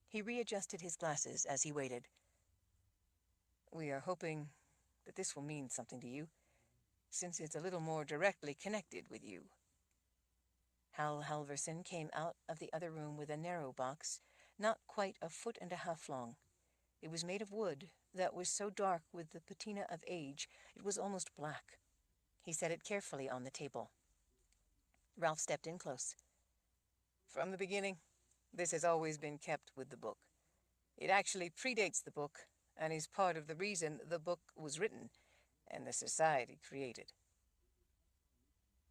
He readjusted his glasses as he waited. "We are hoping that this will mean something to you, since it's a little more directly connected with you." Hal Halverson came out of the other room with a narrow box, not quite a foot and a half long. It was made of wood that was so dark with the patina of age it was almost black. He set it carefully on the table. Ralph stepped in close. "From the beginning, this has always been kept with the book. It actually predates the book and is part of the reason the book was written and the society created."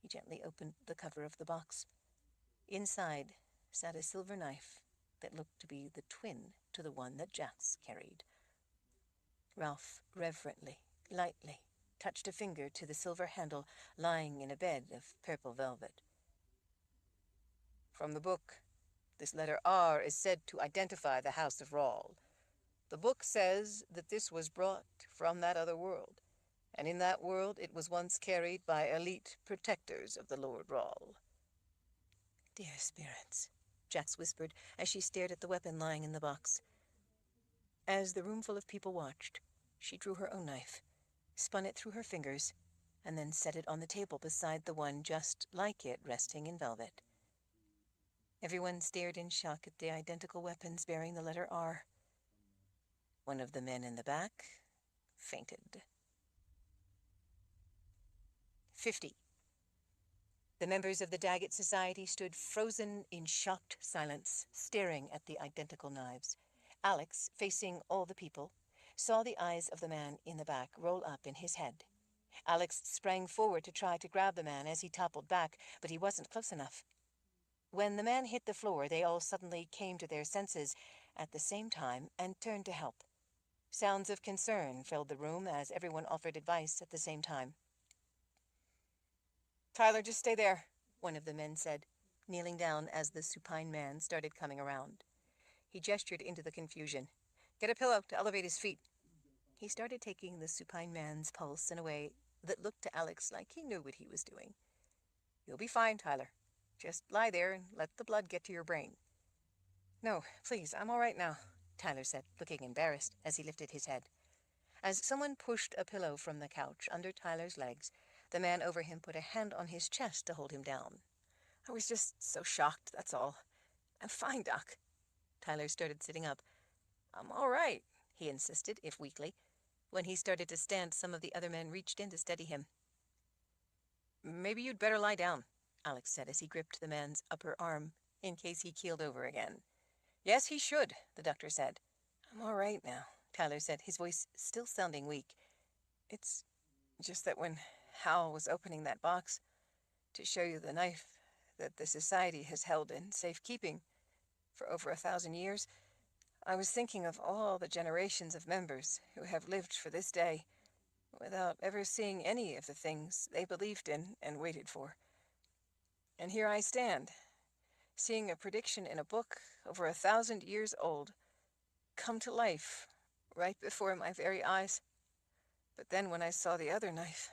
He gently opened the cover of the box. Inside sat a silver knife that looked to be the twin to the one that Jax carried. Ralph reverently, lightly, touched a finger to the silver handle lying in a bed of purple velvet. "From the book, this letter R is said to identify the House of Rawl. The book says that this was brought from that other world, and in that world it was once carried by elite protectors of the Lord Rawl." "Dear spirits," Jax whispered as she stared at the weapon lying in the box. As the roomful of people watched, she drew her own knife, spun it through her fingers, and then set it on the table beside the one just like it resting in velvet. Everyone stared in shock at the identical weapons bearing the letter R. One of the men in the back fainted. 50. The members of the Daggett Society stood frozen in shocked silence, staring at the identical knives. Alex, facing all the people, saw the eyes of the man in the back roll up in his head. Alex sprang forward to try to grab the man as he toppled back, but he wasn't close enough. When the man hit the floor, they all suddenly came to their senses at the same time and turned to help. Sounds of concern filled the room as everyone offered advice at the same time. "Tyler, just stay there," one of the men said, kneeling down as the supine man started coming around. He gestured into the confusion. "Get a pillow to elevate his feet." He started taking the supine man's pulse in a way that looked to Alex like he knew what he was doing. "You'll be fine, Tyler. Just lie there and let the blood get to your brain." "No, please, I'm all right now," Tyler said, looking embarrassed as he lifted his head. As someone pushed a pillow from the couch under Tyler's legs, the man over him put a hand on his chest to hold him down. "I was just so shocked, that's all. I'm fine, Doc." Tyler started sitting up. "I'm all right," he insisted, if weakly. When he started to stand, some of the other men reached in to steady him. "Maybe you'd better lie down," Alex said as he gripped the man's upper arm in case he keeled over again. "Yes, he should," the doctor said. "I'm all right now," Tyler said, his voice still sounding weak. "It's just that when Hal was opening that box to show you the knife that the society has held in safekeeping for over 1,000 years, I was thinking of all the generations of members who have lived for this day without ever seeing any of the things they believed in and waited for. And here I stand, seeing a prediction in a book over 1,000 years old come to life right before my very eyes. But then when I saw the other knife,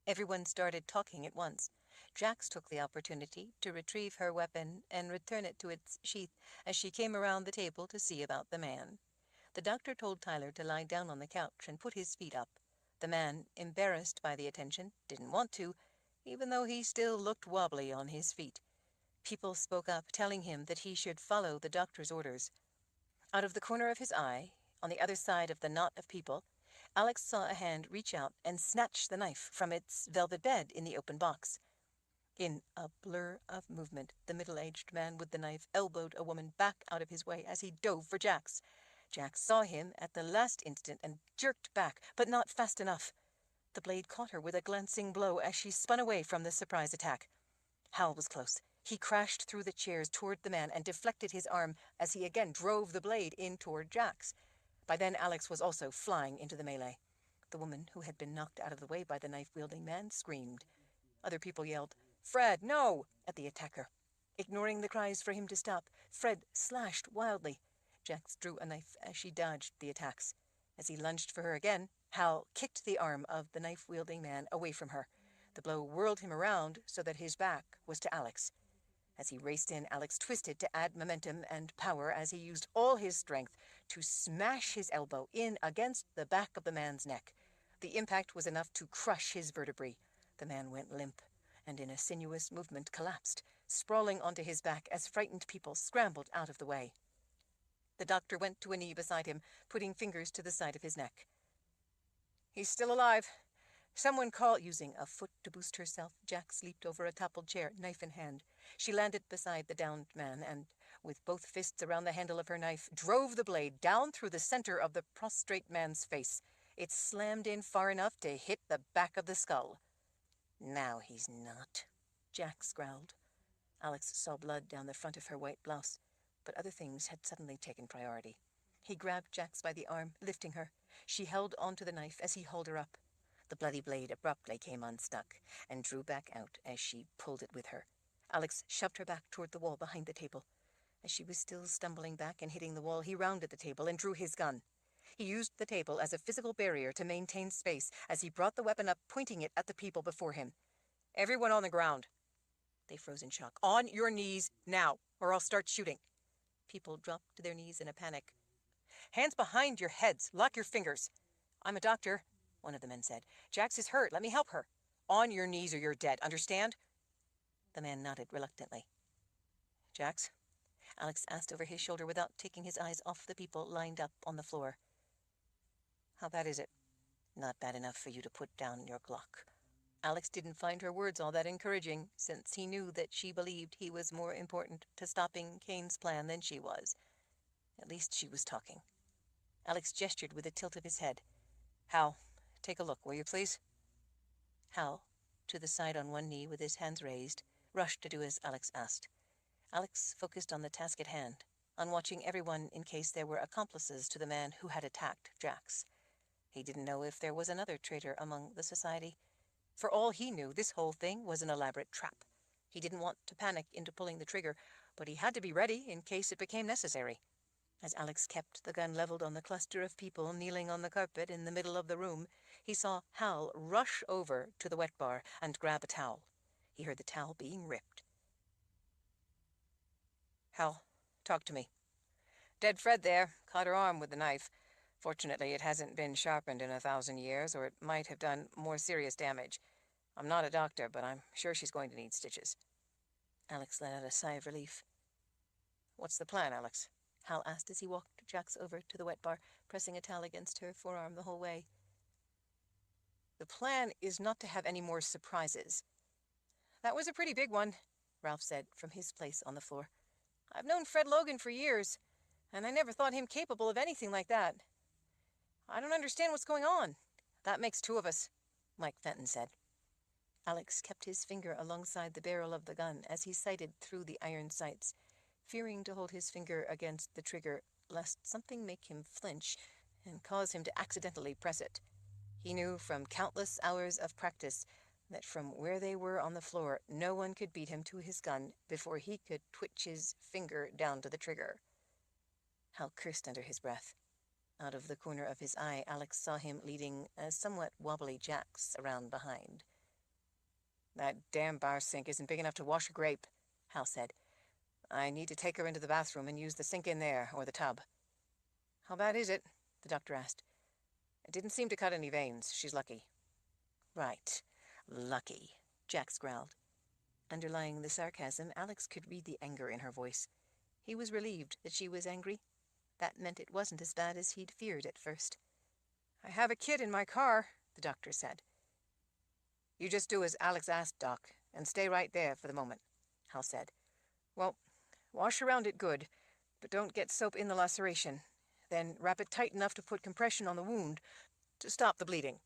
Everyone started talking at once. Jax took the opportunity to retrieve her weapon and return it to its sheath as she came around the table to see about the man. The doctor told Tyler to lie down on the couch and put his feet up. The man, embarrassed by the attention, didn't want to, even though he still looked wobbly on his feet. People spoke up, telling him that he should follow the doctor's orders. Out of the corner of his eye, on the other side of the knot of people, Alex saw a hand reach out and snatch the knife from its velvet bed in the open box. In a blur of movement, the middle-aged man with the knife elbowed a woman back out of his way as he dove for Jax. Jax saw him at the last instant and jerked back, but not fast enough. The blade caught her with a glancing blow as she spun away from the surprise attack. Hal was close. He crashed through the chairs toward the man and deflected his arm as he again drove the blade in toward Jax. By then, Alex was also flying into the melee. The woman, who had been knocked out of the way by the knife-wielding man, screamed. Other people yelled, "Fred, no!" at the attacker. Ignoring the cries for him to stop, Fred slashed wildly. Jax drew a knife as she dodged the attacks. As he lunged for her again, Hal kicked the arm of the knife-wielding man away from her. The blow whirled him around so that his back was to Alex. As he raced in, Alex twisted to add momentum and power as he used all his strength to smash his elbow in against the back of the man's neck. The impact was enough to crush his vertebrae. The man went limp and in a sinuous movement collapsed, sprawling onto his back as frightened people scrambled out of the way. The doctor went to a knee beside him, putting fingers to the side of his neck. "He's still alive. Someone call—" Using a foot to boost herself, Jax leaped over a toppled chair, knife in hand. She landed beside the downed man and, with both fists around the handle of her knife, drove the blade down through the center of the prostrate man's face. It slammed in far enough to hit the back of the skull. "Now he's not," Jax growled. Alex saw blood down the front of her white blouse, but other things had suddenly taken priority. He grabbed Jax by the arm, lifting her. She held onto the knife as he hauled her up. The bloody blade abruptly came unstuck and drew back out as she pulled it with her. Alex shoved her back toward the wall behind the table. As she was still stumbling back and hitting the wall, he rounded the table and drew his gun. He used the table as a physical barrier to maintain space as he brought the weapon up, pointing it at the people before him. "Everyone on the ground." They froze in shock. "On your knees now, or I'll start shooting." People dropped to their knees in a panic. "Hands behind your heads. Lock your fingers." "I'm a doctor," one of the men said. "Jax is hurt. Let me help her." "On your knees or you're dead. Understand?" The man nodded reluctantly. "Jax?" Alex asked over his shoulder without taking his eyes off the people lined up on the floor. "How bad is it?" "Not bad enough for you to put down your Glock." Alex didn't find her words all that encouraging, since he knew that she believed he was more important to stopping Kane's plan than she was. At least she was talking. Alex gestured with a tilt of his head. "Hal, take a look, will you please?" Hal, to the side on one knee with his hands raised, rushed to do as Alex asked. Alex focused on the task at hand, on watching everyone in case there were accomplices to the man who had attacked Jax. He didn't know if there was another traitor among the society. For all he knew, this whole thing was an elaborate trap. He didn't want to panic into pulling the trigger, but he had to be ready in case it became necessary. As Alex kept the gun leveled on the cluster of people kneeling on the carpet in the middle of the room, he saw Hal rush over to the wet bar and grab a towel. He heard the towel being ripped. "Hal, talk to me." "Dead Fred there. Caught her arm with the knife. Fortunately, it hasn't been sharpened in 1,000 years, or it might have done more serious damage. I'm not a doctor, but I'm sure she's going to need stitches." Alex let out a sigh of relief. "What's the plan, Alex?" Hal asked as he walked Jax over to the wet bar, pressing a towel against her forearm the whole way. "The plan is not to have any more surprises." "That was a pretty big one," Ralph said from his place on the floor. "I've known Fred Logan for years, and I never thought him capable of anything like that. I don't understand what's going on." "That makes two of us," Mike Fenton said. Alex kept his finger alongside the barrel of the gun as he sighted through the iron sights, fearing to hold his finger against the trigger lest something make him flinch and cause him to accidentally press it. He knew from countless hours of practice that from where they were on the floor, no one could beat him to his gun before he could twitch his finger down to the trigger. Hal cursed under his breath. Out of the corner of his eye, Alex saw him leading a somewhat wobbly Jax around behind. That damn bar sink isn't big enough to wash a grape, Hal said. I need to take her into the bathroom and use the sink in there, or the tub. How bad is it? The doctor asked. It didn't seem to cut any veins. She's lucky. Right. Lucky, Jax growled. Underlying the sarcasm, Alex could read the anger in her voice. He was relieved that she was angry. That meant it wasn't as bad as he'd feared at first. I have a kid in my car, the doctor said. You just do as Alex asked, Doc, and stay right there for the moment, Hal said. Well, wash around it good, but don't get soap in the laceration. Then wrap it tight enough to put compression on the wound to stop the bleeding.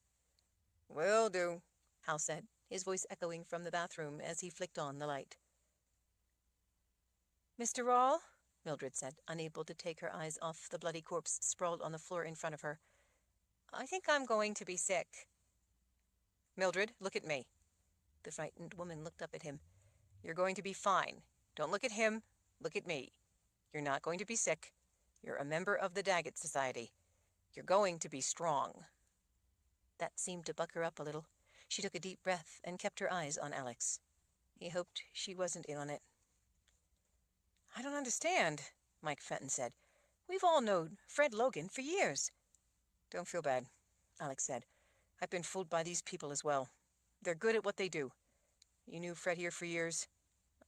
Will do, Hal said, his voice echoing from the bathroom as he flicked on the light. Mr. Rawle, Mildred said, unable to take her eyes off the bloody corpse sprawled on the floor in front of her. I think I'm going to be sick. Mildred, look at me. The frightened woman looked up at him. You're going to be fine. Don't look at him. Look at me. You're not going to be sick. You're a member of the Daggett Society. You're going to be strong. That seemed to buck her up a little. She took a deep breath and kept her eyes on Alex. He hoped she wasn't in on it. I don't understand, Mike Fenton said. We've all known Fred Logan for years. Don't feel bad, Alex said. I've been fooled by these people as well. They're good at what they do. You knew Fred here for years.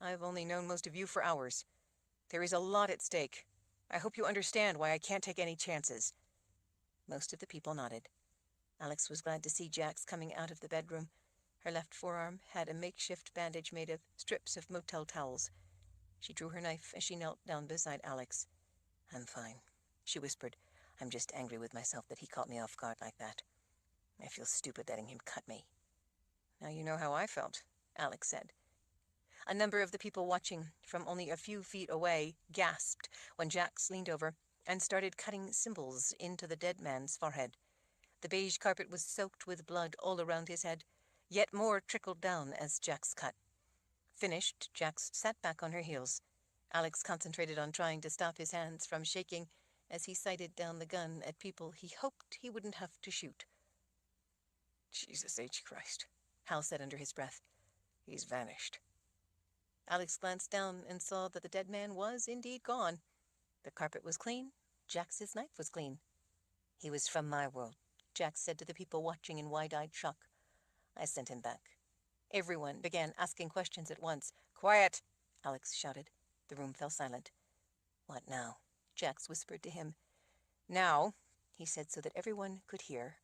I've only known most of you for hours. There is a lot at stake. I hope you understand why I can't take any chances. Most of the people nodded. Alex was glad to see Jax coming out of the bedroom. Her left forearm had a makeshift bandage made of strips of motel towels. She drew her knife as she knelt down beside Alex. I'm fine, she whispered. I'm just angry with myself that he caught me off guard like that. I feel stupid letting him cut me. Now you know how I felt, Alex said. A number of the people watching from only a few feet away gasped when Jax leaned over and started cutting symbols into the dead man's forehead. The beige carpet was soaked with blood all around his head. Yet more trickled down as Jax cut. Finished, Jax sat back on her heels. Alex concentrated on trying to stop his hands from shaking as he sighted down the gun at people he hoped he wouldn't have to shoot. Jesus H. Christ, Hal said under his breath. He's vanished. Alex glanced down and saw that the dead man was indeed gone. The carpet was clean. Jax's knife was clean. He was from my world, Jax said to the people watching in wide-eyed shock. I sent him back. Everyone began asking questions at once. Quiet, Alex shouted. The room fell silent. What now? Jax whispered to him. Now, he said so that everyone could hear,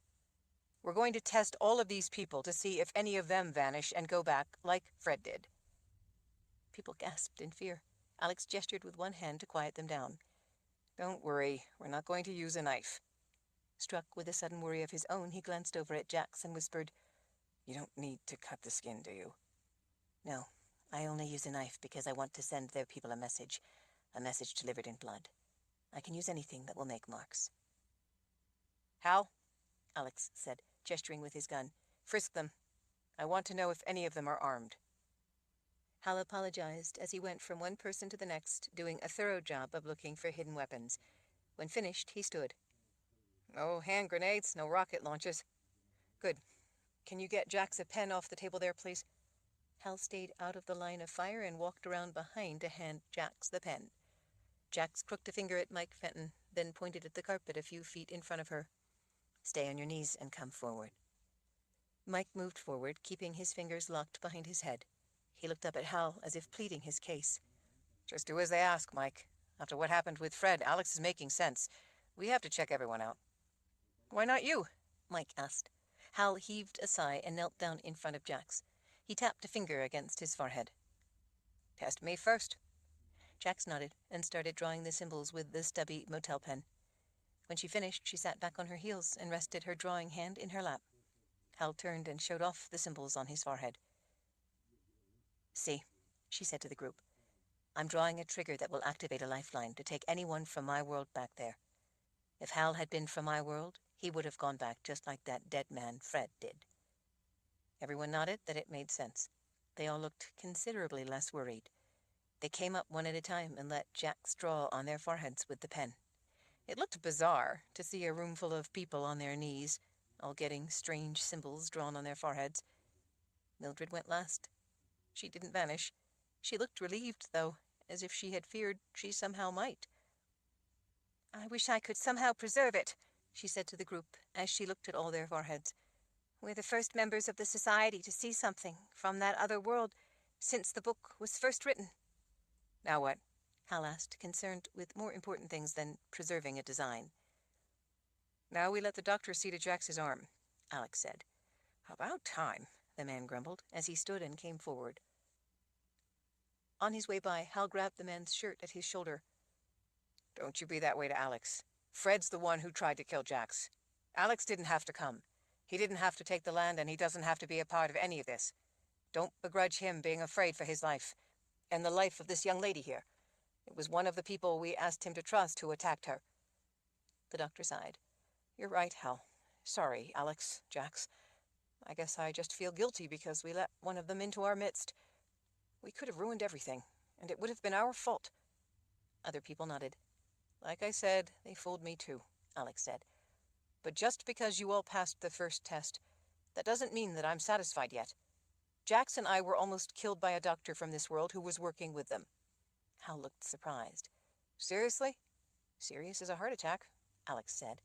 we're going to test all of these people to see if any of them vanish and go back like Fred did. People gasped in fear. Alex gestured with one hand to quiet them down. Don't worry, we're not going to use a knife. Struck with a sudden worry of his own, he glanced over at Jax and whispered, You don't need to cut the skin, do you? No, I only use a knife because I want to send their people a message delivered in blood. I can use anything that will make marks. Hal, Alex said, gesturing with his gun. Frisk them. I want to know if any of them are armed. Hal apologized as he went from one person to the next, doing a thorough job of looking for hidden weapons. When finished, he stood. No hand grenades, no rocket launchers. Good. Can you get Jax a pen off the table there, please? Hal stayed out of the line of fire and walked around behind to hand Jax the pen. Jax crooked a finger at Mike Fenton, then pointed at the carpet a few feet in front of her. Stay on your knees and come forward. Mike moved forward, keeping his fingers locked behind his head. He looked up at Hal as if pleading his case. Just do as they ask, Mike. After what happened with Fred, Alex is making sense. We have to check everyone out. Why not you? Mike asked. Hal heaved a sigh and knelt down in front of Jax. He tapped a finger against his forehead. Test me first. Jax nodded and started drawing the symbols with the stubby motel pen. When she finished, she sat back on her heels and rested her drawing hand in her lap. Hal turned and showed off the symbols on his forehead. See, she said to the group. I'm drawing a trigger that will activate a lifeline to take anyone from my world back there. If Hal had been from my world, he would have gone back just like that dead man Fred did. Everyone nodded that it made sense. They all looked considerably less worried. They came up one at a time and let Jax draw on their foreheads with the pen. It looked bizarre to see a room full of people on their knees, all getting strange symbols drawn on their foreheads. Mildred went last. She didn't vanish. She looked relieved, though, as if she had feared she somehow might. "I wish I could somehow preserve it," she said to the group as she looked at all their foreheads. "We're the first members of the society to see something from that other world since the book was first written." "Now what?" Hal asked, concerned with more important things than preserving a design. "Now we let the doctor see to Jax's arm," Alex said. "About time," the man grumbled as he stood and came forward. On his way by, Hal grabbed the man's shirt at his shoulder. "Don't you be that way to Alex. Fred's the one who tried to kill Jax. Alex didn't have to come. He didn't have to take the land, and he doesn't have to be a part of any of this. Don't begrudge him being afraid for his life, and the life of this young lady here. It was one of the people we asked him to trust who attacked her." The doctor sighed. "You're right, Hal. Sorry, Alex, Jax. I guess I just feel guilty because we let one of them into our midst. We could have ruined everything, and it would have been our fault." Other people nodded. "Like I said, they fooled me too," Alex said. "But just because you all passed the first test, that doesn't mean that I'm satisfied yet. Jax and I were almost killed by a doctor from this world who was working with them." Hal looked surprised. "Seriously?" "Serious as a heart attack," Alex said.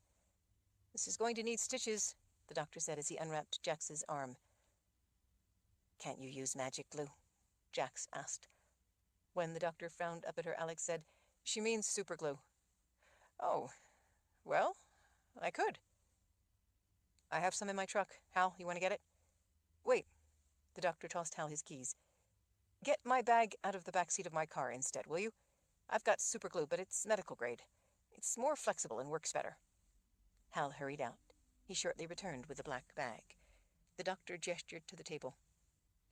"This is going to need stitches," the doctor said as he unwrapped Jax's arm. "Can't you use magic glue?" Jax asked. When the doctor frowned up at her, Alex said, "She means superglue." "Oh, well, I could. I have some in my truck. Hal, you want to get it?" "Wait." The doctor tossed Hal his keys. "Get my bag out of the back seat of my car instead, will you? I've got superglue, but it's medical grade. It's more flexible and works better." Hal hurried out. He shortly returned with a black bag. The doctor gestured to the table.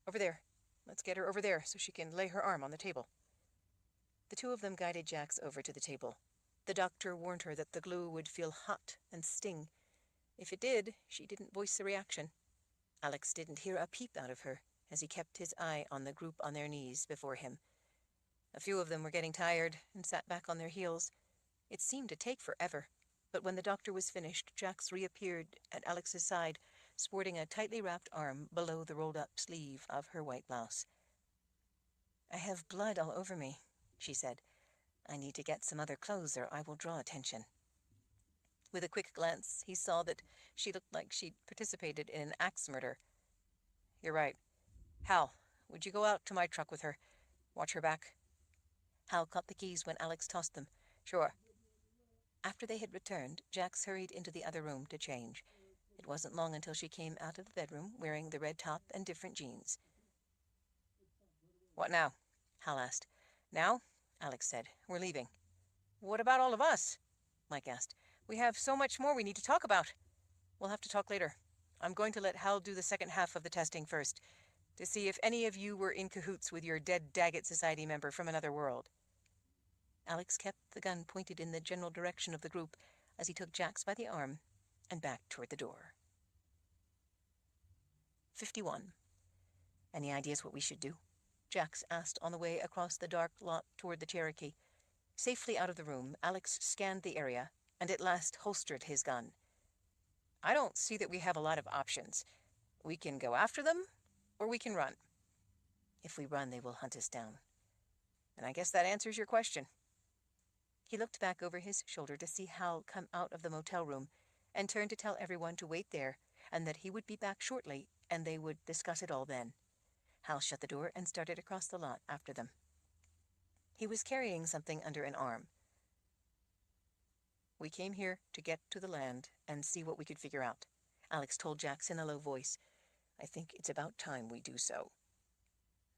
"Over there. Let's get her over there so she can lay her arm on the table." The two of them guided Jax over to the table. The doctor warned her that the glue would feel hot and sting. If it did, she didn't voice a reaction. Alex didn't hear a peep out of her as he kept his eye on the group on their knees before him. A few of them were getting tired and sat back on their heels. It seemed to take forever, but when the doctor was finished, Jax reappeared at Alex's side, sporting a tightly wrapped arm below the rolled-up sleeve of her white blouse. "I have blood all over me," she said. "I need to get some other clothes or I will draw attention." With a quick glance, he saw that she looked like she'd participated in an axe murder. "You're right. Hal, would you go out to my truck with her? Watch her back?" Hal caught the keys when Alex tossed them. "Sure." After they had returned, Jax hurried into the other room to change. It wasn't long until she came out of the bedroom wearing the red top and different jeans. "What now?" Hal asked. "Now?" Alex said. "We're leaving." "What about all of us?" Mike asked. "We have so much more we need to talk about." "We'll have to talk later. I'm going to let Hal do the second half of the testing first, to see if any of you were in cahoots with your dead Daggett Society member from another world." Alex kept the gun pointed in the general direction of the group as he took Jax by the arm and backed toward the door. 51. "Any ideas what we should do?" Jax asked on the way across the dark lot toward the Cherokee. Safely out of the room, Alex scanned the area and at last holstered his gun. "I don't see that we have a lot of options. We can go after them, or we can run." "If we run, they will hunt us down." "And I guess that answers your question." He looked back over his shoulder to see Hal come out of the motel room and turned to tell everyone to wait there and that he would be back shortly and they would discuss it all then. Hal shut the door and started across the lot after them. He was carrying something under an arm. "We came here to get to the land and see what we could figure out," Alex told Jax in a low voice. "I think it's about time we do so."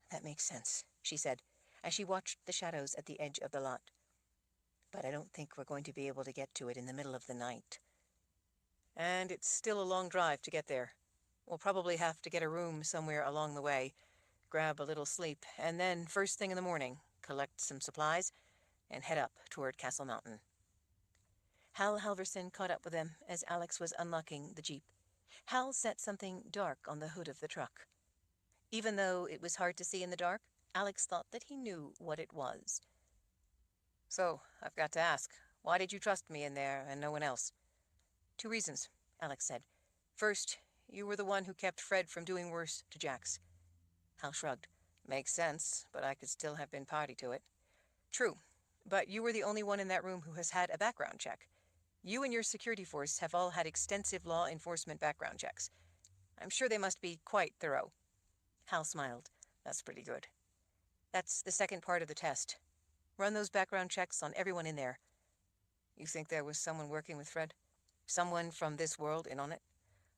"That makes sense," she said, as she watched the shadows at the edge of the lot. "But I don't think we're going to be able to get to it in the middle of the night." "And it's still a long drive to get there. We'll probably have to get a room somewhere along the way, grab a little sleep, and then, first thing in the morning, collect some supplies and head up toward Castle Mountain." Hal Halverson caught up with them as Alex was unlocking the Jeep. Hal set something dark on the hood of the truck. Even though it was hard to see in the dark, Alex thought that he knew what it was. "So, I've got to ask, Why did you trust me in there and no one else? 2 reasons, Alex said. First, you were the one who kept Fred from doing worse to Jax. Hal shrugged. Makes sense, but I could still have been party to it. True, but you were the only one in that room who has had a background check. You and your security force have all had extensive law enforcement background checks. I'm sure they must be quite thorough. Hal smiled. That's pretty good. That's the second part of the test. Run those background checks on everyone in there. You think there was someone working with Fred? Someone from this world in on it?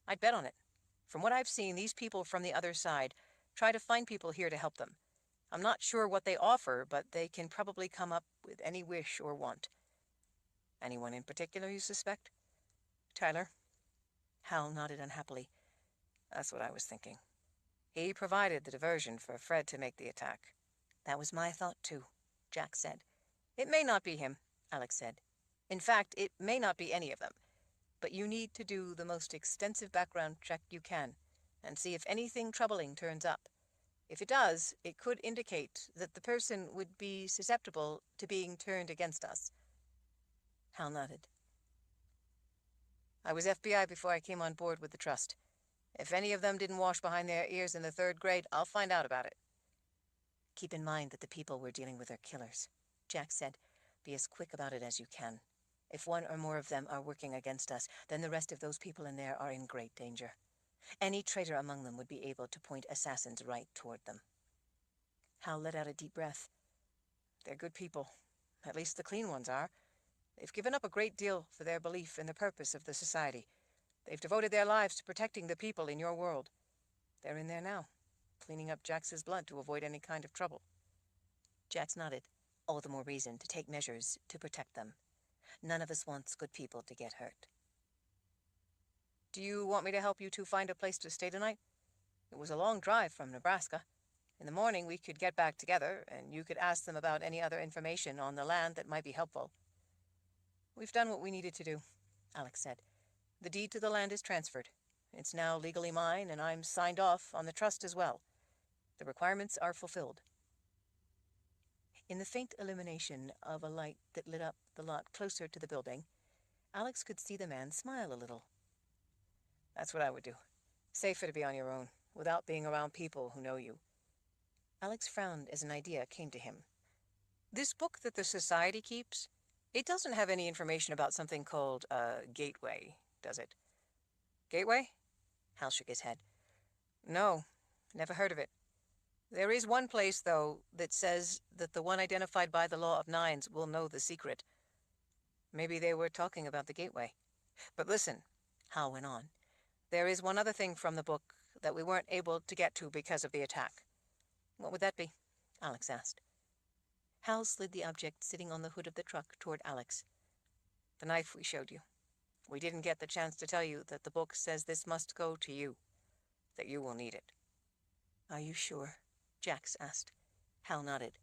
I'd bet on it. From what I've seen, these people from the other side try to find people here to help them. I'm not sure what they offer, but they can probably come up with any wish or want. Anyone in particular you suspect? Tyler? Hal nodded unhappily. That's what I was thinking. He provided the diversion for Fred to make the attack. That was my thought, too, Jack said. It may not be him, Alex said. In fact, it may not be any of them. But you need to do the most extensive background check you can, and see if anything troubling turns up. If it does, it could indicate that the person would be susceptible to being turned against us. Hal nodded. I was FBI before I came on board with the Trust. If any of them didn't wash behind their ears in the third grade, I'll find out about it. Keep in mind that the people we're dealing with are killers, Jack said. Be as quick about it as you can. If one or more of them are working against us, then the rest of those people in there are in great danger. Any traitor among them would be able to point assassins right toward them. Hal let out a deep breath. They're good people. At least the clean ones are. They've given up a great deal for their belief in the purpose of the society. They've devoted their lives to protecting the people in your world. They're in there now, cleaning up Jax's blood to avoid any kind of trouble. Jax nodded. All the more reason to take measures to protect them. None of us wants good people to get hurt. Do you want me to help you two find a place to stay tonight? It was a long drive from Nebraska. In the morning we could get back together, and you could ask them about any other information on the land that might be helpful. We've done what we needed to do, Alex said. The deed to the land is transferred. It's now legally mine, and I'm signed off on the trust as well. The requirements are fulfilled. In the faint illumination of a light that lit up the lot closer to the building, Alex could see the man smile a little. That's what I would do. Safer to be on your own, without being around people who know you. Alex frowned as an idea came to him. This book that the Society keeps, it doesn't have any information about something called a gateway, does it? Gateway? Hal shook his head. No, never heard of it. There is one place, though, that says that the one identified by the Law of Nines will know the secret. Maybe they were talking about the gateway. But listen, Hal went on. There is one other thing from the book that we weren't able to get to because of the attack. What would that be? Alex asked. Hal slid the object sitting on the hood of the truck toward Alex. The knife we showed you. We didn't get the chance to tell you that the book says this must go to you, that you will need it. Are you sure? Jax asked. Hal nodded.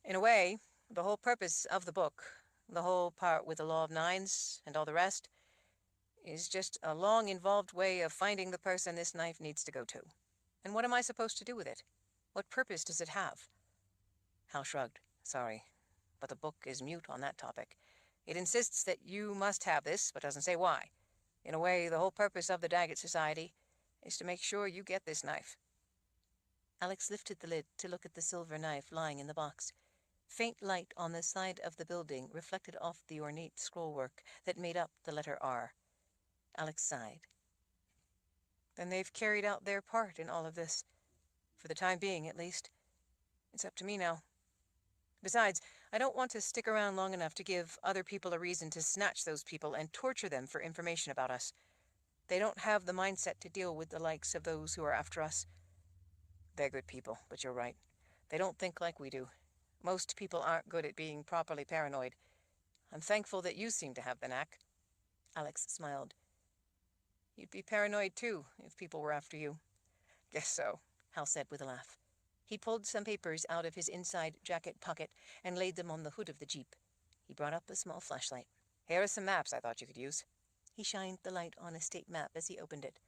In a way, the whole purpose of the book, the whole part with the Law of Nines and all the rest, is just a long, involved way of finding the person this knife needs to go to. And what am I supposed to do with it? What purpose does it have? Hal shrugged. Sorry, but the book is mute on that topic. It insists that you must have this, but doesn't say why. In a way, the whole purpose of the Daggett Society is to make sure you get this knife. Alex lifted the lid to look at the silver knife lying in the box. Faint light on the side of the building reflected off the ornate scrollwork that made up the letter R. Alex sighed. Then they've carried out their part in all of this. For the time being, at least. It's up to me now. Besides, I don't want to stick around long enough to give other people a reason to snatch those people and torture them for information about us. They don't have the mindset to deal with the likes of those who are after us. They're good people, but you're right. They don't think like we do. Most people aren't good at being properly paranoid. I'm thankful that you seem to have the knack. Alex smiled. You'd be paranoid, too, if people were after you. Guess so, Hal said with a laugh. He pulled some papers out of his inside jacket pocket and laid them on the hood of the Jeep. He brought up a small flashlight. Here are some maps I thought you could use. He shined the light on a state map as he opened it.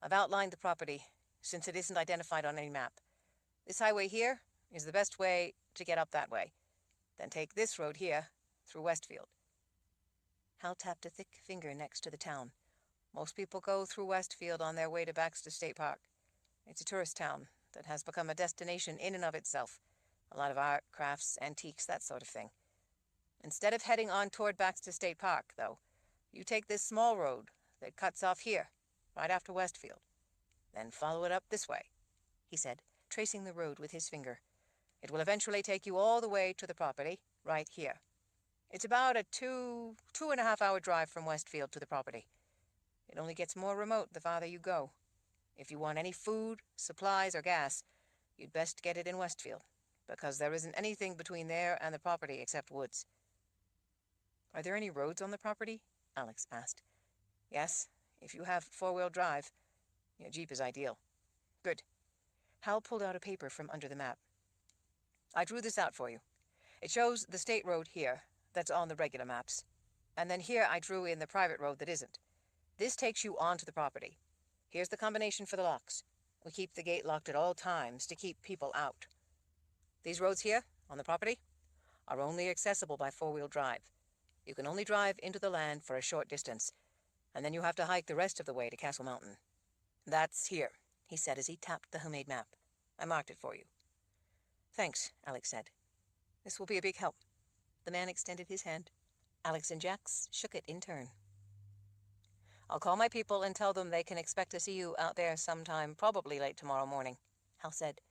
I've outlined the property, since it isn't identified on any map. This highway here is the best way to get up that way. Then take this road here, through Westfield. Hal tapped a thick finger next to the town. Most people go through Westfield on their way to Baxter State Park. It's a tourist town that has become a destination in and of itself. A lot of art, crafts, antiques, that sort of thing. Instead of heading on toward Baxter State Park, though, you take this small road that cuts off here, right after Westfield. Then follow it up this way, he said, tracing the road with his finger. It will eventually take you all the way to the property, right here. It's about a 2.5 hour drive from Westfield to the property. It only gets more remote the farther you go. If you want any food, supplies, or gas, you'd best get it in Westfield, because there isn't anything between there and the property except woods. Are there any roads on the property? Alex asked. Yes, if you have four-wheel drive. Your Jeep is ideal. Good. Hal pulled out a paper from under the map. I drew this out for you. It shows the state road here, that's on the regular maps. And then here I drew in the private road that isn't. This takes you onto the property. Here's the combination for the locks. We keep the gate locked at all times to keep people out. These roads here, on the property, are only accessible by four-wheel drive. You can only drive into the land for a short distance, and then you have to hike the rest of the way to Castle Mountain. That's here, he said as he tapped the homemade map. I marked it for you. Thanks, Alex said. This will be a big help. The man extended his hand. Alex and Jax shook it in turn. I'll call my people and tell them they can expect to see you out there sometime, probably late tomorrow morning, Hal said.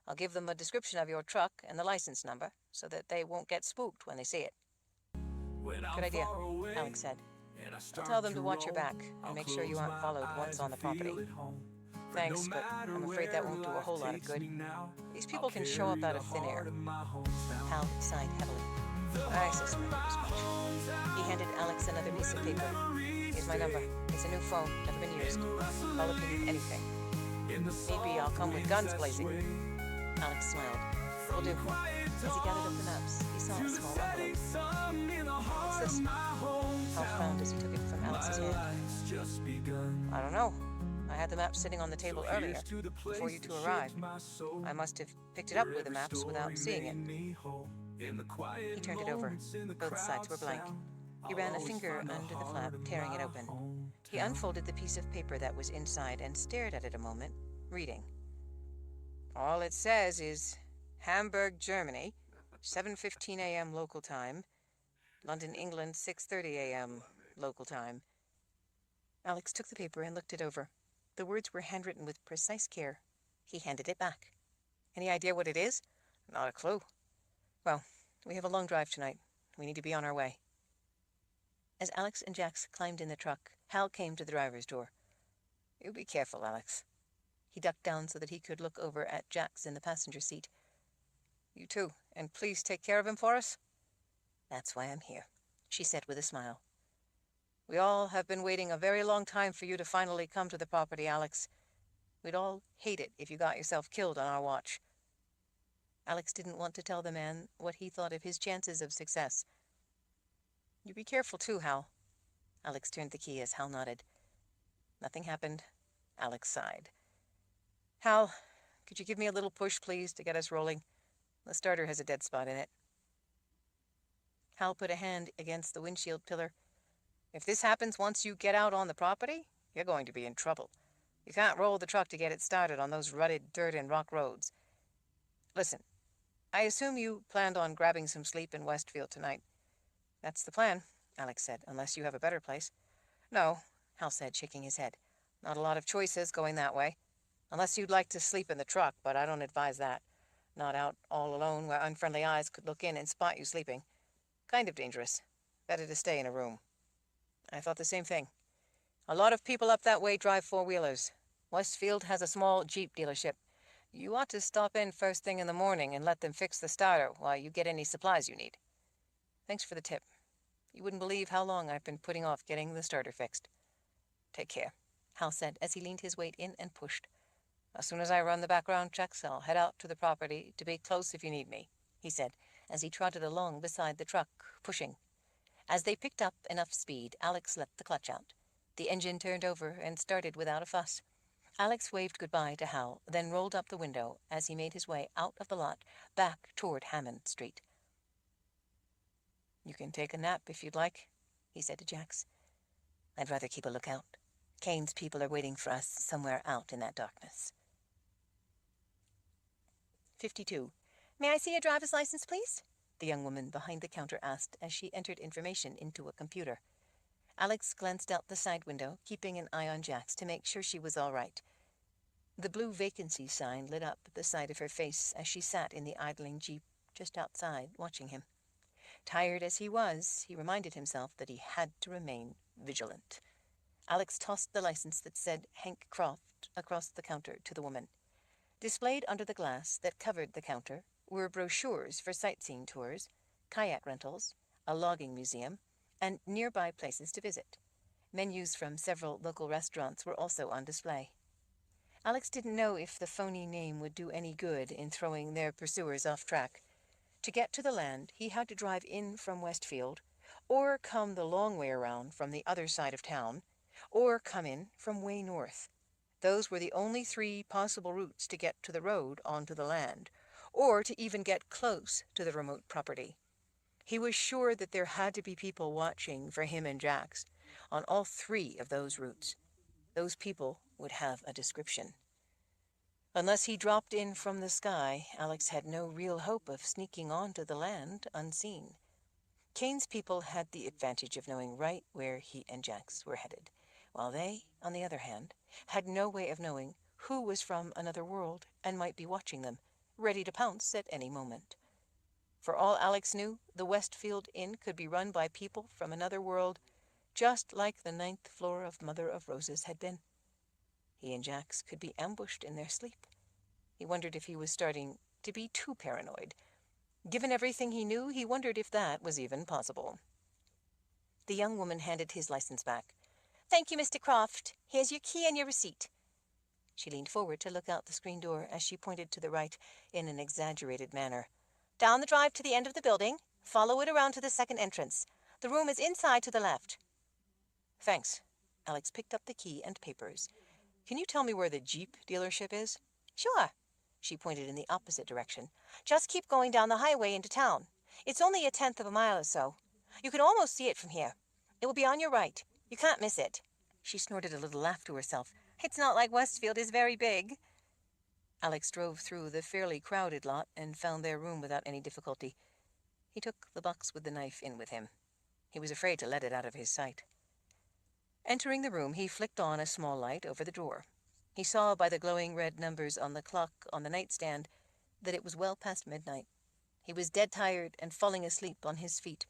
I'll give them a description of your truck and the license number so that they won't get spooked when they see it. Good idea, Alex said. I'll tell them to watch your back and make sure you aren't followed once on the property. Thanks, but I'm afraid that won't do a whole lot of good. These people can show up out of thin air. Hal sighed heavily. I suspected as much. He handed Alex another piece of paper. Here's my number. It's a new phone, never been used. Call if you need anything. Maybe I'll come with guns blazing. Alex smiled. Will do. As he gathered up the maps, he saw a small envelope. What's this? Hal frowned as he took it from Alex's hand. I don't know. I had the maps sitting on the table earlier, before you two arrived. I must have picked it up with the maps without seeing it. He turned it over. Both sides were blank. He ran a finger under the flap, tearing it open. He unfolded the piece of paper that was inside and stared at it a moment, reading. All it says is Hamburg, Germany, 7:15 a.m. local time. London, England, 6:30 a.m. local time. Alex took the paper and looked it over. The words were handwritten with precise care. He handed it back. Any idea what it is? Not a clue. Well, we have a long drive tonight. We need to be on our way. As Alex and Jax climbed in the truck, Hal came to the driver's door. You be careful, Alex. He ducked down so that he could look over at Jax in the passenger seat. You too, and please take care of him for us. That's why I'm here, she said with a smile. We all have been waiting a very long time for you to finally come to the property, Alex. We'd all hate it if you got yourself killed on our watch. Alex didn't want to tell the man what he thought of his chances of success. You be careful too, Hal. Alex turned the key as Hal nodded. Nothing happened. Alex sighed. Hal, could you give me a little push, please, to get us rolling? The starter has a dead spot in it. Hal put a hand against the windshield pillar. If this happens once you get out on the property, you're going to be in trouble. You can't roll the truck to get it started on those rutted dirt and rock roads. Listen, I assume you planned on grabbing some sleep in Westfield tonight. That's the plan, Alex said, unless you have a better place. No, Hal said, shaking his head. Not a lot of choices going that way. Unless you'd like to sleep in the truck, but I don't advise that. Not out all alone where unfriendly eyes could look in and spot you sleeping. Kind of dangerous. Better to stay in a room. I thought the same thing. A lot of people up that way drive four-wheelers. Westfield has a small Jeep dealership. You ought to stop in first thing in the morning and let them fix the starter while you get any supplies you need. Thanks for the tip. You wouldn't believe how long I've been putting off getting the starter fixed. Take care, Hal said as he leaned his weight in and pushed. As soon as I run the background checks, I'll head out to the property to be close if you need me, he said, as he trotted along beside the truck, pushing. As they picked up enough speed, Alex let the clutch out. The engine turned over and started without a fuss. Alex waved goodbye to Hal, then rolled up the window as he made his way out of the lot, back toward Hammond Street. You can take a nap if you'd like, he said to Jax. I'd rather keep a lookout. Kane's people are waiting for us somewhere out in that darkness. 52. May I see a driver's license, please? The young woman behind the counter asked as she entered information into a computer. Alex glanced out the side window, keeping an eye on Jax to make sure she was all right. The blue vacancy sign lit up the side of her face as she sat in the idling jeep just outside, watching him. Tired as he was, he reminded himself that he had to remain vigilant. Alex tossed the license that said Hank Croft across the counter to the woman. Displayed under the glass that covered the counter were brochures for sightseeing tours, kayak rentals, a logging museum, and nearby places to visit. Menus from several local restaurants were also on display. Alex didn't know if the phony name would do any good in throwing their pursuers off track. To get to the land, he had to drive in from Westfield, or come the long way around from the other side of town, or come in from way north. Those were the only 3 possible routes to get to the road onto the land, or to even get close to the remote property. He was sure that there had to be people watching for him and Jax on all 3 of those routes. Those people would have a description. Unless he dropped in from the sky, Alex had no real hope of sneaking onto the land unseen. Kane's people had the advantage of knowing right where he and Jax were headed, while they, on the other hand, had no way of knowing who was from another world and might be watching them, ready to pounce at any moment. For all Alex knew, the Westfield Inn could be run by people from another world, just like the 9th floor of Mother of Roses had been. He and Jax could be ambushed in their sleep. He wondered if he was starting to be too paranoid. Given everything he knew, he wondered if that was even possible. The young woman handed his license back. Thank you, Mr. Croft. Here's your key and your receipt. She leaned forward to look out the screen door as she pointed to the right in an exaggerated manner. Down the drive to the end of the building. Follow it around to the second entrance. The room is inside to the left. Thanks. Alex picked up the key and papers. Can you tell me where the Jeep dealership is? Sure. She pointed in the opposite direction. Just keep going down the highway into town. It's only a 1/10 of a mile or so. You can almost see it from here. It will be on your right. You can't miss it. She snorted a little laugh to herself. It's not like Westfield is very big. Alex drove through the fairly crowded lot and found their room without any difficulty. He took the box with the knife in with him. He was afraid to let it out of his sight. Entering the room, he flicked on a small light over the drawer. He saw by the glowing red numbers on the clock on the nightstand that it was well past midnight. He was dead tired and falling asleep on his feet.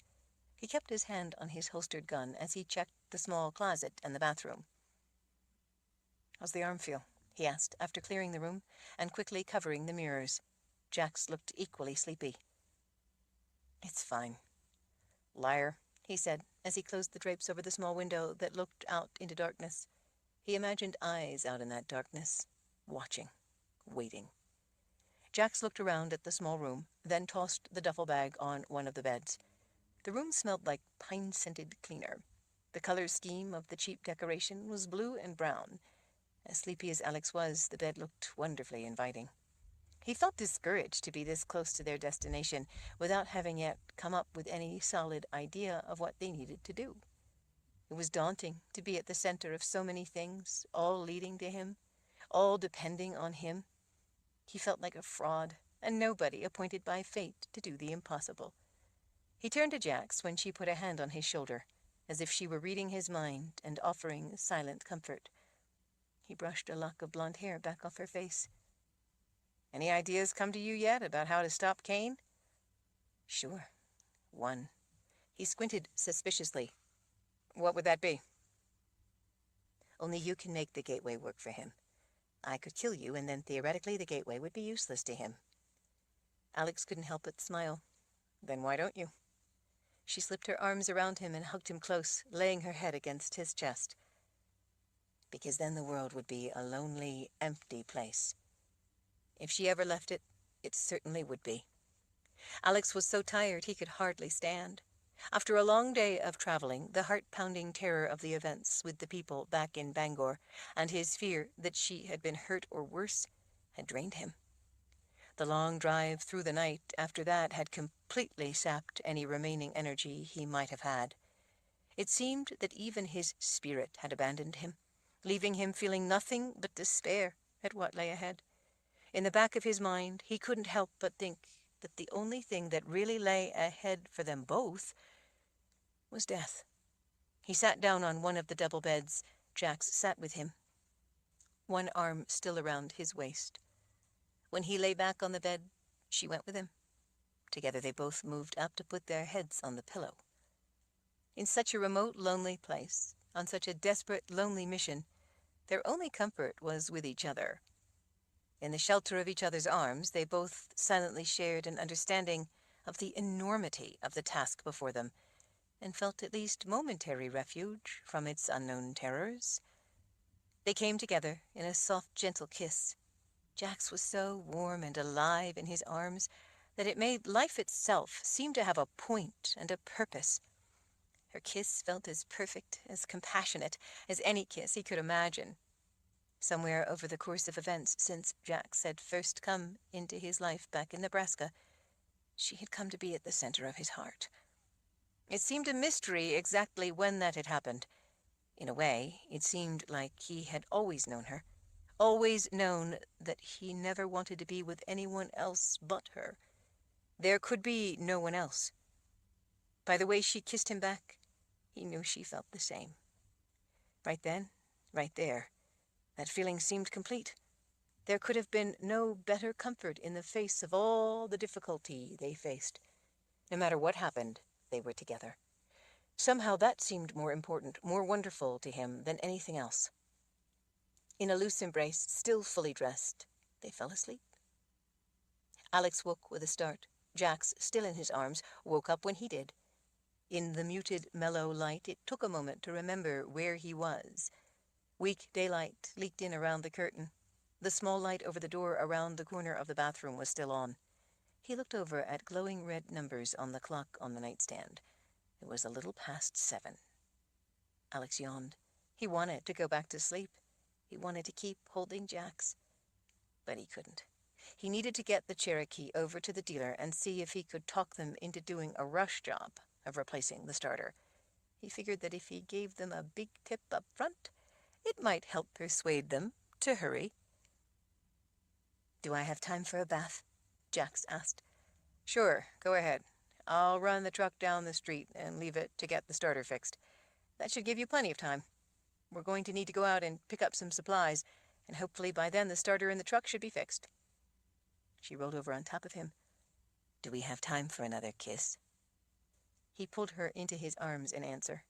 He kept his hand on his holstered gun as he checked the small closet and the bathroom. How's the arm feel? He asked, after clearing the room and quickly covering the mirrors. Jax looked equally sleepy. It's fine. Liar, he said, as he closed the drapes over the small window that looked out into darkness. He imagined eyes out in that darkness, watching, waiting. Jax looked around at the small room, then tossed the duffel bag on one of the beds. The room smelled like pine-scented cleaner. The color scheme of the cheap decoration was blue and brown. As sleepy as Alex was, the bed looked wonderfully inviting. He felt discouraged to be this close to their destination without having yet come up with any solid idea of what they needed to do. It was daunting to be at the center of so many things, all leading to him, all depending on him. He felt like a fraud, and nobody appointed by fate to do the impossible. He turned to Jax when she put a hand on his shoulder, as if she were reading his mind and offering silent comfort. He brushed a lock of blonde hair back off her face. Any ideas come to you yet about how to stop Kane? Sure. One. He squinted suspiciously. What would that be? Only you can make the gateway work for him. I could kill you, and then theoretically the gateway would be useless to him. Alex couldn't help but smile. Then why don't you? She slipped her arms around him and hugged him close, laying her head against his chest. Because then the world would be a lonely, empty place. If she ever left it, it certainly would be. Alex was so tired he could hardly stand. After a long day of traveling, the heart-pounding terror of the events with the people back in Bangor, and his fear that she had been hurt or worse, had drained him. The long drive through the night after that had completely sapped any remaining energy he might have had. It seemed that even his spirit had abandoned him, leaving him feeling nothing but despair at what lay ahead. In the back of his mind, he couldn't help but think that the only thing that really lay ahead for them both was death. He sat down on one of the double beds. Jax sat with him, one arm still around his waist. When he lay back on the bed, she went with him. Together they both moved up to put their heads on the pillow. In such a remote, lonely place, on such a desperate, lonely mission, their only comfort was with each other. In the shelter of each other's arms, they both silently shared an understanding of the enormity of the task before them, and felt at least momentary refuge from its unknown terrors. They came together in a soft, gentle kiss. Jax was so warm and alive in his arms that it made life itself seem to have a point and a purpose. Her kiss felt as perfect, as compassionate as any kiss he could imagine. Somewhere over the course of events since Jax had first come into his life back in Nebraska, she had come to be at the center of his heart. It seemed a mystery exactly when that had happened. In a way, it seemed like he had always known her, always known that he never wanted to be with anyone else but her. There could be no one else. By the way she kissed him back, he knew she felt the same. Right then, right there, that feeling seemed complete. There could have been no better comfort in the face of all the difficulty they faced. No matter what happened, they were together. Somehow that seemed more important, more wonderful to him than anything else. In a loose embrace, still fully dressed, they fell asleep. Alex woke with a start. Jax, still in his arms, woke up when he did. In the muted, mellow light, it took a moment to remember where he was. Weak daylight leaked in around the curtain. The small light over the door around the corner of the bathroom was still on. He looked over at glowing red numbers on the clock on the nightstand. It was a little past 7. Alex yawned. He wanted to go back to sleep. He wanted to keep holding Jax. But he couldn't. He needed to get the Cherokee over to the dealer and see if he could talk them into doing a rush job of replacing the starter. He figured that if he gave them a big tip up front, it might help persuade them to hurry. "Do I have time for a bath?" Jax asked. "Sure, go ahead. I'll run the truck down the street and leave it to get the starter fixed. That should give you plenty of time. We're going to need to go out and pick up some supplies, and hopefully by then the starter in the truck should be fixed." She rolled over on top of him. "Do we have time for another kiss?" He pulled her into his arms in answer.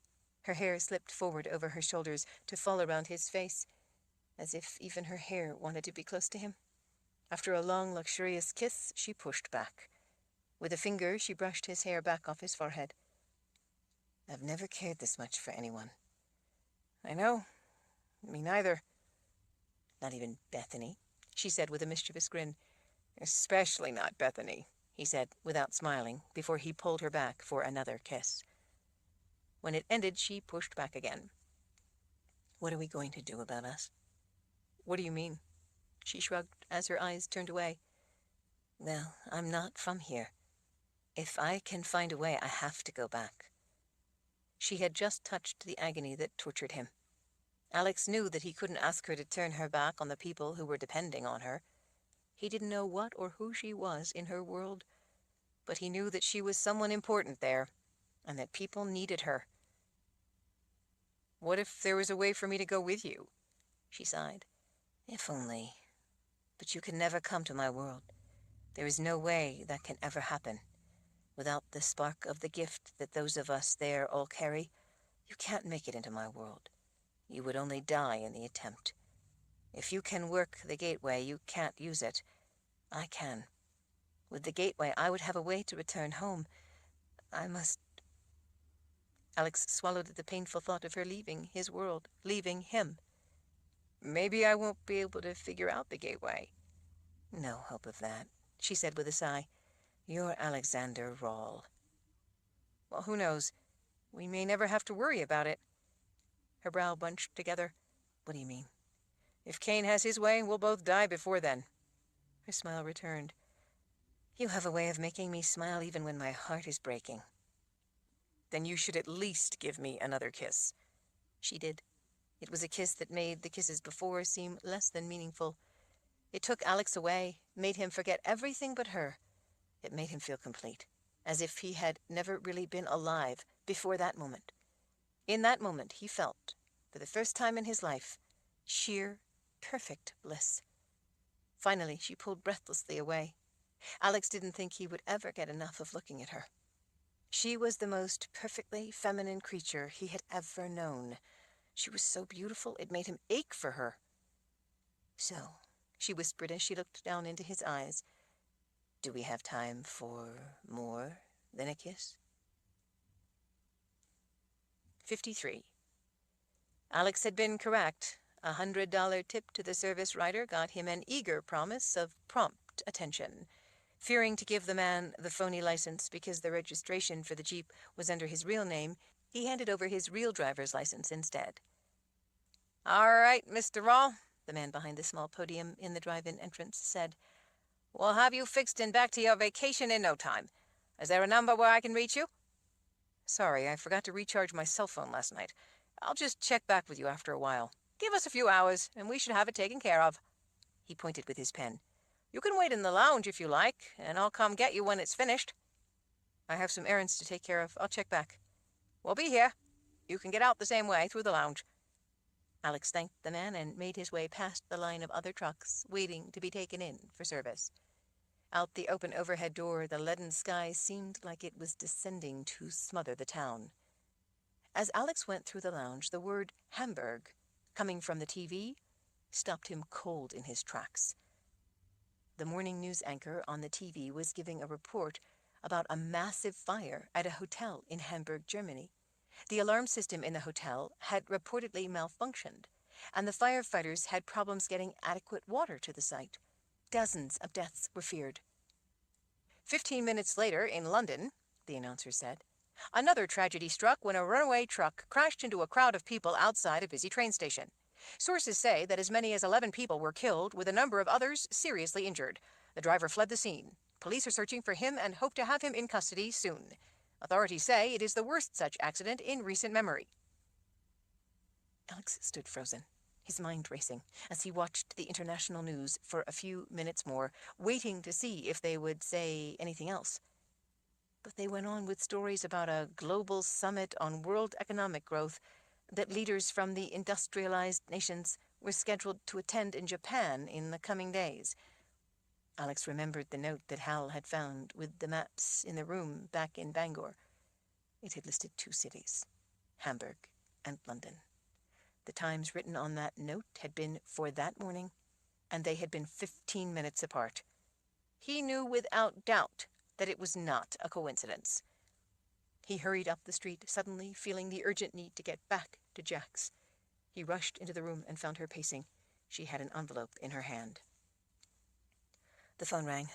Her hair slipped forward over her shoulders to fall around his face, as if even her hair wanted to be close to him. After a long, luxurious kiss, she pushed back. With a finger, she brushed his hair back off his forehead. "I've never cared this much for anyone." "I know. Me neither." "Not even Bethany," she said with a mischievous grin. "Especially not Bethany," he said, without smiling, before he pulled her back for another kiss. When it ended, she pushed back again. "What are we going to do about us?" "What do you mean?" She shrugged as her eyes turned away. "Well, I'm not from here. If I can find a way, I have to go back." She had just touched the agony that tortured him. Alex knew that he couldn't ask her to turn her back on the people who were depending on her. He didn't know what or who she was in her world, but he knew that she was someone important there, and that people needed her. "What if there was a way for me to go with you?" She sighed. "If only. But you can never come to my world. There is no way that can ever happen. Without the spark of the gift that those of us there all carry, you can't make it into my world. You would only die in the attempt. If you can work the gateway, you can't use it. I can. With the gateway, I would have a way to return home. I must..." Alex swallowed at the painful thought of her leaving his world, leaving him. "Maybe I won't be able to figure out the gateway." "No hope of that," she said with a sigh. "You're Alexander Rawle." "Well, who knows? We may never have to worry about it." Her brow bunched together. "What do you mean?" "If Kane has his way, we'll both die before then." Her smile returned. "You have a way of making me smile even when my heart is breaking." Then you should at least give me another kiss. She did. It was a kiss that made the kisses before seem less than meaningful. It took Alex away, made him forget everything but her. It made him feel complete, as if he had never really been alive before that moment. In that moment, he felt, for the first time in his life, sheer, perfect bliss. Finally, she pulled breathlessly away. Alex didn't think he would ever get enough of looking at her. She was the most perfectly feminine creature he had ever known. She was so beautiful it made him ache for her. So, she whispered as she looked down into his eyes, do we have time for more than a kiss? 53. Alex had been correct. $100 tip to the service rider got him an eager promise of prompt attention. Fearing to give the man the phony license because the registration for the Jeep was under his real name, he handed over his real driver's license instead. All right, Mr. Rawl, the man behind the small podium in the drive-in entrance said. We'll have you fixed and back to your vacation in no time. Is there a number where I can reach you? Sorry, I forgot to recharge my cell phone last night. I'll just check back with you after a while. Give us a few hours, and we should have it taken care of. He pointed with his pen. You can wait in the lounge if you like, and I'll come get you when it's finished. I have some errands to take care of. I'll check back. We'll be here. You can get out the same way, through the lounge. Alex thanked the man and made his way past the line of other trucks, waiting to be taken in for service. Out the open overhead door, the leaden sky seemed like it was descending to smother the town. As Alex went through the lounge, the word Hamburg, coming from the TV, stopped him cold in his tracks. The morning news anchor on the TV was giving a report about a massive fire at a hotel in Hamburg, Germany. The alarm system in the hotel had reportedly malfunctioned, and the firefighters had problems getting adequate water to the site. Dozens of deaths were feared. 15 minutes later, in London, the announcer said, another tragedy struck when a runaway truck crashed into a crowd of people outside a busy train station. Sources say that as many as 11 people were killed, with a number of others seriously injured. The driver fled the scene. Police are searching for him and hope to have him in custody soon. Authorities say it is the worst such accident in recent memory. Alex stood frozen, his mind racing, as he watched the international news for a few minutes more, waiting to see if they would say anything else. But they went on with stories about a global summit on world economic growth that leaders from the industrialized nations were scheduled to attend in Japan in the coming days. Alex remembered the note that Hal had found with the maps in the room back in Bangor. It had listed 2 cities, Hamburg and London. The times written on that note had been for that morning, and they had been 15 minutes apart. He knew without doubt that it was not a coincidence. He hurried up the street, suddenly feeling the urgent need to get back to Jack's. He rushed into the room and found her pacing. She had an envelope in her hand. The phone rang.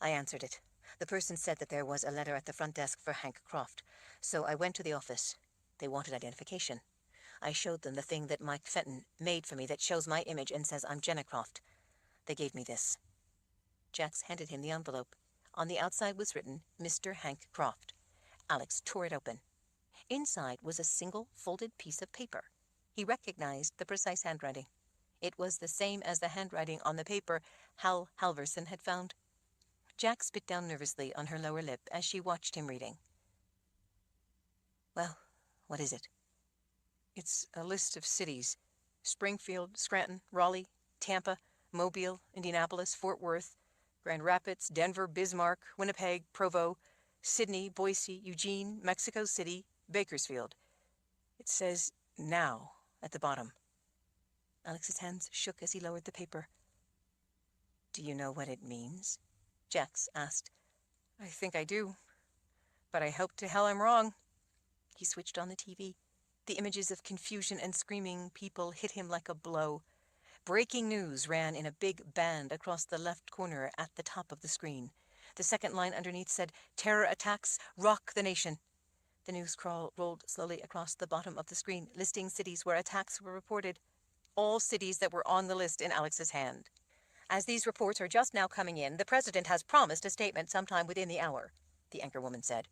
I answered it. The person said that there was a letter at the front desk for Hank Croft, so I went to the office. They wanted identification. I showed them the thing that Mike Fenton made for me that shows my image and says I'm Jenna Croft. They gave me this. Jax handed him the envelope. On the outside was written, Mr. Hank Croft. Alex tore it open. Inside was a single folded piece of paper. He recognized the precise handwriting. It was the same as the handwriting on the paper Hal Halverson had found. Jax bit down nervously on her lower lip as she watched him reading. Well, what is it? It's a list of cities. Springfield, Scranton, Raleigh, Tampa, Mobile, Indianapolis, Fort Worth, Grand Rapids, Denver, Bismarck, Winnipeg, Provo, Sydney, Boise, Eugene, Mexico City, Bakersfield. It says now at the bottom. Alex's hands shook as he lowered the paper. Do you know what it means? Jax asked. I think I do, but I hope to hell I'm wrong. He switched on the TV. The images of confusion and screaming people hit him like a blow. Breaking news ran in a big band across the left corner at the top of the screen. The second line underneath said, Terror attacks rock the nation. The news crawl rolled slowly across the bottom of the screen, listing cities where attacks were reported. All cities that were on the list in Alex's hand. As these reports are just now coming in, the president has promised a statement sometime within the hour, the anchorwoman said.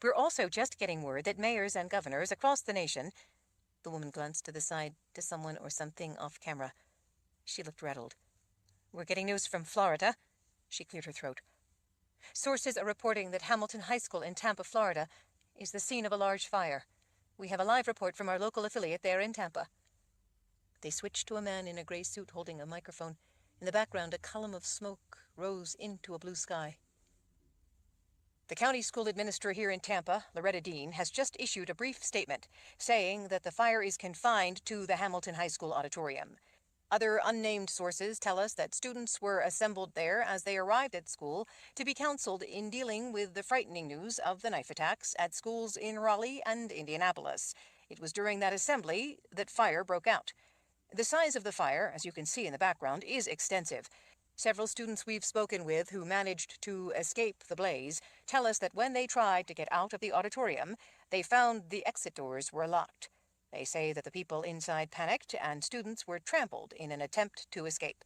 We're also just getting word that mayors and governors across the nation—" The woman glanced to the side to someone or something off camera. She looked rattled. "We're getting news from Florida." She cleared her throat. "Sources are reporting that Hamilton High School in Tampa, Florida, is the scene of a large fire. We have a live report from our local affiliate there in Tampa." They switched to a man in a gray suit holding a microphone. In the background, a column of smoke rose into a blue sky. "The county school administrator here in Tampa, Loretta Dean, has just issued a brief statement saying that the fire is confined to the Hamilton High School auditorium. Other unnamed sources tell us that students were assembled there as they arrived at school to be counseled in dealing with the frightening news of the knife attacks at schools in Raleigh and Indianapolis. It was during that assembly that fire broke out. The size of the fire, as you can see in the background, is extensive. Several students we've spoken with who managed to escape the blaze tell us that when they tried to get out of the auditorium, they found the exit doors were locked. They say that the people inside panicked and students were trampled in an attempt to escape.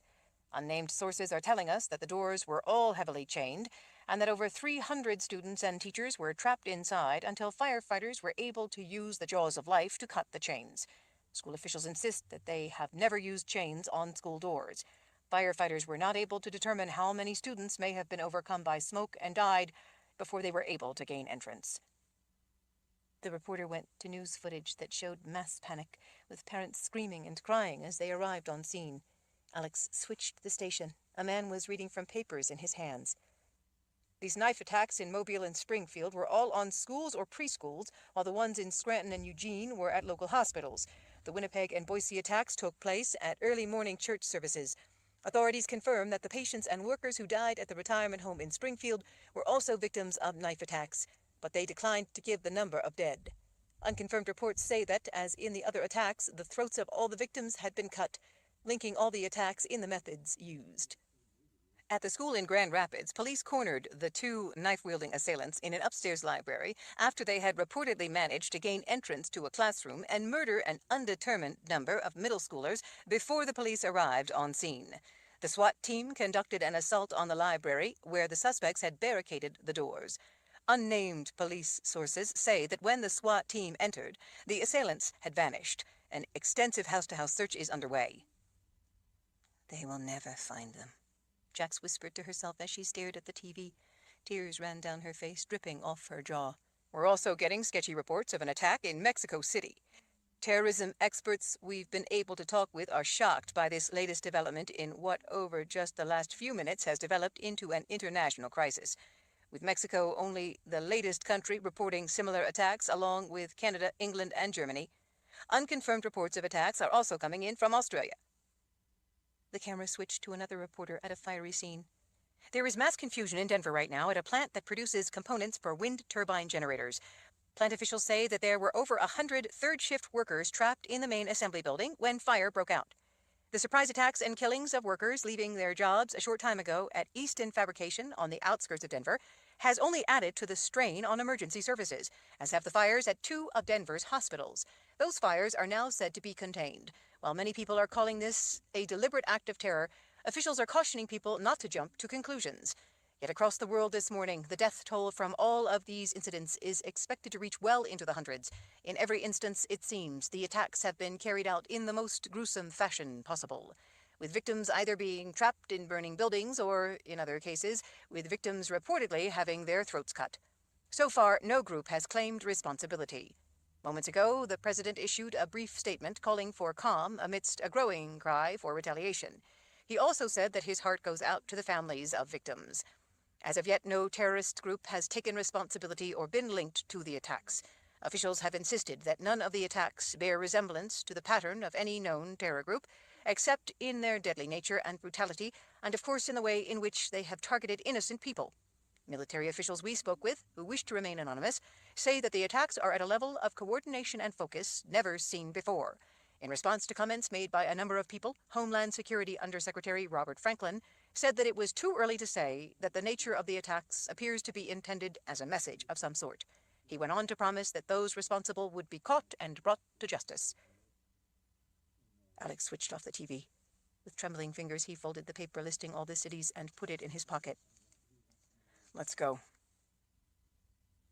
Unnamed sources are telling us that the doors were all heavily chained and that over 300 students and teachers were trapped inside until firefighters were able to use the jaws of life to cut the chains. School officials insist that they have never used chains on school doors. Firefighters were not able to determine how many students may have been overcome by smoke and died before they were able to gain entrance. The reporter went to news footage that showed mass panic, with parents screaming and crying as they arrived on scene. Alex switched the station. A man was reading from papers in his hands. "These knife attacks in Mobile and Springfield were all on schools or preschools, while the ones in Scranton and Eugene were at local hospitals. The Winnipeg and Boise attacks took place at early morning church services. Authorities confirm that the patients and workers who died at the retirement home in Springfield were also victims of knife attacks, but they declined to give the number of dead. Unconfirmed reports say that, as in the other attacks, the throats of all the victims had been cut, linking all the attacks in the methods used." At the school in Grand Rapids, police cornered the two knife-wielding assailants in an upstairs library after they had reportedly managed to gain entrance to a classroom and murder an undetermined number of middle schoolers before the police arrived on scene. The SWAT team conducted an assault on the library, where the suspects had barricaded the doors. Unnamed police sources say that when the SWAT team entered, the assailants had vanished. An extensive house-to-house search is underway. "They will never find them," Jax whispered to herself as she stared at the TV. Tears ran down her face, dripping off her jaw. "We're also getting sketchy reports of an attack in Mexico City. Terrorism experts we've been able to talk with are shocked by this latest development in what, over just the last few minutes, has developed into an international crisis, with Mexico only the latest country reporting similar attacks, along with Canada, England, and Germany. Unconfirmed reports of attacks are also coming in from Australia." The camera switched to another reporter at a fiery scene. "There is mass confusion in Denver right now at a plant that produces components for wind turbine generators. Plant officials say that there were over 100 third-shift workers trapped in the main assembly building when fire broke out. The surprise attacks and killings of workers leaving their jobs a short time ago at Easton Fabrication on the outskirts of Denver has only added to the strain on emergency services, as have the fires at two of Denver's hospitals. Those fires are now said to be contained. While many people are calling this a deliberate act of terror, officials are cautioning people not to jump to conclusions. Yet across the world this morning, the death toll from all of these incidents is expected to reach well into the hundreds. In every instance, it seems, the attacks have been carried out in the most gruesome fashion possible, with victims either being trapped in burning buildings or, in other cases, with victims reportedly having their throats cut. So far, no group has claimed responsibility. Moments ago, the president issued a brief statement calling for calm amidst a growing cry for retaliation. He also said that his heart goes out to the families of victims. As of yet, no terrorist group has taken responsibility or been linked to the attacks. Officials have insisted that none of the attacks bear resemblance to the pattern of any known terror group, except in their deadly nature and brutality, and of course in the way in which they have targeted innocent people. Military officials we spoke with, who wish to remain anonymous, say that the attacks are at a level of coordination and focus never seen before. In response to comments made by a number of people, Homeland Security Undersecretary Robert Franklin said that it was too early to say that the nature of the attacks appears to be intended as a message of some sort. He went on to promise that those responsible would be caught and brought to justice. Alex switched off the TV. With trembling fingers, he folded the paper listing all the cities and put it in his pocket. "Let's go."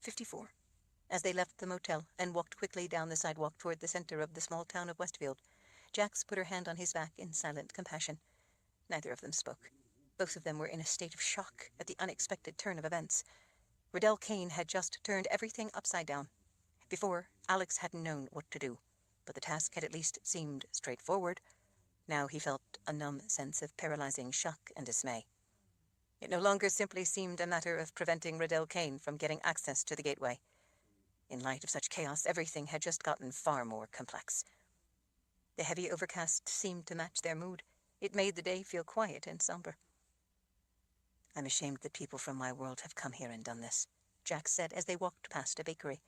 54. As they left the motel and walked quickly down the sidewalk toward the center of the small town of Westfield, Jax put her hand on his back in silent compassion. Neither of them spoke. Both of them were in a state of shock at the unexpected turn of events. Riddell Kane had just turned everything upside down. Before, Alex hadn't known what to do, but the task had at least seemed straightforward. Now he felt a numb sense of paralyzing shock and dismay. It no longer simply seemed a matter of preventing Riddell Kane from getting access to the gateway. In light of such chaos, everything had just gotten far more complex. The heavy overcast seemed to match their mood. It made the day feel quiet and somber. "I'm ashamed that people from my world have come here and done this," Jax said as they walked past a bakery.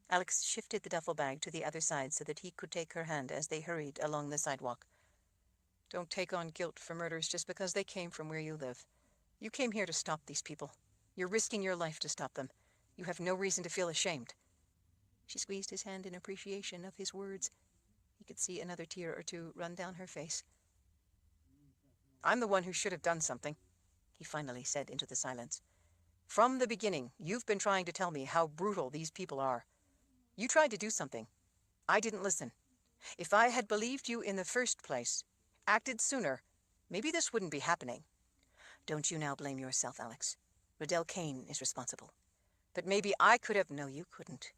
Alex shifted the duffel bag to the other side so that he could take her hand as they hurried along the sidewalk. "Don't take on guilt for murders just because they came from where you live. You came here to stop these people. You're risking your life to stop them. You have no reason to feel ashamed." She squeezed his hand in appreciation of his words. He could see another tear or two run down her face. "I'm the one who should have done something," he finally said into the silence. "From the beginning, you've been trying to tell me how brutal these people are. You tried to do something. I didn't listen. If I had believed you in the first place, acted sooner, maybe this wouldn't be happening." "Don't you now blame yourself, Alex. Riddell Kane is responsible." "But maybe I could have..." "No, you couldn't.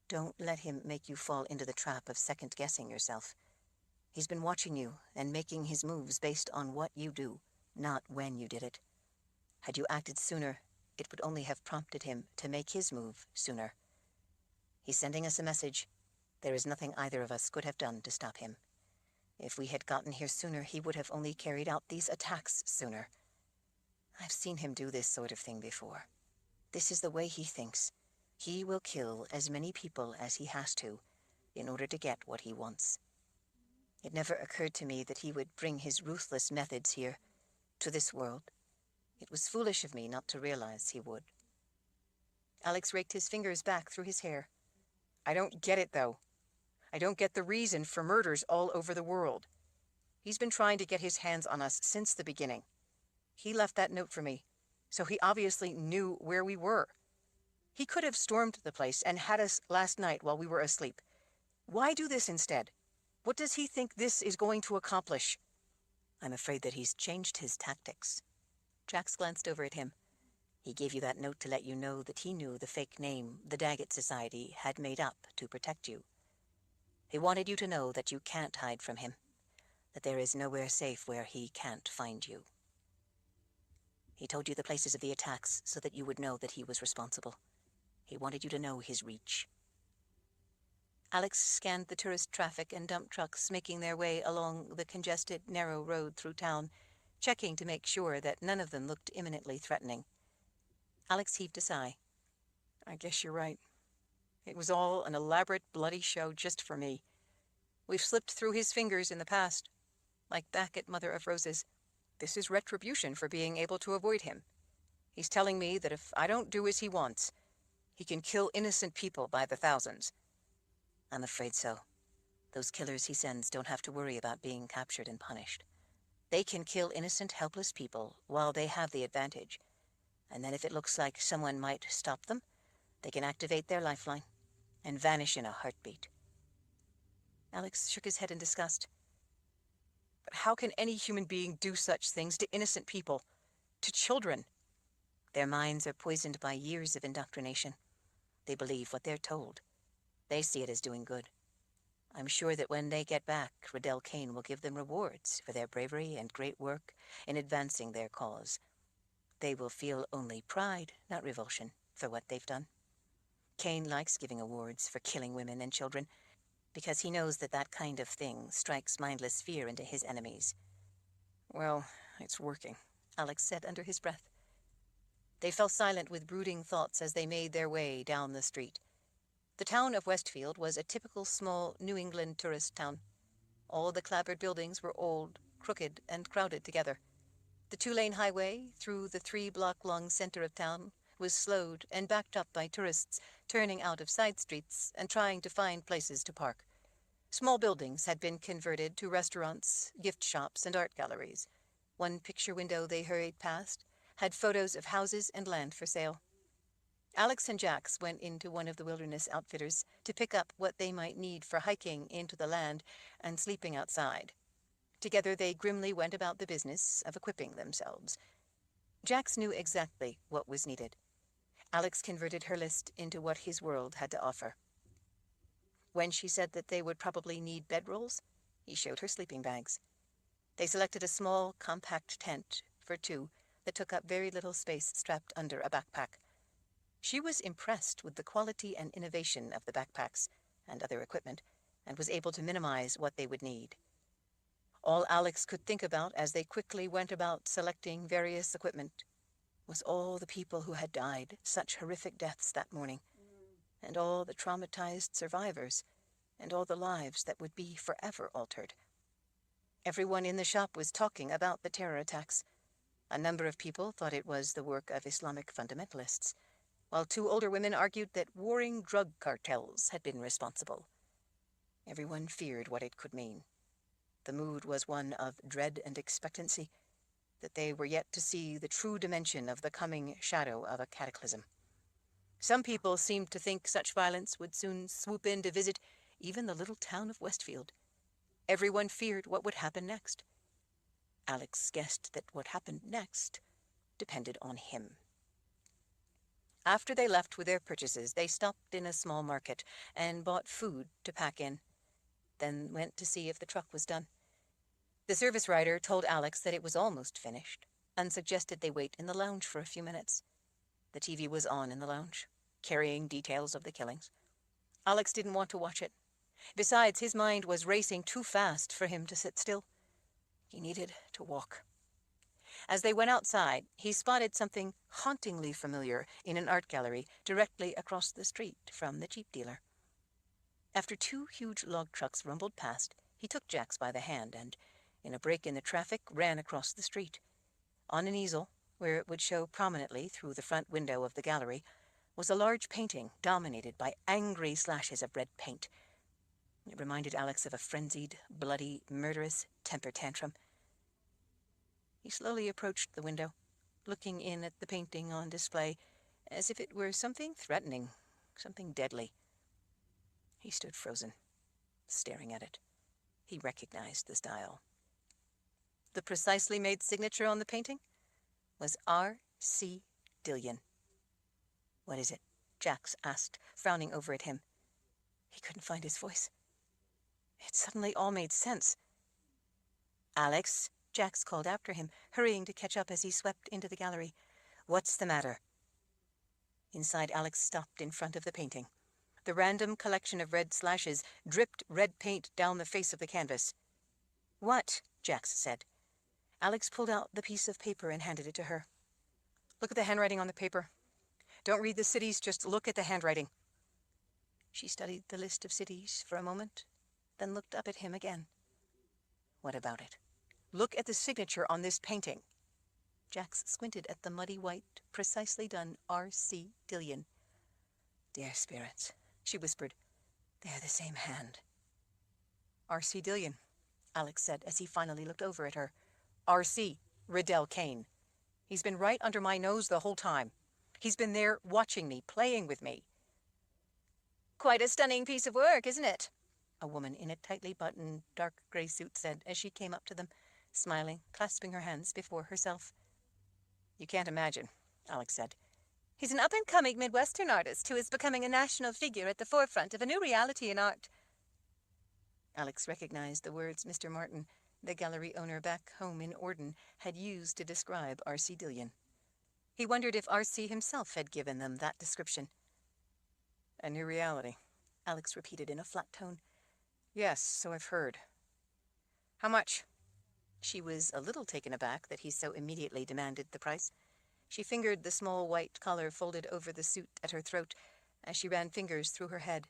Don't let him make you fall into the trap of second-guessing yourself. He's been watching you and making his moves based on what you do, not when you did it. Had you acted sooner, it would only have prompted him to make his move sooner. He's sending us a message. There is nothing either of us could have done to stop him. If we had gotten here sooner, he would have only carried out these attacks sooner. I've seen him do this sort of thing before. This is the way he thinks. He will kill as many people as he has to in order to get what he wants. It never occurred to me that he would bring his ruthless methods here, to this world. It was foolish of me not to realize he would." Alex raked his fingers back through his hair. "I don't get it, though. I don't get the reason for murders all over the world. He's been trying to get his hands on us since the beginning. He left that note for me, so he obviously knew where we were. He could have stormed the place and had us last night while we were asleep. Why do this instead? What does he think this is going to accomplish?" "I'm afraid that he's changed his tactics." Jax glanced over at him. "He gave you that note to let you know that he knew the fake name the Daggett Society had made up to protect you. He wanted you to know that you can't hide from him, that there is nowhere safe where he can't find you. He told you the places of the attacks so that you would know that he was responsible. He wanted you to know his reach." Alex scanned the tourist traffic and dump trucks making their way along the congested, narrow road through town, checking to make sure that none of them looked imminently threatening. Alex heaved a sigh. "I guess you're right. It was all an elaborate, bloody show just for me. We've slipped through his fingers in the past, like back at Mother of Roses. This is retribution for being able to avoid him. He's telling me that if I don't do as he wants, he can kill innocent people by the thousands." "I'm afraid so. Those killers he sends don't have to worry about being captured and punished. They can kill innocent, helpless people while they have the advantage. And then if it looks like someone might stop them, they can activate their lifeline and vanish in a heartbeat." Alex shook his head in disgust. "But how can any human being do such things to innocent people? To children?" "Their minds are poisoned by years of indoctrination. They believe what they're told. They see it as doing good. I'm sure that when they get back, Riddell Kane will give them rewards for their bravery and great work in advancing their cause. They will feel only pride, not revulsion, for what they've done. Kane likes giving awards for killing women and children, because he knows that that kind of thing strikes mindless fear into his enemies." "Well, it's working," Alex said under his breath. They fell silent with brooding thoughts as they made their way down the street. The town of Westfield was a typical small New England tourist town. All the clapboard buildings were old, crooked, and crowded together. The two-lane highway through the 3-block-long center of town was slowed and backed up by tourists turning out of side streets and trying to find places to park. Small buildings had been converted to restaurants, gift shops, and art galleries. One picture window they hurried past had photos of houses and land for sale. Alex and Jax went into one of the wilderness outfitters to pick up what they might need for hiking into the land and sleeping outside. Together they grimly went about the business of equipping themselves. Jax knew exactly what was needed. Alex converted her list into what his world had to offer. When she said that they would probably need bedrolls, he showed her sleeping bags. They selected a small, compact tent for two that took up very little space strapped under a backpack. She was impressed with the quality and innovation of the backpacks and other equipment, and was able to minimize what they would need. All Alex could think about as they quickly went about selecting various equipment was all the people who had died such horrific deaths that morning, and all the traumatized survivors, and all the lives that would be forever altered. Everyone in the shop was talking about the terror attacks. A number of people thought it was the work of Islamic fundamentalists, while two older women argued that warring drug cartels had been responsible. Everyone feared what it could mean. The mood was one of dread and expectancy, that they were yet to see the true dimension of the coming shadow of a cataclysm. Some people seemed to think such violence would soon swoop in to visit even the little town of Westfield. Everyone feared what would happen next. Alex guessed that what happened next depended on him. After they left with their purchases, they stopped in a small market and bought food to pack in, then went to see if the truck was done. The service rider told Alex that it was almost finished and suggested they wait in the lounge for a few minutes. The TV was on in the lounge, carrying details of the killings. Alex didn't want to watch it. Besides, his mind was racing too fast for him to sit still. He needed to walk. As they went outside, he spotted something hauntingly familiar in an art gallery directly across the street from the Jeep dealer. After two huge log trucks rumbled past, he took Jax by the hand and, in a break in the traffic, ran across the street. On an easel, where it would show prominently through the front window of the gallery, was a large painting dominated by angry slashes of red paint. It reminded Alex of a frenzied, bloody, murderous temper tantrum. He slowly approached the window, looking in at the painting on display, as if it were something threatening, something deadly. He stood frozen, staring at it. He recognized the style. The precisely made signature on the painting was R.C. Dillion. "What is it?" Jax asked, frowning over at him. He couldn't find his voice. It suddenly all made sense. "Alex," Jax called after him, hurrying to catch up as he swept into the gallery. "What's the matter?" Inside, Alex stopped in front of the painting. The random collection of red slashes dripped red paint down the face of the canvas. "What?" Jax said. Alex pulled out the piece of paper and handed it to her. "Look at the handwriting on the paper. Don't read the cities, just look at the handwriting." She studied the list of cities for a moment, then looked up at him again. "What about it?" "Look at the signature on this painting." Jax squinted at the muddy white, precisely done R.C. Dillion. "Dear spirits," she whispered. "They're the same hand." "R.C. Dillion," Alex said as he finally looked over at her. "R.C. Riddell Kane. He's been right under my nose the whole time. He's been there watching me, playing with me." "Quite a stunning piece of work, isn't it?" a woman in a tightly buttoned, dark gray suit said as she came up to them, smiling, clasping her hands before herself. "You can't imagine," Alex said. "He's an up-and-coming Midwestern artist who is becoming a national figure at the forefront of a new reality in art." Alex recognized the words Mr. Martin, the gallery owner back home in Orden, had used to describe R.C. Dillion. He wondered if R.C. himself had given them that description. "A new reality," Alex repeated in a flat tone. "Yes, so I've heard. How much?" She was a little taken aback that he so immediately demanded the price. She fingered the small white collar folded over the suit at her throat as she ran fingers through her head.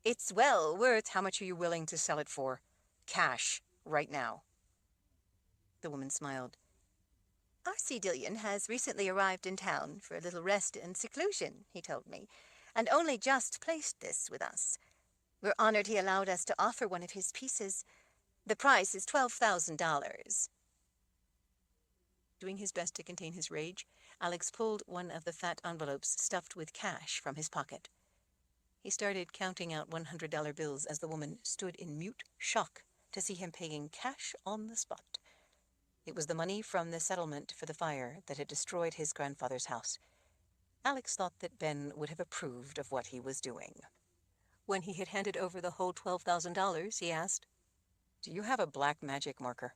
"It's well worth—" "How much are you willing to sell it for? Cash, right now." The woman smiled. "R.C. Dillion has recently arrived in town for a little rest and seclusion," he told me, "and only just placed this with us. We're honored he allowed us to offer one of his pieces. The price is $12,000. Doing his best to contain his rage, Alex pulled one of the fat envelopes stuffed with cash from his pocket. He started counting out $100 bills as the woman stood in mute shock to see him paying cash on the spot. It was the money from the settlement for the fire that had destroyed his grandfather's house. Alex thought that Ben would have approved of what he was doing. When he had handed over the whole $12,000, he asked, "Do you have a black magic marker?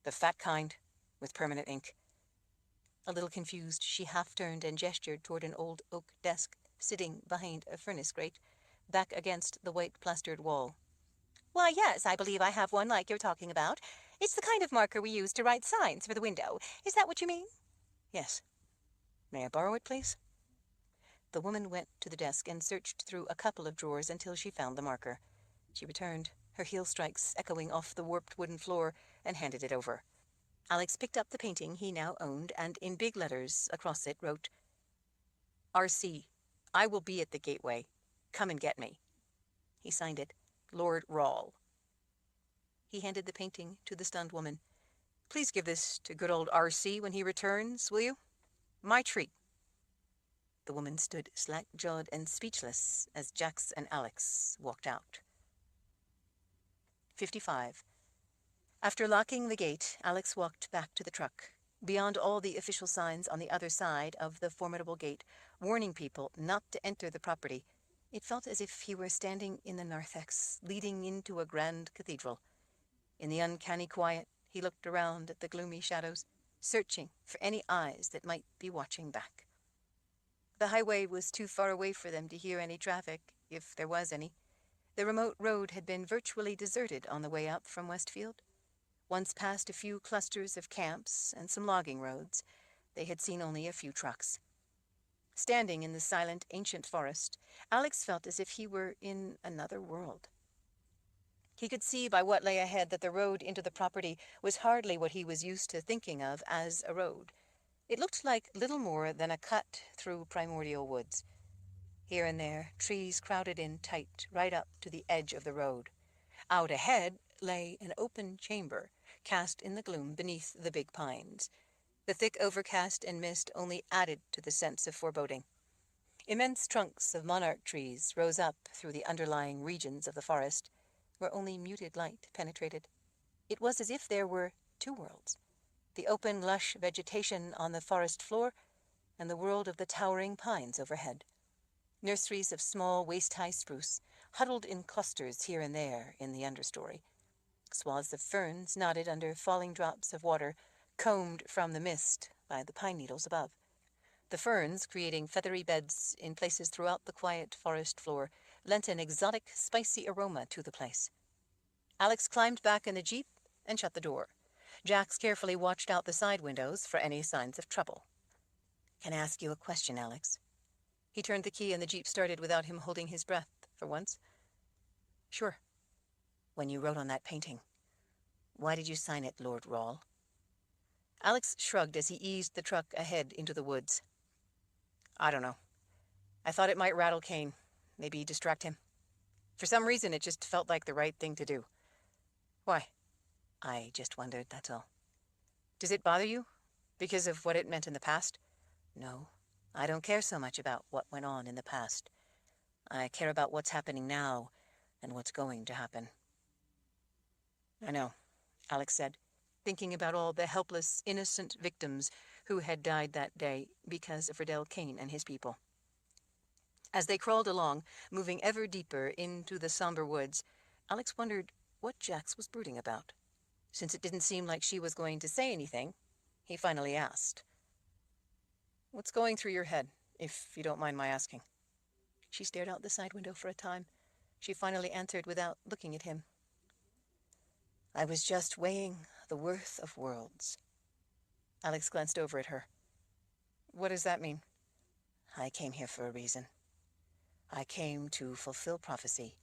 The fat kind, with permanent ink?" A little confused, she half turned and gestured toward an old oak desk sitting behind a furnace grate, back against the white plastered wall. "Why, yes, I believe I have one like you're talking about. It's the kind of marker we use to write signs for the window. Is that what you mean?" "Yes. May I borrow it, please?" The woman went to the desk and searched through a couple of drawers until she found the marker. She returned, her heel strikes echoing off the warped wooden floor, and handed it over. Alex picked up the painting he now owned and in big letters across it wrote, "R.C. I will be at the gateway. Come and get me." He signed it, Lord Rawle. He handed the painting to the stunned woman. "Please give this to good old R.C. when he returns, will you? My treat." The woman stood slack-jawed and speechless as Jax and Alex walked out. 55. After locking the gate, Alex walked back to the truck. Beyond all the official signs on the other side of the formidable gate, warning people not to enter the property, it felt as if he were standing in the narthex, leading into a grand cathedral. In the uncanny quiet, he looked around at the gloomy shadows, searching for any eyes that might be watching back. The highway was too far away for them to hear any traffic, if there was any. The remote road had been virtually deserted on the way up from Westfield. Once past a few clusters of camps and some logging roads, they had seen only a few trucks. Standing in the silent, ancient forest, Alex felt as if he were in another world. He could see by what lay ahead that the road into the property was hardly what he was used to thinking of as a road. It looked like little more than a cut through primordial woods. Here and there, trees crowded in tight, right up to the edge of the road. Out ahead lay an open chamber, cast in the gloom beneath the big pines. The thick overcast and mist only added to the sense of foreboding. Immense trunks of monarch trees rose up through the underlying regions of the forest, where only muted light penetrated. It was as if there were two worlds, the open, lush vegetation on the forest floor and the world of the towering pines overhead. Nurseries of small, waist-high spruce huddled in clusters here and there in the understory. Swaths of ferns nodded under falling drops of water, combed from the mist by the pine needles above. The ferns, creating feathery beds in places throughout the quiet forest floor, lent an exotic, spicy aroma to the place. Alex climbed back in the jeep and shut the door. Jax carefully watched out the side windows for any signs of trouble. "Can I ask you a question, Alex?" He turned the key and the jeep started without him holding his breath for once. "Sure." "When you wrote on that painting, why did you sign it Lord Rawle?" Alex shrugged as he eased the truck ahead into the woods. "I don't know. I thought it might rattle Kane, maybe distract him. For some reason, it just felt like the right thing to do." "Why?" "I just wondered, that's all." "Does it bother you? Because of what it meant in the past?" "No, I don't care so much about what went on in the past. I care about what's happening now and what's going to happen." "I know," Alex said, thinking about all the helpless, innocent victims who had died that day because of Riddell Kane and his people. As they crawled along, moving ever deeper into the somber woods, Alex wondered what Jax was brooding about. Since it didn't seem like she was going to say anything, he finally asked, "What's going through your head, if you don't mind my asking?" She stared out the side window for a time. She finally answered without looking at him. "I was just weighing the worth of worlds." Alex glanced over at her. "What does that mean?" "I came here for a reason. I came to fulfill prophecy,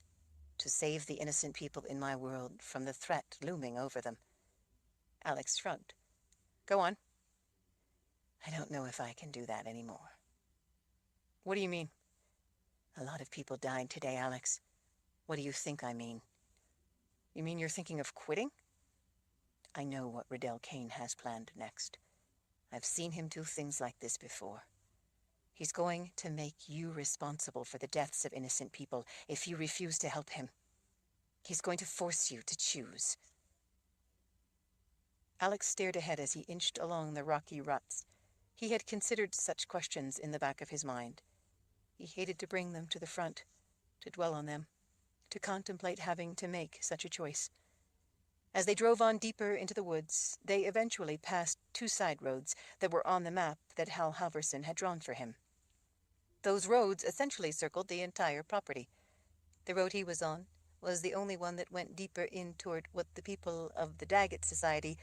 to save the innocent people in my world from the threat looming over them." Alex shrugged. "Go on." "I don't know if I can do that anymore." "What do you mean?" "A lot of people died today, Alex. What do you think I mean?" "You mean you're thinking of quitting?" "I know what Riddell Kane has planned next. I've seen him do things like this before. He's going to make you responsible for the deaths of innocent people if you refuse to help him. He's going to force you to choose. Alex stared ahead as he inched along the rocky ruts. He had considered such questions in the back of his mind. He hated to bring them to the front, to dwell on them, to contemplate having to make such a choice. As they drove on deeper into the woods, they eventually passed 2 side roads that were on the map that Hal Halverson had drawn for him. Those roads essentially circled the entire property. The road he was on was the only one that went deeper in toward what the people of the Daggett Society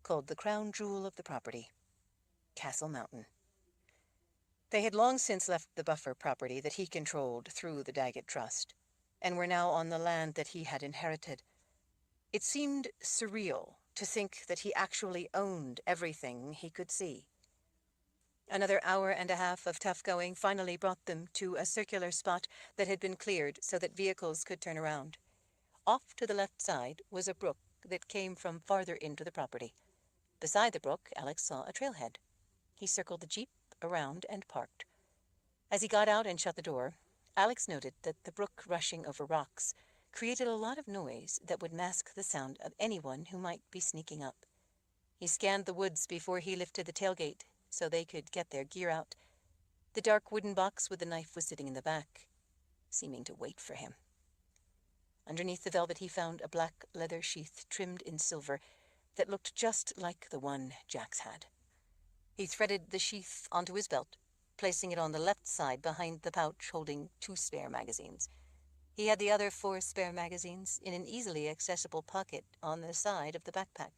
called the crown jewel of the property, Castle Mountain. They had long since left the buffer property that he controlled through the Daggett Trust, and were now on the land that he had inherited. It seemed surreal to think that he actually owned everything he could see. Another hour and a half of tough going finally brought them to a circular spot that had been cleared so that vehicles could turn around. Off to the left side was a brook that came from farther into the property. Beside the brook, Alex saw a trailhead. He circled the jeep around and parked. As he got out and shut the door, Alex noted that the brook rushing over rocks created a lot of noise that would mask the sound of anyone who might be sneaking up. He scanned the woods before he lifted the tailgate so they could get their gear out. The dark wooden box with the knife was sitting in the back, seeming to wait for him. Underneath the velvet he found a black leather sheath trimmed in silver that looked just like the one Jax had. He threaded the sheath onto his belt, placing it on the left side behind the pouch holding 2 spare magazines. He had the other 4 spare magazines in an easily accessible pocket on the side of the backpack.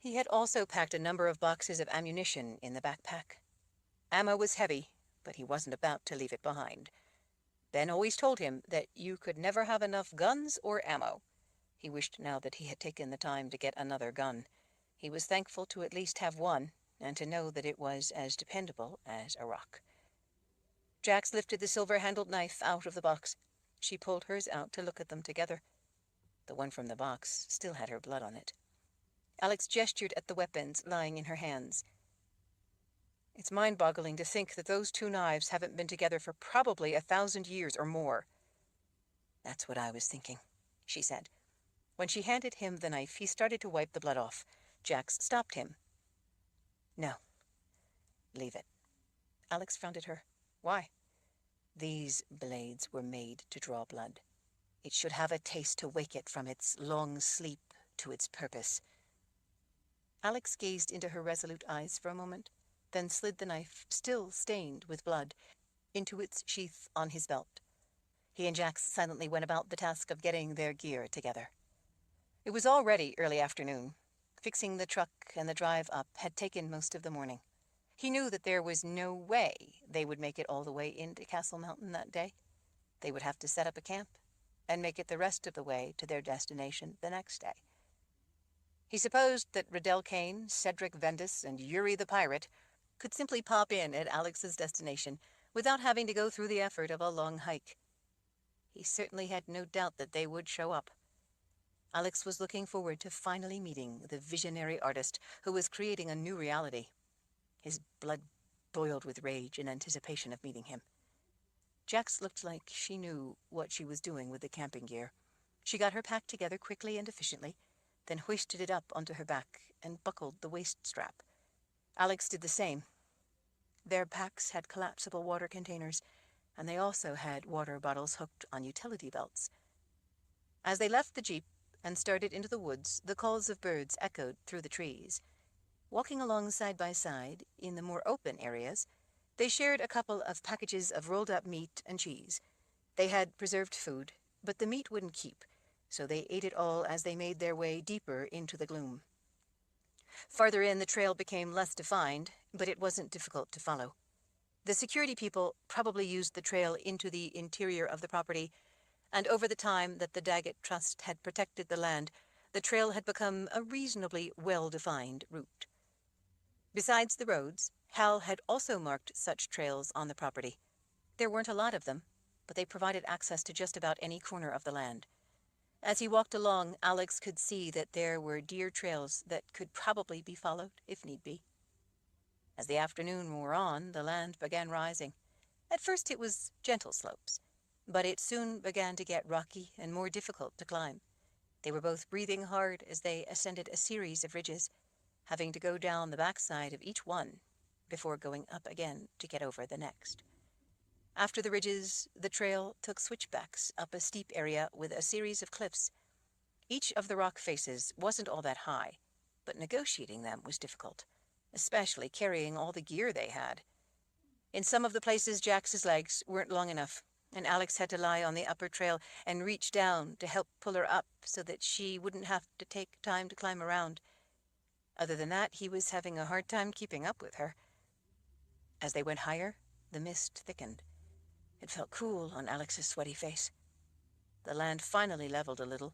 He had also packed a number of boxes of ammunition in the backpack. Ammo was heavy, but he wasn't about to leave it behind. Ben always told him that you could never have enough guns or ammo. He wished now that he had taken the time to get another gun. He was thankful to at least have one, and to know that it was as dependable as a rock. Jax lifted the silver-handled knife out of the box. She pulled hers out to look at them together. The one from the box still had her blood on it. Alex gestured at the weapons lying in her hands. It's mind-boggling to think that those 2 knives haven't been together for probably 1,000 years or more. That's what I was thinking, she said. When she handed him the knife, he started to wipe the blood off. Jax stopped him. No. Leave it. Alex frowned at her. Why? These blades were made to draw blood. It should have a taste to wake it from its long sleep to its purpose. Alex gazed into her resolute eyes for a moment, then slid the knife, still stained with blood, into its sheath on his belt. He and Jax silently went about the task of getting their gear together. It was already early afternoon. Fixing the truck and the drive up had taken most of the morning. He knew that there was no way they would make it all the way into Castle Mountain that day. They would have to set up a camp and make it the rest of the way to their destination the next day. He supposed that Riddell Kane, Cedric Vendis, and Yuri the Pirate could simply pop in at Alex's destination without having to go through the effort of a long hike. He certainly had no doubt that they would show up. Alex was looking forward to finally meeting the visionary artist who was creating a new reality. His blood boiled with rage in anticipation of meeting him. Jax looked like she knew what she was doing with the camping gear. She got her pack together quickly and efficiently, then hoisted it up onto her back and buckled the waist strap. Alex did the same. Their packs had collapsible water containers, and they also had water bottles hooked on utility belts. As they left the jeep and started into the woods, the calls of birds echoed through the trees. Walking along side by side in the more open areas, they shared a couple of packages of rolled-up meat and cheese. They had preserved food, but the meat wouldn't keep, so they ate it all as they made their way deeper into the gloom. Farther in, the trail became less defined, but it wasn't difficult to follow. The security people probably used the trail into the interior of the property, and over the time that the Daggett Trust had protected the land, the trail had become a reasonably well-defined route. Besides the roads, Hal had also marked such trails on the property. There weren't a lot of them, but they provided access to just about any corner of the land. As he walked along, Alex could see that there were deer trails that could probably be followed if need be. As the afternoon wore on, the land began rising. At first it was gentle slopes, but it soon began to get rocky and more difficult to climb. They were both breathing hard as they ascended a series of ridges, having to go down the backside of each one before going up again to get over the next. After the ridges, the trail took switchbacks up a steep area with a series of cliffs. Each of the rock faces wasn't all that high, but negotiating them was difficult, especially carrying all the gear they had. In some of the places, Jax's legs weren't long enough, and Alex had to lie on the upper trail and reach down to help pull her up so that she wouldn't have to take time to climb around. Other than that, he was having a hard time keeping up with her. As they went higher, the mist thickened. It felt cool on Alex's sweaty face. The land finally leveled a little.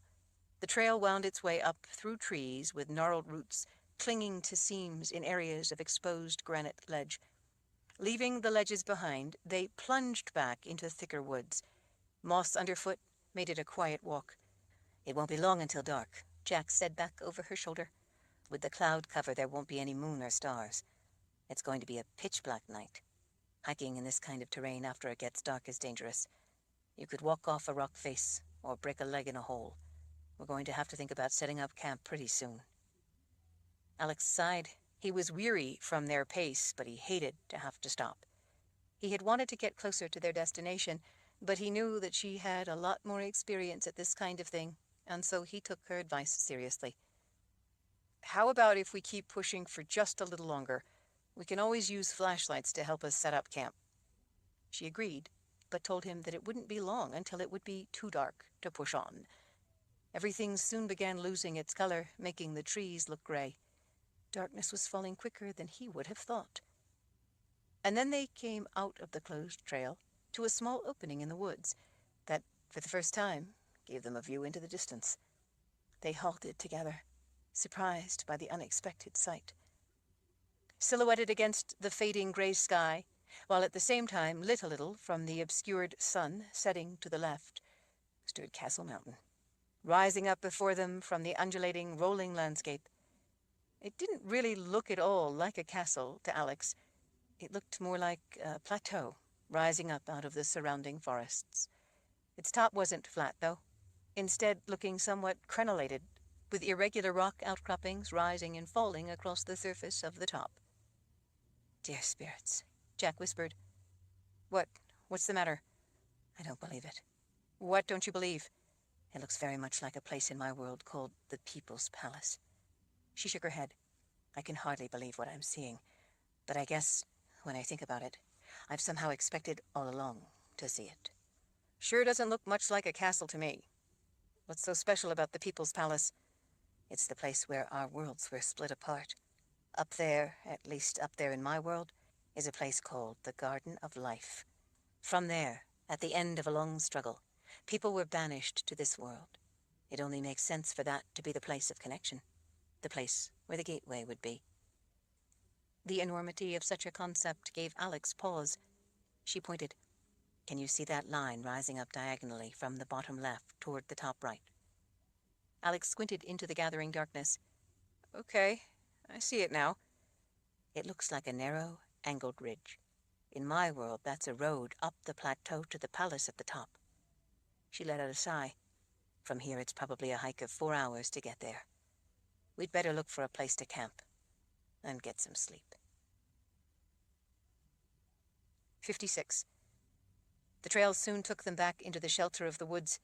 The trail wound its way up through trees with gnarled roots clinging to seams in areas of exposed granite ledge. Leaving the ledges behind, they plunged back into thicker woods. Moss underfoot made it a quiet walk. "It won't be long until dark," Jax said back over her shoulder. "With the cloud cover, there won't be any moon or stars. It's going to be a pitch-black night. Hiking in this kind of terrain after it gets dark is dangerous. You could walk off a rock face or break a leg in a hole. We're going to have to think about setting up camp pretty soon." Alex sighed. He was weary from their pace, but he hated to have to stop. He had wanted to get closer to their destination, but he knew that she had a lot more experience at this kind of thing, and so he took her advice seriously. "How about if we keep pushing for just a little longer? We can always use flashlights to help us set up camp." She agreed, but told him that it wouldn't be long until it would be too dark to push on. Everything soon began losing its color, making the trees look gray. Darkness was falling quicker than he would have thought. And then they came out of the closed trail to a small opening in the woods that, for the first time, gave them a view into the distance. They halted together, surprised by the unexpected sight. Silhouetted against the fading gray sky, while at the same time lit a little from the obscured sun setting to the left, stood Castle Mountain, rising up before them from the undulating, rolling landscape. It didn't really look at all like a castle to Alex. It looked more like a plateau, rising up out of the surrounding forests. Its top wasn't flat, though, instead looking somewhat crenellated, with irregular rock outcroppings rising and falling across the surface of the top. "Dear spirits," Jack whispered. What's the matter?" "I don't believe it." "What don't you believe?" "It looks very much like a place in my world called the People's Palace." She shook her head. "I can hardly believe what I'm seeing, but I guess, when I think about it, I've somehow expected all along to see it." "Sure doesn't look much like a castle to me. What's so special about the People's Palace?" "It's the place where our worlds were split apart. Up there, at least up there in my world, is a place called the Garden of Life. From there, at the end of a long struggle, people were banished to this world. It only makes sense for that to be the place of connection, the place where the gateway would be." The enormity of such a concept gave Alex pause. She pointed. "Can you see that line rising up diagonally from the bottom left toward the top right?" Alex squinted into the gathering darkness. "Okay, I see it now." "It looks like a narrow, angled ridge. In my world, that's a road up the plateau to the palace at the top." She let out a sigh. "From here, it's probably a hike of 4 hours to get there. We'd better look for a place to camp and get some sleep." 56. The trail soon took them back into the shelter of the woods.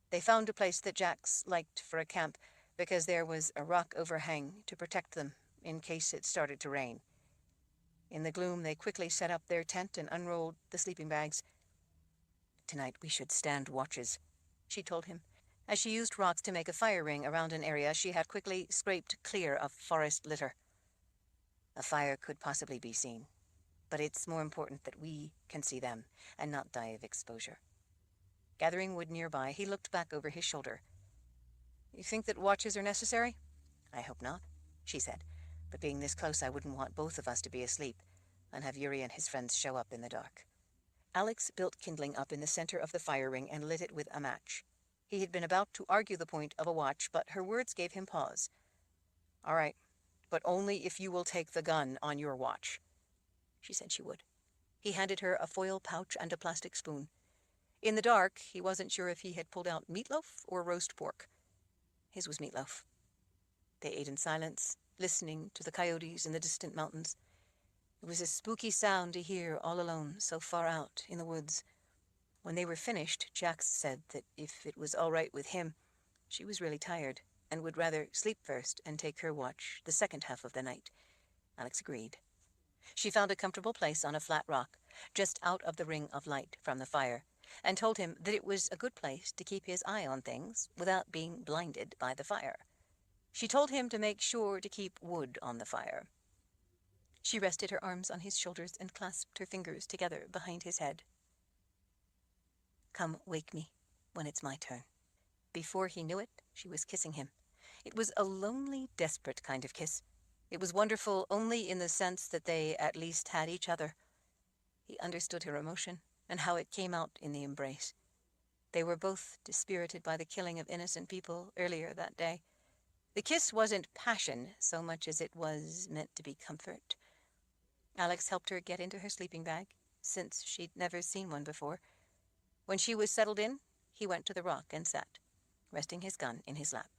They found a place that Jax liked for a camp because there was a rock overhang to protect them in case it started to rain. In the gloom, they quickly set up their tent and unrolled the sleeping bags. "Tonight we should stand watches," she told him, as she used rocks to make a fire ring around an area she had quickly scraped clear of forest litter. "A fire could possibly be seen, but it's more important that we can see them and not die of exposure." Gathering wood nearby, he looked back over his shoulder. "You think that watches are necessary?" "I hope not," she said, "but being this close, I wouldn't want both of us to be asleep and have Yuri and his friends show up in the dark." Alex built kindling up in the center of the fire ring and lit it with a match. He had been about to argue the point of a watch, but her words gave him pause. "All right, but only if you will take the gun on your watch." she said she would. He handed her a foil pouch and a plastic spoon. In the dark, he wasn't sure if he had pulled out meatloaf or roast pork. His was meatloaf. They ate in silence, listening to the coyotes in the distant mountains. It was a spooky sound to hear all alone, so far out in the woods. When they were finished, Jax said that if it was all right with him, she was really tired and would rather sleep first and take her watch the second half of the night. Alex agreed. She found a comfortable place on a flat rock, just out of the ring of light from the fire, and told him that it was a good place to keep his eye on things without being blinded by the fire. She told him to make sure to keep wood on the fire. She rested her arms on his shoulders and clasped her fingers together behind his head. Come wake me when it's my turn. Before he knew it, she was kissing him. It was a lonely, desperate kind of kiss. It was wonderful only in the sense that they at least had each other. He understood her emotion and how it came out in the embrace. They were both dispirited by the killing of innocent people earlier that day. The kiss wasn't passion so much as it was meant to be comfort. Alex helped her get into her sleeping bag, since she'd never seen one before. When she was settled in, he went to the rock and sat, resting his gun in his lap.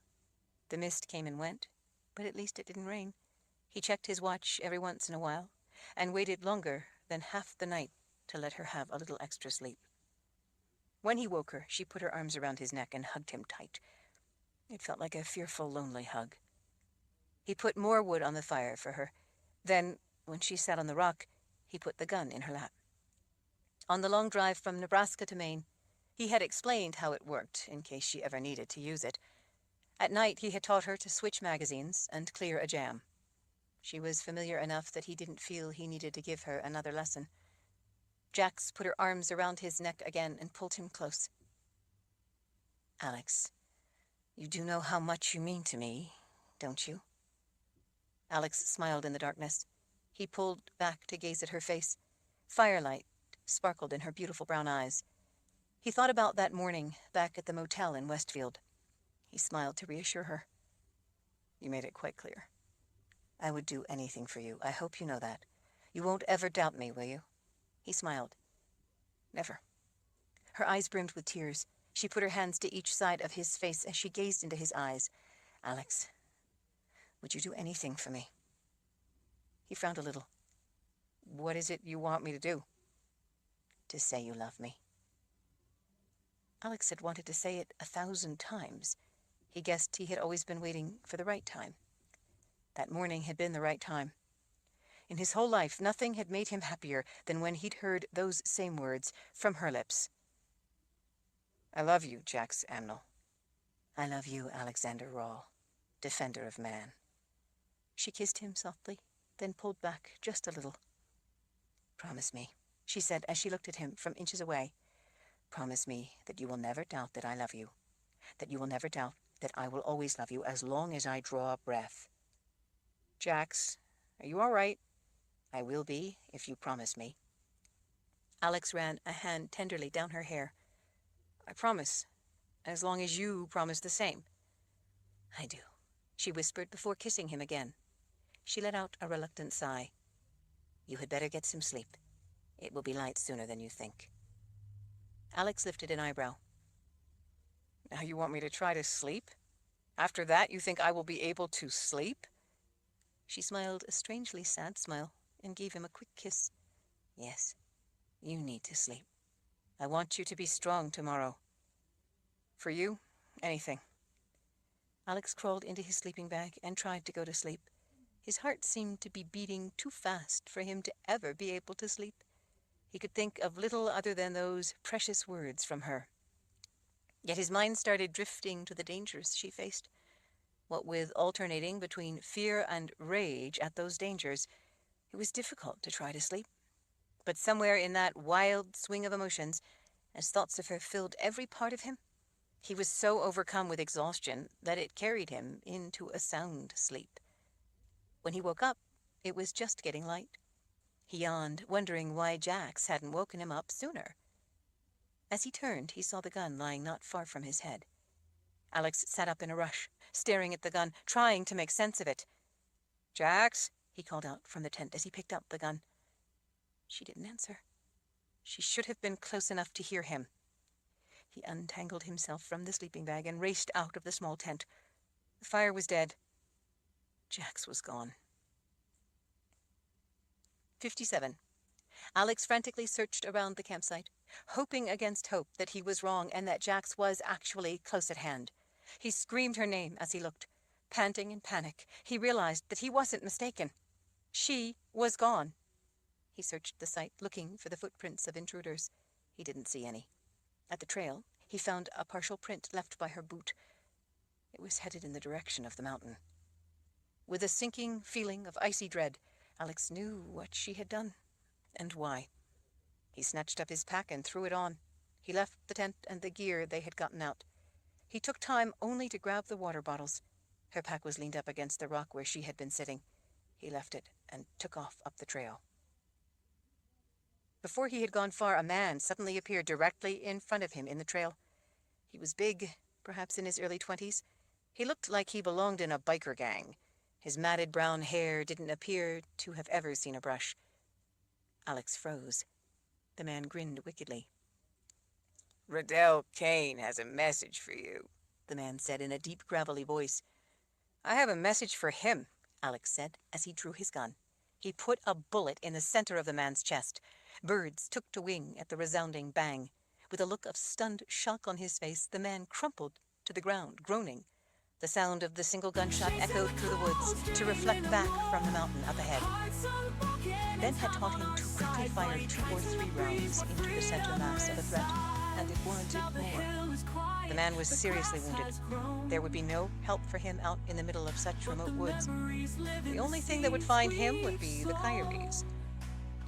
The mist came and went, but at least it didn't rain. He checked his watch every once in a while, and waited longer than half the night to let her have a little extra sleep. When he woke her, she put her arms around his neck and hugged him tight. It felt like a fearful, lonely hug. He put more wood on the fire for her. Then, when she sat on the rock, he put the gun in her lap. On the long drive from Nebraska to Maine, he had explained how it worked in case she ever needed to use it. At night, he had taught her to switch magazines and clear a jam. She was familiar enough that he didn't feel he needed to give her another lesson. Jax put her arms around his neck again and pulled him close. Alex, you do know how much you mean to me, don't you? Alex smiled in the darkness. He pulled back to gaze at her face. Firelight sparkled in her beautiful brown eyes. He thought about that morning back at the motel in Westfield. He smiled to reassure her. You made it quite clear. I would do anything for you. I hope you know that. You won't ever doubt me, will you? He smiled. Never. Her eyes brimmed with tears. She put her hands to each side of his face as she gazed into his eyes. Alex, would you do anything for me? He frowned a little. What is it you want me to do? To say you love me. Alex had wanted to say it 1,000 times. He guessed he had always been waiting for the right time. That morning had been the right time. In his whole life, nothing had made him happier than when he'd heard those same words from her lips. I love you, Jax Amnell. I love you, Alexander Rawle, defender of man. She kissed him softly, then pulled back just a little. Promise me, she said as she looked at him from inches away. Promise me that you will never doubt that I love you, that you will never doubt that I will always love you as long as I draw breath. Jax, are you all right? I will be, if you promise me. Alex ran a hand tenderly down her hair. I promise, as long as you promise the same. I do, she whispered before kissing him again. She let out a reluctant sigh. You had better get some sleep. It will be light sooner than you think. Alex lifted an eyebrow. Now you want me to try to sleep? After that, you think I will be able to sleep? She smiled a strangely sad smile and gave him a quick kiss. Yes, you need to sleep. I want you to be strong tomorrow. For you, anything. Alex crawled into his sleeping bag and tried to go to sleep. His heart seemed to be beating too fast for him to ever be able to sleep. He could think of little other than those precious words from her. Yet his mind started drifting to the dangers she faced. What with alternating between fear and rage at those dangers, it was difficult to try to sleep. But somewhere in that wild swing of emotions, as thoughts of her filled every part of him, he was so overcome with exhaustion that it carried him into a sound sleep. When he woke up, it was just getting light. He yawned, wondering why Jax hadn't woken him up sooner. As he turned, he saw the gun lying not far from his head. Alex sat up in a rush, staring at the gun, trying to make sense of it. Jax, he called out from the tent as he picked up the gun. She didn't answer. She should have been close enough to hear him. He untangled himself from the sleeping bag and raced out of the small tent. The fire was dead. Jax was gone. 57. Alex frantically searched around the campsite, hoping against hope that he was wrong and that Jax was actually close at hand. He screamed her name as he looked. Panting in panic, he realized that he wasn't mistaken. She was gone. He searched the site, looking for the footprints of intruders. He didn't see any. At the trail, he found a partial print left by her boot. It was headed in the direction of the mountain. With a sinking feeling of icy dread, Alex knew what she had done, and why. He snatched up his pack and threw it on. He left the tent and the gear they had gotten out. He took time only to grab the water bottles. Her pack was leaned up against the rock where she had been sitting. He left it and took off up the trail. Before he had gone far, a man suddenly appeared directly in front of him in the trail. He was big, perhaps in his early 20s. He looked like he belonged in a biker gang. His matted brown hair didn't appear to have ever seen a brush. Alex froze. The man grinned wickedly. "Riddell Kane has a message for you," the man said in a deep, gravelly voice. "I have a message for him," Alex said as he drew his gun. He put a bullet in the center of the man's chest. Birds took to wing at the resounding bang. With a look of stunned shock on his face, the man crumpled to the ground, groaning. The sound of the single gunshot echoed through the woods to reflect back from the mountain up ahead. Ben had taught him to quickly fire 2 or 3 rounds into the center mass of a threat, and it warranted more. The man was seriously wounded. There would be no help for him out in the middle of such remote woods. The only thing that would find him would be the coyotes.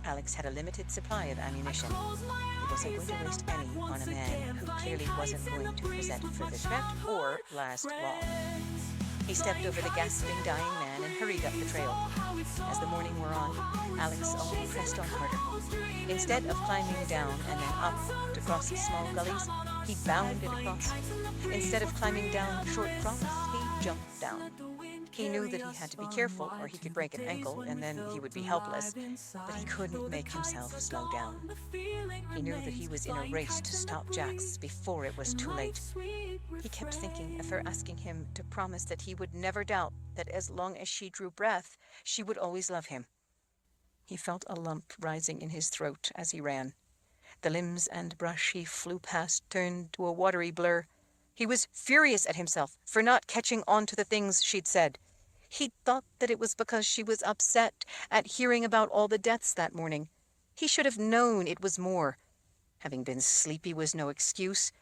Alex had a limited supply of ammunition. He wasn't going to waste any on a man who clearly wasn't going to present further threat or last long. He stepped over the gasping, dying man and hurried up the trail. As the morning wore on, Alex only pressed on harder. Instead of climbing down and then up to cross small gullies, he bounded across. Instead of climbing down short troughs, he jumped down. He knew that he had to be careful or he could break an ankle and then he would be helpless, but he couldn't make himself slow down. He knew that he was in a race to stop Jax before it was too late. He kept thinking of her asking him to promise that he would never doubt that as long as she drew breath, she would always love him. He felt a lump rising in his throat as he ran. The limbs and brush he flew past turned to a watery blur. He was furious at himself for not catching on to the things she'd said. He thought that it was because she was upset at hearing about all the deaths that morning. He should have known it was more. Having been sleepy was no excuse.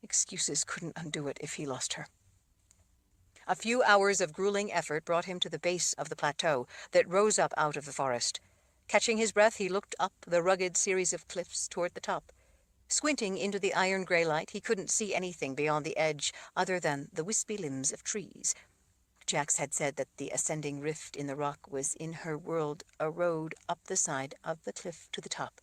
Excuses couldn't undo it if he lost her. A few hours of grueling effort brought him to the base of the plateau that rose up out of the forest. Catching his breath, he looked up the rugged series of cliffs toward the top. Squinting into the iron-gray light, he couldn't see anything beyond the edge other than the wispy limbs of trees. Jax had said that the ascending rift in the rock was in her world a road up the side of the cliff to the top.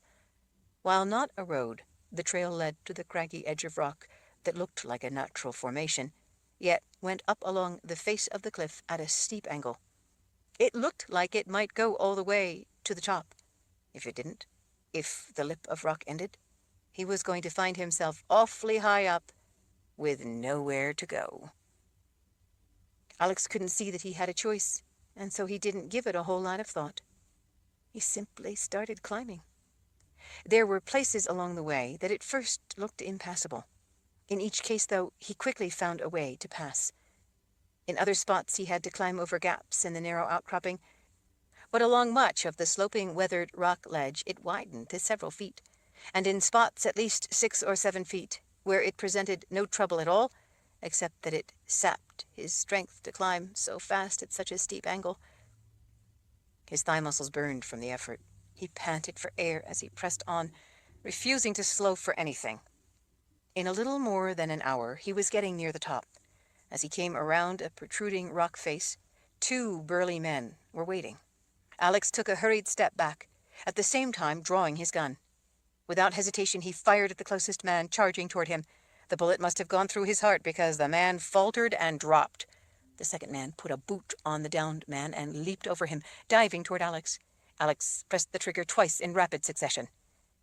While not a road, the trail led to the craggy edge of rock that looked like a natural formation, yet went up along the face of the cliff at a steep angle. It looked like it might go all the way to the top. If it didn't, if the lip of rock ended, he was going to find himself awfully high up with nowhere to go. Alex couldn't see that he had a choice, and so he didn't give it a whole lot of thought. He simply started climbing. There were places along the way that at first looked impassable. In each case, though, he quickly found a way to pass. In other spots, he had to climb over gaps in the narrow outcropping, but along much of the sloping, weathered rock ledge, it widened to several feet, and in spots at least 6 or 7 feet, where it presented no trouble at all, except that it sapped his strength to climb so fast at such a steep angle. His thigh muscles burned from the effort. He panted for air as he pressed on, refusing to slow for anything. In a little more than an hour, he was getting near the top. As he came around a protruding rock face, 2 burly men were waiting. Alex took a hurried step back, at the same time drawing his gun. Without hesitation, he fired at the closest man, charging toward him. The bullet must have gone through his heart because the man faltered and dropped. The second man put a boot on the downed man and leaped over him, diving toward Alex. Alex pressed the trigger twice in rapid succession.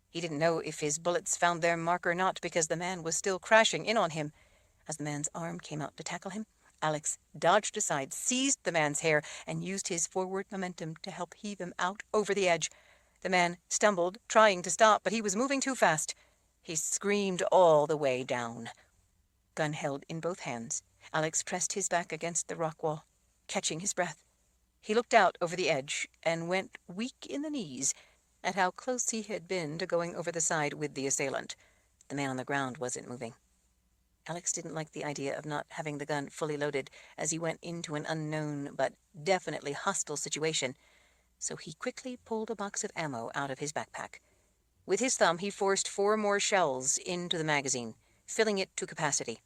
He didn't know if his bullets found their mark or not because the man was still crashing in on him. As the man's arm came out to tackle him, Alex dodged aside, seized the man's hair, and used his forward momentum to help heave him out over the edge. The man stumbled, trying to stop, but he was moving too fast. He screamed all the way down. Gun held in both hands, Alex pressed his back against the rock wall, catching his breath. He looked out over the edge and went weak in the knees at how close he had been to going over the side with the assailant. The man on the ground wasn't moving. Alex didn't like the idea of not having the gun fully loaded as he went into an unknown but definitely hostile situation, so he quickly pulled a box of ammo out of his backpack. With his thumb, he forced 4 more shells into the magazine, filling it to capacity.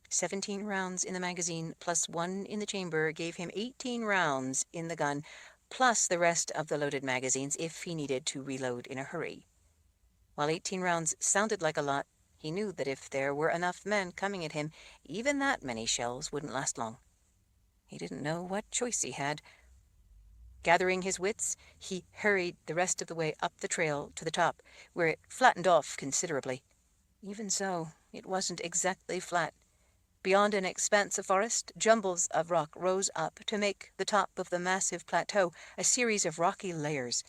17 rounds in the magazine plus 1 in the chamber gave him 18 rounds in the gun, plus the rest of the loaded magazines if he needed to reload in a hurry. While 18 rounds sounded like a lot, he knew that if there were enough men coming at him, even that many shells wouldn't last long. He didn't know what choice he had. Gathering his wits, he hurried the rest of the way up the trail to the top, where it flattened off considerably. Even so, it wasn't exactly flat. Beyond an expanse of forest, jumbles of rock rose up to make the top of the massive plateau a series of rocky layers.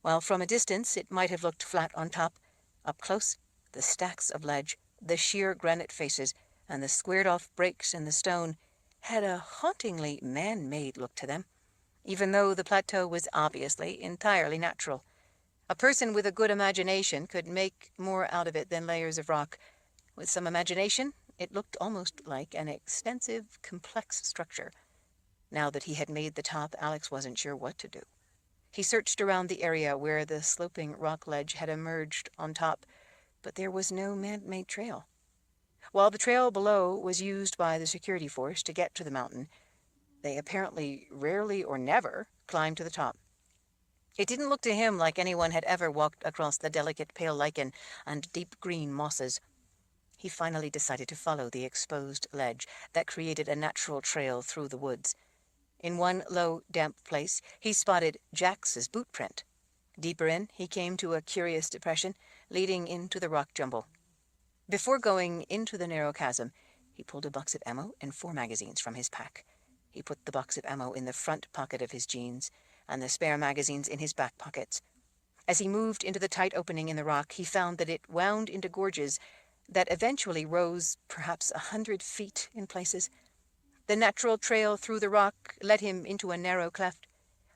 While from a distance it might have looked flat on top, up close, the stacks of ledge, the sheer granite faces, and the squared-off breaks in the stone had a hauntingly man-made look to them, even though the plateau was obviously entirely natural. A person with a good imagination could make more out of it than layers of rock. With some imagination, it looked almost like an extensive, complex structure. Now that he had made the top, Alex wasn't sure what to do. He searched around the area where the sloping rock ledge had emerged on top, but there was no man-made trail. While the trail below was used by the security force to get to the mountain, they apparently rarely or never climbed to the top. It didn't look to him like anyone had ever walked across the delicate pale lichen and deep green mosses. He finally decided to follow the exposed ledge that created a natural trail through the woods. In one low, damp place, he spotted Jax's boot print. Deeper in, he came to a curious depression leading into the rock jumble. Before going into the narrow chasm, he pulled a box of ammo and 4 magazines from his pack. He put the box of ammo in the front pocket of his jeans and the spare magazines in his back pockets. As he moved into the tight opening in the rock, he found that it wound into gorges that eventually rose perhaps 100 feet in places. The natural trail through the rock led him into a narrow cleft.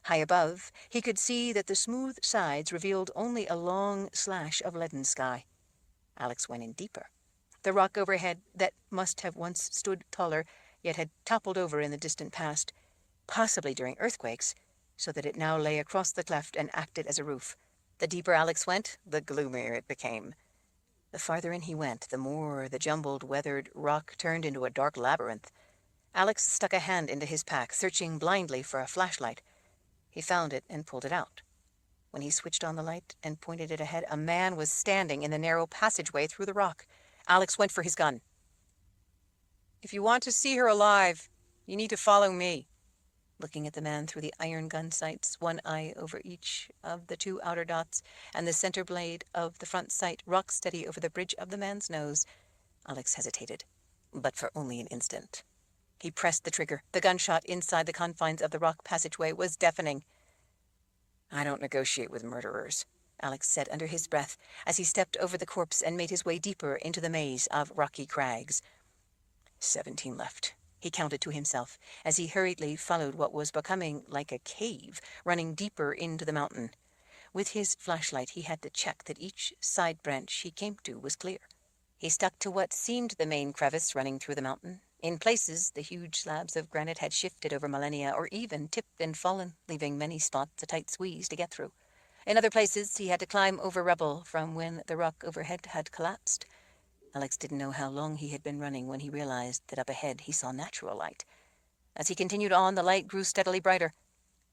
High above, he could see that the smooth sides revealed only a long slash of leaden sky. Alex went in deeper. The rock overhead that must have once stood taller, yet had toppled over in the distant past, possibly during earthquakes, so that it now lay across the cleft and acted as a roof. The deeper Alex went, the gloomier it became. The farther in he went, the more the jumbled, weathered rock turned into a dark labyrinth. Alex stuck a hand into his pack, searching blindly for a flashlight. He found it and pulled it out. When he switched on the light and pointed it ahead, a man was standing in the narrow passageway through the rock. Alex went for his gun. "If you want to see her alive, you need to follow me." Looking at the man through the iron gun sights, one eye over each of the 2 outer dots, and the center blade of the front sight rock steady over the bridge of the man's nose, Alex hesitated, but for only an instant. He pressed the trigger. The gunshot inside the confines of the rock passageway was deafening. "I don't negotiate with murderers," Alex said under his breath as he stepped over the corpse and made his way deeper into the maze of rocky crags. 17 left, he counted to himself as he hurriedly followed what was becoming like a cave running deeper into the mountain. With his flashlight, he had to check that each side branch he came to was clear. He stuck to what seemed the main crevice running through the mountain. In places, the huge slabs of granite had shifted over millennia or even tipped and fallen, leaving many spots a tight squeeze to get through. In other places, he had to climb over rubble from when the rock overhead had collapsed. Alex didn't know how long he had been running when he realized that up ahead he saw natural light. As he continued on, the light grew steadily brighter.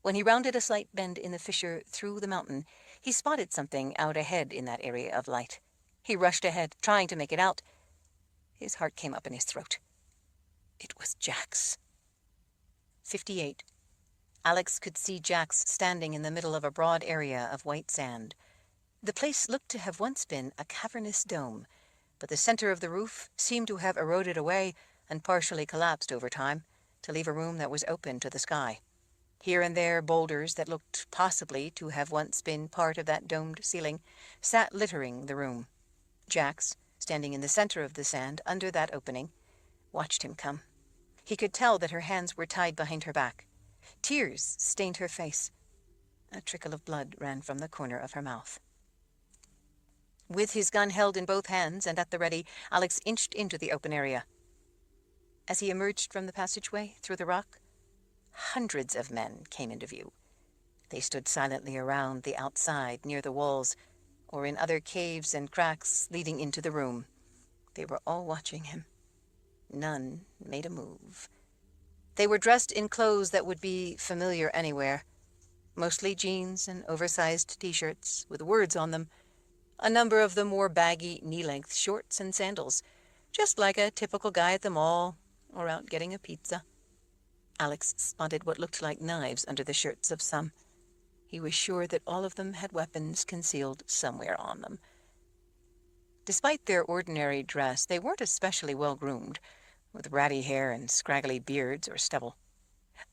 When he rounded a slight bend in the fissure through the mountain, he spotted something out ahead in that area of light. He rushed ahead, trying to make it out. His heart came up in his throat. It was Jax. 58. Alex could see Jax standing in the middle of a broad area of white sand. The place looked to have once been a cavernous dome, but the center of the roof seemed to have eroded away and partially collapsed over time, to leave a room that was open to the sky. Here and there, boulders that looked possibly to have once been part of that domed ceiling sat littering the room. Jax, standing in the center of the sand under that opening, watched him come. He could tell that her hands were tied behind her back. Tears stained her face. A trickle of blood ran from the corner of her mouth. With his gun held in both hands and at the ready, Alex inched into the open area. As he emerged from the passageway through the rock, hundreds of men came into view. They stood silently around the outside, near the walls, or in other caves and cracks leading into the room. They were all watching him. None made a move. They were dressed in clothes that would be familiar anywhere, mostly jeans and oversized t-shirts with words on them. A number of them wore baggy, knee-length shorts and sandals, just like a typical guy at the mall or out getting a pizza. Alex spotted what looked like knives under the shirts of some. He was sure that all of them had weapons concealed somewhere on them. Despite their ordinary dress, they weren't especially well-groomed, with ratty hair and scraggly beards or stubble.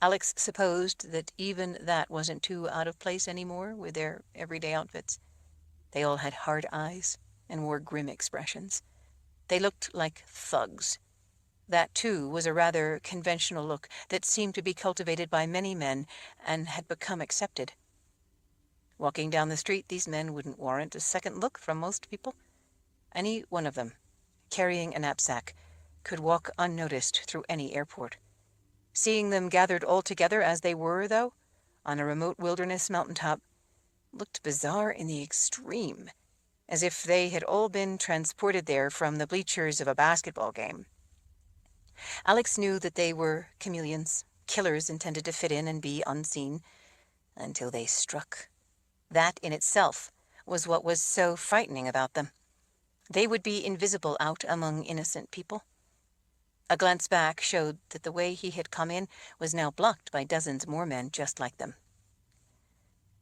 Alex supposed that even that wasn't too out of place anymore with their everyday outfits. They all had hard eyes and wore grim expressions. They looked like thugs. That, too, was a rather conventional look that seemed to be cultivated by many men and had become accepted. Walking down the street, these men wouldn't warrant a second look from most people. Any one of them, carrying a knapsack, could walk unnoticed through any airport. Seeing them gathered all together as they were, though, on a remote wilderness mountaintop, looked bizarre in the extreme, as if they had all been transported there from the bleachers of a basketball game. Alex knew that they were chameleons, killers intended to fit in and be unseen, until they struck. That in itself was what was so frightening about them. They would be invisible out among innocent people. A glance back showed that the way he had come in was now blocked by dozens more men just like them.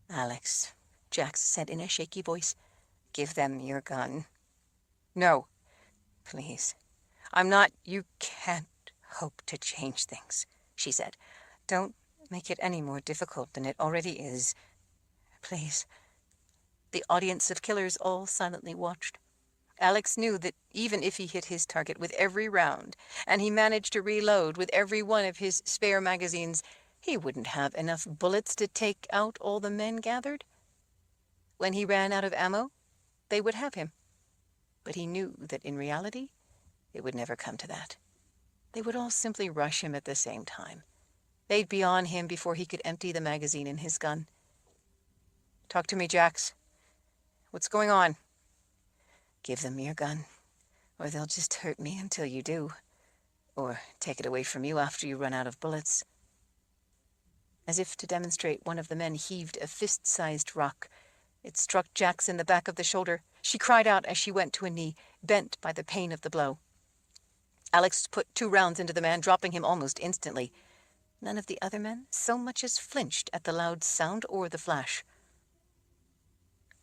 "Alex," Jax said in a shaky voice, "give them your gun." "No." "Please. I'm not—" "You can't hope to change things," she said. "Don't make it any more difficult than it already is. Please." The audience of killers all silently watched. Alex knew that even if he hit his target with every round, and he managed to reload with every one of his spare magazines, he wouldn't have enough bullets to take out all the men gathered. When he ran out of ammo, they would have him. But he knew that in reality, it would never come to that. They would all simply rush him at the same time. They'd be on him before he could empty the magazine in his gun. "Talk to me, Jax. What's going on?" "Give them your gun, or they'll just hurt me until you do, or take it away from you after you run out of bullets." As if to demonstrate, one of the men heaved a fist-sized rock. It struck Jax in the back of the shoulder. She cried out as she went to a knee, bent by the pain of the blow. Alex put 2 rounds into the man, dropping him almost instantly. None of the other men so much as flinched at the loud sound or the flash.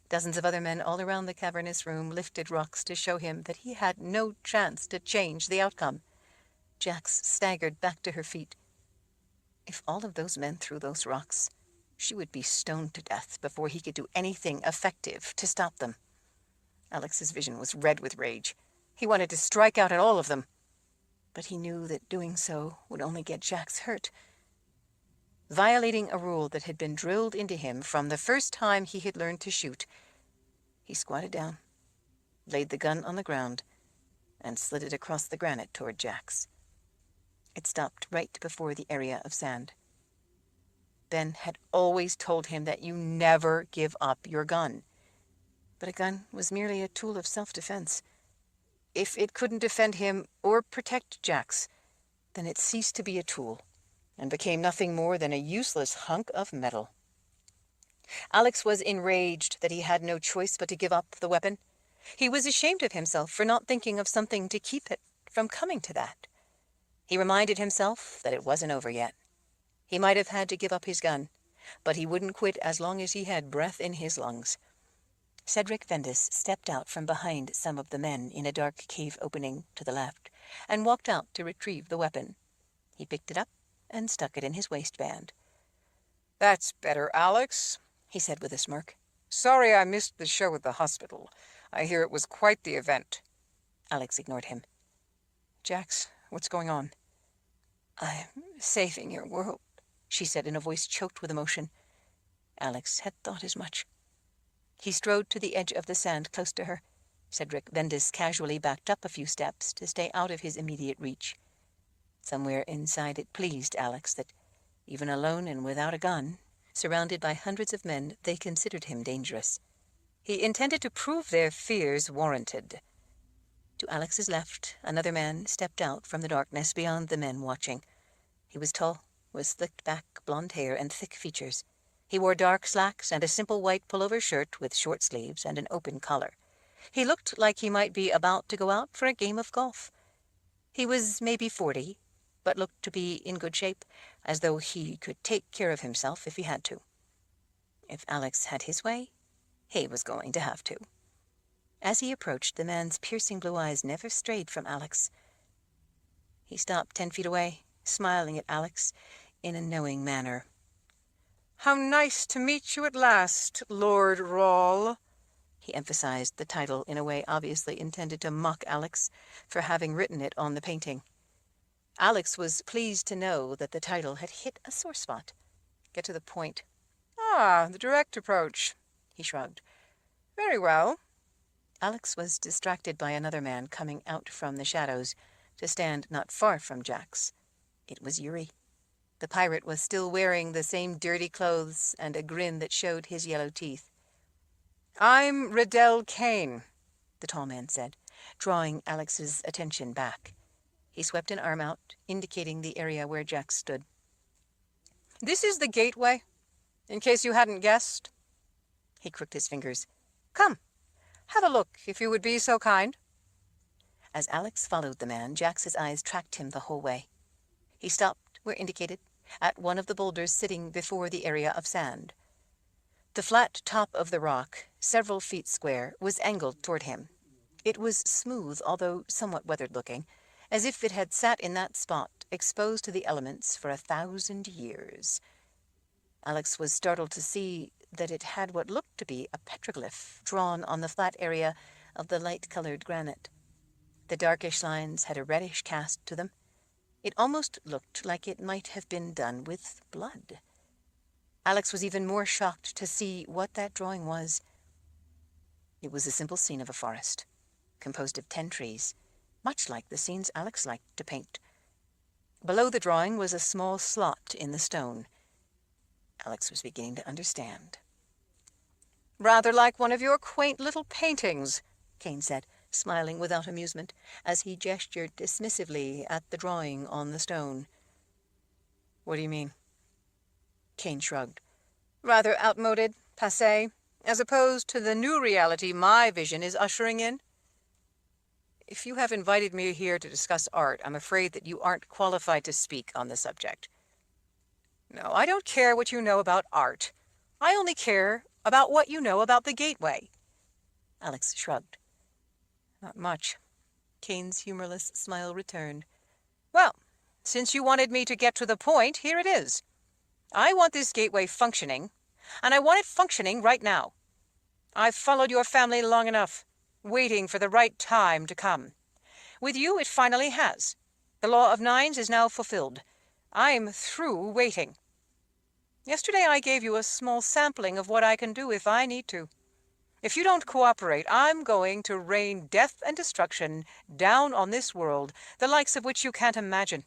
Dozens of other men all around the cavernous room lifted rocks to show him that he had no chance to change the outcome. Jax staggered back to her feet. If all of those men threw those rocks, she would be stoned to death before he could do anything effective to stop them. Alex's vision was red with rage. He wanted to strike out at all of them, but he knew that doing so would only get Jax hurt. Violating a rule that had been drilled into him from the first time he had learned to shoot, he squatted down, laid the gun on the ground, and slid it across the granite toward Jax. It stopped right before the area of sand. Ben had always told him that you never give up your gun. But a gun was merely a tool of self-defense. If it couldn't defend him or protect Jax, then it ceased to be a tool and became nothing more than a useless hunk of metal. Alex was enraged that he had no choice but to give up the weapon. He was ashamed of himself for not thinking of something to keep it from coming to that. He reminded himself that it wasn't over yet. He might have had to give up his gun, but he wouldn't quit as long as he had breath in his lungs. Cedric Vendis stepped out from behind some of the men in a dark cave opening to the left and walked out to retrieve the weapon. He picked it up and stuck it in his waistband. "That's better, Alex," he said with a smirk. "Sorry I missed the show at the hospital. I hear it was quite the event." Alex ignored him. "Jax, what's going on?" "I'm saving your world," she said in a voice choked with emotion. Alex had thought as much. He strode to the edge of the sand close to her. Cedric Vendis casually backed up a few steps to stay out of his immediate reach. Somewhere inside it pleased Alex that, even alone and without a gun, surrounded by hundreds of men, they considered him dangerous. He intended to prove their fears warranted. To Alex's left, another man stepped out from the darkness beyond the men watching. He was tall, with slicked back blonde hair and thick features. He wore dark slacks and a simple white pullover shirt with short sleeves and an open collar. He looked like he might be about to go out for a game of golf. He was maybe 40, but looked to be in good shape, as though he could take care of himself if he had to. If Alex had his way, he was going to have to. As he approached, the man's piercing blue eyes never strayed from Alex. He stopped 10 feet away, smiling at Alex in a knowing manner. "How nice to meet you at last, Lord Rawle." He emphasized the title in a way obviously intended to mock Alex for having written it on the painting. Alex was pleased to know that the title had hit a sore spot. Get to the point. "Ah, the direct approach," he shrugged. "Very well." Alex was distracted by another man coming out from the shadows to stand not far from Jax. It was Yuri. The pirate was still wearing the same dirty clothes and a grin that showed his yellow teeth. "I'm Riddell Kane," the tall man said, drawing Alex's attention back. He swept an arm out, indicating the area where Jax stood. "This is the gateway, in case you hadn't guessed." He crooked his fingers. "Come, have a look, if you would be so kind." As Alex followed the man, Jax's eyes tracked him the whole way. He stopped where indicated, at one of the boulders sitting before the area of sand. The flat top of the rock, several feet square, was angled toward him. It was smooth, although somewhat weathered-looking, as if it had sat in that spot, exposed to the elements for 1,000 years. Alex was startled to see that it had what looked to be a petroglyph drawn on the flat area of the light-colored granite. The darkish lines had a reddish cast to them. It almost looked like it might have been done with blood. Alex was even more shocked to see what that drawing was. It was a simple scene of a forest, composed of 10 trees, much like the scenes Alex liked to paint. Below the drawing was a small slot in the stone. Alex was beginning to understand. "Rather like one of your quaint little paintings," Kane said, smiling without amusement, as he gestured dismissively at the drawing on the stone. "What do you mean?" Kane shrugged. "Rather outmoded, passé, as opposed to the new reality my vision is ushering in." "If you have invited me here to discuss art, I'm afraid that you aren't qualified to speak on the subject." "No, I don't care what you know about art. I only care about what you know about the gateway." Alex shrugged. "Not much." Kane's humorless smile returned. "Well, since you wanted me to get to the point, here it is. I want this gateway functioning, and I want it functioning right now. I've followed your family long enough, waiting for the right time to come. With you, it finally has. The law of nines is now fulfilled. I'm through waiting. Yesterday I gave you a small sampling of what I can do if I need to. If you don't cooperate, I'm going to rain death and destruction down on this world, the likes of which you can't imagine.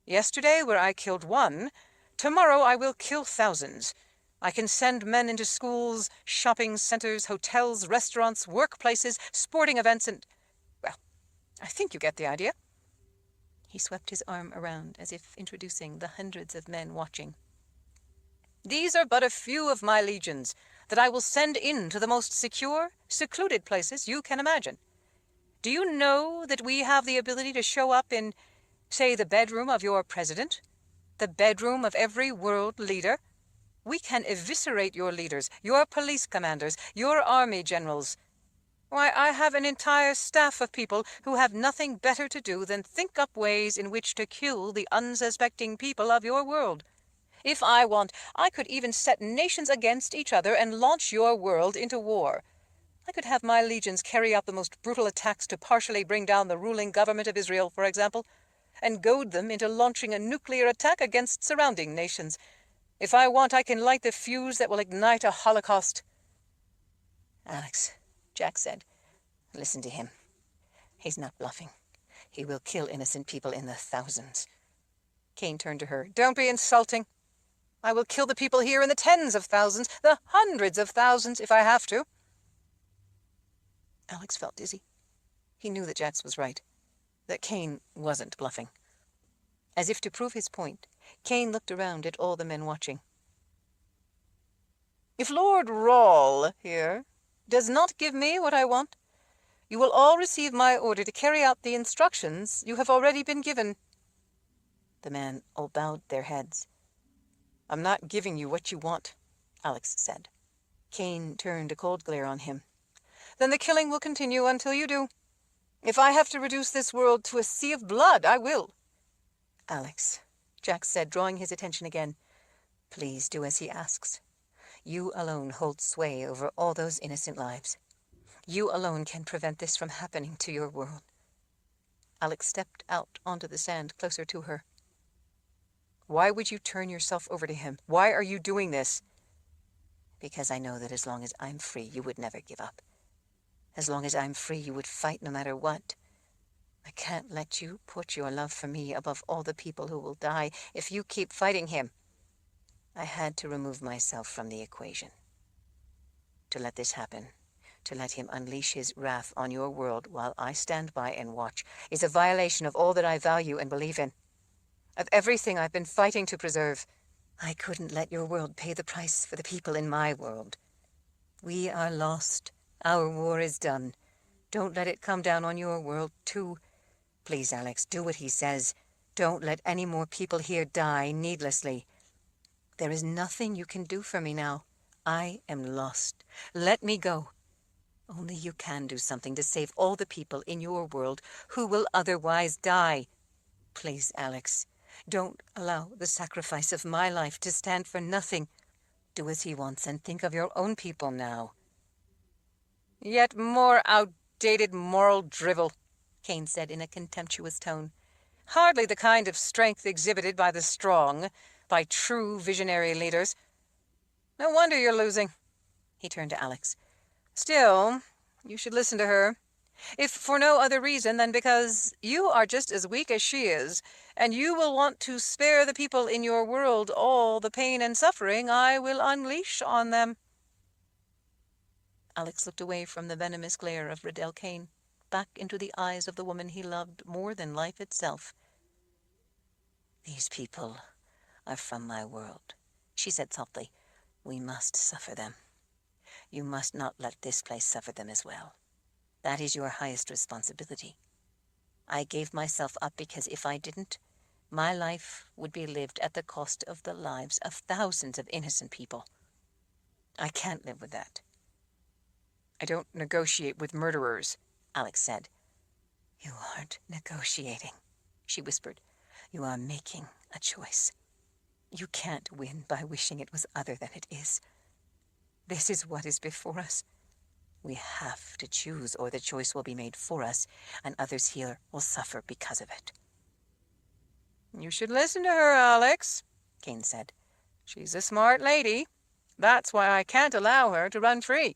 Yesterday, where I killed one, tomorrow I will kill thousands. I can send men into schools, shopping centers, hotels, restaurants, workplaces, sporting events, and, well, I think you get the idea." He swept his arm around as if introducing the hundreds of men watching. "These are but a few of my legions that I will send into the most secure, secluded places you can imagine. Do you know that we have the ability to show up in, say, the bedroom of your president? the bedroom of every world leader? We can eviscerate your leaders, your police commanders, your army generals. Why, I have an entire staff of people who have nothing better to do than think up ways in which to kill the unsuspecting people of your world. If I want, I could even set nations against each other and launch your world into war. I could have my legions carry out the most brutal attacks to partially bring down the ruling government of Israel, for example, and goad them into launching a nuclear attack against surrounding nations. If I want, I can light the fuse that will ignite a holocaust. Alex, Jack said, listen to him. He's not bluffing. He will kill innocent people in the thousands. Kane turned to her. Don't be insulting. I will kill the people here in the tens of thousands, the hundreds of thousands, if I have to. Alex felt dizzy. He knew that Jax was right, that Kane wasn't bluffing. As if to prove his point, Kane looked around at all the men watching. If Lord Rawle here does not give me what I want, you will all receive my order to carry out the instructions you have already been given. The men all bowed their heads. I'm not giving you what you want, Alex said. Kane turned a cold glare on him. Then the killing will continue until you do. If I have to reduce this world to a sea of blood, I will. Alex, Jax said, drawing his attention again. Please do as he asks. You alone hold sway over all those innocent lives. You alone can prevent this from happening to your world. Alex stepped out onto the sand closer to her. Why would you turn yourself over to him? Why are you doing this? Because I know that as long as I'm free, you would never give up. As long as I'm free, you would fight no matter what. I can't let you put your love for me above all the people who will die if you keep fighting him. I had to remove myself from the equation. To let this happen, to let him unleash his wrath on your world while I stand by and watch, is a violation of all that I value and believe in. Of everything I've been fighting to preserve. I couldn't let your world pay the price for the people in my world. We are lost. Our war is done. Don't let it come down on your world, too. Please, Alex, do what he says. Don't let any more people here die needlessly. There is nothing you can do for me now. I am lost. Let me go. Only you can do something to save all the people in your world who will otherwise die. Please, Alex, don't allow the sacrifice of my life to stand for nothing. Do as he wants and think of your own people now. Yet more outdated moral drivel, Kane said in a contemptuous tone. Hardly the kind of strength exhibited by the strong, by true visionary leaders. No wonder you're losing. He turned to Alex. Still, you should listen to her. If for no other reason than because you are just as weak as she is, and you will want to spare the people in your world all the pain and suffering I will unleash on them. Alex looked away from the venomous glare of Riddell Kane, back into the eyes of the woman he loved more than life itself. These people are from my world, she said softly. We must suffer them. You must not let this place suffer them as well. That is your highest responsibility. I gave myself up because if I didn't, my life would be lived at the cost of the lives of thousands of innocent people. I can't live with that. I don't negotiate with murderers, Alex said. You aren't negotiating, she whispered. You are making a choice. You can't win by wishing it was other than it is. This is what is before us. We have to choose, or the choice will be made for us, and others here will suffer because of it. You should listen to her, Alex, Kane said. She's a smart lady. That's why I can't allow her to run free.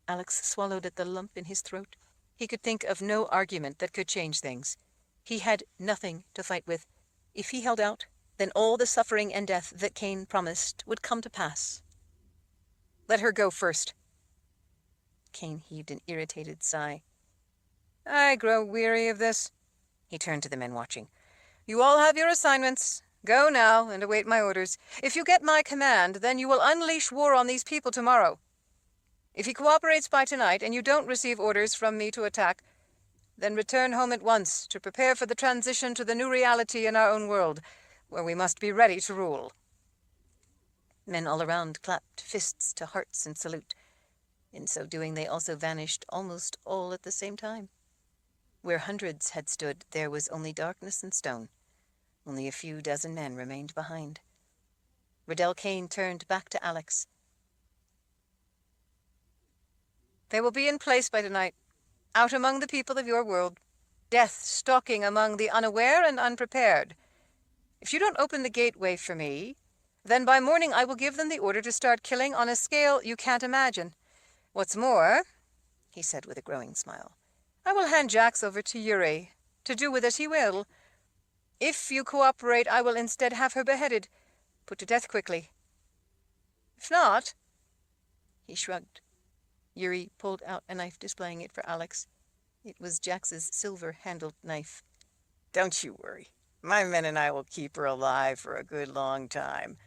Alex swallowed at the lump in his throat. He could think of no argument that could change things. He had nothing to fight with. If he held out, then all the suffering and death that Kane promised would come to pass. Let her go first. Kane heaved an irritated sigh. I grow weary of this. He turned to the men watching. You all have your assignments. Go now and await my orders. If you get my command, then you will unleash war on these people tomorrow. If he cooperates by tonight and you don't receive orders from me to attack, then return home at once to prepare for the transition to the new reality in our own world, where we must be ready to rule." Men all around clapped fists to hearts in salute. In so doing, they also vanished almost all at the same time. Where hundreds had stood, there was only darkness and stone. Only a few dozen men remained behind. Riddell Kane turned back to Alex. "They will be in place by tonight, out among the people of your world, death stalking among the unaware and unprepared. If you don't open the gateway for me, then by morning I will give them the order to start killing on a scale you can't imagine. What's more," he said with a growing smile, "I will hand Jax over to Yuri, to do with as he will. If you cooperate, I will instead have her beheaded, put to death quickly. If not—" He shrugged. Yuri pulled out a knife, displaying it for Alex. It was Jax's silver-handled knife. "Don't you worry. My men and I will keep her alive for a good long time.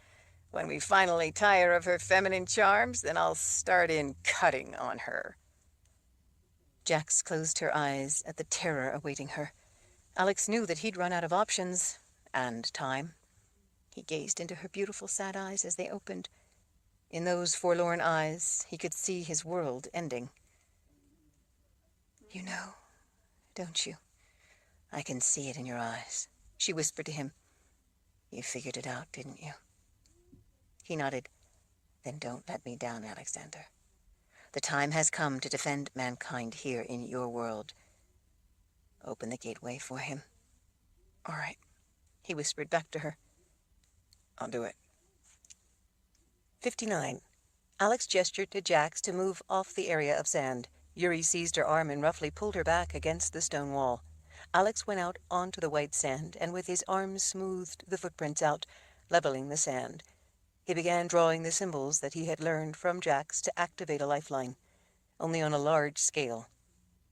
When we finally tire of her feminine charms, then I'll start in cutting on her." Jax closed her eyes at the terror awaiting her. Alex knew that he'd run out of options and time. He gazed into her beautiful sad eyes as they opened. In those forlorn eyes, he could see his world ending. "You know, don't you? I can see it in your eyes," she whispered to him. "You figured it out, didn't you?" He nodded. "Then don't let me down, Alexander. The time has come to defend mankind here in your world. Open the gateway for him." "All right," he whispered back to her. "I'll do it." 59. Alex gestured to Jax to move off the area of sand. Yuri seized her arm and roughly pulled her back against the stone wall. Alex went out onto the white sand, and with his arms smoothed the footprints out, leveling the sand. He began drawing the symbols that he had learned from Jax to activate a lifeline, only on a large scale.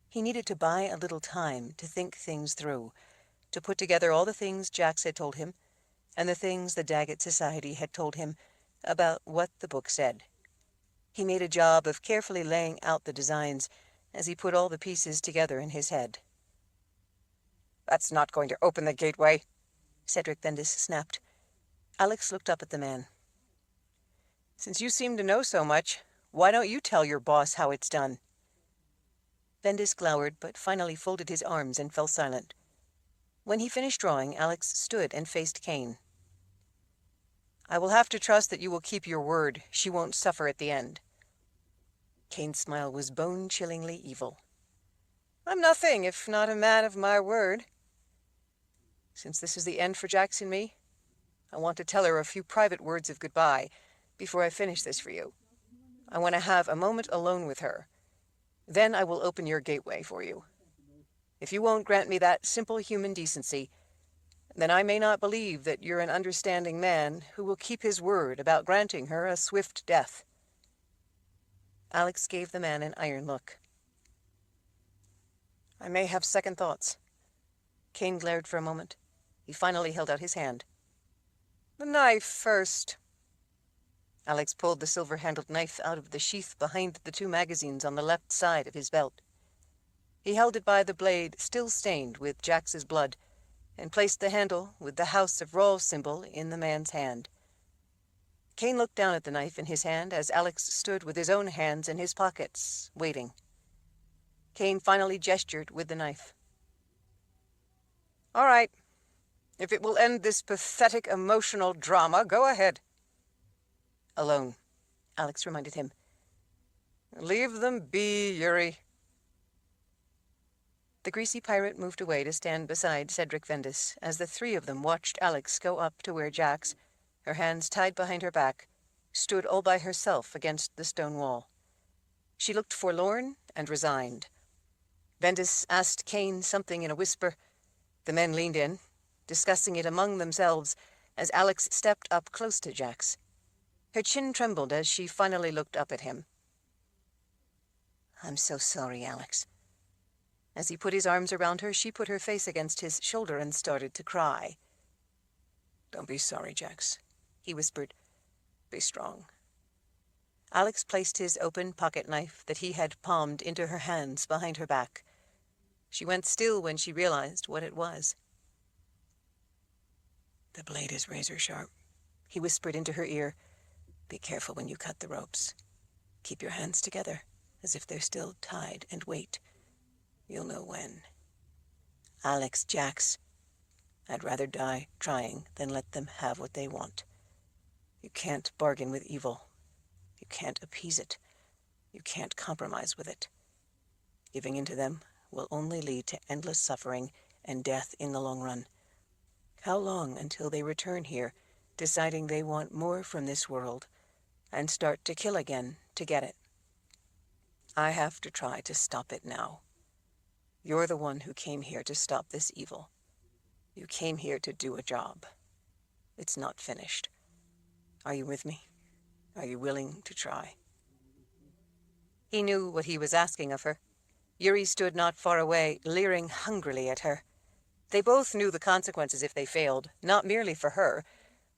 He needed to buy a little time to think things through, to put together all the things Jax had told him, and the things the Daggett Society had told him about what the book said. He made a job of carefully laying out the designs as he put all the pieces together in his head. "That's not going to open the gateway," Cedric Bendis snapped. Alex looked up at the man. "Since you seem to know so much, why don't you tell your boss how it's done?" Bendis glowered, but finally folded his arms and fell silent. When he finished drawing, Alex stood and faced Kane. "I will have to trust that you will keep your word. She won't suffer at the end." Kane's smile was bone-chillingly evil. "I'm nothing if not a man of my word. Since this is the end for Jax and me, I want to tell her a few private words of goodbye before I finish this for you. I want to have a moment alone with her. Then I will open your gateway for you. If you won't grant me that simple human decency, then I may not believe that you're an understanding man who will keep his word about granting her a swift death." Alex gave the man an iron look. "I may have second thoughts." Kane glared for a moment. He finally held out his hand. "The knife first." Alex pulled the silver-handled knife out of the sheath behind the 2 magazines on the left side of his belt. He held it by the blade, still stained with Jax's blood, and placed the handle with the House of Rolls symbol in the man's hand. Kane looked down at the knife in his hand as Alex stood with his own hands in his pockets, waiting. Kane finally gestured with the knife. "All right. If it will end this pathetic emotional drama, go ahead." "Alone," Alex reminded him. "Leave them be, Yuri." The greasy pirate moved away to stand beside Cedric Bendis as the 3 of them watched Alex go up to where Jax, her hands tied behind her back, stood all by herself against the stone wall. She looked forlorn and resigned. Bendis asked Kane something in a whisper. The men leaned in, discussing it among themselves as Alex stepped up close to Jax. Her chin trembled as she finally looked up at him. "I'm so sorry, Alex." As he put his arms around her, she put her face against his shoulder and started to cry. "Don't be sorry, Jax," he whispered. "Be strong." Alex placed his open pocket knife that he had palmed into her hands behind her back. She went still when she realized what it was. The blade is razor sharp, he whispered into her ear. Be careful when you cut the ropes. Keep your hands together, as if they're still tied, and wait. You'll know when. Alex, Jax, I'd rather die trying than let them have what they want. You can't bargain with evil. You can't appease it. You can't compromise with it. Giving in to them will only lead to endless suffering and death in the long run. How long until they return here, deciding they want more from this world, and start to kill again to get it? I have to try to stop it now. You're the one who came here to stop this evil. You came here to do a job. It's not finished. Are you with me? Are you willing to try? He knew what he was asking of her. Yuri stood not far away, leering hungrily at her. They both knew the consequences if they failed, not merely for her,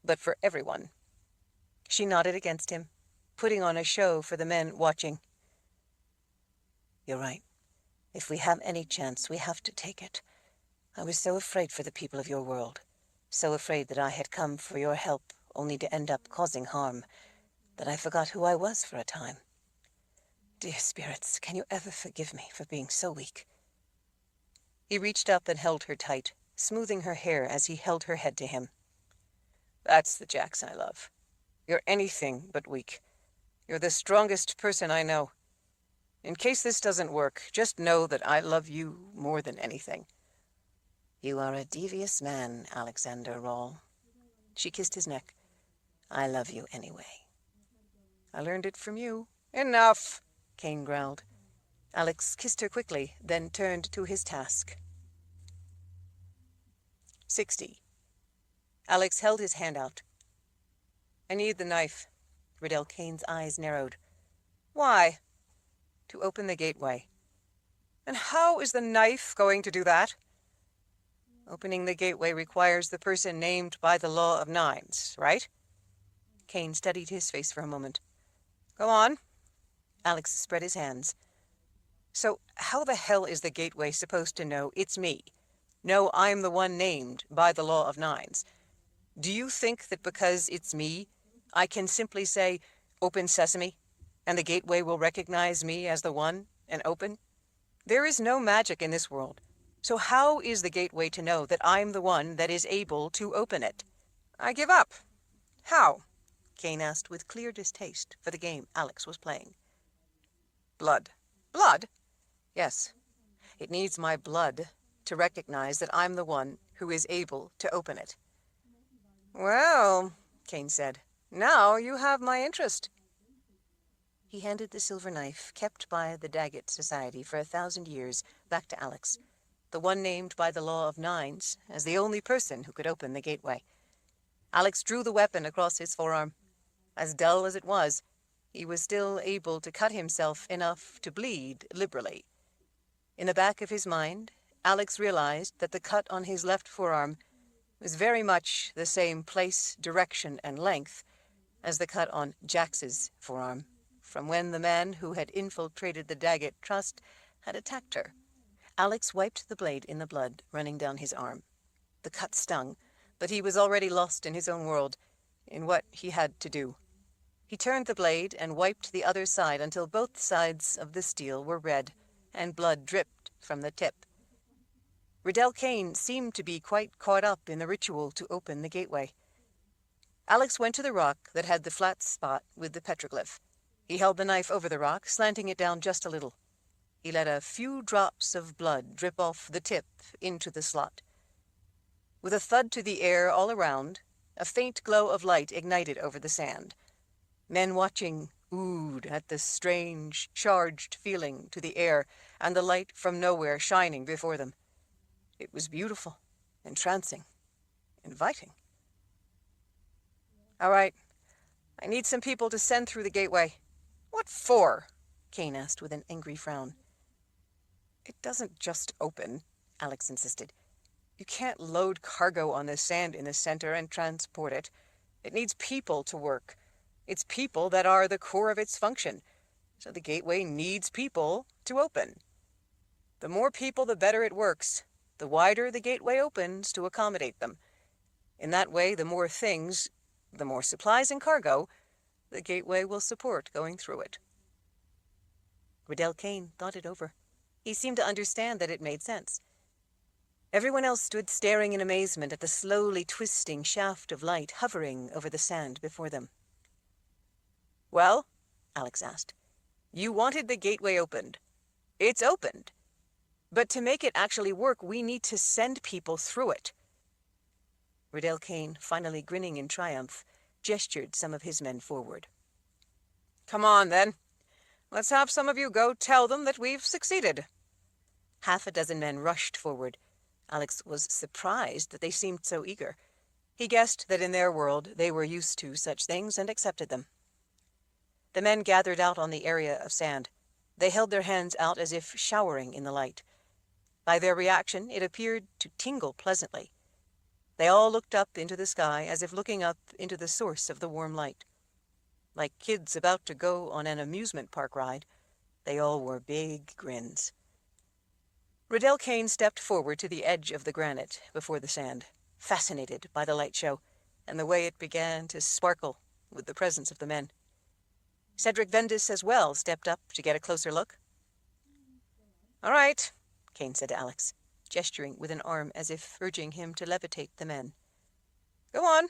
but for everyone. She nodded against him, putting on a show for the men watching. You're right. If we have any chance, we have to take it. I was so afraid for the people of your world, so afraid that I had come for your help only to end up causing harm, that I forgot who I was for a time. Dear spirits, can you ever forgive me for being so weak? He reached up and held her tight, smoothing her hair as he held her head to him. That's the Jax I love. You're anything but weak. You're the strongest person I know. In case this doesn't work, just know that I love you more than anything. You are a devious man, Alexander Rawl. She kissed his neck. I love you anyway. I learned it from you. Enough, Kane growled. Alex kissed her quickly, then turned to his task. 60. Alex held his hand out. I need the knife. Riddell Kane's eyes narrowed. Why? To open the gateway. And how is the knife going to do that? Opening the gateway requires the person named by the law of nines, right? Kane studied his face for a moment. Go on. Alex spread his hands. So how the hell is the gateway supposed to know it's me? No, I'm the one named by the law of nines. Do you think that because it's me, I can simply say, open sesame, and the gateway will recognize me as the one and open? There is no magic in this world. So how is the gateway to know that I'm the one that is able to open it? I give up. How? Kane asked with clear distaste for the game Alex was playing. Blood. Blood? Yes. It needs my blood to recognize that I'm the one who is able to open it. Well, Kane said, now you have my interest. He handed the silver knife, kept by the Daggett Society for 1,000 years, back to Alex, the one named by the law of nines as the only person who could open the gateway. Alex drew the weapon across his forearm. As dull as it was, he was still able to cut himself enough to bleed liberally. In the back of his mind, Alex realized that the cut on his left forearm was very much the same place, direction, and length as the cut on Jax's forearm, from when the man who had infiltrated the Daggett Trust had attacked her. Alex wiped the blade in the blood running down his arm. The cut stung, but he was already lost in his own world, in what he had to do. He turned the blade and wiped the other side until both sides of the steel were red, and blood dripped from the tip. Riddell Kane seemed to be quite caught up in the ritual to open the gateway. Alex went to the rock that had the flat spot with the petroglyph. He held the knife over the rock, slanting it down just a little. He let a few drops of blood drip off the tip into the slot. With a thud to the air all around, a faint glow of light ignited over the sand. Men watching oohed at the strange, charged feeling to the air and the light from nowhere shining before them. It was beautiful, entrancing, inviting. All right, I need some people to send through the gateway. What for? Kane asked with an angry frown. It doesn't just open, Alex insisted. You can't load cargo on the sand in the center and transport it. It needs people to work. It's people that are the core of its function. So the gateway needs people to open. The more people, the better it works. The wider the gateway opens to accommodate them. In that way, the more things, the more supplies and cargo, the gateway will support going through it. Riddell Kane thought it over. He seemed to understand that it made sense. Everyone else stood staring in amazement at the slowly twisting shaft of light hovering over the sand before them. "Well," Alex asked, "you wanted the gateway opened. It's opened. But to make it actually work, we need to send people through it." Riddell Kane, finally grinning in triumph, gestured some of his men forward. "Come on, then. Let's have some of you go tell them that we've succeeded." Half a dozen men rushed forward. Alex was surprised that they seemed so eager. He guessed that in their world they were used to such things and accepted them. The men gathered out on the area of sand. They held their hands out as if showering in the light. By their reaction, it appeared to tingle pleasantly. They all looked up into the sky as if looking up into the source of the warm light. Like kids about to go on an amusement park ride, they all wore big grins. Riddell Kane stepped forward to the edge of the granite before the sand, fascinated by the light show and the way it began to sparkle with the presence of the men. Cedric Vendis as well stepped up to get a closer look. "All right," Kane said to Alex, gesturing with an arm as if urging him to levitate the men. "Go on.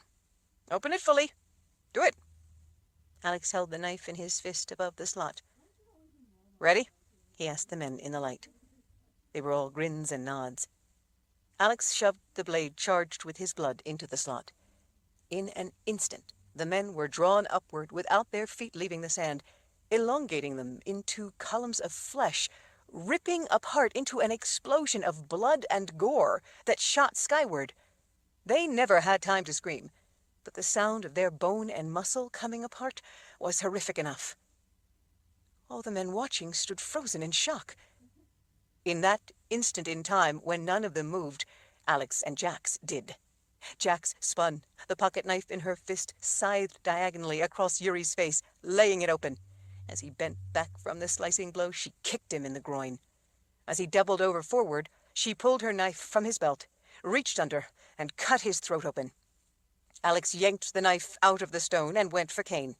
Open it fully. Do it." Alex held the knife in his fist above the slot. "Ready?" he asked the men in the light. They were all grins and nods. Alex shoved the blade charged with his blood into the slot. In an instant, the men were drawn upward without their feet leaving the sand, elongating them into columns of flesh, ripping apart into an explosion of blood and gore that shot skyward. They never had time to scream, but the sound of their bone and muscle coming apart was horrific enough. All the men watching stood frozen in shock. In that instant in time when none of them moved, Alex and Jax did. Jax spun, the pocket knife in her fist scythed diagonally across Yuri's face, laying it open. As he bent back from the slicing blow, she kicked him in the groin. As he doubled over forward, she pulled her knife from his belt, reached under, and cut his throat open. Alex yanked the knife out of the stone and went for Kane.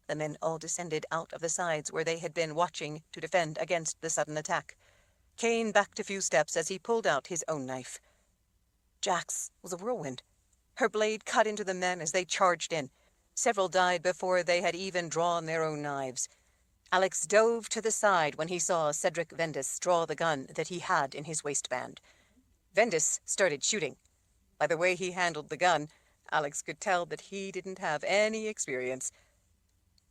The men all descended out of the sides where they had been watching to defend against the sudden attack. Kane backed a few steps as he pulled out his own knife. Jax was a whirlwind. Her blade cut into the men as they charged in. Several died before they had even drawn their own knives. Alex dove to the side when he saw Cedric Vendis draw the gun that he had in his waistband. Vendis started shooting. By the way he handled the gun, Alex could tell that he didn't have any experience.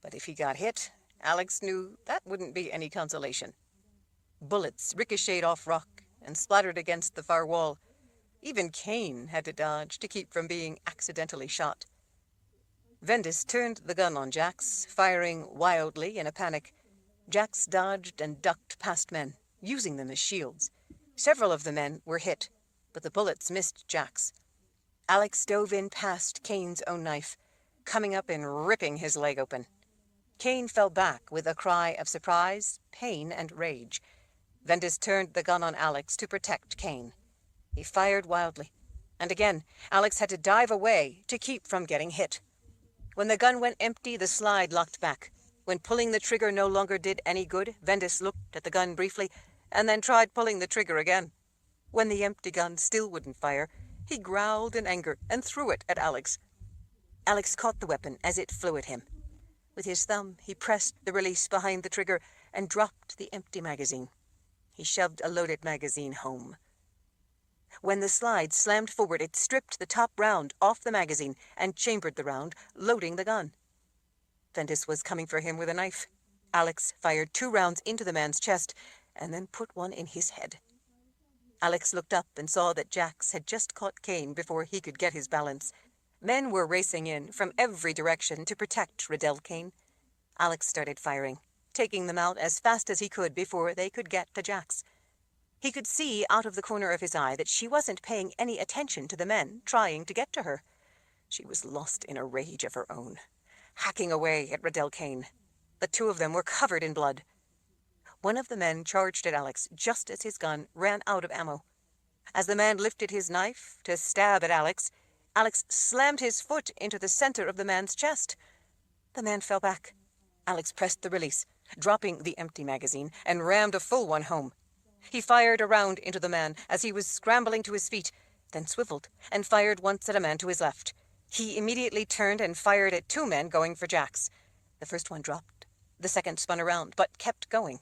But if he got hit, Alex knew that wouldn't be any consolation. Bullets ricocheted off rock and splattered against the far wall. Even Kane had to dodge to keep from being accidentally shot. Vendis turned the gun on Jax, firing wildly in a panic. Jax dodged and ducked past men, using them as shields. Several of the men were hit, but the bullets missed Jax. Alex dove in past Kane's own knife, coming up and ripping his leg open. Kane fell back with a cry of surprise, pain, and rage. Vendis turned the gun on Alex to protect Kane. He fired wildly, and again, Alex had to dive away to keep from getting hit. When the gun went empty, the slide locked back. When pulling the trigger no longer did any good, Vendis looked at the gun briefly, and then tried pulling the trigger again. When the empty gun still wouldn't fire, he growled in anger and threw it at Alex. Alex caught the weapon as it flew at him. With his thumb, he pressed the release behind the trigger and dropped the empty magazine. He shoved a loaded magazine home. When the slide slammed forward, it stripped the top round off the magazine and chambered the round, loading the gun. Vendis was coming for him with a knife. Alex fired 2 rounds into the man's chest and then put one in his head. Alex looked up and saw that Jax had just caught Kane before he could get his balance. Men were racing in from every direction to protect Riddell Kane. Alex started firing, taking them out as fast as he could before they could get to Jax. He could see out of the corner of his eye that she wasn't paying any attention to the men trying to get to her. She was lost in a rage of her own, hacking away at Riddell Kane. The 2 of them were covered in blood. One of the men charged at Alex just as his gun ran out of ammo. As the man lifted his knife to stab at Alex, Alex slammed his foot into the center of the man's chest. The man fell back. Alex pressed the release, dropping the empty magazine, and rammed a full one home. He fired a round into the man as he was scrambling to his feet, then swiveled and fired once at a man to his left. He immediately turned and fired at 2 men going for Jack's. The first one dropped. The second spun around, but kept going.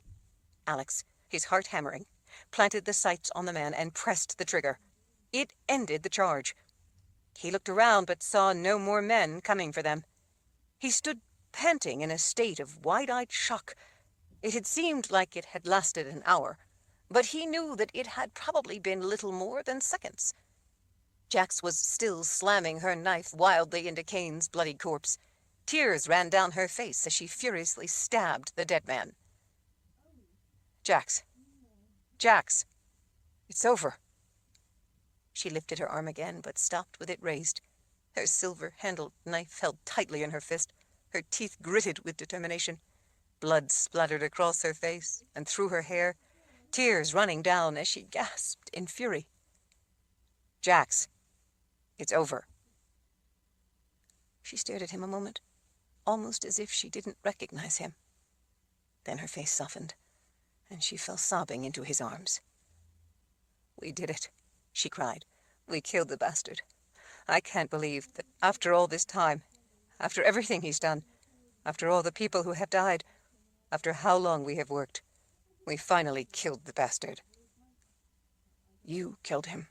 Alex, his heart hammering, planted the sights on the man and pressed the trigger. It ended the charge. He looked around but saw no more men coming for them. He stood panting in a state of wide-eyed shock. It had seemed like it had lasted an hour, but he knew that it had probably been little more than seconds. Jax was still slamming her knife wildly into Kane's bloody corpse. Tears ran down her face as she furiously stabbed the dead man. Jax. Jax. It's over. She lifted her arm again, but stopped with it raised. Her silver-handled knife held tightly in her fist, her teeth gritted with determination. Blood splattered across her face and through her hair, tears running down as she gasped in fury. Jax. It's over. She stared at him a moment, almost as if she didn't recognize him. Then her face softened, and she fell sobbing into his arms. We did it, she cried. We killed the bastard. I can't believe that after all this time, after everything he's done, after all the people who have died, after how long we have worked, we finally killed the bastard. You killed him,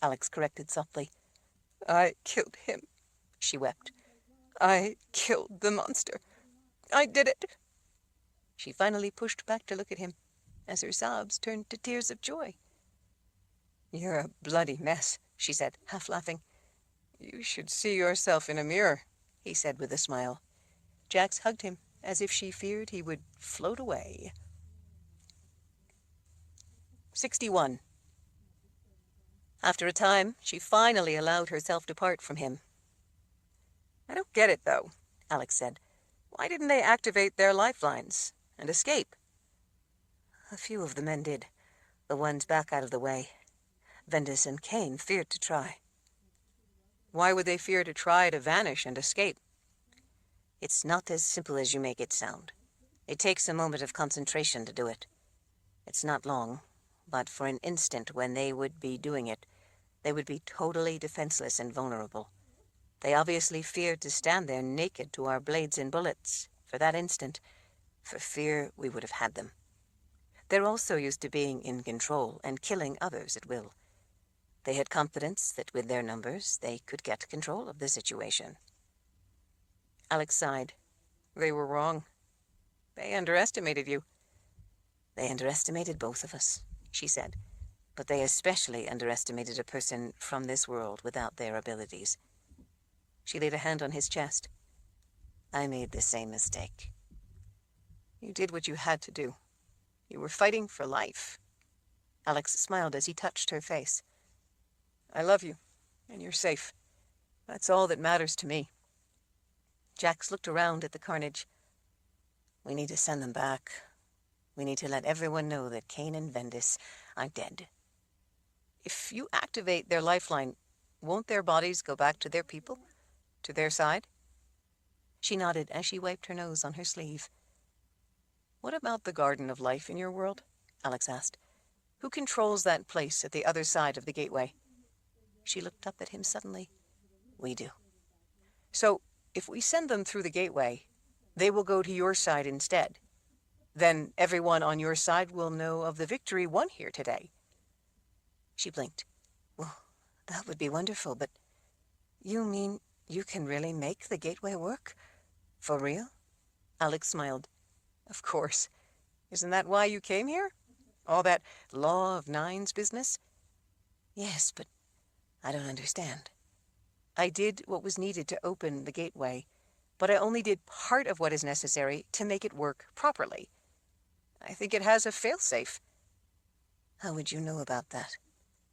Alex corrected softly. I killed him, she wept. I killed the monster. I did it. She finally pushed back to look at him, as her sobs turned to tears of joy. You're a bloody mess, she said, half laughing. You should see yourself in a mirror, he said with a smile. Jax hugged him, as if she feared he would float away. 61. After a time, she finally allowed herself to part from him. I don't get it, though, Alex said. Why didn't they activate their lifelines and escape? A few of the men did, the ones back out of the way. Vendis and Kane feared to try. Why would they fear to try to vanish and escape? It's not as simple as you make it sound. It takes a moment of concentration to do it. It's not long, but for an instant when they would be doing it, they would be totally defenseless and vulnerable. They obviously feared to stand there naked to our blades and bullets, for that instant, for fear we would have had them. They're also used to being in control and killing others at will. They had confidence that with their numbers, they could get control of the situation. Alex sighed. They were wrong. They underestimated you. They underestimated both of us, she said, but they especially underestimated a person from this world without their abilities. She laid a hand on his chest. I made the same mistake. You did what you had to do. You were fighting for life. Alex smiled as he touched her face. I love you, and you're safe. That's all that matters to me. Jax looked around at the carnage. We need to send them back. We need to let everyone know that Kane and Vendis are dead. If you activate their lifeline, won't their bodies go back to their people? To their side? She nodded as she wiped her nose on her sleeve. What about the Garden of Life in your world? Alex asked. Who controls that place at the other side of the gateway? She looked up at him suddenly. We do. So, if we send them through the gateway, they will go to your side instead. Then everyone on your side will know of the victory won here today. She blinked. Well, that would be wonderful, but you mean you can really make the gateway work? For real? Alex smiled. Of course. Isn't that why you came here? All that Law of Nines business? Yes, but I don't understand. I did what was needed to open the gateway, but I only did part of what is necessary to make it work properly. I think it has a failsafe. How would you know about that?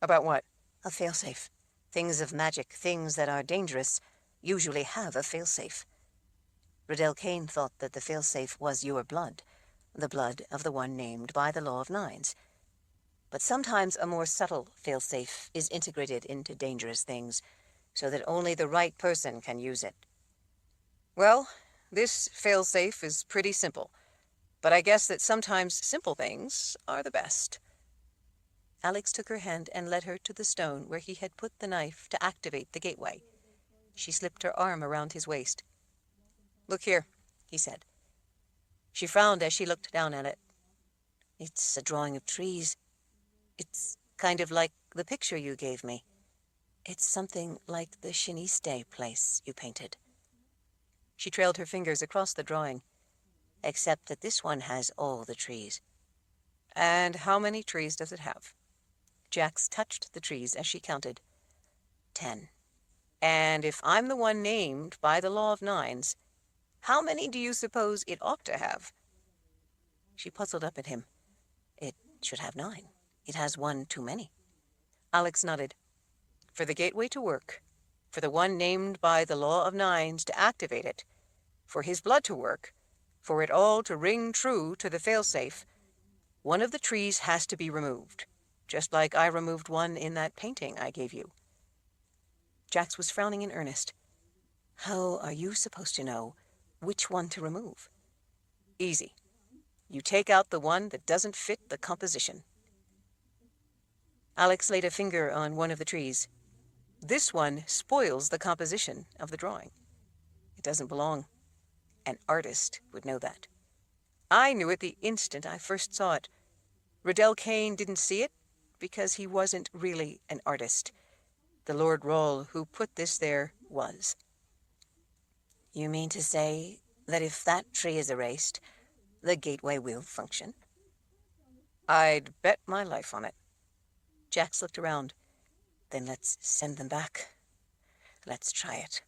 About what? A failsafe. Things of magic, things that are dangerous, usually have a failsafe. Riddell Kane thought that the failsafe was your blood, the blood of the one named by the Law of Nines. But sometimes a more subtle failsafe is integrated into dangerous things, so that only the right person can use it. Well, this failsafe is pretty simple, but I guess that sometimes simple things are the best. Alex took her hand and led her to the stone where he had put the knife to activate the gateway. She slipped her arm around his waist. "Look here," he said. She frowned as she looked down at it. "It's a drawing of trees. It's kind of like the picture you gave me. It's something like the Shiniste place you painted." She trailed her fingers across the drawing. "Except that this one has all the trees." "And how many trees does it have?" Jax touched the trees as she counted. 10. "And if I'm the one named by the law of nines, how many do you suppose it ought to have?" She puzzled up at him. "It should have 9. It has one too many." Alex nodded. For the gateway to work, for the one named by the law of nines to activate it, for his blood to work, for it all to ring true to the failsafe, one of the trees has to be removed, just like I removed one in that painting I gave you. Jax was frowning in earnest. "How are you supposed to know which one to remove?" "Easy. You take out the one that doesn't fit the composition." Alex laid a finger on one of the trees. "This one spoils the composition of the drawing. It doesn't belong. An artist would know that. I knew it the instant I first saw it. Riddell Kane didn't see it because he wasn't really an artist. The Lord Roll who put this there was." "You mean to say that if that tree is erased, the gateway will function?" "I'd bet my life on it." Jax looked around. "Then let's send them back. Let's try it."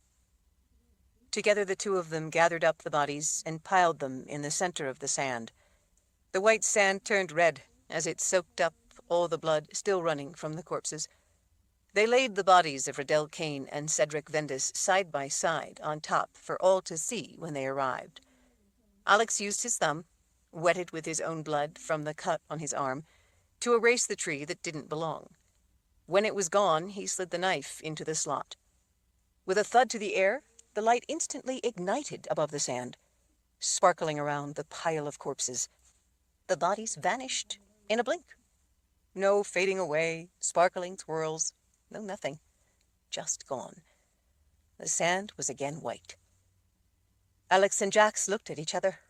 Together the two of them gathered up the bodies and piled them in the center of the sand. The white sand turned red as it soaked up all the blood still running from the corpses. They laid the bodies of Riddell Kane and Cedric Vendis side by side on top for all to see when they arrived. Alex used his thumb, wetted with his own blood from the cut on his arm, to erase the tree that didn't belong. When it was gone, he slid the knife into the slot. With a thud to the air, the light instantly ignited above the sand, sparkling around the pile of corpses. The bodies vanished in a blink. No fading away, sparkling twirls, no nothing. Just gone. The sand was again white. Alex and Jax looked at each other.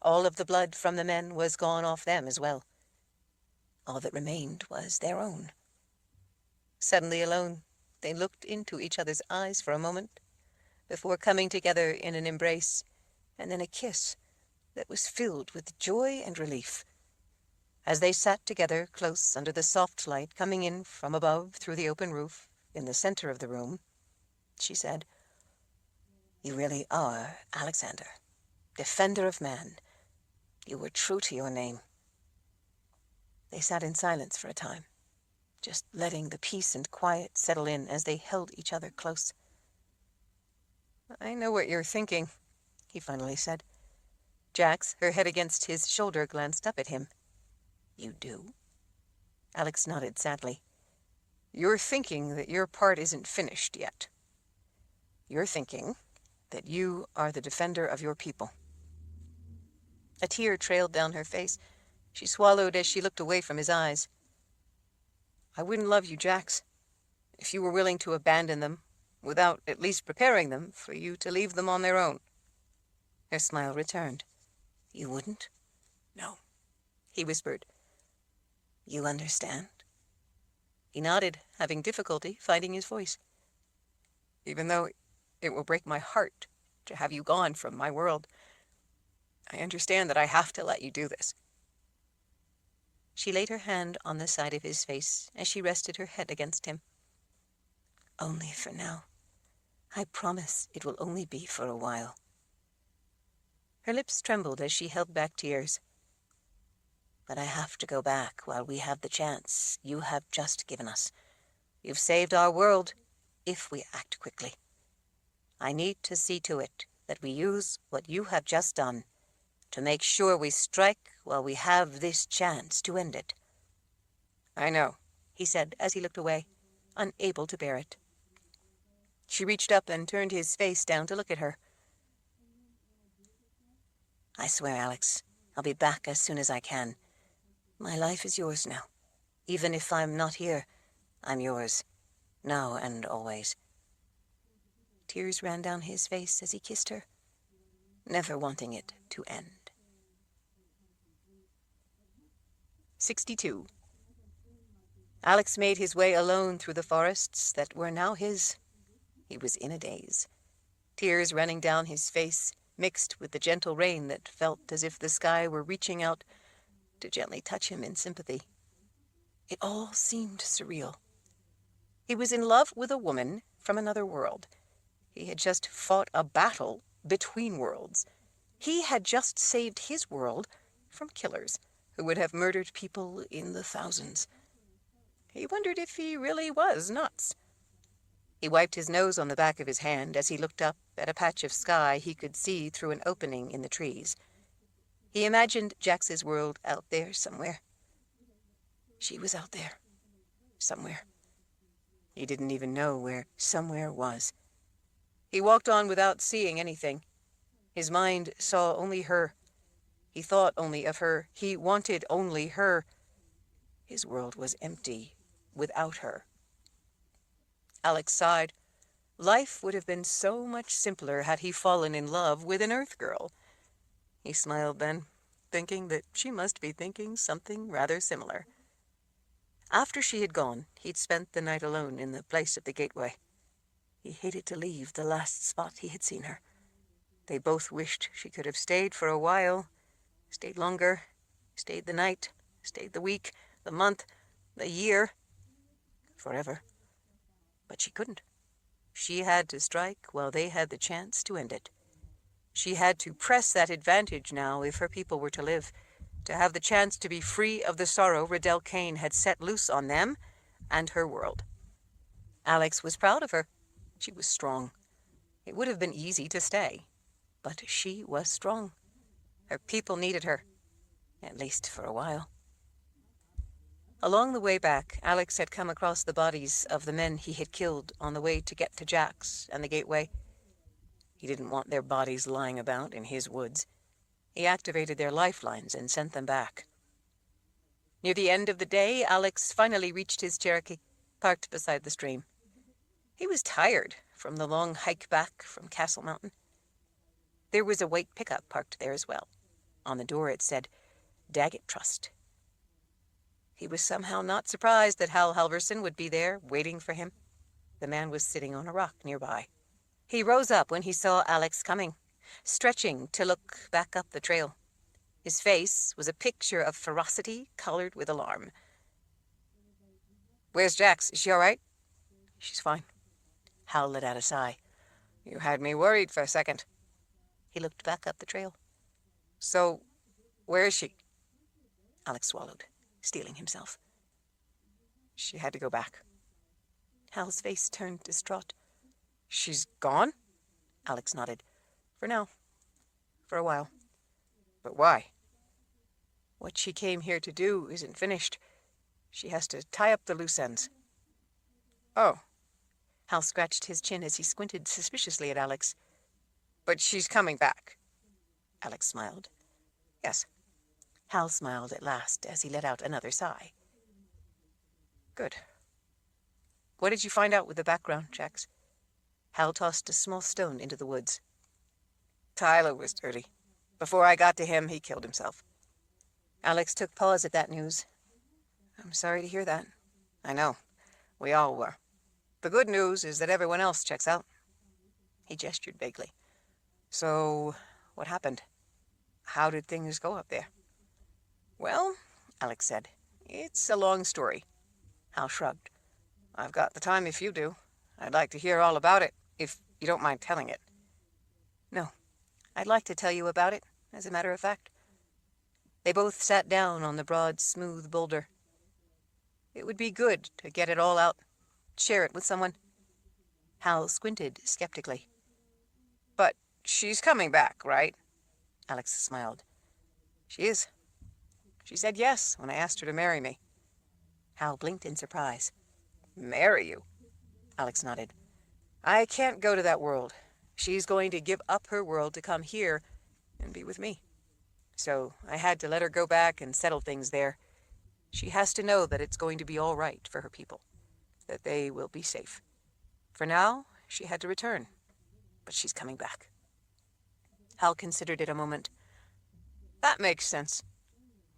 All of the blood from the men was gone off them as well. All that remained was their own. Suddenly alone, they looked into each other's eyes for a moment, before coming together in an embrace, and then a kiss that was filled with joy and relief. As they sat together close under the soft light coming in from above through the open roof, in the center of the room, she said, "You really are Alexander, defender of man. You were true to your name." They sat in silence for a time, just letting the peace and quiet settle in as they held each other close. "I know what you're thinking," he finally said. Jax, her head against his shoulder, glanced up at him. "You do?" Alex nodded sadly. "You're thinking that your part isn't finished yet. You're thinking that you are the defender of your people." A tear trailed down her face. She swallowed as she looked away from his eyes. "I wouldn't love you, Jax, if you were willing to abandon them, without at least preparing them for you to leave them on their own." Her smile returned. "You wouldn't?" "No," he whispered. "You understand?" He nodded, having difficulty finding his voice. "Even though it will break my heart to have you gone from my world, I understand that I have to let you do this." She laid her hand on the side of his face as she rested her head against him. "Only for now. I promise it will only be for a while." Her lips trembled as she held back tears. "But I have to go back while we have the chance you have just given us. You've saved our world, if we act quickly. I need to see to it that we use what you have just done to make sure we strike while we have this chance to end it." "I know," he said as he looked away, unable to bear it. She reached up and turned his face down to look at her. I swear, Alex, I'll be back as soon as I can. My life is yours now. Even if I'm not here, I'm yours, now and always. Tears ran down his face as he kissed her, never wanting it to end. 62. Alex made his way alone through the forests that were now his. He was in a daze, tears running down his face, mixed with the gentle rain that felt as if the sky were reaching out to gently touch him in sympathy. It all seemed surreal. He was in love with a woman from another world. He had just fought a battle between worlds. He had just saved his world from killers who would have murdered people in the thousands. He wondered if he really was nuts. He wiped his nose on the back of his hand as he looked up at a patch of sky he could see through an opening in the trees. He imagined Jax's world out there somewhere. She was out there, somewhere. He didn't even know where somewhere was. He walked on without seeing anything. His mind saw only her. He thought only of her. He wanted only her. His world was empty without her. Alex sighed. Life would have been so much simpler had he fallen in love with an Earth girl. He smiled then, thinking that she must be thinking something rather similar. After she had gone, he'd spent the night alone in the place at the gateway. He hated to leave the last spot he had seen her. They both wished she could have stayed for a while, stayed longer, stayed the night, stayed the week, the month, the year, forever. But she couldn't. She had to strike while they had the chance to end it. She had to press that advantage now if her people were to live, to have the chance to be free of the sorrow Riddell Kane had set loose on them and her world. Alex was proud of her. She was strong. It would have been easy to stay, but she was strong. Her people needed her, at least for a while. Along the way back, Alex had come across the bodies of the men he had killed on the way to get to Jax and the gateway. He didn't want their bodies lying about in his woods. He activated their lifelines and sent them back. Near the end of the day, Alex finally reached his Cherokee, parked beside the stream. He was tired from the long hike back from Castle Mountain. There was a white pickup parked there as well. On the door it said, Daggett Trust. He was somehow not surprised that Hal Halverson would be there, waiting for him. The man was sitting on a rock nearby. He rose up when he saw Alex coming, stretching to look back up the trail. His face was a picture of ferocity colored with alarm. Where's Jax? Is she all right? She's fine. Hal let out a sigh. You had me worried for a second. He looked back up the trail. So, where is she? Alex swallowed, steeling himself. She had to go back. Hal's face turned distraught. She's gone? Alex nodded. For now. For a while. But why? What she came here to do isn't finished. She has to tie up the loose ends. Oh. Hal scratched his chin as he squinted suspiciously at Alex. But she's coming back. Alex smiled. Yes. Hal smiled at last as he let out another sigh. Good. What did you find out with the background checks? Hal tossed a small stone into the woods. Tyler was dirty. Before I got to him, he killed himself. Alex took pause at that news. I'm sorry to hear that. I know. We all were. The good news is that everyone else checks out. He gestured vaguely. So, what happened? How did things go up there? Well, Alex said, it's a long story. Hal shrugged. I've got the time if you do. I'd like to hear all about it, if you don't mind telling it. No, I'd like to tell you about it, as a matter of fact. They both sat down on the broad, smooth boulder. It would be good to get it all out, share it with someone. Hal squinted skeptically. But she's coming back, right? Alex smiled. She is. She said yes when I asked her to marry me. Hal blinked in surprise. Marry you? Alex nodded. I can't go to that world. She's going to give up her world to come here and be with me. So I had to let her go back and settle things there. She has to know that it's going to be all right for her people, that they will be safe. For now, she had to return, but she's coming back. Hal considered it a moment. That makes sense,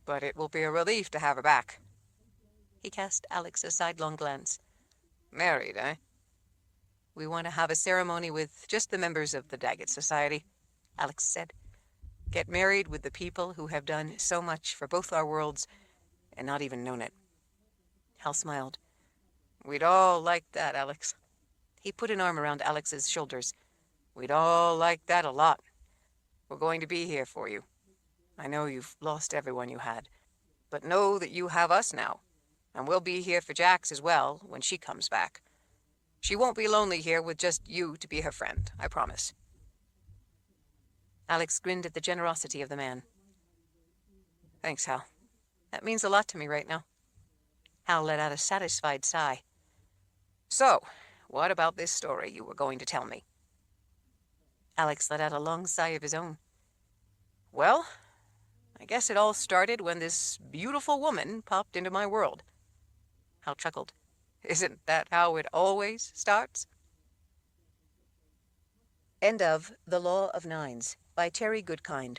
but it will be a relief to have her back. He cast Alex a sidelong glance. Married, eh? We want to have a ceremony with just the members of the Daggett Society, Alex said. Get married with the people who have done so much for both our worlds and not even known it. Hal smiled. We'd all like that, Alex. He put an arm around Alex's shoulders. We'd all like that a lot. We're going to be here for you. I know you've lost everyone you had, but know that you have us now, and we'll be here for Jax as well when she comes back. She won't be lonely here with just you to be her friend, I promise. Alex grinned at the generosity of the man. Thanks, Hal. That means a lot to me right now. Hal let out a satisfied sigh. So, what about this story you were going to tell me? Alex let out a long sigh of his own. Well, I guess it all started when this beautiful woman popped into my world. Hal chuckled. Isn't that how it always starts? End of The Law of Nines by Terry Goodkind.